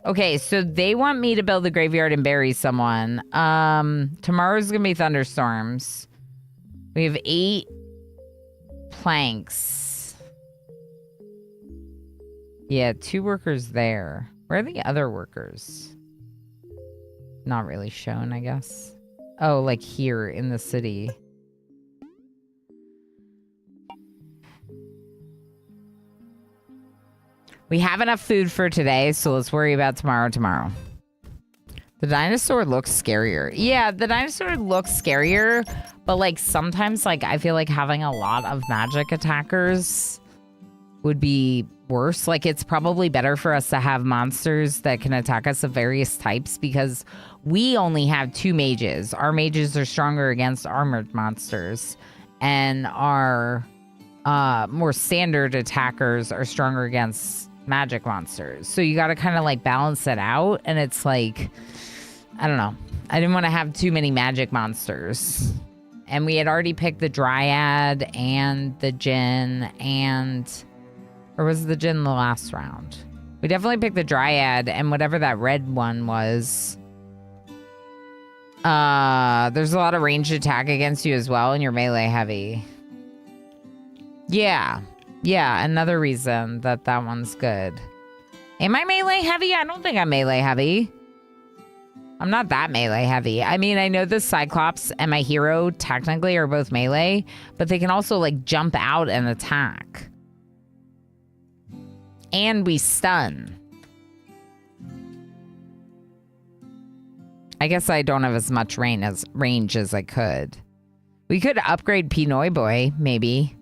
Okay, so they want me to build a graveyard and bury someone. Tomorrow's gonna be thunderstorms. We have 8 planks. Yeah, 2 workers there. Where are the other workers? Not really shown, I guess. Oh, like here in the city. We have enough food for today, so let's worry about tomorrow. The dinosaur looks scarier. Yeah, the dinosaur looks scarier, but like sometimes like I feel like having a lot of magic attackers would be worse. Like it's probably better for us to have monsters that can attack us of various types because we only have 2 mages. Our mages are stronger against armored monsters, and our more standard attackers are stronger against magic monsters. So you got to kind of like balance it out. And it's like, I don't know. I didn't want to have too many magic monsters. And we had already picked the Dryad and the Djinn or was the Djinn the last round? We definitely picked the Dryad and whatever that red one was. There's a lot of ranged attack against you as well, and you're melee heavy. Yeah, another reason that one's good. Am I melee heavy? I don't think I'm melee heavy. I'm not that melee heavy. I mean, I know the Cyclops and my hero technically are both melee, but they can also like jump out and attack. And we stun. I guess I don't have as much range as I could. We could upgrade Pinoy Boy, maybe.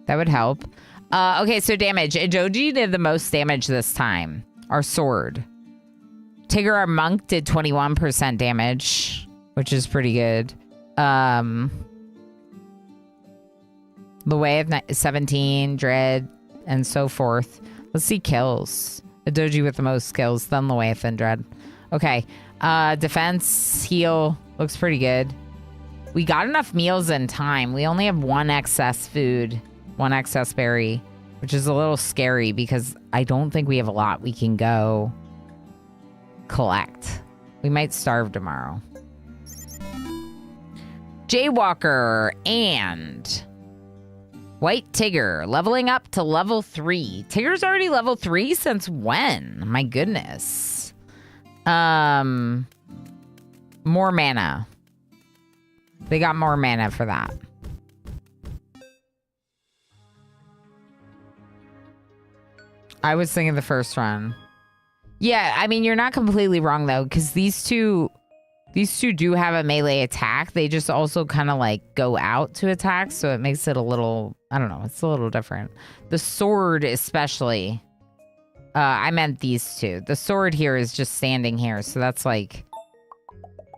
That would help. Okay, so damage. Idoji did the most damage this time. Our sword. Tigger, our monk, did 21% damage, which is pretty good. Luay 17, Dread, and so forth. Let's see kills. Idoji with the most kills, then Luay and Dread. Okay. Defense, heal, looks pretty good. We got enough meals in time. We only have one excess food, one excess berry, which is a little scary because I don't think we have a lot we can go collect. We might starve tomorrow. Jaywalker and White Tigger leveling up to level 3. Tigger's already level 3 since when? My goodness. More mana. They got more mana for that. I was thinking the first run. Yeah, I mean, you're not completely wrong, though, because these two do have a melee attack. They just also kind of, like, go out to attack, so it makes it a little, I don't know, it's a little different. The sword, especially. I meant these two. The sword here is just standing here, so that's, like,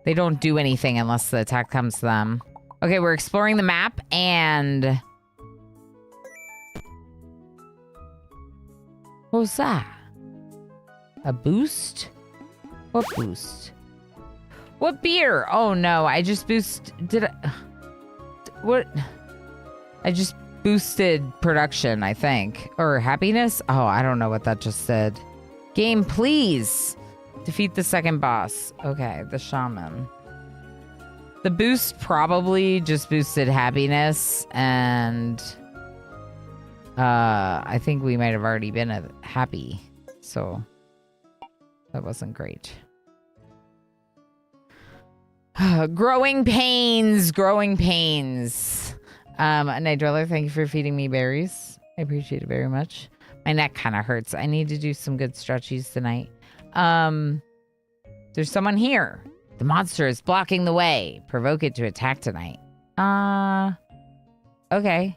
they don't do anything unless the attack comes to them. Okay, we're exploring the map, and what was that? A boost? What boost? What beer? Oh no, I just what? I just boosted production, I think. Or happiness? Oh, I don't know what that just said. Game, please. Defeat the second boss. Okay, the shaman. The boost probably just boosted happiness, and I think we might have already been happy, so that wasn't great. Growing pains. Night Dweller, thank you for feeding me berries. I appreciate it very much. My neck kind of hurts. I need to do some good stretchies tonight. There's someone here. The monster is blocking the way. Provoke it to attack tonight. Okay.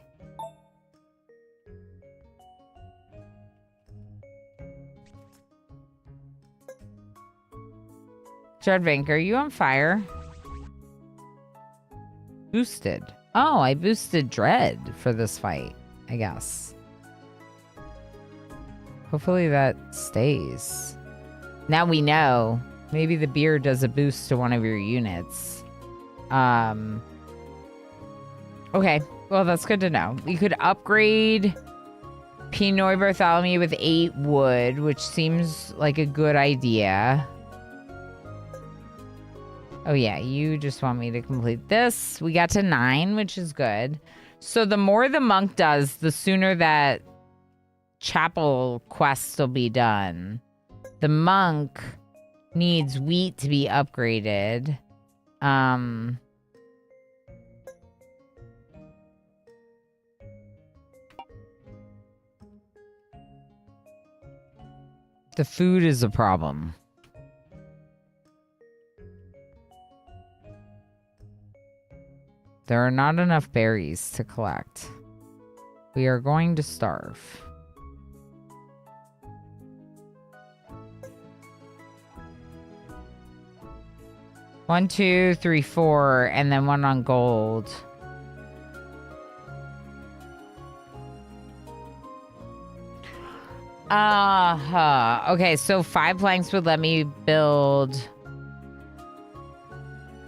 Judvink, are you on fire? Boosted. Oh, I boosted Dread for this fight, I guess. Hopefully that stays. Now we know. Maybe the beer does a boost to one of your units. Okay, well, that's good to know. We could upgrade Pinoy Bartholomew with 8 wood, which seems like a good idea. Oh, yeah, you just want me to complete this. We got to 9, which is good. So the more the monk does, the sooner that chapel quests will be done. The monk needs wheat to be upgraded. The food is a problem. There are not enough berries to collect. We are going to starve. One, 2, 3, 4, and then 1 on gold. Okay, so 5 planks would let me build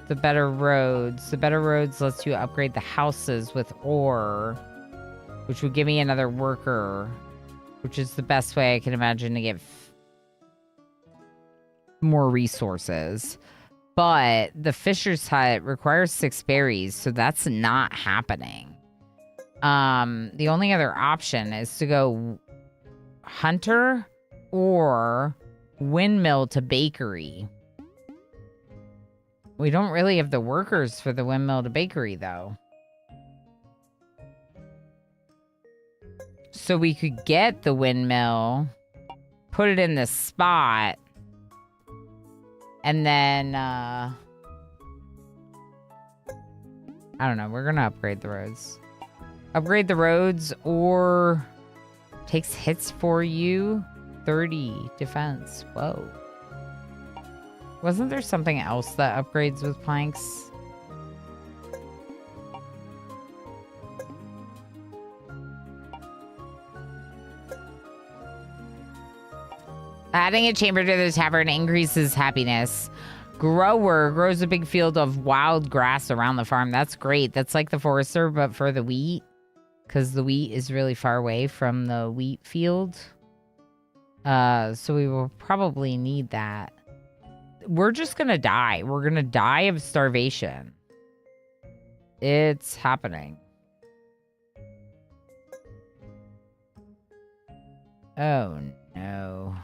the better roads. The better roads lets you upgrade the houses with ore, which would give me another worker, which is the best way I can imagine to get more resources. But the fisher's hut requires 6 berries, so that's not happening. The only other option is to go hunter or windmill to bakery. We don't really have the workers for the windmill to bakery, though. So we could get the windmill, put it in this spot, and then, I don't know. We're going to upgrade the roads. Upgrade the roads or takes hits for you. 30 defense. Whoa. Wasn't there something else that upgrades with planks? Adding a chamber to the tavern increases happiness. Grower grows a big field of wild grass around the farm. That's great. That's like the forester, but for the wheat. Because the wheat is really far away from the wheat field. So we will probably need that. We're just going to die. We're going to die of starvation. It's happening. Oh, no.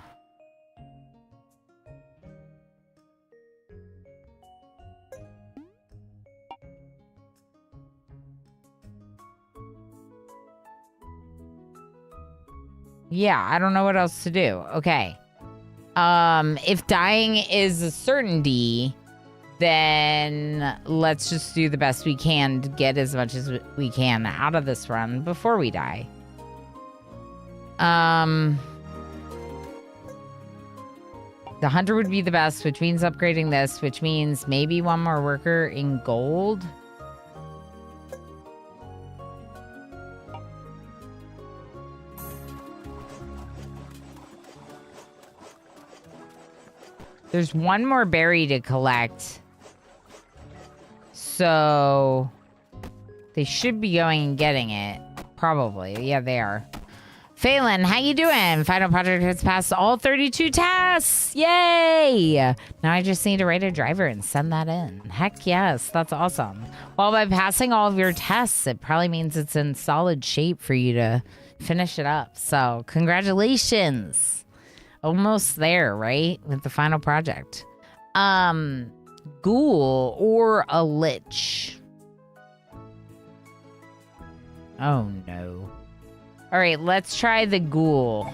Yeah, I don't know what else to do. Okay. If dying is a certainty, then let's just do the best we can to get as much as we can out of this run before we die. The hunter would be the best, which means upgrading this, which means maybe one more worker in gold. There's one more berry to collect. So they should be going and getting it. Probably. Yeah, they are. Phelan, how you doing? Final project has passed all 32 tasks. Yay! Now I just need to write a driver and send that in. Heck yes, that's awesome. Well, by passing all of your tests, it probably means it's in solid shape for you to finish it up. So congratulations. Almost there, right? With the final project. Ghoul or a lich? Oh, no. All right, let's try the ghoul.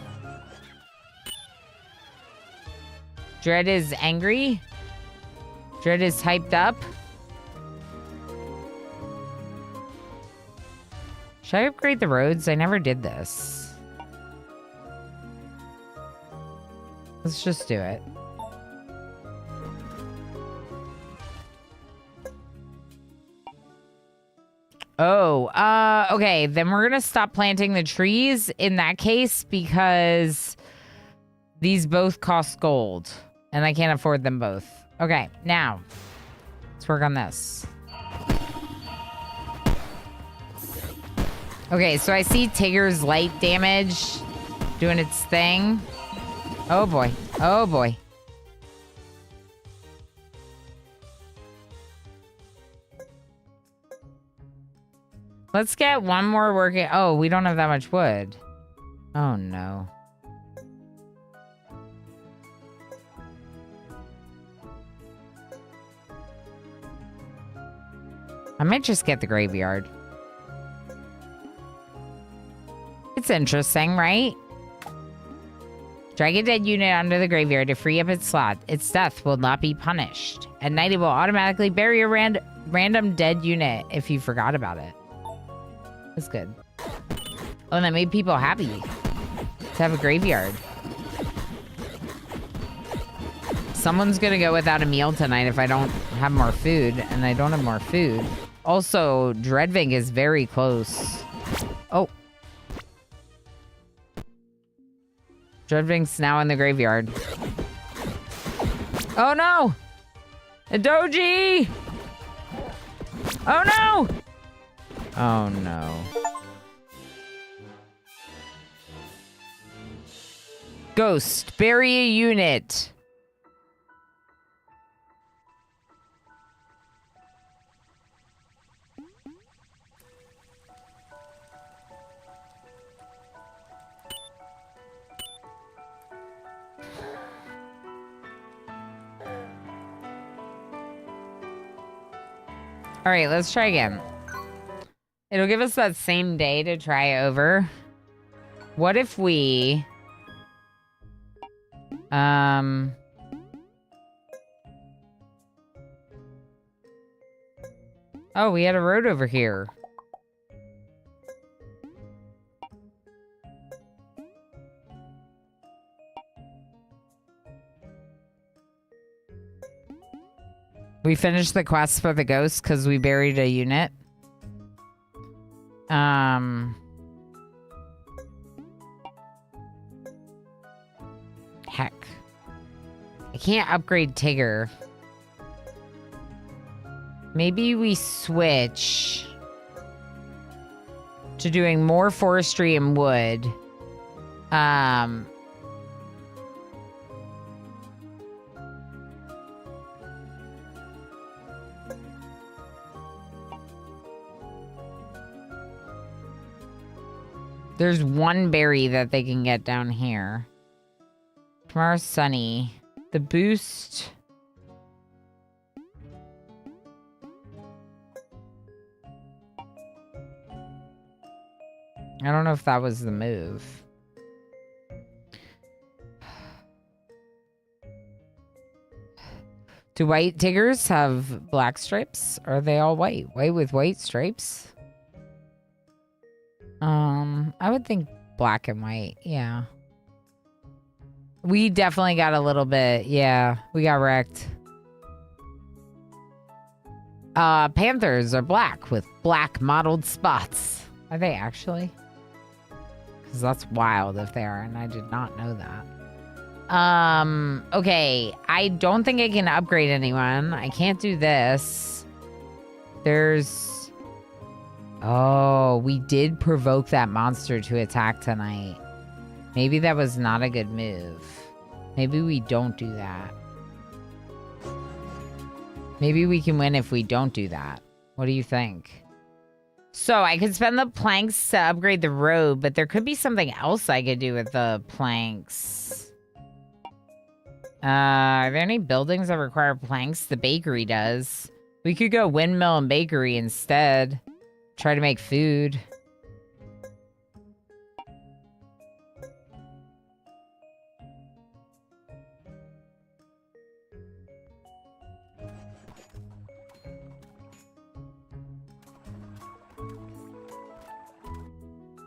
Dread is angry. Dread is hyped up. Should I upgrade the roads? I never did this. Let's just do it. Oh, okay. Then we're going to stop planting the trees in that case because these both cost gold and I can't afford them both. Okay, now let's work on this. Okay, so I see Tigger's light damage doing its thing. Oh boy. Oh boy. Let's get one more working. Oh, we don't have that much wood. Oh no. I might just get the graveyard. It's interesting, right? Drag a dead unit under the graveyard to free up its slot. Its death will not be punished. At night, it will automatically bury a random dead unit if you forgot about it. That's good. Oh, and that made people happy to have a graveyard. Someone's gonna go without a meal tonight if I don't have more food, and I don't have more food. Also, Dreadving is very close. Oh. Dreadwink's now in the graveyard. Oh no! A doji! Oh no! Oh no. Ghost, bury a unit. All right, let's try again. It'll give us that same day to try over. What if we... Oh, we had a road over here. We finished the quest for the ghost because we buried a unit. Heck. I can't upgrade Tigger. Maybe we switch to doing more forestry and wood. There's one berry that they can get down here. Tomorrow's sunny. The boost... I don't know if that was the move. Do white Tiggers have black stripes? Or are they all white? White with white stripes? I would think black and white, yeah. We definitely got a little bit, yeah. We got wrecked. Panthers are black with black mottled spots. Are they actually? Because that's wild if they are, and I did not know that. Okay. I don't think I can upgrade anyone. I can't do this. There's... Oh, we did provoke that monster to attack tonight. Maybe that was not a good move. Maybe we don't do that. Maybe we can win if we don't do that. What do you think? So I could spend the planks to upgrade the road, but there could be something else I could do with the planks. Are there any buildings that require planks? The bakery does. We could go windmill and bakery instead. Try to make food.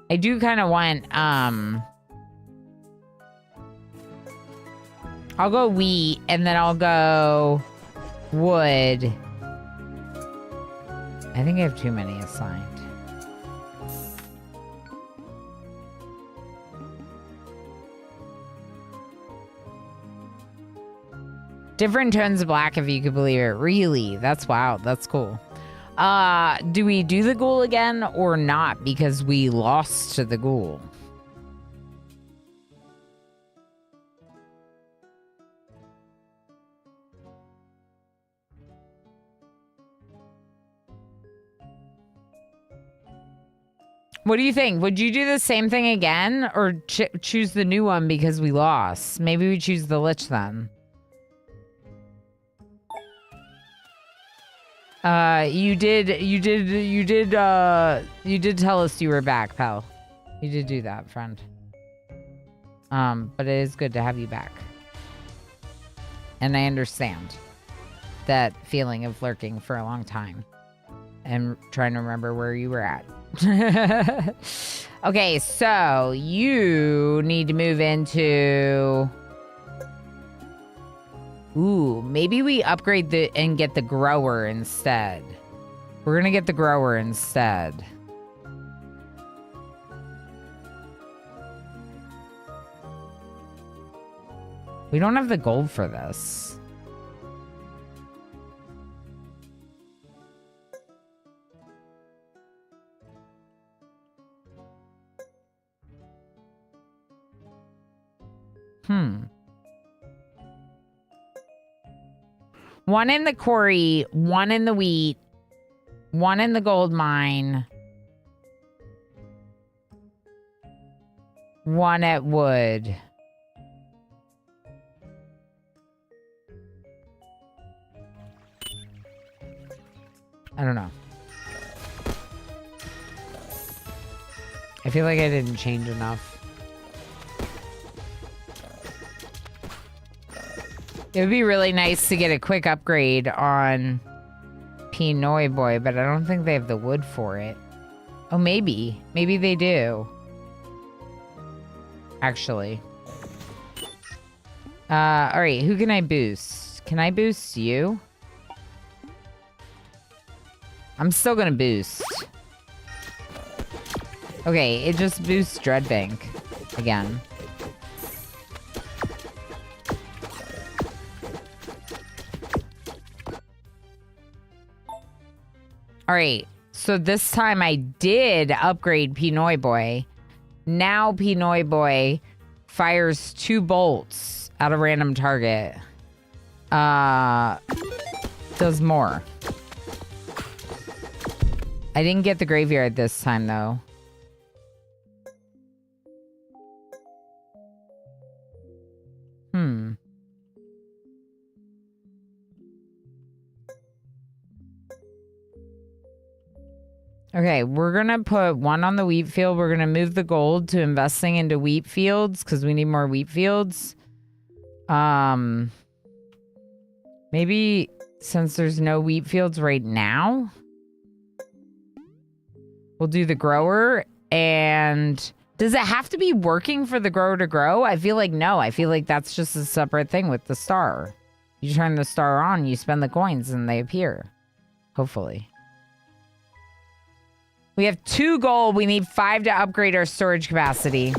I do kind of want, I'll go wheat, and then I'll go wood. I think I have too many assigned. Different tones of black, if you could believe it. Really? That's wild. That's cool. Do we do the ghoul again or not? Because we lost to the ghoul. What do you think? Would you do the same thing again or choose the new one because we lost? Maybe we choose the Lich then. You did tell us you were back, pal. You did do that, friend. But it is good to have you back. And I understand that feeling of lurking for a long time and trying to remember where you were at. Okay, so you need to move into... Ooh, maybe we upgrade and get the grower instead. We're gonna get the grower instead. We don't have the gold for this. One in the quarry, one in the wheat, one in the gold mine, one at wood. I don't know. I feel like I didn't change enough. It would be really nice to get a quick upgrade on Pinoy Boy, but I don't think they have the wood for it. Oh, maybe. Maybe they do. Actually. Alright, who can I boost? Can I boost you? I'm still gonna boost. Okay, it just boosts Dreadbank again. All right, so this time I did upgrade Pinoy Boy. Now Pinoy Boy fires 2 bolts at a random target. Does more. I didn't get the graveyard this time, though. Okay, we're going to put 1 on the wheat field. We're going to move the gold to investing into wheat fields because we need more wheat fields. Maybe since there's no wheat fields right now, we'll do the grower. And does it have to be working for the grower to grow? I feel like no. I feel like that's just a separate thing with the star. You turn the star on, you spend the coins, and they appear. Hopefully. We have 2 gold. We need 5 to upgrade our storage capacity.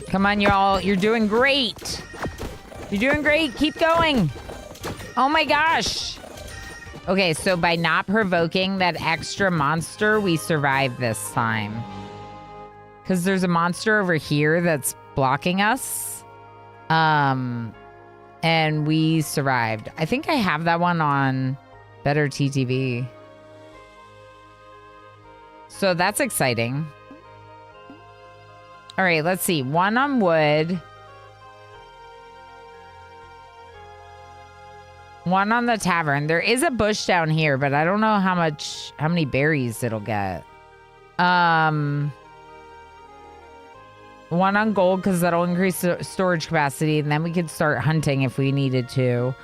Come on, y'all. You're doing great. You're doing great. Keep going. Oh my gosh. Okay, so by not provoking that extra monster, we survived this time. Because there's a monster over here that's blocking us. And we survived. I think I have that one on Better TTV. So that's exciting. All right, let's see. 1 on wood. 1 on the tavern. There is a bush down here, but I don't know how many berries it'll get. 1 on gold because that'll increase the storage capacity, and then we could start hunting if we needed to.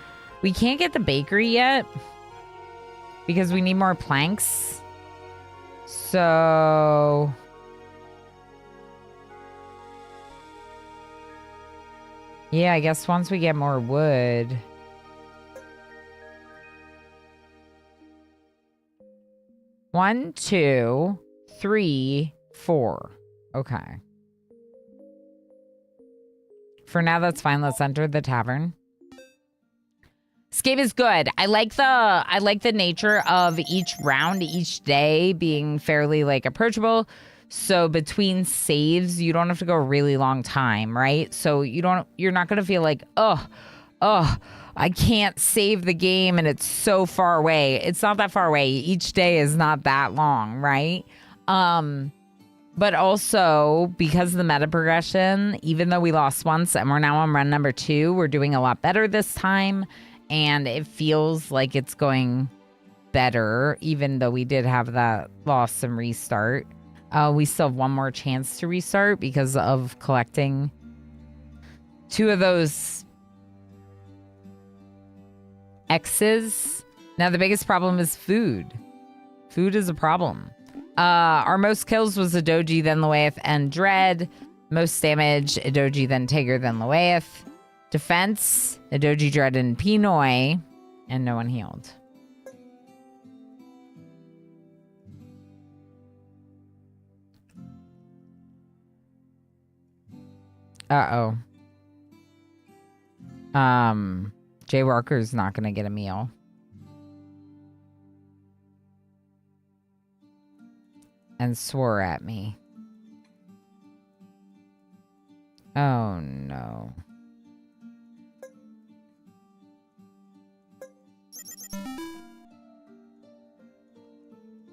We can't get the bakery yet because we need more planks. So yeah, I guess once we get more wood. One, 2, 3, 4. Okay. For now, that's fine. Let's enter the tavern. This game is good. I like the nature of each round, each day being fairly like approachable. So between saves, you don't have to go a really long time, right? So you're not gonna feel like, oh, I can't save the game and it's so far away. It's not that far away. Each day is not that long, right? But also, because of the meta progression, even though we lost once and we're now on run number 2, we're doing a lot better this time. And it feels like it's going better, even though we did have that loss and restart. We still have 1 more chance to restart because of collecting 2 of those X's. Now, the biggest problem is food. Food is a problem. Our most kills was Adoji, then Loath, and Dread. Most damage, Adoji, then Tigger, then Loath. Defense, Adoji, Dread, and Pinoy. And no one healed. Uh-oh. Jay Walker's not gonna get a meal. And swore at me. Oh no.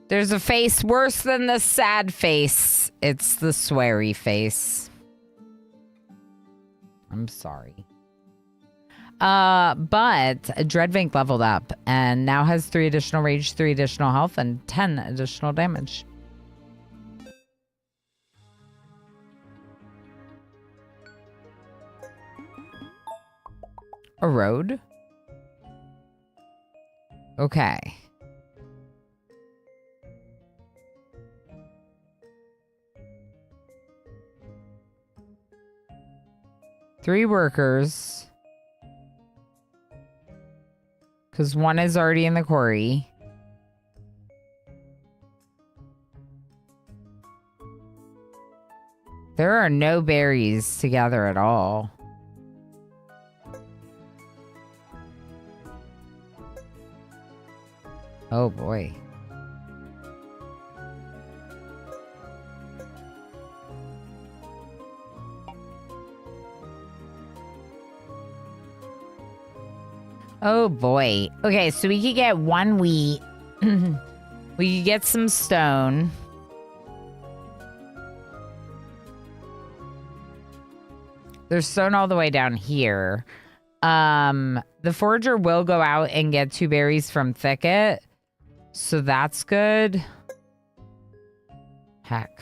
There's a face worse than the sad face. It's the sweary face. I'm sorry. But Dreadvink leveled up and now has 3 additional rage, 3 additional health, and 10 additional damage. A road? Okay. Three workers. Because one is already in the quarry. There are no berries together at all. Oh boy. Oh boy. Okay, so we could get 1 wheat. We could get some stone. There's stone all the way down here. The forager will go out and get 2 berries from thicket. So that's good. Heck.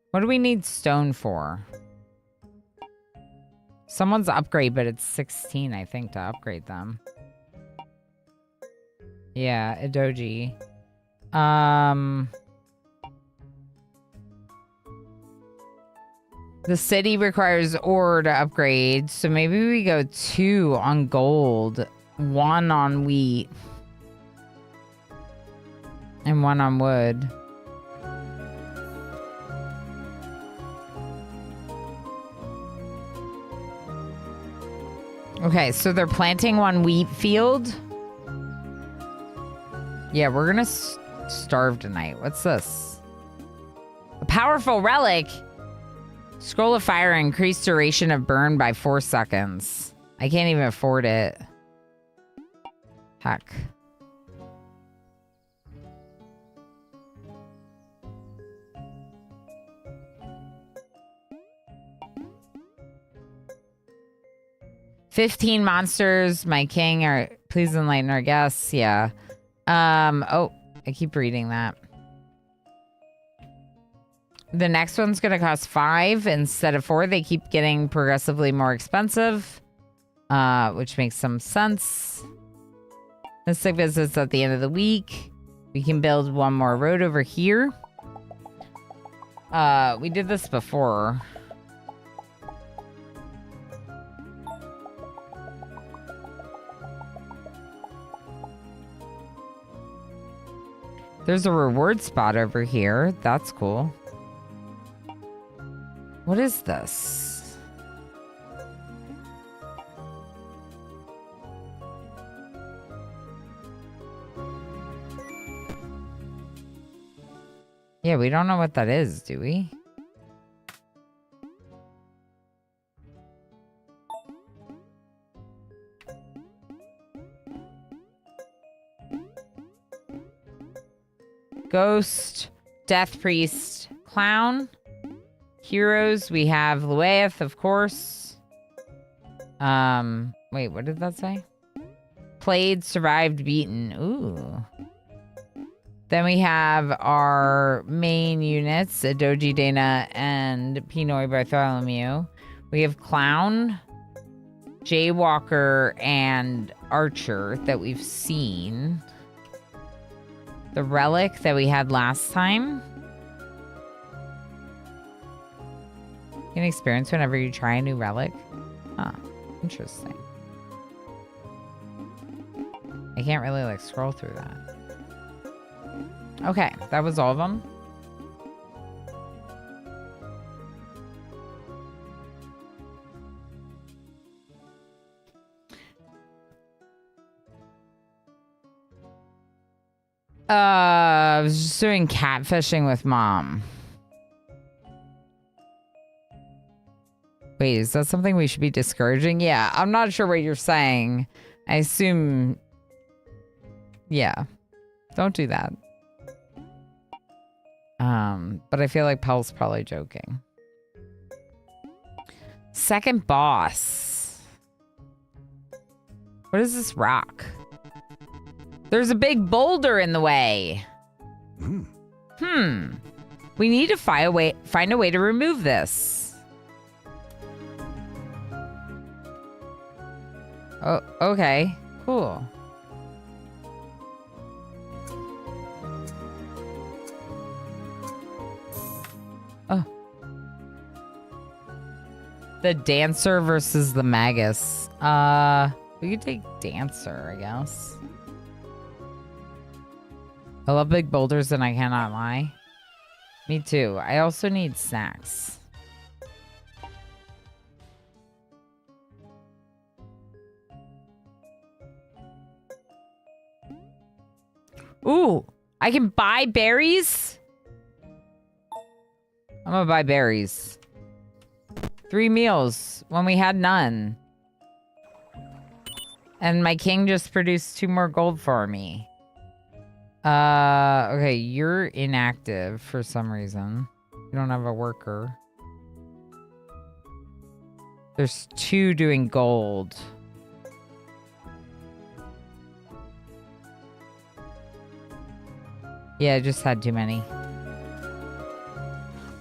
What do we need stone for? Someone's upgrade, but it's 16, I think, to upgrade them. Yeah, a doji. The city requires ore to upgrade, so maybe we go 2 on gold, 1 on wheat, and 1 on wood. Okay, so they're planting 1 wheat field. Yeah, we're gonna starve tonight. What's this? A powerful relic. Scroll of fire, increased duration of burn by 4 seconds. I can't even afford it. Heck. "15 monsters, my king, are please enlighten our guests." Yeah. Oh, I keep reading that. The next one's gonna cost 5 instead of 4. They keep getting progressively more expensive, which makes some sense. Mystic visits at the end of the week. We can build 1 more road over here. We did this before. There's a reward spot over here. That's cool. What is this? Yeah, we don't know what that is, do we? Ghost, Death Priest, Clown. Heroes, we have Luaeth, of course. Wait, what did that say? Played, survived, beaten. Ooh. Then we have our main units, Doji, Dana, and Pinoy Bartholomew. We have Clown, Jaywalker, and Archer that we've seen. The relic that we had last time. You can experience whenever you try a new relic. Huh. Interesting. I can't really like scroll through that. Okay, that was all of them. I was just doing catfishing with mom. Wait, is that something we should be discouraging? Yeah, I'm not sure what you're saying. I assume... Yeah. Don't do that. But I feel like Pel's probably joking. Second boss. What is this rock? There's a big boulder in the way. We need to find a way to remove this. Oh, okay. Cool. Oh. The dancer versus the magus. We could take dancer, I guess. I love big boulders and I cannot lie. Me too. I also need snacks. Ooh, I can buy berries? I'm gonna buy berries. 3 meals when we had none. And my king just produced 2 more gold for me. Okay, you're inactive for some reason. You don't have a worker. There's 2 doing gold. Yeah, I just had too many.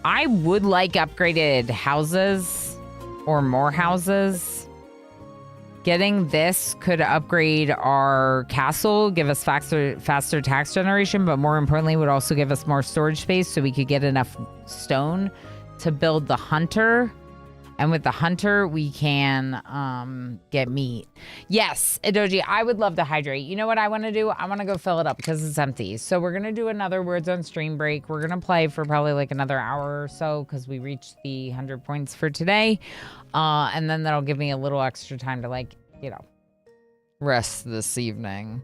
I would like upgraded houses or more houses. Getting this could upgrade our castle, give us faster tax generation, but more importantly, would also give us more storage space so we could get enough stone to build the hunter. And with the hunter, we can get meat. Yes, Idoji, I would love to hydrate. You know what I want to do? I want to go fill it up because it's empty. So we're going to do another Words on Stream break. We're going to play for probably like another hour or so because we reached the 100 points for today. And then that'll give me a little extra time to like, you know, rest this evening.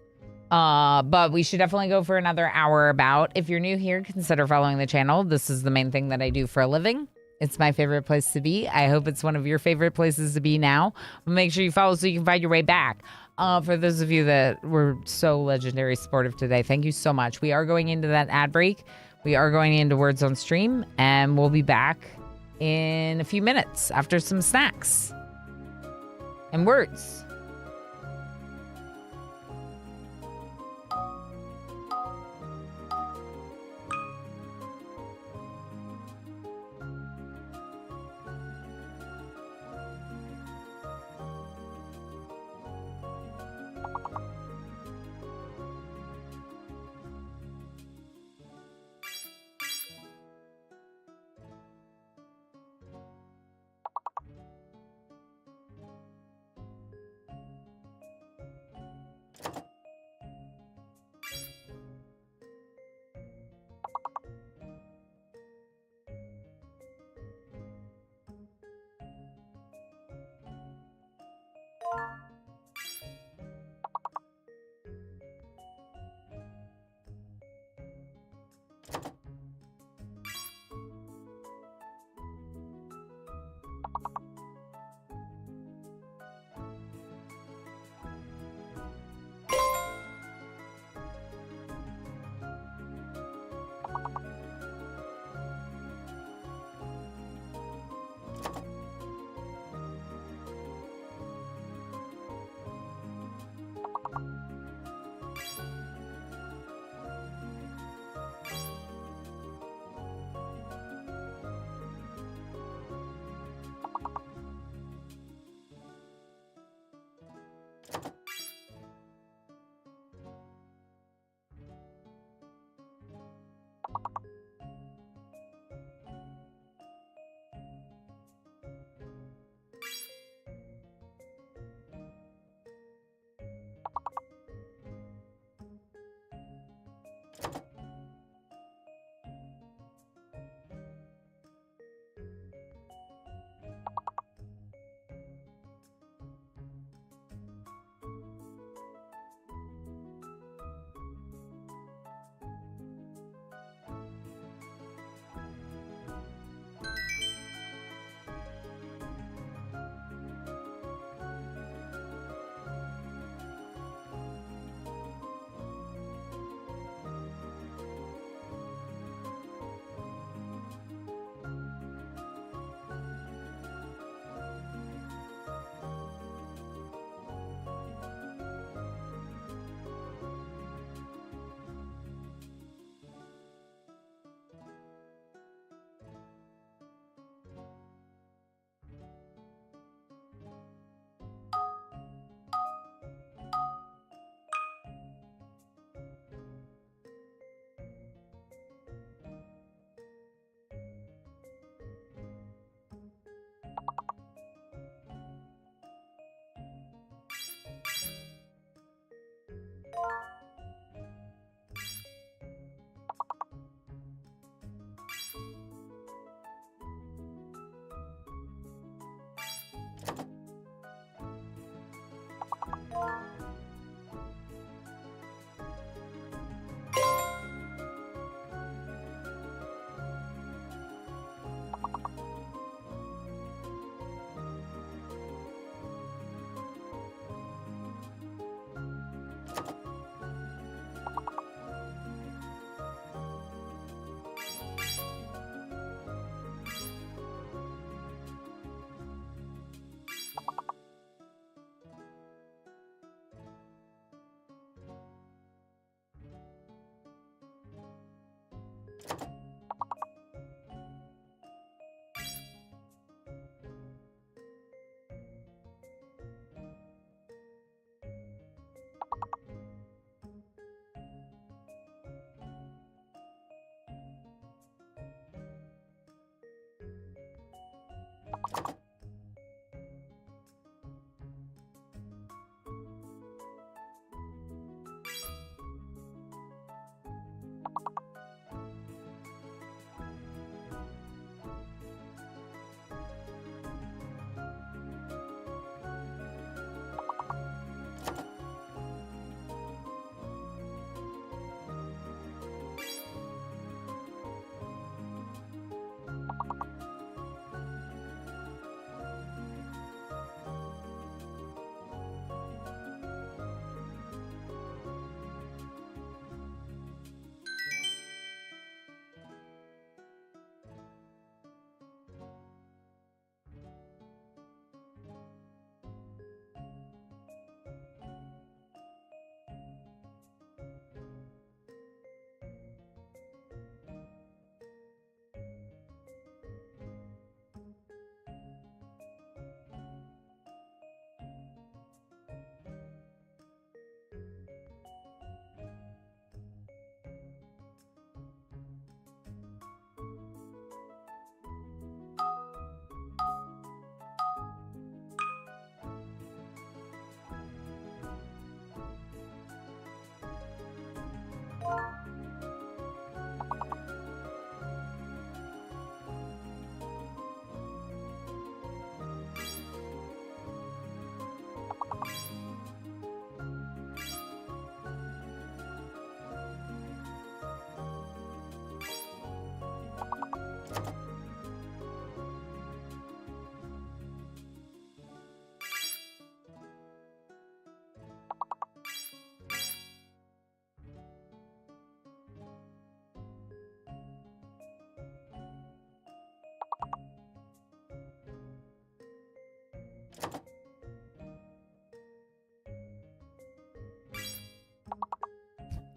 But we should definitely go for another hour about. If you're new here, consider following the channel. This is the main thing that I do for a living. It's my favorite place to be. I hope it's one of your favorite places to be now. Make sure you follow so you can find your way back. For those of you that were so legendary supportive today, thank you so much. We are going into that ad break. We are going into Words on Stream, and we'll be back in a few minutes after some snacks and words.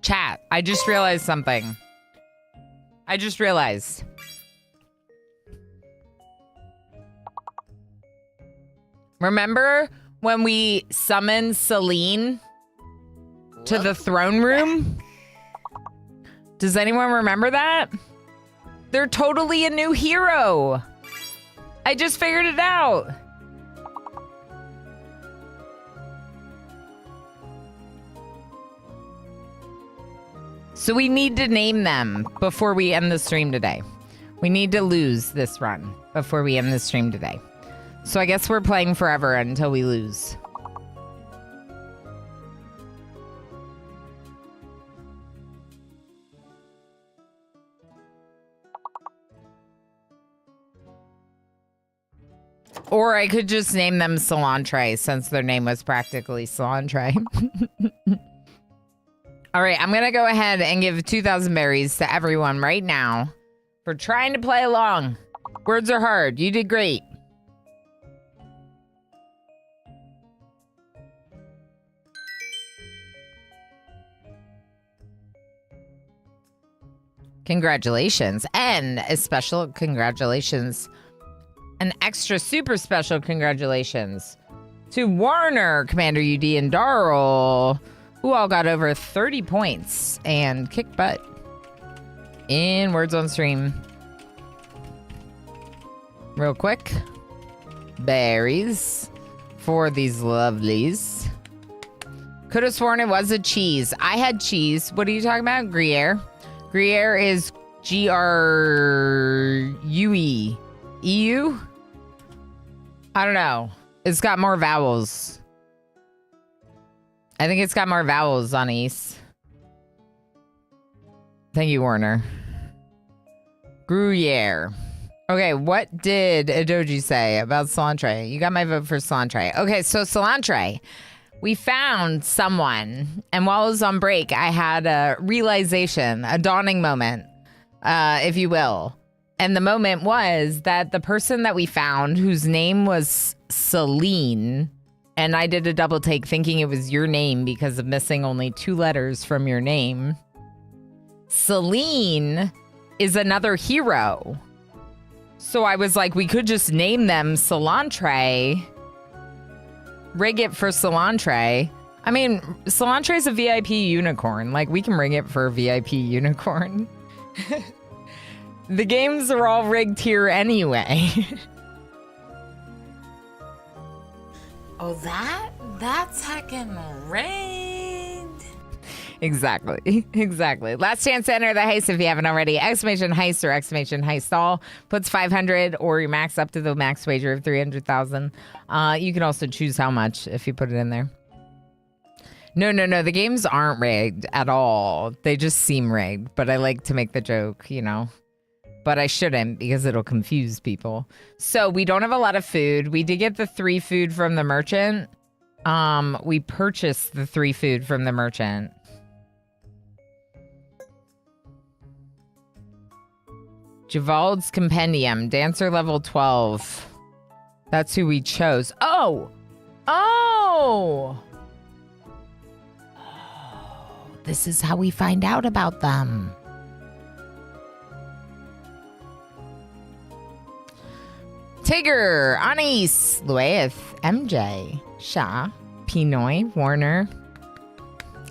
Chat, I just realized something. I just realized. Remember when we summoned Celine to the throne room? Does anyone remember that? They're totally a new hero. I just figured it out. So we need to name them before we end the stream today. We need to lose this run before we end the stream today. So I guess we're playing forever until we lose. Or I could just name them Cilantro since their name was practically Cilantro. All right, I'm going to go ahead and give 2,000 berries to everyone right now for trying to play along. Words are hard. You did great. Congratulations. And a special congratulations. An extra super special congratulations to Warner, Commander UD, and Darrell, who all got over 30 points and kicked butt in Words on Stream. Real quick. Berries for these lovelies. Could have sworn it was a cheese. I had cheese. What are you talking about? Gruyere. Gruyere is Grue. EU? I don't know. It's got more vowels. I think it's got more vowels on East. Thank you, Warner. Gruyere. Okay, what did Adoji say about cilantro? You got my vote for cilantro. Okay, so cilantro. We found someone, and while I was on break, I had a realization, a dawning moment, if you will. And the moment was that the person that we found, whose name was Celine, and I did a double take thinking it was your name because of missing only 2 letters from your name. Celine is another hero. So I was like, we could just name them Cilantro. Rig it for Cilantro. I mean, Cilantro is a VIP unicorn. Like, we can rig it for a VIP unicorn. The games are all rigged here anyway. Oh, that's heckin' rigged. Exactly. Exactly. Last chance to enter the heist if you haven't already. Exclamation heist or exclamation heist all puts 500 or your max up to the max wager of 300,000. You can also choose how much if you put it in there. No. The games aren't rigged at all. They just seem rigged, but I like to make the joke, you know. But I shouldn't because it'll confuse people. So we don't have a lot of food. We did get the 3 food from the merchant. We purchased the 3 food from the merchant. Javald's Compendium, Dancer level 12. That's who we chose. Oh! This is how we find out about them. Tigger, Anis, Lueth, MJ, Shah, Pinoy, Warner.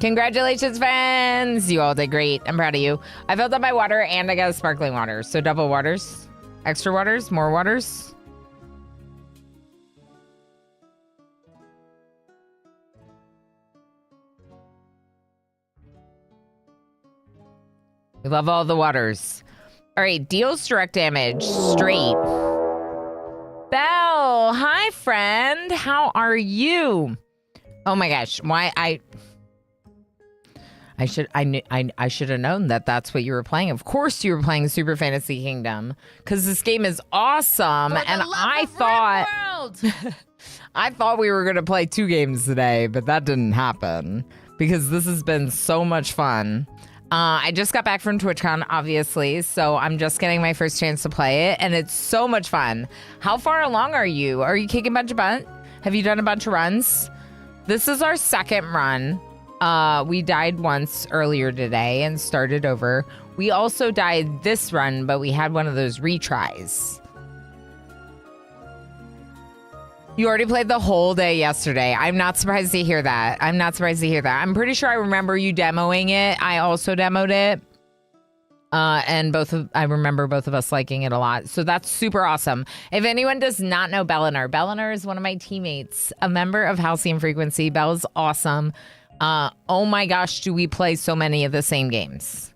Congratulations, friends! You all did great. I'm proud of you. I filled up my water and I got a sparkling water. So double waters, extra waters, more waters. We love all the waters. All right, deals direct damage straight. Belle, hi friend. How are you? Oh my gosh, why I should have known that that's what you were playing. Of course you were playing Super Fantasy Kingdom because this game is awesome. And I thought we were going to play 2 games today, but that didn't happen because this has been so much fun. I just got back from TwitchCon, obviously, so I'm just getting my first chance to play it, and it's so much fun. How far along are you? Are you kicking a bunch of butt? Have you done a bunch of runs? This is our second run. We died once earlier today and started over. We also died this run, but we had one of those retries. You already played the whole day yesterday. I'm not surprised to hear that. I'm pretty sure I remember you demoing it. I also demoed it. And I remember both of us liking it a lot. So that's super awesome. If anyone does not know Bellinar is one of my teammates, a member of Halcyon Frequency. Belle's awesome. Oh my gosh, do we play so many of the same games?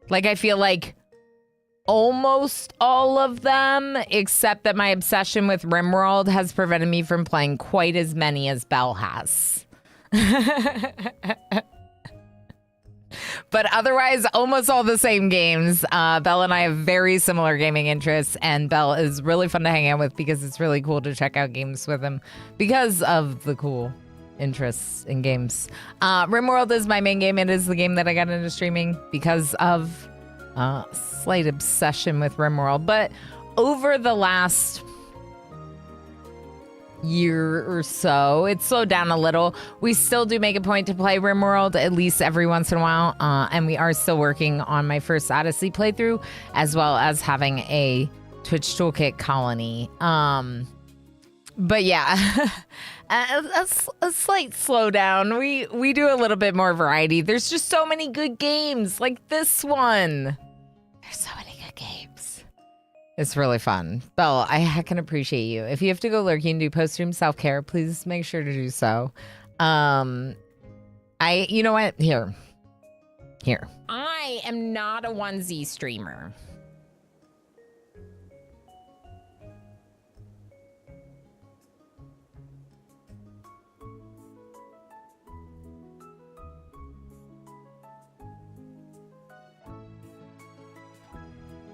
Like, I feel like almost all of them, except that my obsession with RimWorld has prevented me from playing quite as many as Belle has. But otherwise, almost all the same games. Belle and I have very similar gaming interests, and Belle is really fun to hang out with because it's really cool to check out games with him because of the cool interests in games. RimWorld is my main game. It is the game that I got into streaming because of slight obsession with RimWorld. But over the last year or so, it slowed down a little. We still do make a point to play RimWorld at least every once in a while, and we are still working on my first Odyssey playthrough, as well as having a Twitch Toolkit colony. But yeah, a slight slowdown. We do a little bit more variety. There's just so many good games, like this one. There's so many good games. It's really fun. Belle, I heckin' appreciate you. If you have to go lurking and do post-stream self-care, please make sure to do so. You know what? Here. I am not a onesie streamer.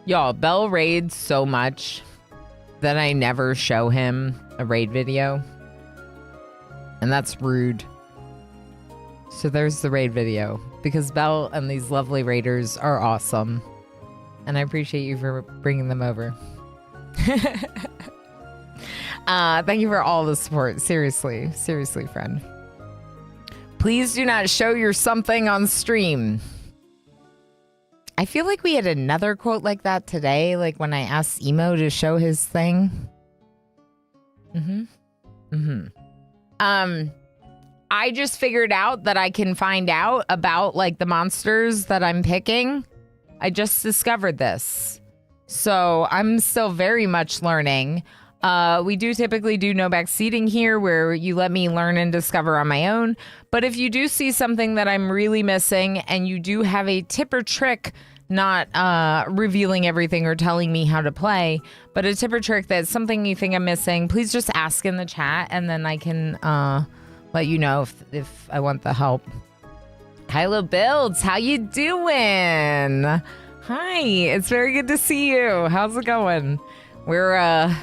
Y'all, Belle raids so much that I never show him a raid video. And that's rude. So there's the raid video. Because Belle and these lovely raiders are awesome. And I appreciate you for bringing them over. Thank you for all the support. Seriously, friend. Please do not show your something on stream. I feel like we had another quote like that today, like when I asked Emo to show his thing. I just figured out that I can find out about like the monsters that I'm picking. I just discovered this. So I'm still very much learning. We do typically do no back seating here where you let me learn and discover on my own. But if you do see something that I'm really missing and you do have a tip or trick, not revealing everything or telling me how to play, but a tip or trick that's something you think I'm missing, please just ask in the chat and then I can let you know if I want the help. Kylo Builds, how you doing? Hi, it's very good to see you. How's it going? We're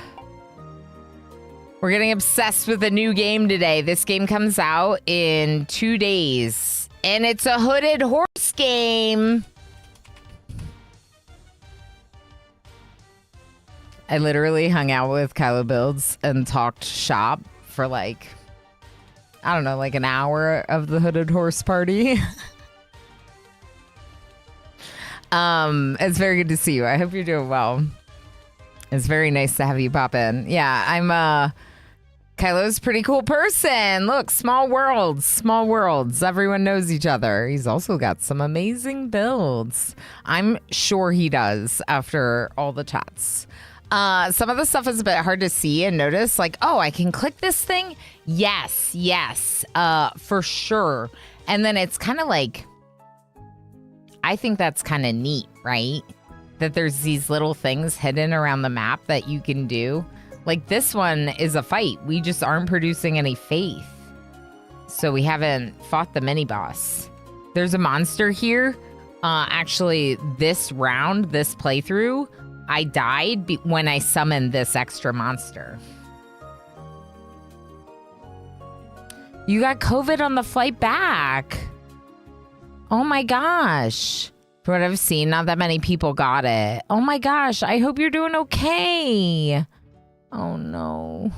getting obsessed with a new game today. This game comes out in 2 days, and it's a hooded horse game. I literally hung out with Kylo Builds and talked shop for like, I don't know, like an hour of the hooded horse party. It's very good to see you. I hope you're doing well. It's very nice to have you pop in. Yeah, I'm Kylo's a pretty cool person. Look, small worlds. Everyone knows each other. He's also got some amazing builds. I'm sure he does after all the chats. Some of the stuff is a bit hard to see and notice. Like, oh, I can click this thing? Yes, for sure. And then it's kind of like, I think that's kind of neat, right? That there's these little things hidden around the map that you can do. Like this one is a fight. We just aren't producing any faith. So we haven't fought the mini boss. There's a monster here. Actually, this round, this playthrough, I died when I summoned this extra monster. You got COVID on the flight back. Oh my gosh. From what I've seen, not that many people got it. Oh my gosh, I hope you're doing okay. Oh no.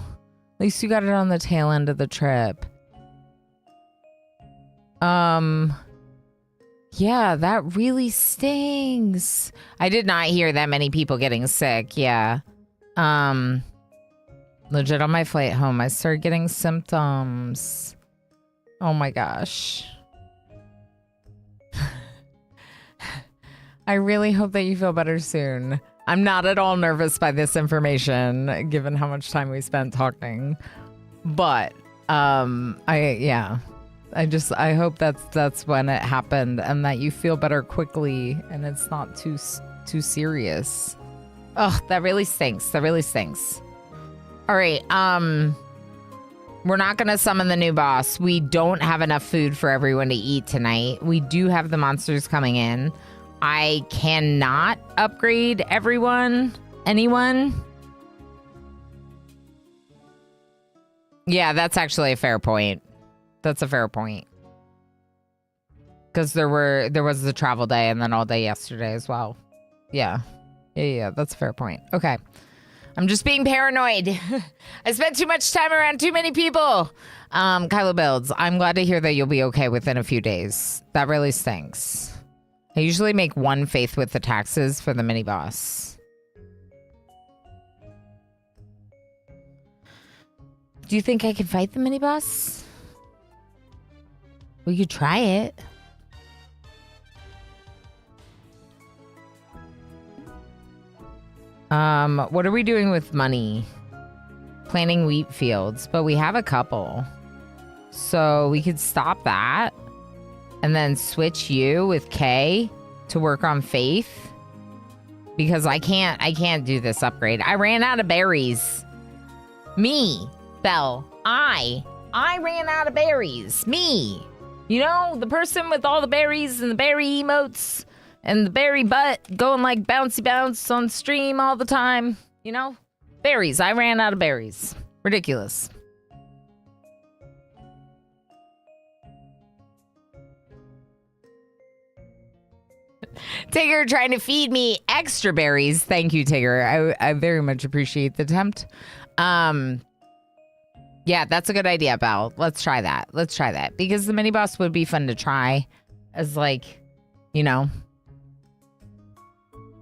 At least you got it on the tail end of the trip. Yeah, that really stings. I did not hear that many people getting sick, yeah. Legit on my flight home, I started getting symptoms. Oh my gosh. I really hope that you feel better soon. I'm not at all nervous by this information, given how much time we spent talking. But, I hope that's when it happened and that you feel better quickly and it's not too serious. Ugh, that really stinks. That really stinks. All right, we're not gonna summon the new boss. We don't have enough food for everyone to eat tonight. We do have the monsters coming in. I cannot upgrade anyone. Yeah, that's actually a fair point. That's a fair point. Because there was the travel day and then all day yesterday as well. Yeah, that's a fair point. Okay. I'm just being paranoid. I spent too much time around too many people. Kylo Builds, I'm glad to hear that you'll be okay within a few days. That really stinks. I usually make one faith with the taxes for the mini boss. Do you think I can fight the mini boss? We could try it. What are we doing with money? Planting wheat fields, but we have a couple. So we could stop that and then switch you with K to work on faith. Because I can't do this upgrade. I ran out of berries. Me, Belle, I ran out of berries. Me. You know, the person with all the berries and the berry emotes and the berry butt going like bouncy bounce on stream all the time. You know? Berries. I ran out of berries. Ridiculous. Tigger trying to feed me extra berries. Thank you, Tigger. I very much appreciate the attempt. Yeah, that's a good idea, Belle. Let's try that. Because the mini boss would be fun to try as like, you know,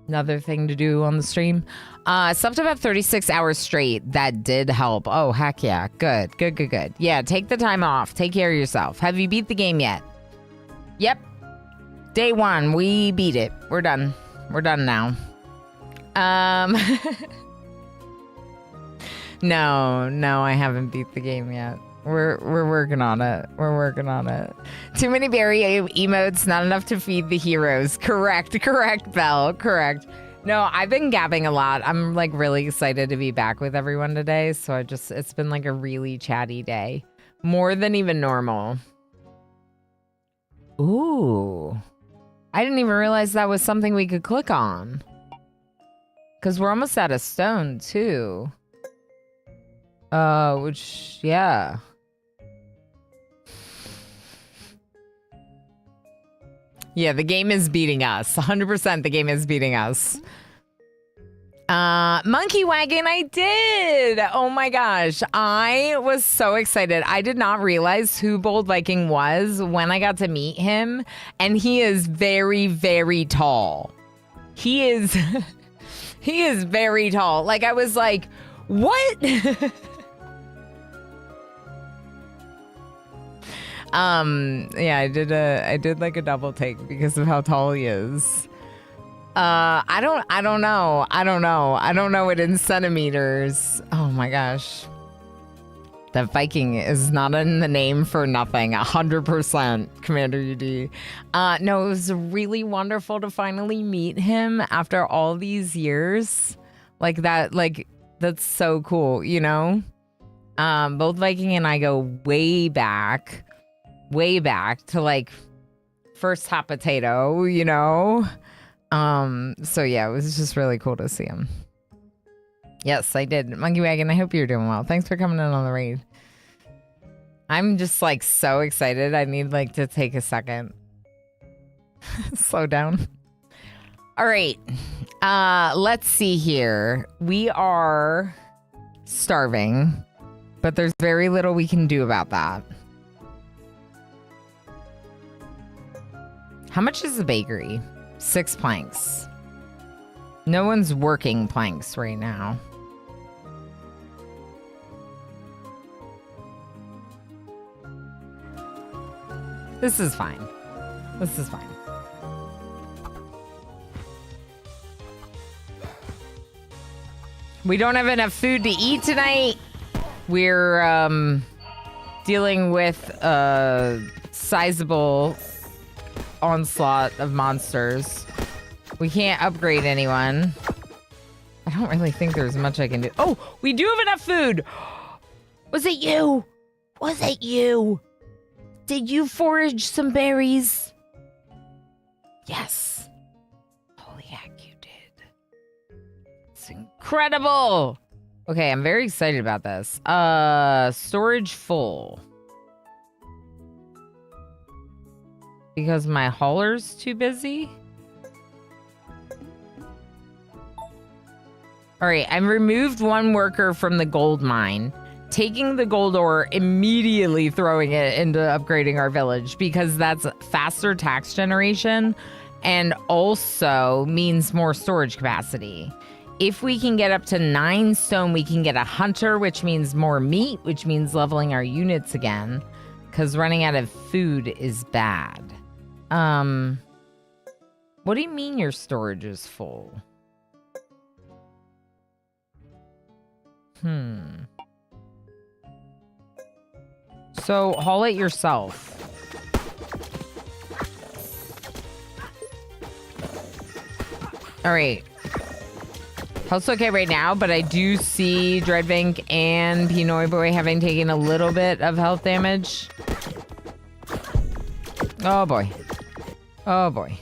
another thing to do on the stream. Slept about 36 hours straight. That did help. Oh, heck yeah. Good. Yeah, take the time off. Take care of yourself. Have you beat the game yet? Yep. Day 1, we beat it. We're done. We're done now. No, I haven't beat the game yet. We're working on it. Too many berry emotes, not enough to feed the heroes. Correct, Belle. Correct. No, I've been gabbing a lot. I'm like really excited to be back with everyone today. So it's been like a really chatty day. More than even normal. Ooh. I didn't even realize that was something we could click on. Because we're almost out of stone, too. Which, yeah. Yeah, the game is beating us. 100% the game is beating us. Monkey Wagon, I did! Oh my gosh, I was so excited. I did not realize who Bold Viking was when I got to meet him, and he is very, very tall. He is very tall. Like, I was like, what? Yeah, I did like a double take because of how tall he is. I don't know it in centimeters. Oh my gosh. That Viking is not in the name for nothing. 100%, Commander UD. No, it was really wonderful to finally meet him after all these years. Like that, that's so cool, you know? Both Viking and I go way back to like first hot potato, you know? So yeah, it was just really cool to see him. Yes, I did. Monkey Wagon, I hope you're doing well. Thanks for coming in on the raid. I'm just like so excited. I need like to take a second. Slow down. All right. Let's see here. We are starving, but there's very little we can do about that. How much is the bakery? 6 planks. No one's working planks right now. This is fine. This is fine. We don't have enough food to eat tonight. We're dealing with a sizable onslaught of monsters. We can't upgrade anyone. I don't really think there's much I can do. Oh, we do have enough food. Was it you? Was it you? Did you forage some berries? Yes. Holy heck, you did. It's incredible. Okay, I'm very excited about this. Storage full. Because my hauler's too busy? All right, I've removed one worker from the gold mine, taking the gold ore, immediately throwing it into upgrading our village because that's faster tax generation and also means more storage capacity. If we can get up to 9 stone, we can get a hunter, which means more meat, which means leveling our units again because running out of food is bad. What do you mean your storage is full? So haul it yourself. All right. Health's okay right now, but I do see Dreadvink and Pinoy Boy having taken a little bit of health damage. Oh boy. Oh boy.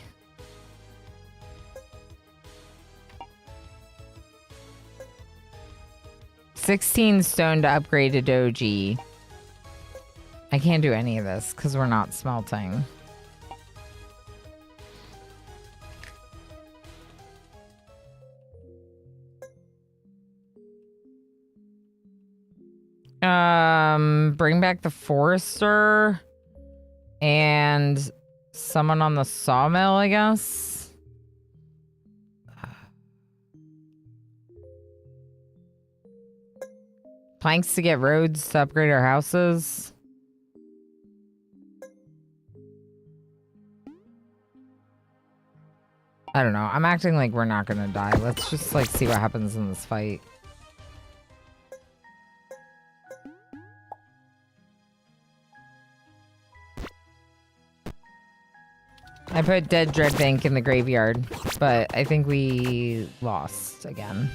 $16 stone to upgrade a doji. I can't do any of this because we're not smelting. Bring back the forester and someone on the sawmill, I guess. Planks to get roads to upgrade our houses. I don't know. I'm acting like we're not gonna die. Let's just like see what happens in this fight. I put dead Dreadbank in the graveyard, but I think we lost again.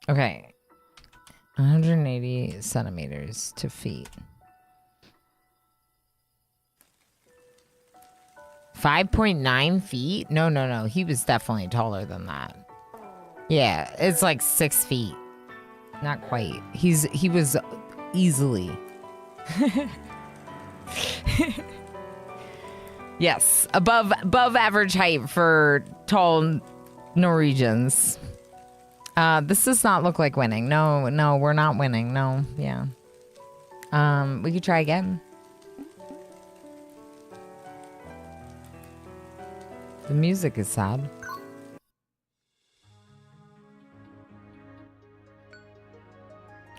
Okay. 180 centimeters to feet. 5.9 feet? No. He was definitely taller than that. Yeah, it's like 6 feet. Not quite. He was easily. Yes, above average height for tall Norwegians. This does not look like winning. No, we're not winning. No, yeah. We could try again. The music is sad.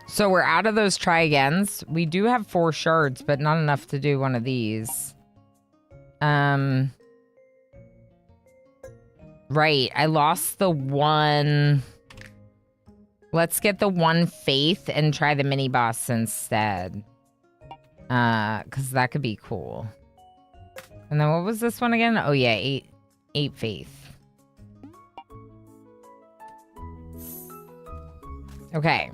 So we're out of those try agains. We do have 4 shards, but not enough to do one of these. Right. I lost the one Let's get the 1 faith and try the mini boss instead. Because that could be cool. And then what was this one again? Oh yeah, 8 faith. Okay.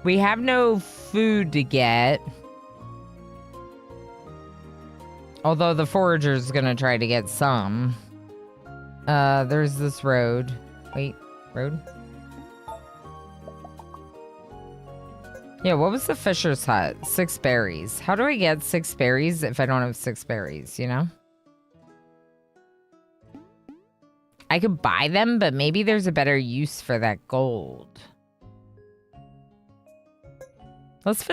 We have no food to get. Although the forager's gonna try to get some. There's this road. Wait, road? Yeah, what was the fisher's hut? 6 berries. How do I get 6 berries if I don't have 6 berries, you know? I could buy them, but maybe there's a better use for that gold. Let's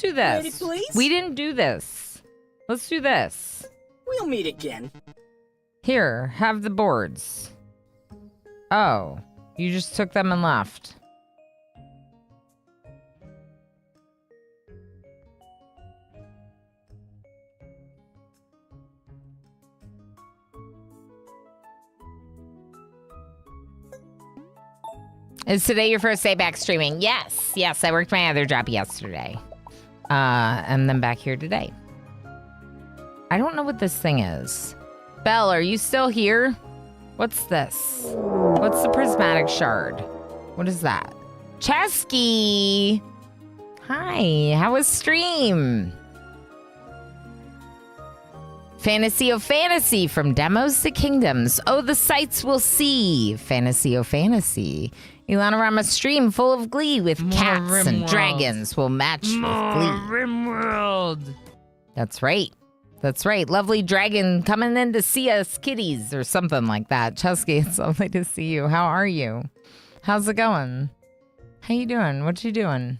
do this. Ready, please? We didn't do this. Let's do this. We'll meet again. Here, have the boards. Oh, you just took them and left. Is today your first day back streaming? Yes. Yes, I worked my other job yesterday. And then back here today. I don't know what this thing is. Belle, are you still here? What's this? What's the prismatic shard? What is that? Chesky! Hi, how was stream? Fantasy O Fantasy, from demos to kingdoms. Oh, the sights we'll see. Fantasy O Fantasy. Ilana Rama stream full of glee with cats and dragons will match with glee. Rimworld. That's right. That's right. Lovely dragon coming in to see us kitties or something like that. Chesky, it's lovely to see you. How are you? How's it going? How you doing? What you doing?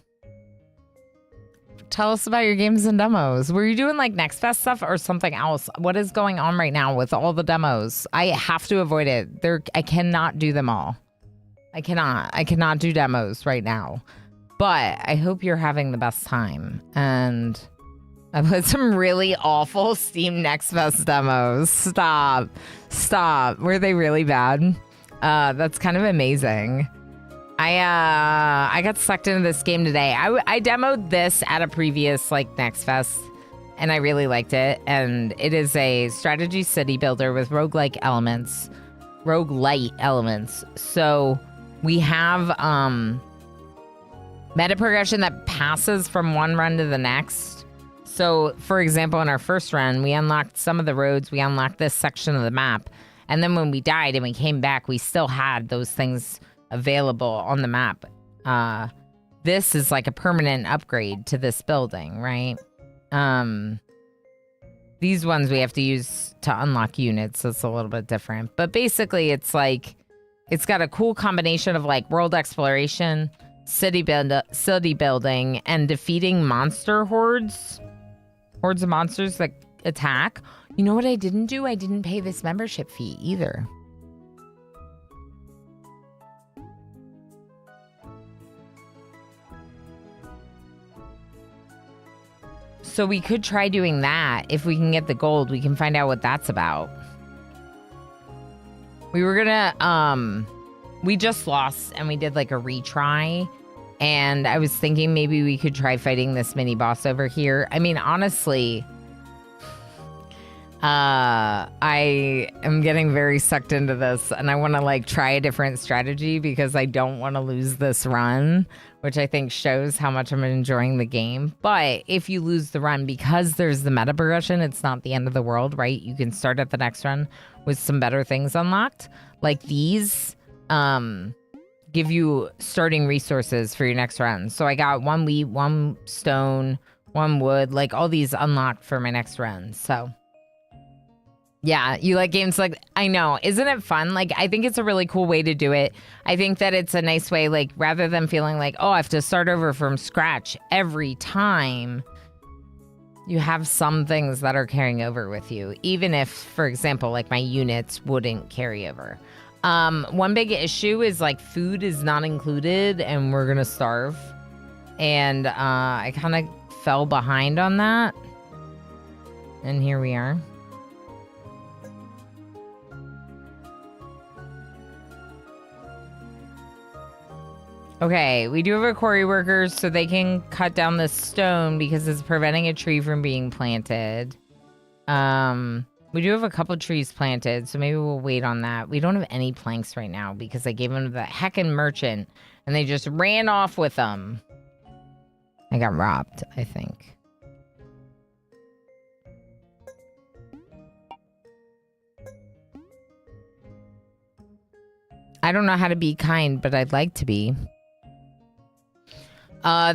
Tell us about your games and demos. Were you doing like Next Fest stuff or something else? What is going on right now with all the demos? I have to avoid it. I cannot do them all. I cannot do demos right now. But I hope you're having the best time. And I put some really awful Steam Next Fest demos. Stop. Were they really bad? That's kind of amazing. I got sucked into this game today. I demoed this at a previous like Next Fest, and I really liked it. And it is a strategy city builder with roguelite elements. So we have meta progression that passes from one run to the next. So, for example, in our first run, we unlocked some of the roads. We unlocked this section of the map. And then when we died and we came back, we still had those things available on the map. This is like a permanent upgrade to this building, right? These ones we have to use to unlock units, so it's a little bit different. But basically, it's like, it's got a cool combination of like world exploration, city building, and defeating monster hordes of monsters that attack. You know what I didn't do? I didn't pay this membership fee either. So we could try doing that. If we can get the gold, we can find out what that's about. We were gonna, we just lost and we did like a retry. And I was thinking maybe we could try fighting this mini boss over here. I mean, honestly, I am getting very sucked into this and I want to like try a different strategy because I don't want to lose this run, which I think shows how much I'm enjoying the game. But if you lose the run, because there's the meta progression, it's not the end of the world, right? You can start at the next run with some better things unlocked. Like these, give you starting resources for your next run. So I got 1 wheat, 1 stone, 1 wood, like all these unlocked for my next run. So yeah, you like games like, I know, isn't it fun? Like, I think it's a really cool way to do it. I think that it's a nice way, like, rather than feeling like, oh, I have to start over from scratch every time, you have some things that are carrying over with you. Even if, for example, like my units wouldn't carry over. One big issue is like food is not included and we're gonna starve. And I kind of fell behind on that. And here we are. Okay, we do have a quarry workers so they can cut down the stone because it's preventing a tree from being planted. We do have a couple trees planted, so maybe we'll wait on that. We don't have any planks right now because I gave them to the heckin' merchant and they just ran off with them. I got robbed, I think. I don't know how to be kind, but I'd like to be.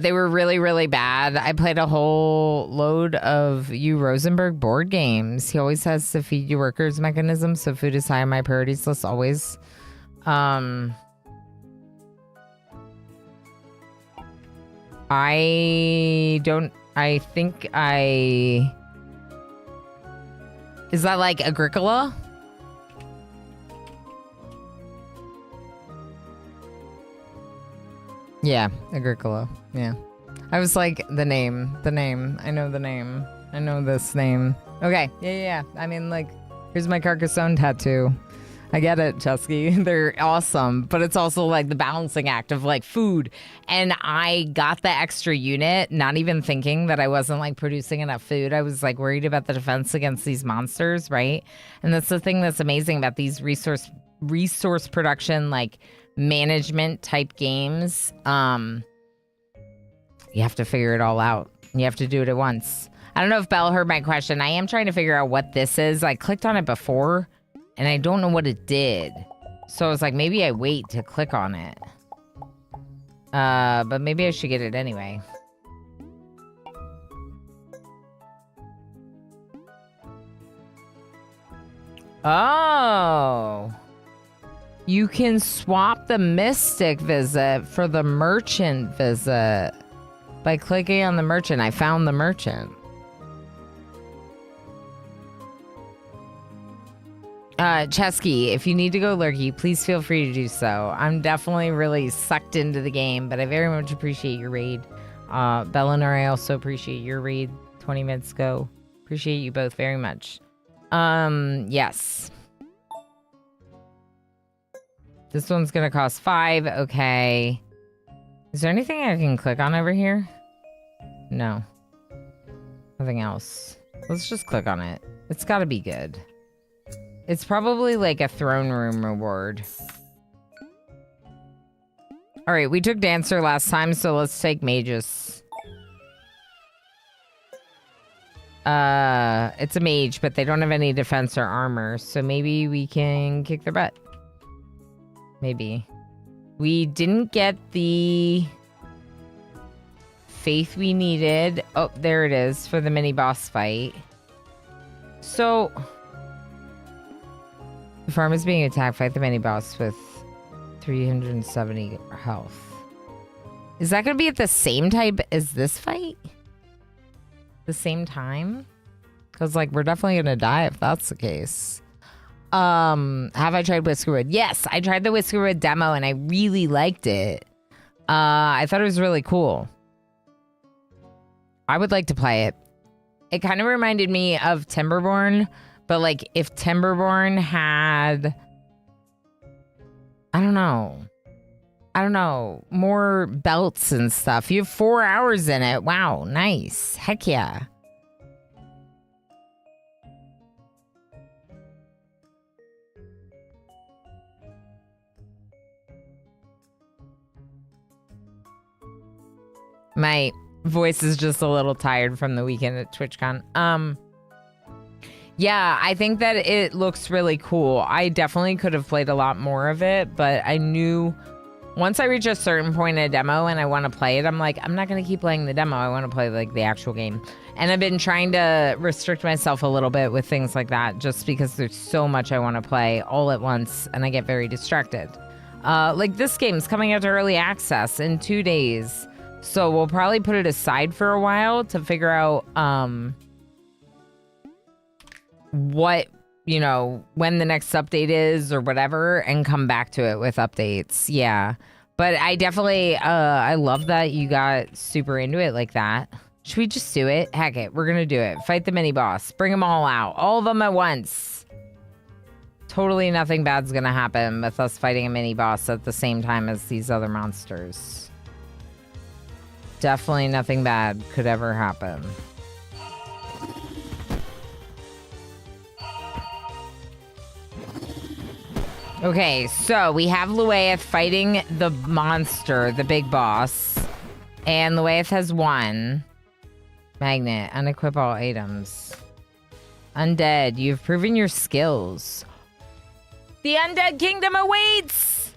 They were really, really bad. I played a whole load of Rosenberg board games. He always has the feed you workers mechanism, so food is high on my priorities list always. I think is that like Agricola? Yeah, Agricola. Yeah. I was like, the name. I know the name. I know this name. Okay. Yeah. I mean, like, here's my Carcassonne tattoo. I get it, Chesky. They're awesome. But it's also like the balancing act of like food. And I got the extra unit, not even thinking that I wasn't like producing enough food. I was like worried about the defense against these monsters, right? And that's the thing that's amazing about these resource production, like, management type games. You have to figure it all out. You have to do it at once. I don't know if Belle heard my question. I am trying to figure out what this is. I clicked on it before and I don't know what it did. So I was like, maybe I wait to click on it. But maybe I should get it anyway. Oh. You can swap the Mystic visit for the Merchant visit by clicking on the Merchant. I found the Merchant. Chesky, if you need to go lurky, please feel free to do so. I'm definitely really sucked into the game, but I very much appreciate your raid. Bellinor, I also appreciate your raid 20 minutes ago. Appreciate you both very much. Yes. This one's gonna cost 5. Okay. Is there anything I can click on over here? No. Nothing else. Let's just click on it. It's gotta be good. It's probably like a throne room reward. Alright, we took Dancer last time, so let's take Magus. It's a mage, but they don't have any defense or armor, so maybe we can kick their butt. Maybe. We didn't get the faith we needed. Oh, there it is for the mini boss fight. So, the farm is being attacked. Fight the mini boss with 370 health. Is that going to be at the same type as this fight? The same time? Because, like, we're definitely going to die if that's the case. Have I tried Whiskerwood? Yes, I tried the Whiskerwood demo and I really liked it. I thought it was really cool. I would like to play it. It kind of reminded me of Timberborn, but like if Timberborn had, I don't know, more belts and stuff. You have 4 hours in it. Wow, nice. Heck yeah. My voice is just a little tired from the weekend at TwitchCon. Yeah, I think that it looks really cool. I definitely could have played a lot more of it, but I knew once I reach a certain point in a demo and I want to play it, I'm like, I'm not going to keep playing the demo. I want to play like the actual game. And I've been trying to restrict myself a little bit with things like that just because there's so much I want to play all at once and I get very distracted. Like this game's coming out to early access in 2 days. So we'll probably put it aside for a while to figure out what, you know, when the next update is or whatever and come back to it with updates. Yeah. But I definitely, I love that you got super into it like that. Should we just do it? Heck it, we're gonna do it. Fight the mini boss. Bring them all out. All of them at once. Totally nothing bad's gonna happen with us fighting a mini boss at the same time as these other monsters. Definitely nothing bad could ever happen. Okay, so we have Luaeth fighting the monster, the big boss. And Luaeth has one. Magnet, unequip all items. Undead, you've proven your skills. The Undead Kingdom awaits!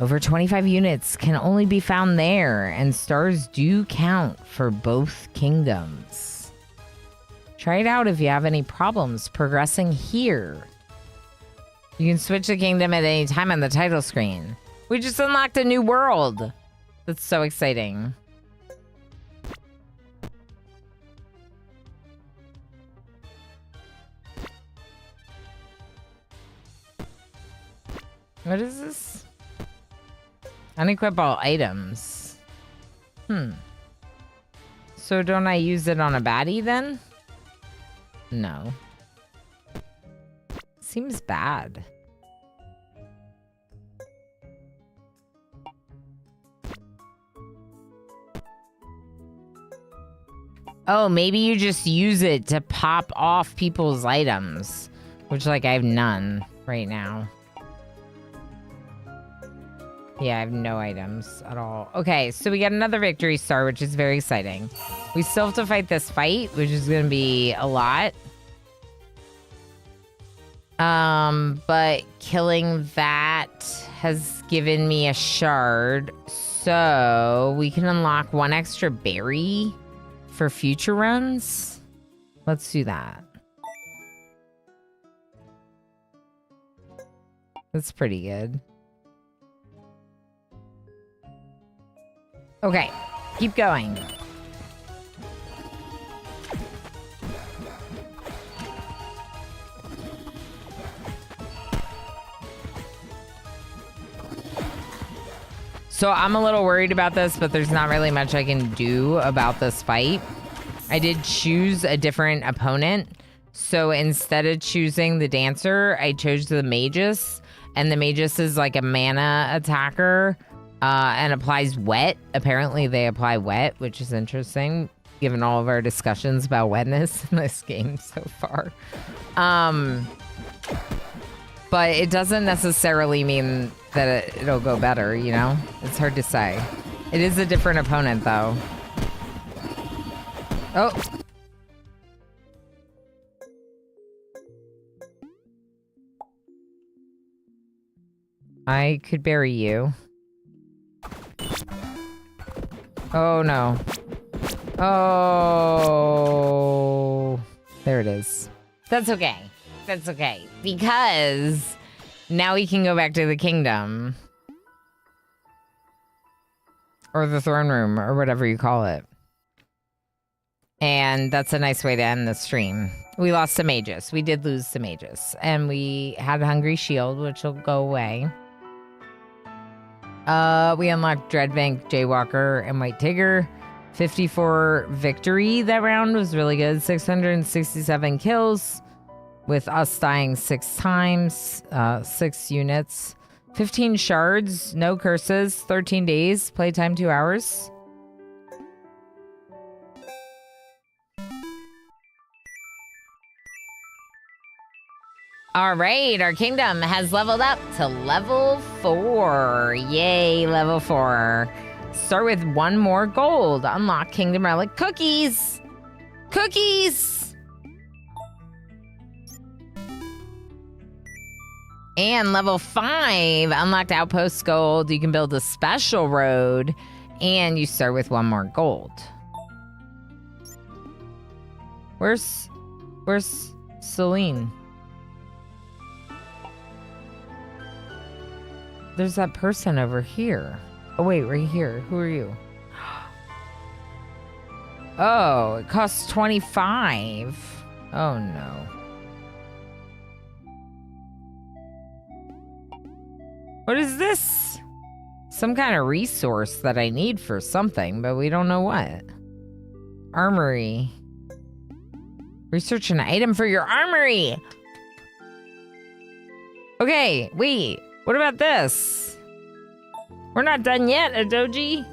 Over 25 units can only be found there, and stars do count for both kingdoms. Try it out if you have any problems progressing here. You can switch the kingdom at any time on the title screen. We just unlocked a new world. That's so exciting. What is this? Unequip all items. So don't I use it on a baddie then? No. Seems bad. Oh, maybe you just use it to pop off people's items. Which, like, I have none right now. Yeah, I have no items at all. Okay, so we got another victory star, which is very exciting. We still have to fight this fight, which is going to be a lot. But killing that has given me a shard. So we can unlock one extra berry for future runs. Let's do that. That's pretty good. Okay, keep going. So I'm a little worried about this, but there's not really much I can do about this fight. I did choose a different opponent. So instead of choosing the dancer, I chose the magus. And the magus is like a mana attacker. And applies wet. Apparently they apply wet, which is interesting, given all of our discussions about wetness in this game so far. But it doesn't necessarily mean that it'll go better, you know? It's hard to say. It is a different opponent, though. Oh. I could bury you. Oh, no. Oh. There it is. That's okay. That's okay. Because now we can go back to the kingdom. Or the throne room, or whatever you call it. And that's a nice way to end the stream. We lost the magus. We did lose the magus. And we had Hungry Shield, which will go away. We unlocked Dreadbank, Jaywalker, and White Tigger. 54 victory that round was really good. 667 kills with us dying 6 times, 6 units. 15 shards, no curses, 13 days, playtime 2 hours. All right, our kingdom has leveled up to level 4. Yay, level 4. Start with 1 more gold. Unlock Kingdom Relic cookies. Cookies! And level 5, unlocked Outpost gold. You can build a special road, and you start with 1 more gold. Where's Celine? There's that person over here. Oh, wait, right here. Who are you? Oh, it costs 25. Oh, no. What is this? Some kind of resource that I need for something, but we don't know what. Armory. Research an item for your armory. Okay, wait. What about this? We're not done yet, Adoji.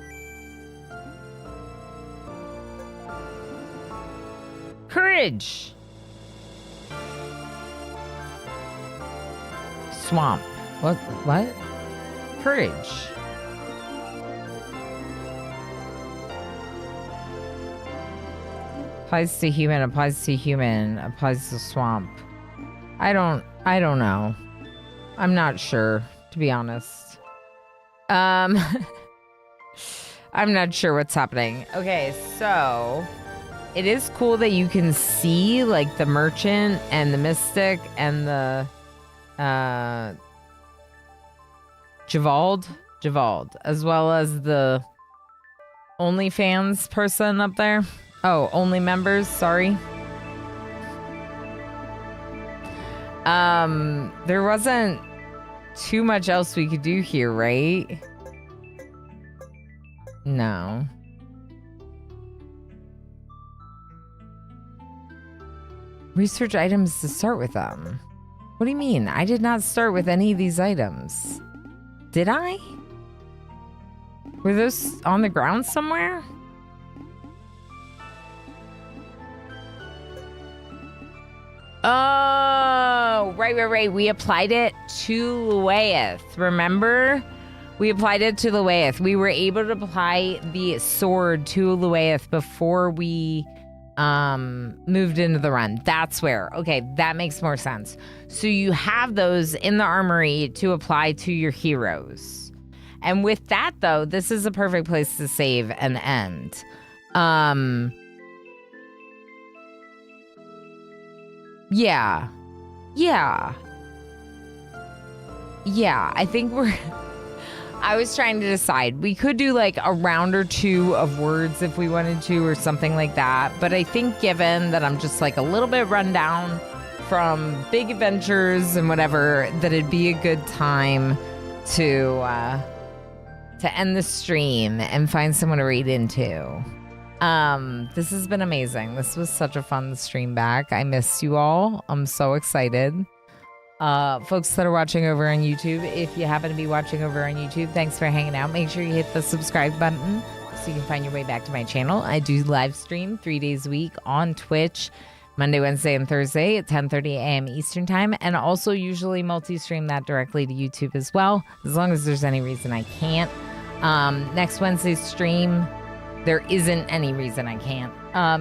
Courage. Swamp. What? Courage. Applies to human, applies to human, applies to swamp. I don't know. I'm not sure, to be honest. I'm not sure what's happening. Okay, so it is cool that you can see like the merchant and the mystic and the Javald, as well as the OnlyFans person up there. Oh, only members, sorry. There wasn't too much else we could do here, right? No. Research items to start with them. What do you mean? I did not start with any of these items. Did I? Were those on the ground somewhere? Oh, right. We applied it to Luaeth. Remember? We applied it to Luaeth. We were able to apply the sword to Luaeth before we moved into the run. That's where. Okay, that makes more sense. So you have those in the armory to apply to your heroes. And with that, though, this is a perfect place to save and end. Yeah, I think I was trying to decide. We could do like a round or two of words if we wanted to or something like that. But I think given that I'm just like a little bit run down from big adventures and whatever, that it'd be a good time to end the stream and find someone to read into. This has been amazing. This was such a fun stream back. I miss you all. I'm so excited. Folks that are watching over on YouTube, if you happen to be watching over on YouTube, thanks for hanging out. Make sure you hit the subscribe button so you can find your way back to my channel. I do live stream 3 days a week on Twitch, Monday, Wednesday, and Thursday at 10:30 a.m. Eastern time, and also usually multi-stream that directly to YouTube as well, as long as there's any reason I can't. Next Wednesday's stream, there isn't any reason I can't.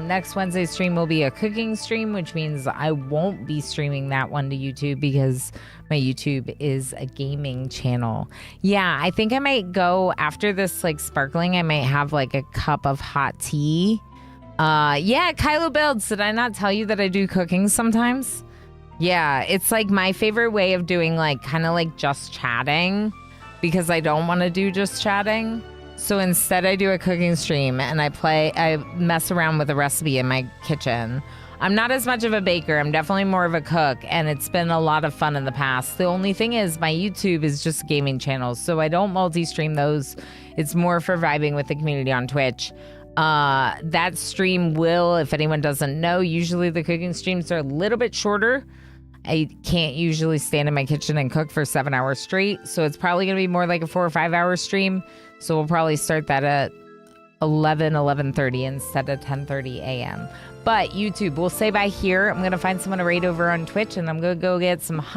Next Wednesday's stream will be a cooking stream, which means I won't be streaming that one to YouTube because my YouTube is a gaming channel. Yeah, I think I might go after this like sparkling. I might have like a cup of hot tea. Yeah, Kylo Builds, did I not tell you that I do cooking sometimes? Yeah, it's like my favorite way of doing like kind of like just chatting because I don't want to do just chatting. So instead I do a cooking stream and I mess around with a recipe in my kitchen. I'm not as much of a baker. I'm definitely more of a cook, and it's been a lot of fun in the past. The only thing is my YouTube is just gaming channels, so I don't multi-stream those. It's more for vibing with the community on Twitch. That stream will, if anyone doesn't know, usually the cooking streams are a little bit shorter. I can't usually stand in my kitchen and cook for 7 hours straight, so it's probably going to be more like a 4 or 5 hour stream. So we'll probably start that at 11:30 instead of 10:30 a.m. But YouTube, we'll say bye here. I'm going to find someone to raid over on Twitch, and I'm going to go get some hot